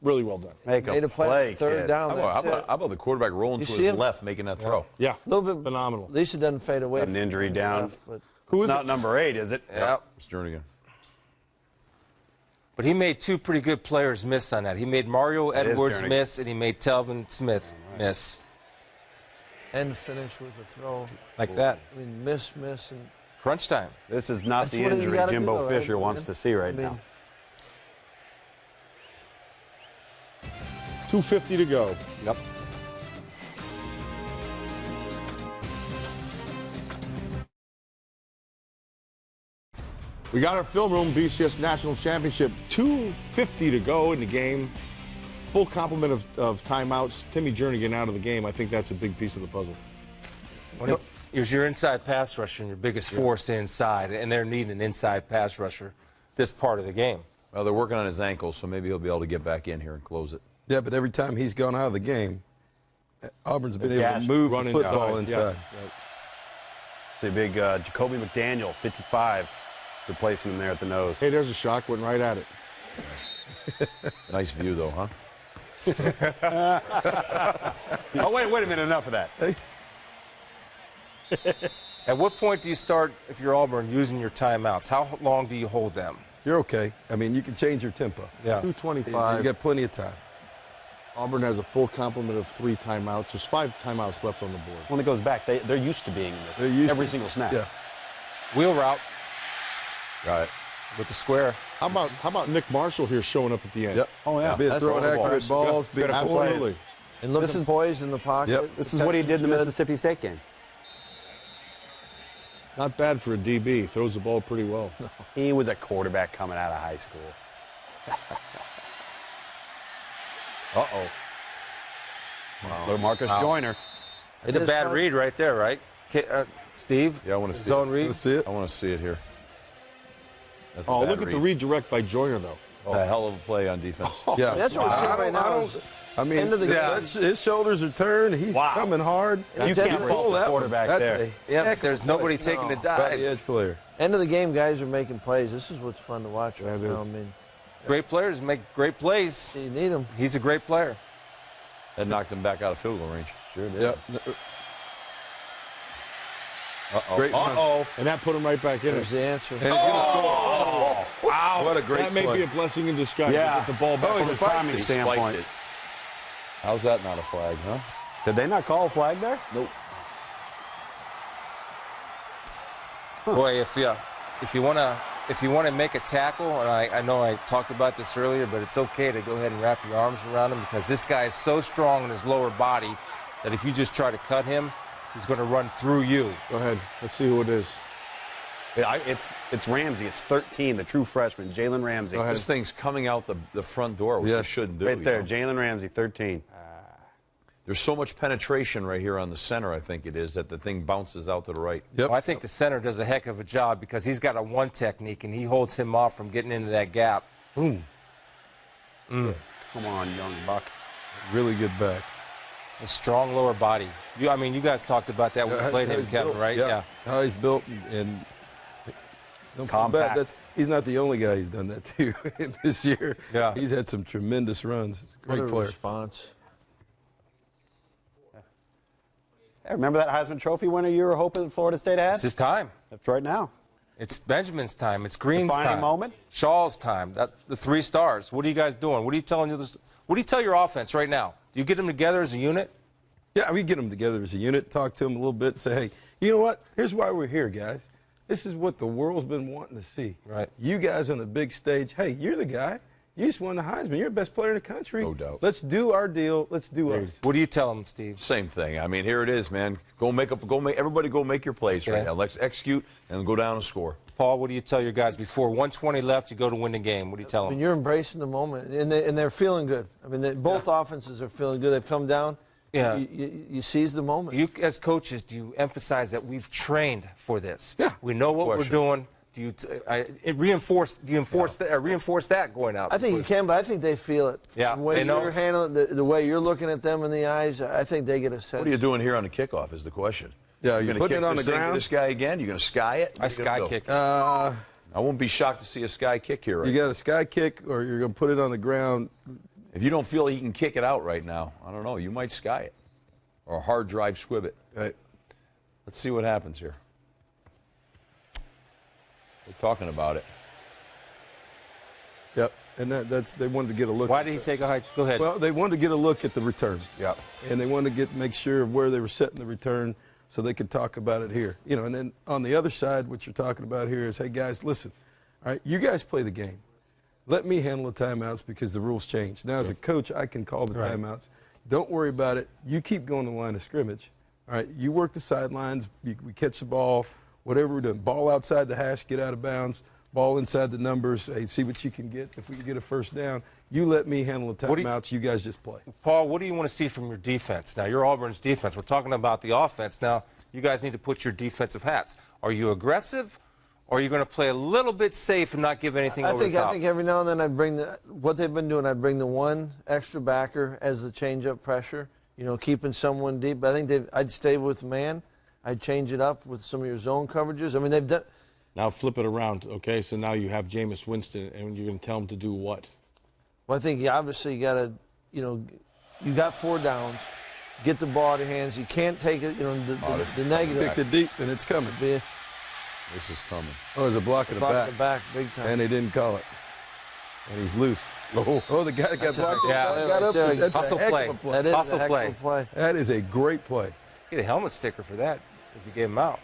[SPEAKER 2] Really well done.
[SPEAKER 3] Make
[SPEAKER 6] Made
[SPEAKER 3] a
[SPEAKER 6] a play,
[SPEAKER 3] play,
[SPEAKER 6] third
[SPEAKER 3] kid.
[SPEAKER 6] down.
[SPEAKER 4] How
[SPEAKER 6] That's it.
[SPEAKER 4] about the quarterback rolling
[SPEAKER 6] You
[SPEAKER 4] to
[SPEAKER 6] see
[SPEAKER 4] his
[SPEAKER 6] him?
[SPEAKER 4] left, making that throw?
[SPEAKER 2] Yeah.
[SPEAKER 6] A little bit
[SPEAKER 2] Phenomenal.
[SPEAKER 6] At least it doesn't fade away.
[SPEAKER 3] Got an injury
[SPEAKER 6] from
[SPEAKER 3] down.
[SPEAKER 6] left, but
[SPEAKER 2] Who is
[SPEAKER 3] Not
[SPEAKER 2] it?
[SPEAKER 3] number 8, is it?
[SPEAKER 5] Yeah.
[SPEAKER 4] It's Jernigan.
[SPEAKER 5] But he made two pretty good players miss on that. He made Mario
[SPEAKER 3] is
[SPEAKER 5] Edwards
[SPEAKER 3] Jernigan.
[SPEAKER 5] miss, and he made Telvin Smith miss.
[SPEAKER 6] and finish with a throw.
[SPEAKER 5] Like that.
[SPEAKER 6] I mean, miss, and
[SPEAKER 5] Crunch time.
[SPEAKER 3] This is not
[SPEAKER 6] That's
[SPEAKER 3] the
[SPEAKER 6] what you
[SPEAKER 3] injury
[SPEAKER 6] gotta
[SPEAKER 3] Jimbo
[SPEAKER 6] do, right?
[SPEAKER 3] Fisher wants to see right
[SPEAKER 6] I mean,
[SPEAKER 3] now.
[SPEAKER 2] 2:50 to go.
[SPEAKER 3] Yep.
[SPEAKER 2] We got our film room, BCS National Championship. 2:50 to go in the game. Full complement of timeouts. Timmy Jernigan out of the game. I think that's a big piece of the puzzle.
[SPEAKER 5] When it's your inside pass rusher and your biggest force inside, and they're needing an inside pass rusher this part of the game.
[SPEAKER 4] Well, they're working on his ankle, so maybe he'll be able to get back in here and close it.
[SPEAKER 1] Yeah, but every time he's gone out of the game, Auburn's been able to
[SPEAKER 3] Gash,
[SPEAKER 1] move the
[SPEAKER 2] run
[SPEAKER 1] football
[SPEAKER 2] inside.
[SPEAKER 1] inside.
[SPEAKER 3] See big Jacoby McDaniel, 55, replacing him there at the nose.
[SPEAKER 2] Hey, there's a shock. Went right at it.
[SPEAKER 4] Nice view, though, huh?
[SPEAKER 3] Oh, wait a minute. Enough of that.
[SPEAKER 5] At what point do you start, if you're Auburn, using your timeouts? How long do you hold them?
[SPEAKER 1] You're okay. I mean, you can change your tempo.
[SPEAKER 5] Yeah.
[SPEAKER 2] 2:25.
[SPEAKER 1] You got plenty of time.
[SPEAKER 2] Auburn has a full complement of 3 timeouts. There's 5 timeouts left on the board.
[SPEAKER 3] When it goes back, they're used to being in this.
[SPEAKER 1] They're used
[SPEAKER 3] every
[SPEAKER 1] to-
[SPEAKER 3] single snap.
[SPEAKER 1] Yeah.
[SPEAKER 5] Wheel route
[SPEAKER 4] Right.
[SPEAKER 5] with the square.
[SPEAKER 2] How about Nick Marshall here showing up at the end?
[SPEAKER 1] Yep.
[SPEAKER 3] Oh, yeah.
[SPEAKER 1] Being
[SPEAKER 3] That's
[SPEAKER 1] throwing
[SPEAKER 3] what it was.
[SPEAKER 1] accurate balls, big
[SPEAKER 3] Good
[SPEAKER 1] force.
[SPEAKER 3] plays.
[SPEAKER 6] and looking poised in the pocket.
[SPEAKER 1] Yep.
[SPEAKER 3] This is what he did in the Mississippi State game.
[SPEAKER 2] Not bad for a DB. Throws the ball pretty well.
[SPEAKER 3] He was a quarterback coming out of high school. Uh-oh. Little Marcus Joyner.
[SPEAKER 5] It's
[SPEAKER 6] It
[SPEAKER 5] a
[SPEAKER 6] is
[SPEAKER 5] bad
[SPEAKER 6] fun.
[SPEAKER 5] read right there, right? Steve?
[SPEAKER 4] Yeah, I want to see
[SPEAKER 5] Zone
[SPEAKER 4] it.
[SPEAKER 5] read?
[SPEAKER 1] Let's see it.
[SPEAKER 4] I want to see it here. That's a
[SPEAKER 2] Oh,
[SPEAKER 4] bad
[SPEAKER 2] look at the redirect by Joyner, though.
[SPEAKER 4] A hell of a play on defense.
[SPEAKER 1] Yeah.
[SPEAKER 6] That's what we're seeing right now. is
[SPEAKER 1] I mean,
[SPEAKER 6] end of the game.
[SPEAKER 1] his shoulders are turned. He's coming hard.
[SPEAKER 3] You can't fault the quarterback
[SPEAKER 1] That's
[SPEAKER 3] there.
[SPEAKER 5] Yeah, there's nobody taking the
[SPEAKER 1] By the
[SPEAKER 5] dive.
[SPEAKER 1] edge player.
[SPEAKER 6] End of the game, guys are making plays. This is what's fun to watch right
[SPEAKER 2] That
[SPEAKER 6] now.
[SPEAKER 2] is.
[SPEAKER 6] I mean,
[SPEAKER 5] Great players make great plays.
[SPEAKER 6] you need them.
[SPEAKER 5] He's a great player.
[SPEAKER 4] That knocked him back out of field goal range. Sure did.
[SPEAKER 1] Yep.
[SPEAKER 4] Uh-oh.
[SPEAKER 1] Great run.
[SPEAKER 4] Uh-oh.
[SPEAKER 2] And that put him right back in
[SPEAKER 6] There's
[SPEAKER 2] it.
[SPEAKER 6] the answer.
[SPEAKER 1] And he's going to score. Wow. What a great
[SPEAKER 2] That may
[SPEAKER 1] play.
[SPEAKER 2] be a blessing in disguise.
[SPEAKER 3] Yeah.
[SPEAKER 2] Get the ball back.
[SPEAKER 3] From a timing
[SPEAKER 4] He
[SPEAKER 3] standpoint.
[SPEAKER 4] spiked it. How's that not a flag, huh?
[SPEAKER 3] Did they not call a flag there?
[SPEAKER 4] Nope.
[SPEAKER 5] Boy, if you want to make a tackle, and I know I talked about this earlier, but it's okay to go ahead and wrap your arms around him because this guy is so strong in his lower body that if you just try to cut him, he's going to run through you.
[SPEAKER 2] Go ahead. Let's see who it is.
[SPEAKER 3] Yeah, it's Ramsey. It's 13, the true freshman, Jalen Ramsey.
[SPEAKER 2] Go ahead.
[SPEAKER 4] This thing's coming out the front door, which
[SPEAKER 1] Yes.
[SPEAKER 4] it shouldn't do.
[SPEAKER 3] Right there,
[SPEAKER 4] you know?
[SPEAKER 3] Jalen Ramsey, 13.
[SPEAKER 4] There's so much penetration right here on the center, I think it is, that the thing bounces out to the right.
[SPEAKER 1] Yep.
[SPEAKER 5] Well, I think the center does a heck of a job because he's got a one technique and he holds him off from getting into that gap.
[SPEAKER 1] Boom.
[SPEAKER 3] Come on, young buck.
[SPEAKER 1] Really good back.
[SPEAKER 5] A strong lower body. You guys talked about that when we played
[SPEAKER 1] How
[SPEAKER 5] him,
[SPEAKER 1] he's
[SPEAKER 5] Kevin,
[SPEAKER 1] built.
[SPEAKER 5] right?
[SPEAKER 1] Yeah. How he's built and don't feel
[SPEAKER 3] Compact.
[SPEAKER 1] bad. He's not the only guy who's done that to this year.
[SPEAKER 5] Yeah.
[SPEAKER 1] He's had some tremendous runs. Great
[SPEAKER 6] What a
[SPEAKER 1] player.
[SPEAKER 6] response.
[SPEAKER 3] Hey, remember that Heisman Trophy winner you were hoping Florida State had?
[SPEAKER 5] It's his time.
[SPEAKER 3] That's right now.
[SPEAKER 5] It's Benjamin's time. It's Green's
[SPEAKER 3] Defining
[SPEAKER 5] time.
[SPEAKER 3] moment?
[SPEAKER 5] Shaw's time. The 3 stars. What are you guys doing? What are you telling you? What do you tell your offense right now? Do you get them together as a unit?
[SPEAKER 1] Yeah, we get them together as a unit, talk to them a little bit, say, hey, you know what? Here's why we're here, guys. This is what the world's been wanting to see.
[SPEAKER 5] Right.
[SPEAKER 1] You guys on the big stage, hey, you're the guy. You just won the Heisman. You're the best player in the country.
[SPEAKER 4] No doubt.
[SPEAKER 1] Let's do our deal. Let's do us.
[SPEAKER 5] What do you tell them, Steve?
[SPEAKER 4] Same thing. I mean, here it is, man. Everybody go make your plays right
[SPEAKER 5] Yeah.
[SPEAKER 4] now. Let's execute and go down and score.
[SPEAKER 5] Paul, what do you tell your guys before 120 left? You go to win the game. What do you tell
[SPEAKER 6] I
[SPEAKER 5] them?
[SPEAKER 6] mean, you're embracing the moment, and they're feeling good. I mean, both offenses are feeling good. They've come down.
[SPEAKER 5] Yeah.
[SPEAKER 6] You seize the moment.
[SPEAKER 5] You, as coaches, do you emphasize that we've trained for this?
[SPEAKER 1] Yeah.
[SPEAKER 5] We know what
[SPEAKER 4] Question.
[SPEAKER 5] we're doing. Do you reinforce that going out?
[SPEAKER 6] I think you can, but I think they feel it.
[SPEAKER 5] Yeah,
[SPEAKER 6] The way
[SPEAKER 5] they know.
[SPEAKER 6] you're handling the way you're looking at them in the eyes, I think they get a sense.
[SPEAKER 4] What are you doing here on the kickoff is the question.
[SPEAKER 1] Yeah,
[SPEAKER 4] You're
[SPEAKER 1] you
[SPEAKER 4] going to
[SPEAKER 1] putting
[SPEAKER 4] kick
[SPEAKER 1] it on
[SPEAKER 4] this
[SPEAKER 1] the
[SPEAKER 4] thing to
[SPEAKER 1] ground?
[SPEAKER 4] this guy again? You're going to sky it?
[SPEAKER 5] I sky kick.
[SPEAKER 4] I won't be shocked to see a sky kick here. Right
[SPEAKER 1] You got a sky kick, or you're going to put it on the ground.
[SPEAKER 4] If you don't feel he can kick it out right now, I don't know, you might sky it. Or a hard drive squib it.
[SPEAKER 1] Right.
[SPEAKER 4] Let's see what happens here. We're talking about it.
[SPEAKER 1] Yep. And they wanted to get a look.
[SPEAKER 5] Why did he take a hike? Go ahead.
[SPEAKER 1] Well, they wanted to get a look at the return.
[SPEAKER 3] Yep.
[SPEAKER 1] And they wanted to make sure of where they were setting the return so they could talk about it here. You know, and then on the other side, what you're talking about here is, hey, guys, listen. All right, you guys play the game. Let me handle the timeouts because the rules change. Now, as a coach, I can call the timeouts. Don't worry about it. You keep going the line of scrimmage. All right, you work the sidelines. We catch the ball, whatever we're doing. Ball outside the hash, get out of bounds. Ball inside the numbers. Hey, see what you can get. If we can get a first down, you let me handle the timeouts. You guys just play.
[SPEAKER 5] Paul, what do you want to see from your defense? Now, you're Auburn's defense. We're talking about the offense. Now, you guys need to put your defensive hats. Are you aggressive? Or are you going to play a little bit safe and not give anything over the top?
[SPEAKER 6] I think every now and then I'd bring what they've been doing, I'd bring the one extra backer as the change-up pressure, you know, keeping someone deep. I think I'd stay with man. I'd change it up with some of your zone coverages. I mean, they've done.
[SPEAKER 2] Now flip it around, okay? So now you have Jameis Winston, and you're going to tell him to do what?
[SPEAKER 6] Well, I think you obviously got to, you know, you got 4 downs. Get the ball out of your hands. You can't take it, you know, the negative.
[SPEAKER 1] Pick the deep, and it's coming.
[SPEAKER 4] This is coming.
[SPEAKER 1] Oh, there's a block in the back.
[SPEAKER 6] The back, big time.
[SPEAKER 1] And they didn't call it. And he's loose. Oh, the guy got blocked.
[SPEAKER 5] Got up.
[SPEAKER 1] That's
[SPEAKER 5] Hustle
[SPEAKER 1] a heck
[SPEAKER 5] play.
[SPEAKER 1] of a play.
[SPEAKER 6] That is
[SPEAKER 5] Hustle
[SPEAKER 6] a heck
[SPEAKER 5] play.
[SPEAKER 6] of a play.
[SPEAKER 1] That is a great play.
[SPEAKER 5] Get a helmet sticker for that if you gave him out.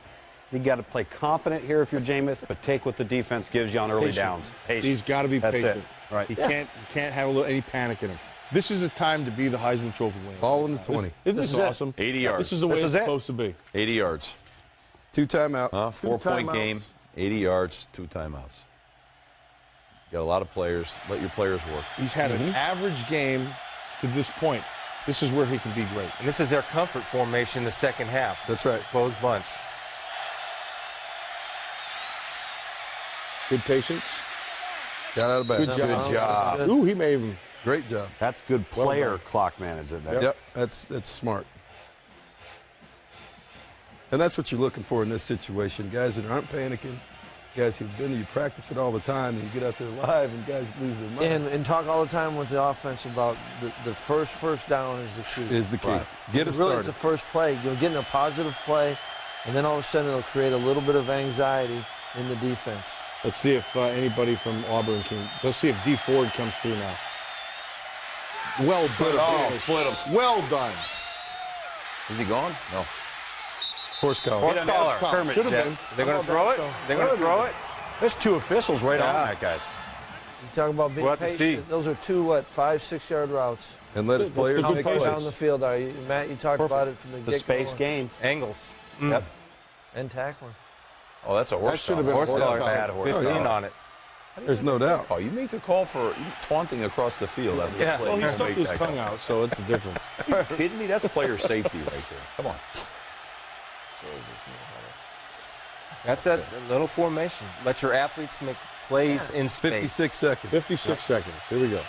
[SPEAKER 3] You got to play confident here if you're Jameis, but take what the defense gives you on early downs. Patient.
[SPEAKER 2] He's got to be
[SPEAKER 3] That's
[SPEAKER 2] patient.
[SPEAKER 3] It. Right.
[SPEAKER 2] He can't have any panic in him. This is a time to be the Heisman Trophy winner.
[SPEAKER 1] Ball in the 20.
[SPEAKER 2] Isn't this awesome?
[SPEAKER 4] 80 yards.
[SPEAKER 2] This is the way it's supposed to be.
[SPEAKER 4] 80 yards.
[SPEAKER 1] 2 timeouts.
[SPEAKER 4] 4-point game, 80 yards, 2 timeouts. Got a lot of players. Let your players work.
[SPEAKER 2] He's had an average game to this point. This is where he can be great.
[SPEAKER 5] And this is their comfort formation in the second half.
[SPEAKER 1] That's right.
[SPEAKER 5] Closed bunch.
[SPEAKER 2] Good patience.
[SPEAKER 1] Got out of bounds.
[SPEAKER 2] Good job.
[SPEAKER 6] Good.
[SPEAKER 2] Ooh, he may even.
[SPEAKER 1] Great job.
[SPEAKER 3] That's good player clock management there.
[SPEAKER 1] Yep, that's smart. And that's what you're looking for in this situation. Guys that aren't panicking, guys who've been there, you practice it all the time, and you get out there live, and guys lose their mind.
[SPEAKER 6] And talk all the time with the offense about the first down is the key.
[SPEAKER 1] Is the key.
[SPEAKER 6] Right.
[SPEAKER 1] Get it started.
[SPEAKER 6] Really, it's the first play. You're getting a positive play, and then all of a sudden it'll create a little bit of anxiety in the defense.
[SPEAKER 2] Let's see if anybody from Auburn can. Let's see if D. Ford comes through now. Well done.
[SPEAKER 4] Split him.
[SPEAKER 2] Well done.
[SPEAKER 4] Is he gone? No.
[SPEAKER 1] Horse collar.
[SPEAKER 5] Horse collar.
[SPEAKER 3] Kermit,
[SPEAKER 2] Should have
[SPEAKER 3] Jeff.
[SPEAKER 2] been.
[SPEAKER 5] They're going to throw it? They're going to throw it?
[SPEAKER 3] There's 2 officials right on that, guys.
[SPEAKER 6] You talk about being
[SPEAKER 5] We'll have to
[SPEAKER 6] patient.
[SPEAKER 5] see.
[SPEAKER 6] Those are 2, 5-6 yard routes.
[SPEAKER 1] And let his players
[SPEAKER 6] How
[SPEAKER 1] make
[SPEAKER 6] far
[SPEAKER 1] plays.
[SPEAKER 6] down the field are you? Matt, you talked about it from the
[SPEAKER 3] The
[SPEAKER 6] get-go.
[SPEAKER 3] space game.
[SPEAKER 5] Angles.
[SPEAKER 3] Yep.
[SPEAKER 6] And tackling.
[SPEAKER 4] Oh, that's a horse
[SPEAKER 2] should have
[SPEAKER 4] collar.
[SPEAKER 2] been
[SPEAKER 5] Horse collar.
[SPEAKER 3] Bad horse
[SPEAKER 5] 15
[SPEAKER 3] collar.
[SPEAKER 5] on it.
[SPEAKER 1] There's no doubt.
[SPEAKER 4] Oh, you make the call for taunting across the field after
[SPEAKER 5] Yeah.
[SPEAKER 4] the play.
[SPEAKER 2] Well, he
[SPEAKER 4] You don't
[SPEAKER 2] stuck
[SPEAKER 4] make
[SPEAKER 2] his
[SPEAKER 4] that
[SPEAKER 2] tongue
[SPEAKER 4] call.
[SPEAKER 2] out, so it's the difference.
[SPEAKER 4] Are you kidding me? That's player safety right there. Come on.
[SPEAKER 5] That's a little formation. Let your athletes make plays in space.
[SPEAKER 1] 56 seconds.
[SPEAKER 2] 56 seconds. Here we go.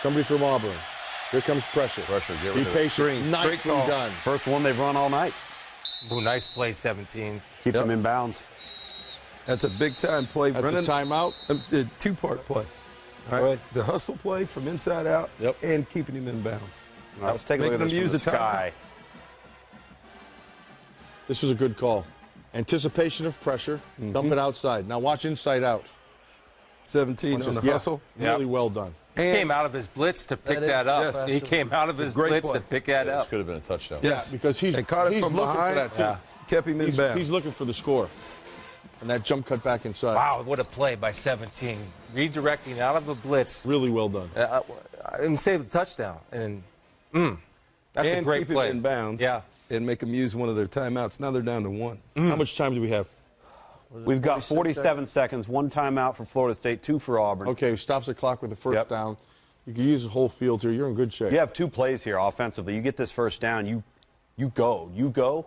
[SPEAKER 2] Somebody from Auburn. Here comes pressure.
[SPEAKER 4] Pressure, get
[SPEAKER 2] Be
[SPEAKER 4] rid of it.
[SPEAKER 2] patient. Nicely
[SPEAKER 1] call.
[SPEAKER 2] done.
[SPEAKER 3] First one they've run all night.
[SPEAKER 5] Ooh, nice play, 17.
[SPEAKER 3] Keeps them in bounds.
[SPEAKER 1] That's a big-time play.
[SPEAKER 2] That's
[SPEAKER 1] Running
[SPEAKER 2] a timeout.
[SPEAKER 1] a 2-part play. All right. The hustle play from inside out and keeping him in bounds.
[SPEAKER 3] All right, let's take a look at
[SPEAKER 1] Making
[SPEAKER 3] this
[SPEAKER 1] them
[SPEAKER 3] from the
[SPEAKER 1] use the time.
[SPEAKER 3] sky.
[SPEAKER 2] This was a good call. Anticipation of pressure. Dump it outside. Now watch inside out.
[SPEAKER 1] 17 on the
[SPEAKER 2] Yeah,
[SPEAKER 1] hustle.
[SPEAKER 2] Really well done.
[SPEAKER 5] He came out of his blitz to pick
[SPEAKER 6] That is
[SPEAKER 5] that up.
[SPEAKER 6] impressive.
[SPEAKER 5] He came out of his
[SPEAKER 1] great
[SPEAKER 5] blitz
[SPEAKER 1] play.
[SPEAKER 5] to pick that
[SPEAKER 4] This
[SPEAKER 5] up.
[SPEAKER 4] could have been a touchdown.
[SPEAKER 1] Yes.
[SPEAKER 2] Because he's
[SPEAKER 1] They caught it
[SPEAKER 2] he's
[SPEAKER 1] from
[SPEAKER 2] looking
[SPEAKER 1] behind.
[SPEAKER 2] for that too.
[SPEAKER 5] Yeah.
[SPEAKER 1] Kept him in bounds.
[SPEAKER 2] He's looking for the score. And that jump cut back inside.
[SPEAKER 5] Wow, what a play by 17. Redirecting out of a blitz.
[SPEAKER 2] Really well done.
[SPEAKER 5] And save a touchdown. And that's
[SPEAKER 1] and
[SPEAKER 5] a great
[SPEAKER 1] keep
[SPEAKER 5] play.
[SPEAKER 1] him in bounds.
[SPEAKER 5] Yeah.
[SPEAKER 1] And make them use one of their timeouts. Now they're down to 1.
[SPEAKER 2] How much time do we have?
[SPEAKER 3] We've got 47 seconds. 1 timeout for Florida State, 2 for Auburn.
[SPEAKER 2] Okay, stops the clock with the first down. You can use the whole field here. You're in good shape.
[SPEAKER 3] You have 2 plays here offensively. You get this first down, you go. You go.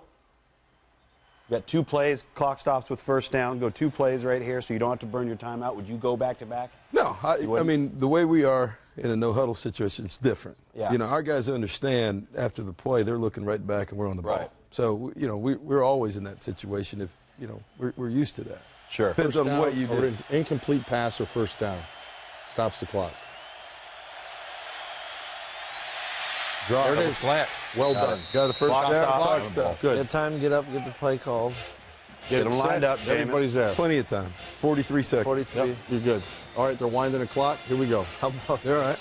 [SPEAKER 3] You got 2 plays. Clock stops with first down. Go 2 plays right here so you don't have to burn your timeout. Would you go back to back?
[SPEAKER 1] No, I mean, the way we are in a no-huddle situation is different.
[SPEAKER 3] Yeah.
[SPEAKER 1] You know, our guys understand after the play, they're looking right back and we're on the ball.
[SPEAKER 3] Right.
[SPEAKER 1] So, you know, we're always in that situation if, you know, we're used to that.
[SPEAKER 3] Sure.
[SPEAKER 1] Depends
[SPEAKER 2] First
[SPEAKER 1] on
[SPEAKER 2] down
[SPEAKER 1] what you
[SPEAKER 2] or
[SPEAKER 1] do.
[SPEAKER 2] incomplete pass or first down. Stops the clock.
[SPEAKER 5] Draw
[SPEAKER 2] There it
[SPEAKER 5] it
[SPEAKER 2] is.
[SPEAKER 5] slant.
[SPEAKER 2] Well done.
[SPEAKER 1] Got the first
[SPEAKER 3] Block
[SPEAKER 1] down.
[SPEAKER 3] stop.
[SPEAKER 1] Block
[SPEAKER 2] Good.
[SPEAKER 1] stop.
[SPEAKER 2] Good.
[SPEAKER 6] Get time to get up, get the play called.
[SPEAKER 3] Get them
[SPEAKER 2] set.
[SPEAKER 3] lined up, Jameis.
[SPEAKER 2] Everybody's there.
[SPEAKER 1] Plenty of time. 43 seconds.
[SPEAKER 6] 43.
[SPEAKER 2] Yep, you're good. All right, they're winding the clock. Here we go.
[SPEAKER 6] How about
[SPEAKER 1] They're all right.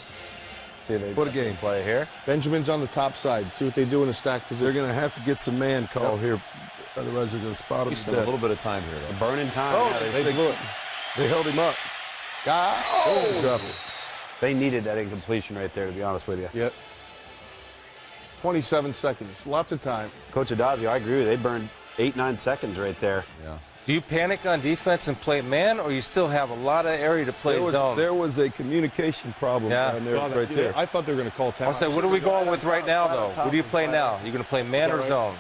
[SPEAKER 3] See, they
[SPEAKER 1] What a game.
[SPEAKER 3] play here.
[SPEAKER 2] Benjamin's on the top side. See what they do in a stack
[SPEAKER 1] They're
[SPEAKER 2] position.
[SPEAKER 1] going to have to get some man call here. Otherwise, they're going to spot him.
[SPEAKER 4] You still have a little bit of time here, though.
[SPEAKER 3] Burning time.
[SPEAKER 1] Oh,
[SPEAKER 3] Yeah,
[SPEAKER 1] they blew it. They held him up.
[SPEAKER 2] Oh!
[SPEAKER 1] Dropped it.
[SPEAKER 3] they needed that incompletion right there, to be honest with you.
[SPEAKER 2] Yep. 27 seconds. Lots of time.
[SPEAKER 3] Coach Adazio, I agree with you. They burned 8-9 seconds right there.
[SPEAKER 4] Yeah.
[SPEAKER 5] Do you panic on defense and play man, or you still have a lot of area to play zone?
[SPEAKER 1] There was a communication problem down there,
[SPEAKER 2] Saw that.
[SPEAKER 1] right there.
[SPEAKER 2] I thought they were going to call time.
[SPEAKER 5] I'll say, what are we going with right now, though? What do you play now? You going to play man or
[SPEAKER 2] right.
[SPEAKER 5] zone?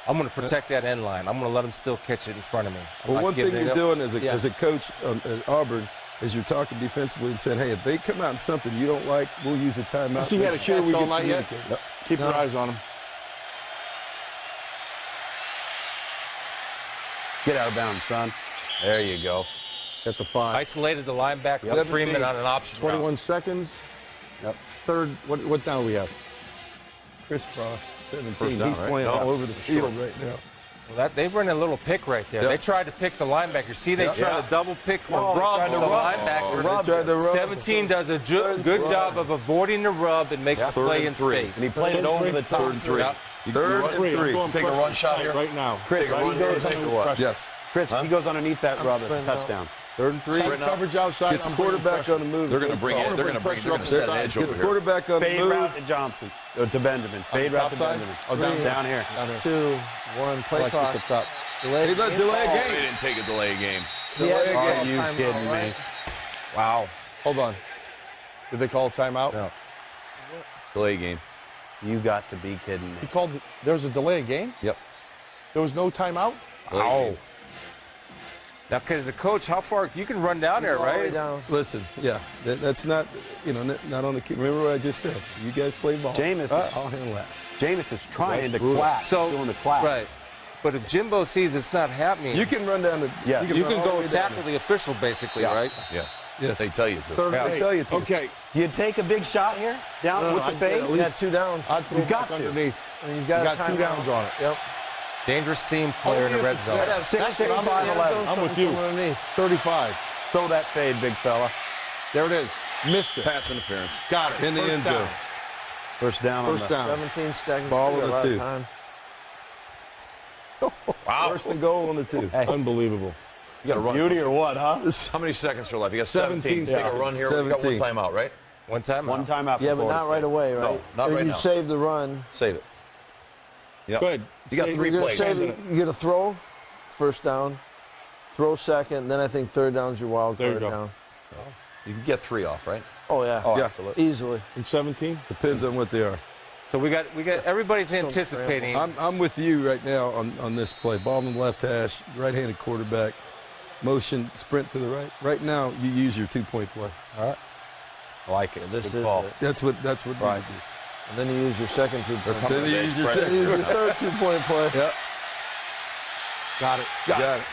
[SPEAKER 5] I'm going to protect that end line. I'm going to let them still catch it in front of me. I'm
[SPEAKER 1] Well,
[SPEAKER 5] not
[SPEAKER 1] one thing
[SPEAKER 5] giving it
[SPEAKER 1] you're
[SPEAKER 5] up.
[SPEAKER 1] doing as a coach at Auburn is you're talking defensively and saying, hey, if they come out in something you don't like, we'll use a timeout.
[SPEAKER 2] See, he had a
[SPEAKER 1] Make sure
[SPEAKER 2] catch
[SPEAKER 1] we
[SPEAKER 2] all
[SPEAKER 1] can
[SPEAKER 2] night yet?
[SPEAKER 1] communicate.
[SPEAKER 2] Keep your eyes on him.
[SPEAKER 3] Get out of bounds, son. There you go.
[SPEAKER 2] At the 5.
[SPEAKER 5] Isolated the linebacker, Freeman on an option
[SPEAKER 2] 21
[SPEAKER 5] route.
[SPEAKER 2] seconds.
[SPEAKER 3] Yep.
[SPEAKER 2] Third. What down do we have?
[SPEAKER 1] Chris Frost, 17.
[SPEAKER 4] First down,
[SPEAKER 1] He's
[SPEAKER 4] right?
[SPEAKER 1] playing
[SPEAKER 4] No.
[SPEAKER 1] all over the field right now.
[SPEAKER 5] Well, they run a little pick right there.
[SPEAKER 1] Yep.
[SPEAKER 5] They tried to pick the linebacker. See, they tried to double pick or
[SPEAKER 3] Oh, they
[SPEAKER 5] rub
[SPEAKER 3] tried to
[SPEAKER 5] the
[SPEAKER 3] rub.
[SPEAKER 5] linebacker.
[SPEAKER 1] They tried to rub.
[SPEAKER 5] 17 does a good job of avoiding the rub and makes the
[SPEAKER 4] Third
[SPEAKER 5] play
[SPEAKER 4] and
[SPEAKER 5] in
[SPEAKER 4] three.
[SPEAKER 5] space.
[SPEAKER 3] And he played it over the top.
[SPEAKER 4] Third and 3.
[SPEAKER 5] Yep.
[SPEAKER 4] You
[SPEAKER 1] Third
[SPEAKER 4] run-
[SPEAKER 1] and 3.
[SPEAKER 2] I'm going
[SPEAKER 4] Take a
[SPEAKER 2] pressure
[SPEAKER 4] run shot here?
[SPEAKER 2] right now.
[SPEAKER 3] Chris,
[SPEAKER 4] Take a
[SPEAKER 3] he
[SPEAKER 4] run
[SPEAKER 3] goes
[SPEAKER 4] here,
[SPEAKER 3] under,
[SPEAKER 4] or what?
[SPEAKER 1] Yes.
[SPEAKER 3] Chris, he goes underneath that rub. It's a touchdown.
[SPEAKER 1] Third and 3.
[SPEAKER 2] Sprint coverage outside.
[SPEAKER 1] Get the
[SPEAKER 2] I'm bringing
[SPEAKER 1] quarterback
[SPEAKER 2] pressure.
[SPEAKER 1] on the move.
[SPEAKER 4] They're going to bring it. They're going to set an edge
[SPEAKER 1] Get
[SPEAKER 4] over
[SPEAKER 1] the
[SPEAKER 4] here.
[SPEAKER 1] quarterback on the
[SPEAKER 3] Fade
[SPEAKER 1] move.
[SPEAKER 3] route to Johnson. To Benjamin. Fade route to
[SPEAKER 2] top side?
[SPEAKER 3] Benjamin.
[SPEAKER 2] Oh,
[SPEAKER 3] down here.
[SPEAKER 6] 2, 1, play
[SPEAKER 2] Like
[SPEAKER 6] clock.
[SPEAKER 2] this up top.
[SPEAKER 6] Delay
[SPEAKER 1] He let delay a
[SPEAKER 4] They
[SPEAKER 1] game.
[SPEAKER 4] didn't take a delay game.
[SPEAKER 6] He had to
[SPEAKER 3] Are
[SPEAKER 6] call
[SPEAKER 3] you
[SPEAKER 6] timeout,
[SPEAKER 3] kidding
[SPEAKER 6] right?
[SPEAKER 3] me?
[SPEAKER 5] Wow.
[SPEAKER 2] Hold on. Did they call a timeout?
[SPEAKER 5] No.
[SPEAKER 4] Delay game.
[SPEAKER 3] You got to be kidding me.
[SPEAKER 2] He called. There was a delay of game.
[SPEAKER 4] Yep.
[SPEAKER 2] There was no timeout.
[SPEAKER 5] Ow. Now, because as a coach, how far you can run down there,
[SPEAKER 6] All the way
[SPEAKER 5] right?
[SPEAKER 6] down.
[SPEAKER 1] Listen, yeah, that's not, not on the key. Remember what I just said? You guys play ball.
[SPEAKER 3] Jameis is-
[SPEAKER 1] I'll handle that.
[SPEAKER 3] Jameis is trying to
[SPEAKER 1] brutal.
[SPEAKER 3] clap.
[SPEAKER 5] So,
[SPEAKER 3] doing the clap.
[SPEAKER 5] right. But if Jimbo sees it's not happening,
[SPEAKER 1] You can run down the.
[SPEAKER 3] Yeah.
[SPEAKER 5] you
[SPEAKER 1] run
[SPEAKER 5] can
[SPEAKER 1] all the
[SPEAKER 5] go
[SPEAKER 1] way down
[SPEAKER 5] tackle the official, basically,
[SPEAKER 3] Yeah.
[SPEAKER 5] right?
[SPEAKER 4] Yes.
[SPEAKER 1] Yes.
[SPEAKER 4] They tell you to.
[SPEAKER 2] Third
[SPEAKER 1] I
[SPEAKER 2] and
[SPEAKER 1] tell
[SPEAKER 2] eight.
[SPEAKER 1] you to.
[SPEAKER 2] Okay.
[SPEAKER 3] Do you take a big shot here? Down with the
[SPEAKER 2] I'd
[SPEAKER 3] fade?
[SPEAKER 2] get at
[SPEAKER 6] You
[SPEAKER 2] least-
[SPEAKER 6] got 2 downs.
[SPEAKER 2] I'd throw
[SPEAKER 3] You
[SPEAKER 2] it
[SPEAKER 3] got
[SPEAKER 2] back
[SPEAKER 3] to.
[SPEAKER 2] underneath.
[SPEAKER 6] And you've
[SPEAKER 2] You
[SPEAKER 6] got,
[SPEAKER 2] got 2
[SPEAKER 6] timeout.
[SPEAKER 2] downs on it.
[SPEAKER 6] Yep.
[SPEAKER 5] Dangerous seam player in the red zone.
[SPEAKER 6] Yeah,
[SPEAKER 3] 6'6",
[SPEAKER 6] that's what I'm saying.
[SPEAKER 3] 5'11".
[SPEAKER 2] I'm with you.
[SPEAKER 6] Underneath.
[SPEAKER 2] 35.
[SPEAKER 3] Throw that fade, big fella.
[SPEAKER 2] There it is. Missed it.
[SPEAKER 4] Pass interference.
[SPEAKER 2] Got it.
[SPEAKER 1] In the
[SPEAKER 2] First
[SPEAKER 1] end
[SPEAKER 2] down.
[SPEAKER 1] zone.
[SPEAKER 3] First down on
[SPEAKER 2] First
[SPEAKER 3] the
[SPEAKER 2] down.
[SPEAKER 6] 17 seconds.
[SPEAKER 1] Ball
[SPEAKER 6] We
[SPEAKER 1] with
[SPEAKER 6] got
[SPEAKER 1] a
[SPEAKER 6] lot of
[SPEAKER 1] 2.
[SPEAKER 6] time.
[SPEAKER 1] First and goal on the 2.
[SPEAKER 2] Unbelievable.
[SPEAKER 4] You got to run.
[SPEAKER 3] beauty or what, huh?
[SPEAKER 4] How many seconds are left? You got 17.
[SPEAKER 2] 17
[SPEAKER 4] Take a run here. We got
[SPEAKER 1] 17.
[SPEAKER 4] one timeout, right?
[SPEAKER 5] One time.
[SPEAKER 3] One time out for
[SPEAKER 6] Yeah, but
[SPEAKER 3] Florida
[SPEAKER 6] not right
[SPEAKER 3] State.
[SPEAKER 6] away, right?
[SPEAKER 4] No, not
[SPEAKER 6] Or
[SPEAKER 4] right
[SPEAKER 6] you
[SPEAKER 4] now.
[SPEAKER 6] save the run.
[SPEAKER 4] Save it. Yep.
[SPEAKER 2] Good.
[SPEAKER 4] You got
[SPEAKER 6] So
[SPEAKER 4] 3
[SPEAKER 6] you're gonna
[SPEAKER 4] plays.
[SPEAKER 6] save it. You get a throw, first down, throw second, then I think third down's your wild
[SPEAKER 2] There you
[SPEAKER 6] card
[SPEAKER 2] go.
[SPEAKER 6] down.
[SPEAKER 4] You can get 3 off, right?
[SPEAKER 6] Oh, yeah.
[SPEAKER 3] Oh,
[SPEAKER 1] Yeah.
[SPEAKER 3] absolutely.
[SPEAKER 6] Easily.
[SPEAKER 2] In 17?
[SPEAKER 1] Depends on what they are.
[SPEAKER 5] So we got everybody's anticipating.
[SPEAKER 1] I'm with you right now on this play. Ball on the left hash, right-handed quarterback, motion, sprint to the right. Right now, you use your 2-point play.
[SPEAKER 5] All right.
[SPEAKER 3] I like it.
[SPEAKER 6] This
[SPEAKER 3] Good
[SPEAKER 6] is
[SPEAKER 3] call.
[SPEAKER 6] it.
[SPEAKER 1] That's what
[SPEAKER 3] Right.
[SPEAKER 1] you do.
[SPEAKER 6] And then you use your second 2-point.
[SPEAKER 4] coming
[SPEAKER 1] Then you use your
[SPEAKER 4] Spread.
[SPEAKER 1] second.
[SPEAKER 6] Use your third 2-point play.
[SPEAKER 1] Yep.
[SPEAKER 2] Got it.
[SPEAKER 1] Got it.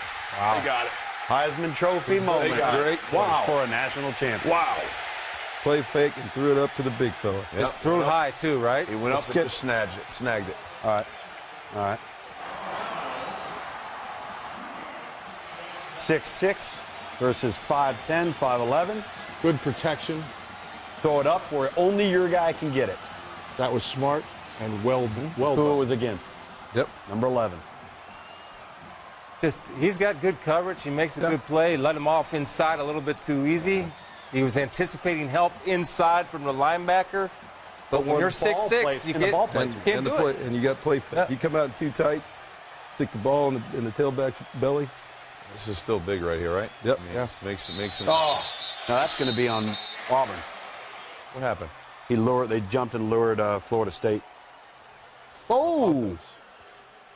[SPEAKER 4] They got it.
[SPEAKER 3] Heisman Trophy moment.
[SPEAKER 4] got it.
[SPEAKER 1] Great.
[SPEAKER 3] Wow. For a national champion.
[SPEAKER 4] Wow.
[SPEAKER 1] Play fake and threw it up to the big fella.
[SPEAKER 5] It's threw it high too, right?
[SPEAKER 4] He went up and just snagged it.
[SPEAKER 3] All right. All right. 6'6" versus 5'10", 5'11".
[SPEAKER 2] Good protection.
[SPEAKER 3] Throw it up where only your guy can get it.
[SPEAKER 2] That was smart and well
[SPEAKER 3] Who it
[SPEAKER 2] done.
[SPEAKER 3] was against?
[SPEAKER 1] Yep.
[SPEAKER 3] Number 11.
[SPEAKER 5] Just he's got good coverage. He makes a good play. Let him off inside a little bit too easy. He was anticipating help inside from the linebacker. But when
[SPEAKER 3] Or
[SPEAKER 5] you're
[SPEAKER 3] the ball
[SPEAKER 5] 6'6",
[SPEAKER 3] place-
[SPEAKER 5] you
[SPEAKER 3] in the ball
[SPEAKER 5] can't
[SPEAKER 3] placement.
[SPEAKER 5] do
[SPEAKER 1] and the
[SPEAKER 5] it.
[SPEAKER 1] play, and you got play fake.
[SPEAKER 5] Yeah.
[SPEAKER 1] You come out too tight, stick the ball in the tailback's belly.
[SPEAKER 4] This is still big right here, right?
[SPEAKER 1] Yep.
[SPEAKER 4] I mean, this makes him.
[SPEAKER 3] Oh, now that's going to be on Auburn.
[SPEAKER 4] What happened?
[SPEAKER 3] They jumped and lured Florida State. Oh,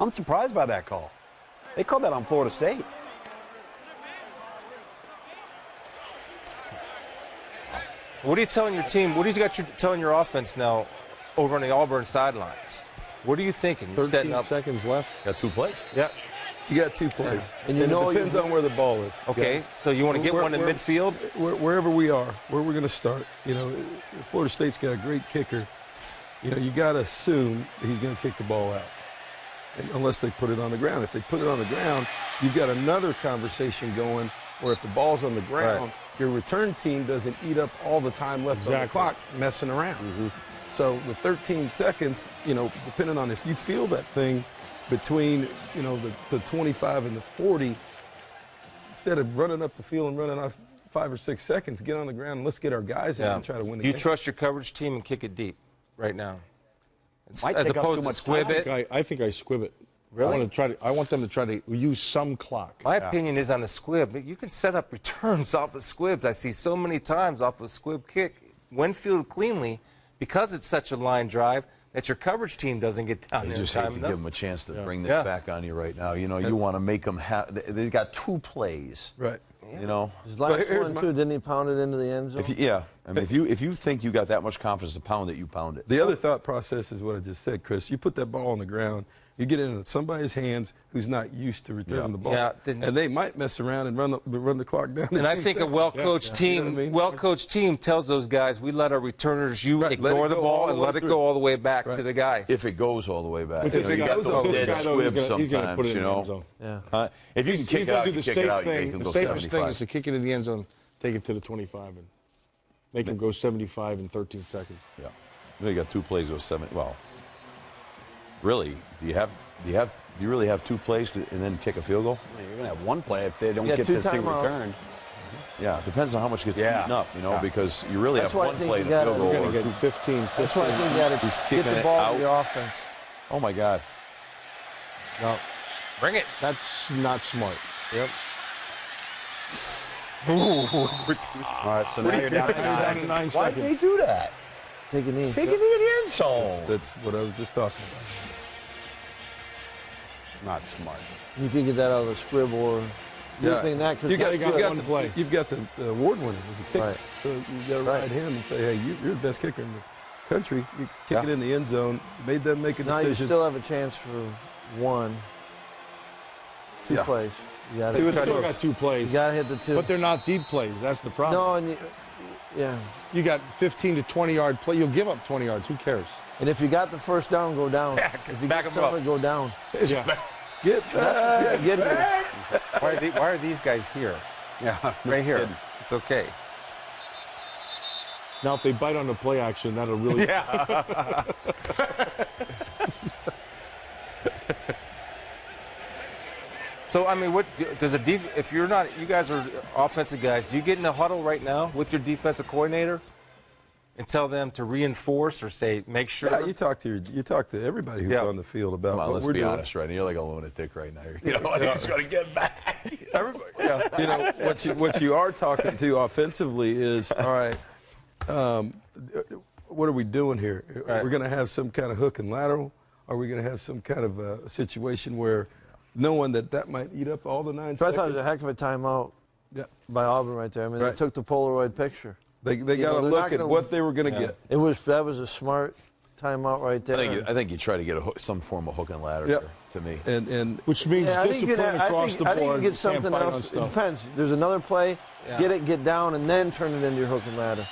[SPEAKER 3] I'm surprised by that call. They called that on Florida State.
[SPEAKER 5] What are you telling your team? What do you telling your offense now over on the Auburn sidelines? What are you thinking? You're
[SPEAKER 2] 13
[SPEAKER 5] setting up.
[SPEAKER 2] seconds left.
[SPEAKER 4] Got 2 plays.
[SPEAKER 5] Yeah.
[SPEAKER 1] You got 2 plays.
[SPEAKER 6] And you
[SPEAKER 1] it
[SPEAKER 6] know
[SPEAKER 1] depends on where the ball is.
[SPEAKER 5] Okay. So you want to get one in midfield?
[SPEAKER 1] Wherever we are, where we're going to start. You know, Florida State's got a great kicker. you got to assume he's going to kick the ball out, unless they put it on the ground. If they put it on the ground, you've got another conversation going where if the ball's on the ground, your return team doesn't eat up all the time left on the clock messing around. So with 13 seconds, depending on if you feel that thing between, the 25 and the 40, instead of running up the field and running off 5 or 6 seconds, get on the ground and let's get our guys in and try to win the game.
[SPEAKER 5] Do you trust your coverage team and kick it deep right now?
[SPEAKER 3] As opposed to
[SPEAKER 2] squib it? I think I squib it.
[SPEAKER 5] Really?
[SPEAKER 2] I want them to try to use some clock.
[SPEAKER 5] My opinion is on the squib. You can set up returns off of squibs. I see so many times off a squib kick, when fielded cleanly, because it's such a line drive, that your coverage team doesn't get down there.
[SPEAKER 4] You just hate to give them a chance to bring this back on you right now. You want to make them have. They've got 2 plays.
[SPEAKER 1] Right.
[SPEAKER 6] His last one, too, didn't he pound it into the end zone?
[SPEAKER 4] If you think you got that much confidence to pound it, you pound it.
[SPEAKER 1] The other thought process is what I just said, Chris. You put that ball on the ground, you get it in somebody's hands who's not used to returning the ball, and they might mess around and run the clock down.
[SPEAKER 5] And I think a well-coached team tells those guys, we let our returners ignore the ball and let it go all the way back to the guy.
[SPEAKER 4] If it goes all the way back,
[SPEAKER 2] If
[SPEAKER 4] you got those dead squibs sometimes. If you can kick it out, you can kick it out. You make them go 75.
[SPEAKER 2] The safest thing is to kick it in the end zone, take it to the 25, and make them go 75 in 13 seconds.
[SPEAKER 4] Yeah. You got 2 plays go 7. Well, really, do you really have 2 plays and then kick a field goal?
[SPEAKER 3] You're going to have 1 play if they don't get this thing returned.
[SPEAKER 4] Yeah, it depends on how much gets eaten up, because you really have 1 play to field goal.
[SPEAKER 2] You're going to get 15.
[SPEAKER 6] That's why I think you got to get the ball to your offense.
[SPEAKER 4] Oh, my God.
[SPEAKER 2] No.
[SPEAKER 5] Bring it.
[SPEAKER 2] That's not smart.
[SPEAKER 3] Yep. All right, so now you're down to 9 seconds.
[SPEAKER 4] Why did they do that?
[SPEAKER 6] Take a knee.
[SPEAKER 4] Take a knee in the end zone.
[SPEAKER 1] That's what I was just talking about.
[SPEAKER 3] Not smart.
[SPEAKER 6] You can get that out of the squib or anything that.
[SPEAKER 1] You've got the award winner with the kicker.
[SPEAKER 6] Right.
[SPEAKER 1] So you got to ride him and say, hey, you're the best kicker in the country. You kick it in the end zone. Made them make a decision.
[SPEAKER 6] Now you still have a chance for 1, 2 plays. You got
[SPEAKER 2] got 2 plays.
[SPEAKER 6] You got to hit the 2.
[SPEAKER 2] But they're not deep plays. That's the problem.
[SPEAKER 6] No, and you
[SPEAKER 2] got 15 to 20-yard play. You'll give up 20 yards. Who cares?
[SPEAKER 6] And if you got the first down, go down. If you
[SPEAKER 5] back
[SPEAKER 6] get
[SPEAKER 5] them up.
[SPEAKER 6] something, go down.
[SPEAKER 2] Yeah.
[SPEAKER 1] Get back.
[SPEAKER 6] Get back.
[SPEAKER 5] Why are these guys here?
[SPEAKER 3] Yeah,
[SPEAKER 5] right here. It's okay.
[SPEAKER 2] Now, if they bite on the play action, that'll really.
[SPEAKER 5] Yeah. So, I mean, what does if you're not, you guys are offensive guys, do you get in the huddle right now with your defensive coordinator and tell them to reinforce or say, make sure?
[SPEAKER 1] Yeah, you talk to everybody who's on the field about what
[SPEAKER 4] let's
[SPEAKER 1] we're
[SPEAKER 4] be
[SPEAKER 1] doing.
[SPEAKER 4] honest, right now. You're like a lunatic right now. He's going to get back.
[SPEAKER 1] Everybody. What you are talking to offensively is, all right, what are we doing here?
[SPEAKER 5] Right.
[SPEAKER 1] We're going to have some kind of hook and lateral? Are we going to have some kind of a situation where knowing that might eat up all the 9
[SPEAKER 6] So I
[SPEAKER 1] seconds?
[SPEAKER 6] thought it was a heck of a timeout by Auburn right there. I mean, they took the Polaroid picture.
[SPEAKER 1] They got to look at what they were going to get.
[SPEAKER 6] That was a smart timeout right there.
[SPEAKER 4] I think you try to get some form of hook and ladder there, to me.
[SPEAKER 1] And
[SPEAKER 2] which means discipline across the board.
[SPEAKER 6] I think you get something else. It depends. There's another play. Yeah. Get down, and then turn it into your hook and ladder.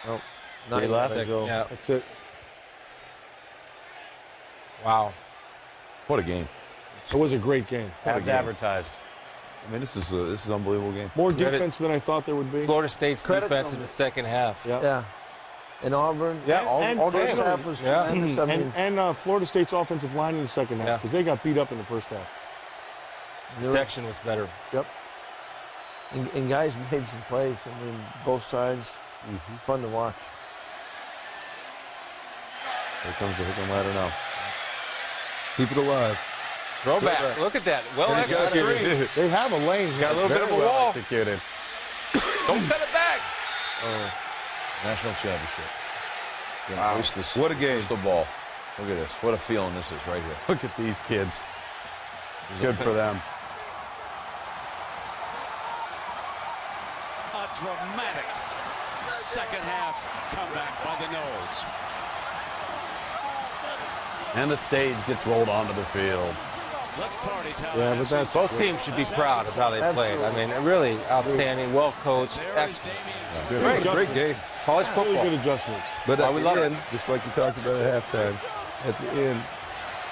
[SPEAKER 6] Oh, 9
[SPEAKER 3] left.
[SPEAKER 5] Yeah.
[SPEAKER 2] That's it.
[SPEAKER 5] Wow.
[SPEAKER 4] What a game.
[SPEAKER 2] It was a great game.
[SPEAKER 3] As advertised.
[SPEAKER 4] I mean, this is an unbelievable game.
[SPEAKER 2] More defense than I thought there would be.
[SPEAKER 5] Florida State's defense in the second half.
[SPEAKER 6] Yeah. And Auburn.
[SPEAKER 5] Yeah, all
[SPEAKER 6] first
[SPEAKER 5] game.
[SPEAKER 6] half was tremendous. I mean,
[SPEAKER 2] and Florida State's offensive line in the second half because they got beat up in the first half.
[SPEAKER 5] Protection was better.
[SPEAKER 6] Yep. And guys made some plays. I mean, both sides. Fun to watch.
[SPEAKER 4] Here comes the hook and ladder now.
[SPEAKER 1] Keep it alive.
[SPEAKER 5] Throwback. Look at that. Well executed.
[SPEAKER 2] They have a lane.
[SPEAKER 5] Got a little bit of a wall.
[SPEAKER 3] Executed.
[SPEAKER 5] Don't cut it back.
[SPEAKER 4] National championship.
[SPEAKER 1] Wow. What a game.
[SPEAKER 4] Waste the ball. Look at this. What a feeling this is right here.
[SPEAKER 3] Look at these kids. Good for them.
[SPEAKER 11] A dramatic second half comeback by the Noles.
[SPEAKER 3] And the stage gets rolled onto the field.
[SPEAKER 11] Let's party time.
[SPEAKER 2] Yeah, but that's
[SPEAKER 5] Both teams should be proud of how they played. I mean, really outstanding, well coached, excellent.
[SPEAKER 1] Great game.
[SPEAKER 5] College football.
[SPEAKER 2] really good adjustments.
[SPEAKER 1] But at
[SPEAKER 5] we
[SPEAKER 1] the
[SPEAKER 5] love
[SPEAKER 1] end, just like you talked about at halftime, at the end,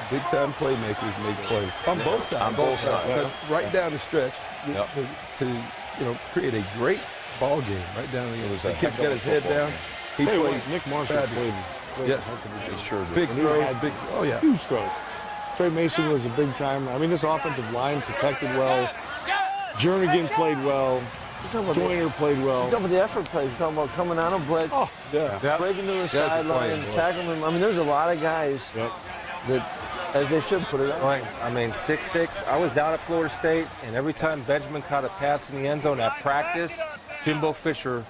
[SPEAKER 1] big-time playmakers make plays on both sides.
[SPEAKER 4] On both sides.
[SPEAKER 1] But right down the stretch
[SPEAKER 4] Yep.
[SPEAKER 1] to create a great ball game right down the end.
[SPEAKER 4] was
[SPEAKER 1] The
[SPEAKER 4] a
[SPEAKER 1] kid's
[SPEAKER 4] heck
[SPEAKER 1] got
[SPEAKER 4] of a
[SPEAKER 1] his head
[SPEAKER 4] football
[SPEAKER 1] down.
[SPEAKER 4] game.
[SPEAKER 1] He
[SPEAKER 2] Hey,
[SPEAKER 1] played
[SPEAKER 2] Nick Marshall
[SPEAKER 1] fabulous.
[SPEAKER 2] played.
[SPEAKER 1] Yes.
[SPEAKER 4] He sure did.
[SPEAKER 1] Big throws, big. Oh yeah.
[SPEAKER 2] Huge throws. Trey Mason was a big time. I mean, this offensive line protected well. Jernigan played well. Joyner played well.
[SPEAKER 6] You're talking about the effort plays. You're talking about coming on a blitz,
[SPEAKER 2] Oh, yeah.
[SPEAKER 6] breaking to the
[SPEAKER 1] a
[SPEAKER 6] sideline,
[SPEAKER 1] play, boy.
[SPEAKER 6] tackling him. I mean, there's a lot of guys
[SPEAKER 2] Yep.
[SPEAKER 6] that, as they should put it on.
[SPEAKER 5] Right. I mean, 6'6". I was down at Florida State, and every time Benjamin caught a pass in the end zone at practice, Jimbo Fisher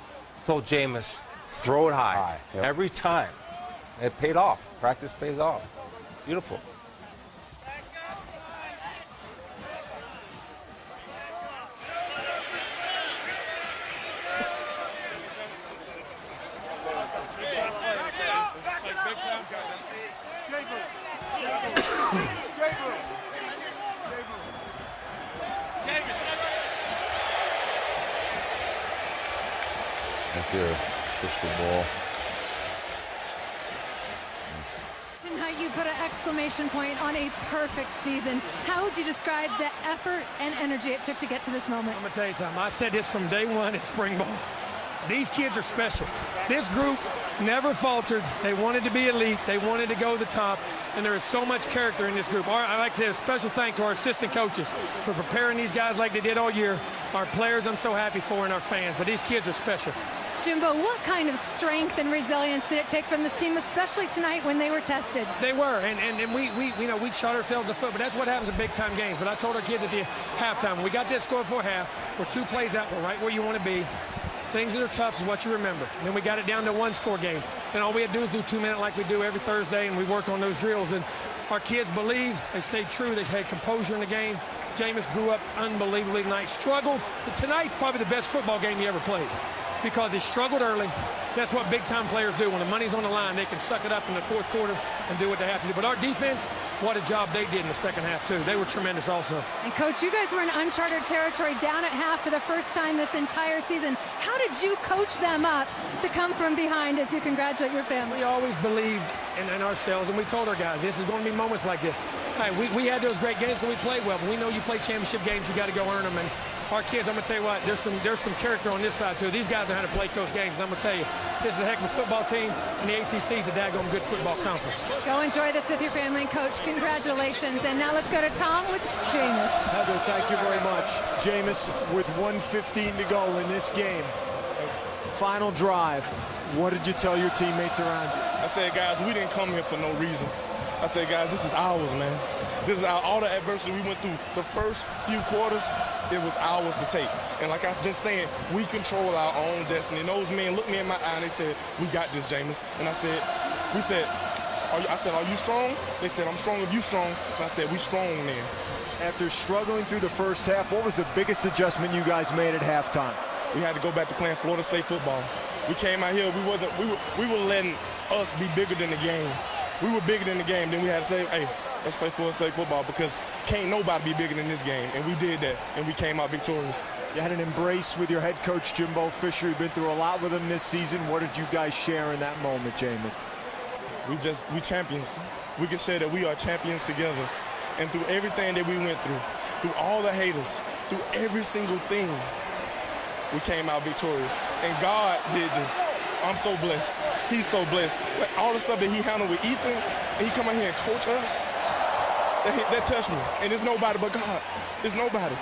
[SPEAKER 5] told Jameis, throw it high.
[SPEAKER 3] Yep.
[SPEAKER 5] Every time. It paid off. Practice pays off. Beautiful.
[SPEAKER 4] Right there, crystal ball.
[SPEAKER 7] How you put an exclamation point on a perfect season. How would you describe the effort and energy it took to get to this moment?
[SPEAKER 8] I'm going to tell you something. I said this from day one at spring ball. These kids are special. This group never faltered. They wanted to be elite. They wanted to go to the top. And there is so much character in this group. I'd like to say a special thank to our assistant coaches for preparing these guys like they did all year. Our players I'm so happy for, and our fans. But these kids are special.
[SPEAKER 7] Jimbo, what kind of strength and resilience did it take from this team, especially tonight when they were tested?
[SPEAKER 8] They were, and we shot ourselves in the foot, but that's what happens in big-time games. But I told our kids at the halftime, when we got that score before half, we're 2 plays out, we're right where you want to be. Things that are tough is what you remember. And then we got it down to a 1-score game. And all we had to do is do 2-minute like we do every Thursday, and we work on those drills. And our kids believed, they stayed true, they had composure in the game. Jameis grew up unbelievably tonight, struggled, but tonight's probably the best football game he ever played, because he struggled early. That's what big-time players do. When the money's on the line, they can suck it up in the fourth quarter and do what they have to do. But our defense, what a job they did in the second half, too. They were tremendous also.
[SPEAKER 7] And, Coach, you guys were in uncharted territory down at half for the first time this entire season. How did you coach them up to come from behind as you congratulate your family?
[SPEAKER 8] We always believed in ourselves, and we told our guys, this is going to be moments like this. Hey, we had those great games, but we played well. But we know you play championship games, you got to go earn them. And our kids, I'm going to tell you what, there's some character on this side, too. These guys know how to play close games. I'm going to tell you, this is a heck of a football team, and the ACC is a daggone good football conference.
[SPEAKER 7] Go enjoy this with your family and Coach. Congratulations. And now let's go to Tom with Jameis.
[SPEAKER 9] Heather, thank you very much. Jameis, with 1:15 to go in this game, final drive, what did you tell your teammates around you?
[SPEAKER 12] I said, guys, we didn't come here for no reason. I said, guys, this is ours, man. This is all the adversity we went through. The first few quarters, it was ours to take. And like I've been saying, we control our own destiny. And those men looked me in my eye and they said, we got this, Jameis. And I said, are you strong? They said, I'm strong if you strong. And I said, we strong, man.
[SPEAKER 9] After struggling through the first half, what was the biggest adjustment you guys made at halftime?
[SPEAKER 12] We had to go back to playing Florida State football. We came out here, we were letting us be bigger than the game. We were bigger than the game. Then we had to say, hey, let's play Florida State football, because can't nobody be bigger than this game. And we did that, and we came out victorious.
[SPEAKER 9] You had an embrace with your head coach, Jimbo Fisher. You've been through a lot with him this season. What did you guys share in that moment, Jameis?
[SPEAKER 12] We champions. We can say that we are champions together. And through everything that we went through all the haters, through every single thing, we came out victorious. And God did this. I'm so blessed. He's so blessed. Like, all the stuff that he handled with Ethan, and he come out here and coach us, that touched me. And it's nobody but God. It's nobody.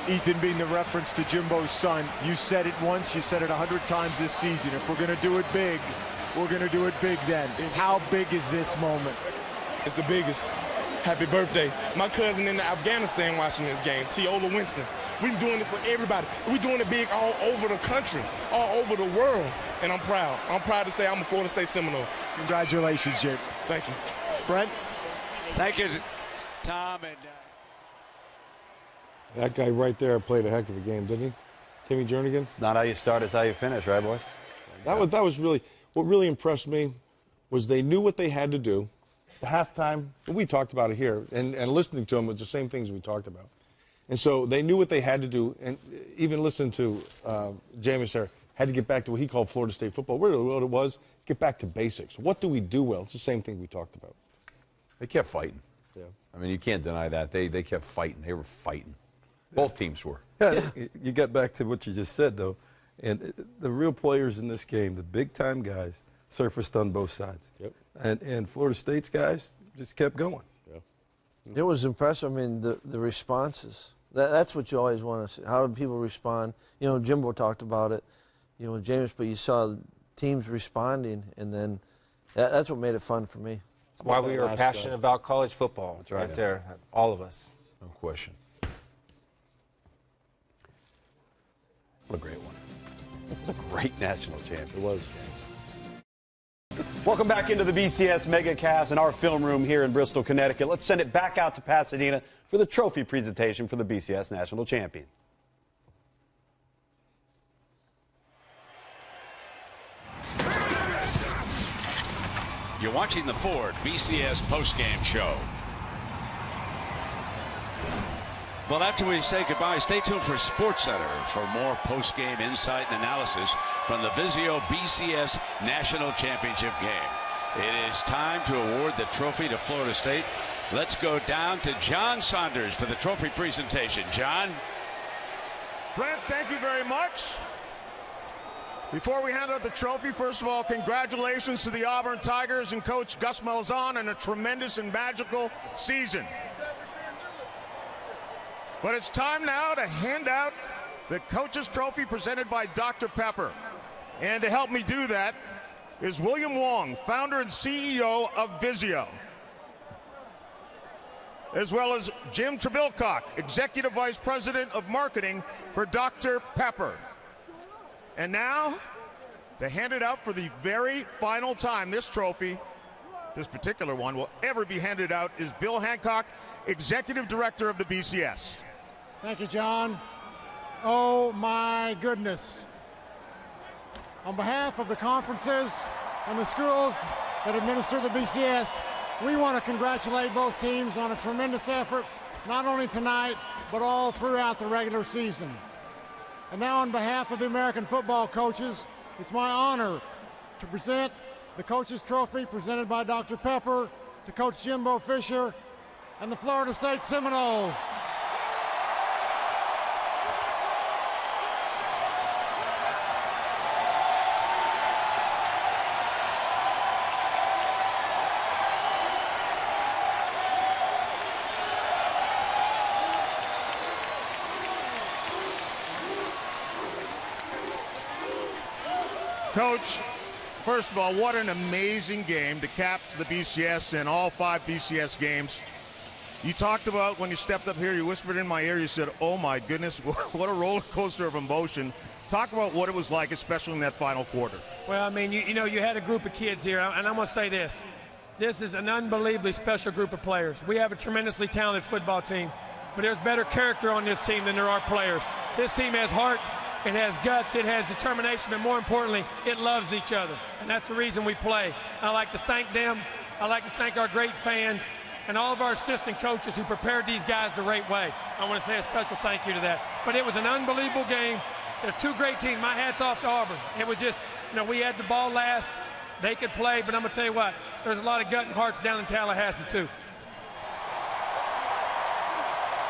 [SPEAKER 9] Ethan being the reference to Jimbo's son, you said it once, you said it 100 times this season. If we're going to do it big, we're going to do it big then. How big is this moment?
[SPEAKER 12] It's the biggest. Happy birthday. My cousin in Afghanistan watching this game, Teola Winston. We're doing it for everybody. We're doing it big all over the country, all over the world. And I'm proud. I'm proud to say I'm a Florida State Seminole.
[SPEAKER 9] Congratulations, Jake.
[SPEAKER 12] Thank you.
[SPEAKER 9] Brent?
[SPEAKER 11] Thank you, Tom. And
[SPEAKER 2] That guy right there played a heck of a game, didn't he? Timmy Jernigan?
[SPEAKER 3] It's not how you start, it's how you finish, right, boys?
[SPEAKER 2] That was really, what really impressed me was they knew what they had to do. halftime, we talked about it here, and listening to them was the same things we talked about. And so they knew what they had to do, and even listening to Jameis there, had to get back to what he called Florida State football. What it was, is get back to basics. What do we do well? It's the same thing we talked about.
[SPEAKER 4] They kept fighting.
[SPEAKER 2] Yeah.
[SPEAKER 4] I mean, you can't deny that. They kept fighting. They were fighting. Both teams were.
[SPEAKER 1] Yeah, you got back to what you just said, though. And the real players in this game, the big-time guys, surfaced on both sides.
[SPEAKER 2] Yep.
[SPEAKER 1] And Florida State's guys just kept going.
[SPEAKER 2] Yeah.
[SPEAKER 6] It was impressive. I mean, the responses. That's what you always want to see. How do people respond? You know, Jimbo talked about it, you know, James, but you saw teams responding, and then that's what made it fun for me.
[SPEAKER 5] That's why we are passionate about college football. That's right there, all of us.
[SPEAKER 4] No question.
[SPEAKER 3] What a great one. It was a great national champion.
[SPEAKER 2] It was.
[SPEAKER 3] Welcome back into the BCS MegaCast in our film room here in Bristol, Connecticut. Let's send it back out to Pasadena for the trophy presentation for the BCS National Champion.
[SPEAKER 11] You're watching the Ford BCS postgame show. Well, after we say goodbye, stay tuned for SportsCenter for more postgame insight and analysis from the Vizio BCS National Championship game. It is time to award the trophy to Florida State. Let's go down to John Saunders for the trophy presentation. John?
[SPEAKER 13] Brent, thank you very much. Before we hand out the trophy, first of all, congratulations to the Auburn Tigers and Coach Gus Malzahn on a tremendous and magical season. But it's time now to hand out the Coach's Trophy presented by Dr. Pepper. And to help me do that is William Wong, founder and CEO of Vizio, as well as Jim Trebilcock, Executive Vice President of Marketing for Dr. Pepper. And now, to hand it out for the very final time, this trophy, this particular one, will ever be handed out, is Bill Hancock, Executive Director of the BCS.
[SPEAKER 14] Thank you, John. Oh, my goodness. On behalf of the conferences and the schools that administer the BCS, we want to congratulate both teams on a tremendous effort, not only tonight, but all throughout the regular season. And now on behalf of the American football coaches, it's my honor to present the Coach's Trophy presented by Dr. Pepper to Coach Jimbo Fisher and the Florida State Seminoles.
[SPEAKER 13] Coach, first of all, what an amazing game to cap the BCS and all 5 BCS games. You talked about when you stepped up here, you whispered in my ear, you said, oh my goodness, what a roller coaster of emotion. Talk about what it was like, especially in that final quarter.
[SPEAKER 8] Well, I mean, you know, you had a group of kids here, and I'm going to say this. This is an unbelievably special group of players. We have a tremendously talented football team, but there's better character on this team than there are players. This team has heart. It has guts, it has determination, but more importantly, it loves each other. And that's the reason we play. I like to thank them. I like to thank our great fans and all of our assistant coaches who prepared these guys the right way. I want to say a special thank you to that. But it was an unbelievable game. They're 2 great teams. My hat's off to Auburn. It was just, you know, we had the ball last. They could play, but I'm going to tell you what, there's a lot of gut and hearts down in Tallahassee, too.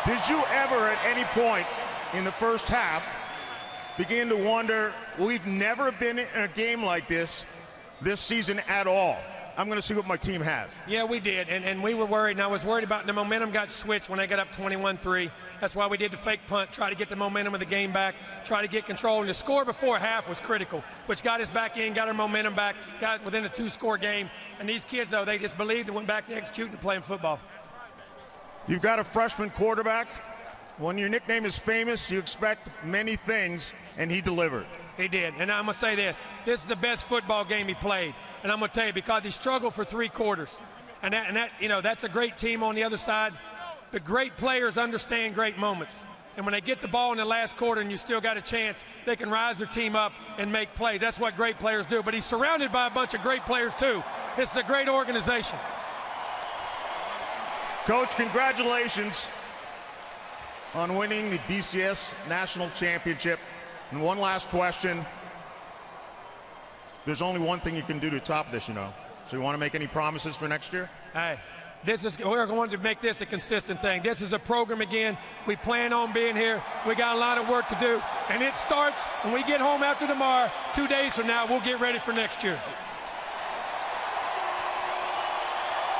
[SPEAKER 13] Did you ever at any point in the first half begin to wonder, we've never been in a game like this season at all. I'm going to see what my team has.
[SPEAKER 8] Yeah, we did, and we were worried, and I was worried about the momentum got switched when they got up 21-3. That's why we did the fake punt, try to get the momentum of the game back, try to get control, and the score before half was critical, which got us back in, got our momentum back, got within a 2-score game. And these kids, though, they just believed and went back to executing and playing football.
[SPEAKER 13] You've got a freshman quarterback. When your nickname is famous, you expect many things, and he delivered.
[SPEAKER 8] He did, and I'm going to say this. This is the best football game he played, and I'm going to tell you, because he struggled for 3 quarters. And that, you know, that's a great team on the other side, but great players understand great moments. And when they get the ball in the last quarter and you still got a chance, they can rise their team up and make plays. That's what great players do, but he's surrounded by a bunch of great players, too. This is a great organization.
[SPEAKER 13] Coach, congratulations on winning the BCS National Championship. And one last question. There's only one thing you can do to top this, you know. So you want to make any promises for next year?
[SPEAKER 8] Hey, we're going to make this a consistent thing. This is a program again. We plan on being here. We got a lot of work to do. And it starts when we get home after tomorrow. 2 days from now, we'll get ready for next year.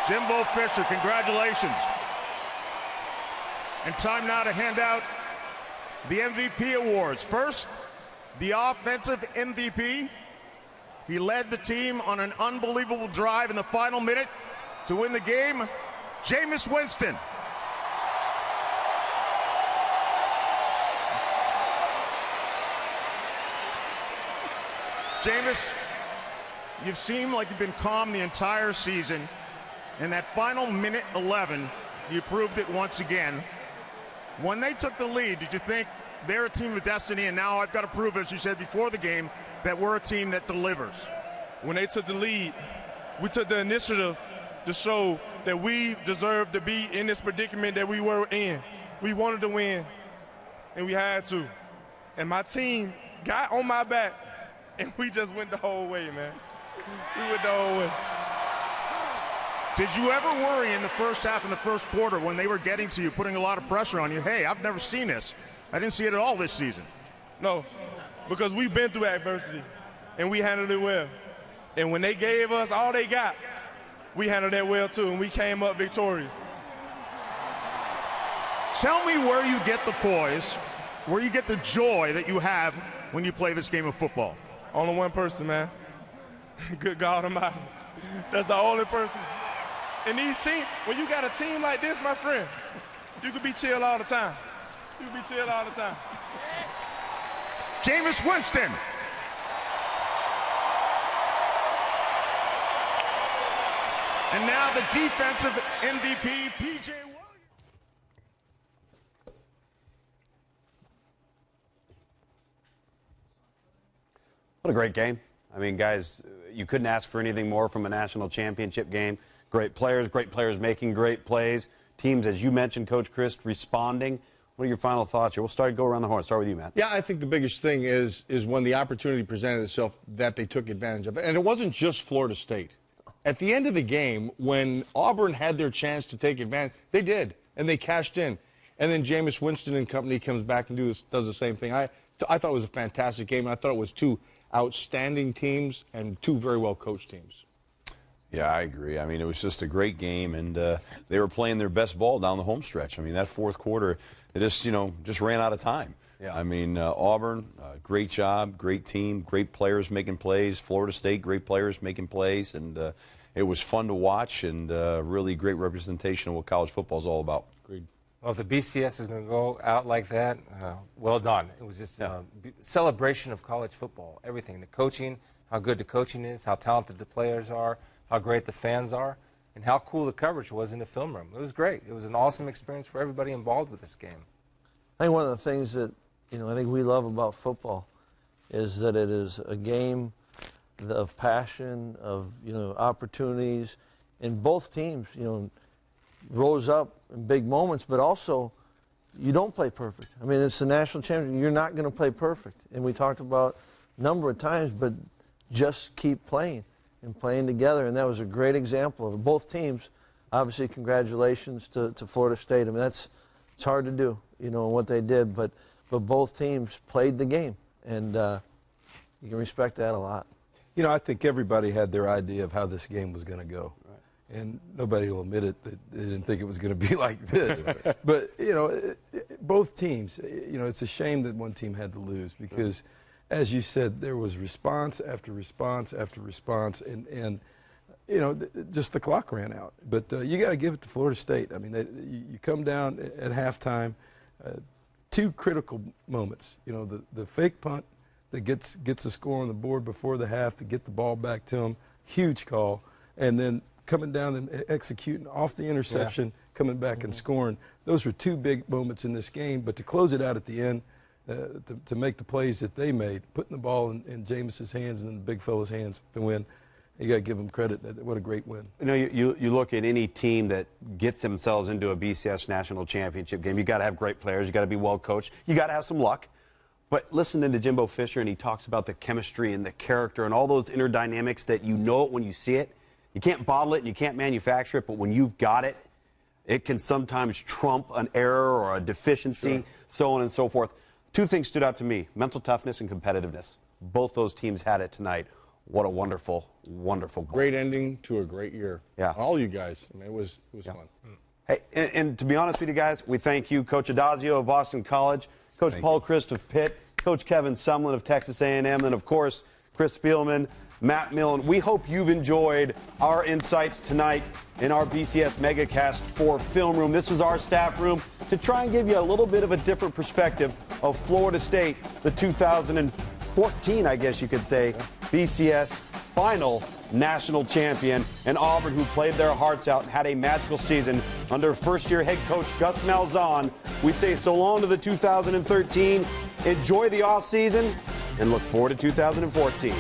[SPEAKER 13] Jimbo Fisher, congratulations. And time now to hand out the MVP awards. First, the offensive MVP. He led the team on an unbelievable drive in the final minute to win the game. Jameis Winston. Jameis, you've seemed like you've been calm the entire season. In that final minute 11, you proved it once again. When they took the lead, did you think they're a team of destiny, and now I've got to prove, as you said before the game, that we're a team that delivers?
[SPEAKER 12] When they took the lead, we took the initiative to show that we deserve to be in this predicament that we were in. We wanted to win, and we had to. And my team got on my back, and we just went the whole way, man. We went the whole way.
[SPEAKER 13] Did you ever worry in the first half and the first quarter when they were getting to you, putting a lot of pressure on you? Hey, I've never seen this. I didn't see it at all this season.
[SPEAKER 12] No, because we've been through adversity, and we handled it well. And when they gave us all they got, we handled that well too, and we came up victorious.
[SPEAKER 13] Tell me where you get the poise, where you get the joy that you have when you play this game of football.
[SPEAKER 12] Only one person, man. Good God Almighty. That's the only person. And these teams, when you got a team like this, my friend, you could be chill all the time. You could be chill all the time.
[SPEAKER 13] Jameis Winston. And now the defensive MVP, P.J. Williams.
[SPEAKER 3] What a great game. I mean, guys, you couldn't ask for anything more from a national championship game. Great players making great plays. Teams, as you mentioned, Coach Chris, responding. What are your final thoughts here? We'll go around the horn. Start with you, Matt.
[SPEAKER 2] Yeah, I think the biggest thing is when the opportunity presented itself that they took advantage of it. And it wasn't just Florida State. At the end of the game, when Auburn had their chance to take advantage, they did, and they cashed in. And then Jameis Winston and company comes back and does the same thing. I thought it was a fantastic game. I thought it was two outstanding teams and two very well-coached teams.
[SPEAKER 4] Yeah, I agree. I mean, it was just a great game, and they were playing their best ball down the home stretch. I mean, that fourth quarter, it just ran out of time. Yeah. I mean, Auburn, great job, great team, great players making plays. Florida State, great players making plays, and it was fun to watch and really great representation of what college football is all about.
[SPEAKER 2] Agreed.
[SPEAKER 5] Well, if the BCS is going to go out like that, well done. It was just a celebration of college football, everything. The coaching, how good the coaching is, how talented the players are, how great the fans are, and how cool the coverage was in the film room. It was great. It was an awesome experience for everybody involved with this game.
[SPEAKER 6] I think one of the things that I think we love about football is that it is a game of passion, of opportunities, and both teams rose up in big moments, but also you don't play perfect. I mean, it's the national championship. You're not going to play perfect, and we talked about a number of times, but just keep playing and playing together, and that was a great example of both teams. Obviously, congratulations to Florida State. I mean, it's hard to do, what they did, but both teams played the game, and you can respect that a lot.
[SPEAKER 1] I think everybody had their idea of how this game was going to go. Right. And nobody will admit it that they didn't think it was going to be like this. But, both teams, it's a shame that one team had to lose because, as you said, there was response after response after response, and just the clock ran out. But you got to give it to Florida State. I mean, you come down at halftime, two critical moments. The fake punt that gets a score on the board before the half to get the ball back to them, huge call, and then coming down and executing off the interception, coming back and scoring. Those were two big moments in this game. But to close it out at the end, to make the plays that they made, putting the ball in Jameis's hands and in the big fella's hands to win, You got to give them credit. What a great win.
[SPEAKER 3] You know, you look at any team that gets themselves into a BCS national championship game, you got to have great players, you got to be well coached, you got to have some luck. But listening to Jimbo Fisher, and he talks about the chemistry and the character and all those inner dynamics that you know it when you see it. You can't bottle it and you can't manufacture it, but when you've got it, it can sometimes trump an error or a deficiency, so on and so forth. Two things stood out to me: mental toughness and competitiveness. Both those teams had it tonight. What a wonderful, wonderful goal.
[SPEAKER 2] Great ending to a great year.
[SPEAKER 3] Yeah.
[SPEAKER 2] All you guys. I mean, it was fun.
[SPEAKER 3] Hey, and to be honest with you guys, we thank you, Coach Adazio of Boston College, Coach Paul Christ of Pitt, Coach Kevin Sumlin of Texas A&M, and of course, Chris Spielman, Matt Millen. We hope you've enjoyed our insights tonight in our BCS MegaCast 4 film room. This was our staff room to try and give you a little bit of a different perspective of Florida State, the 2014, I guess you could say, BCS final national champion, and Auburn, who played their hearts out and had a magical season under first-year head coach Gus Malzahn. We say so long to the 2013. Enjoy the off season and look forward to 2014.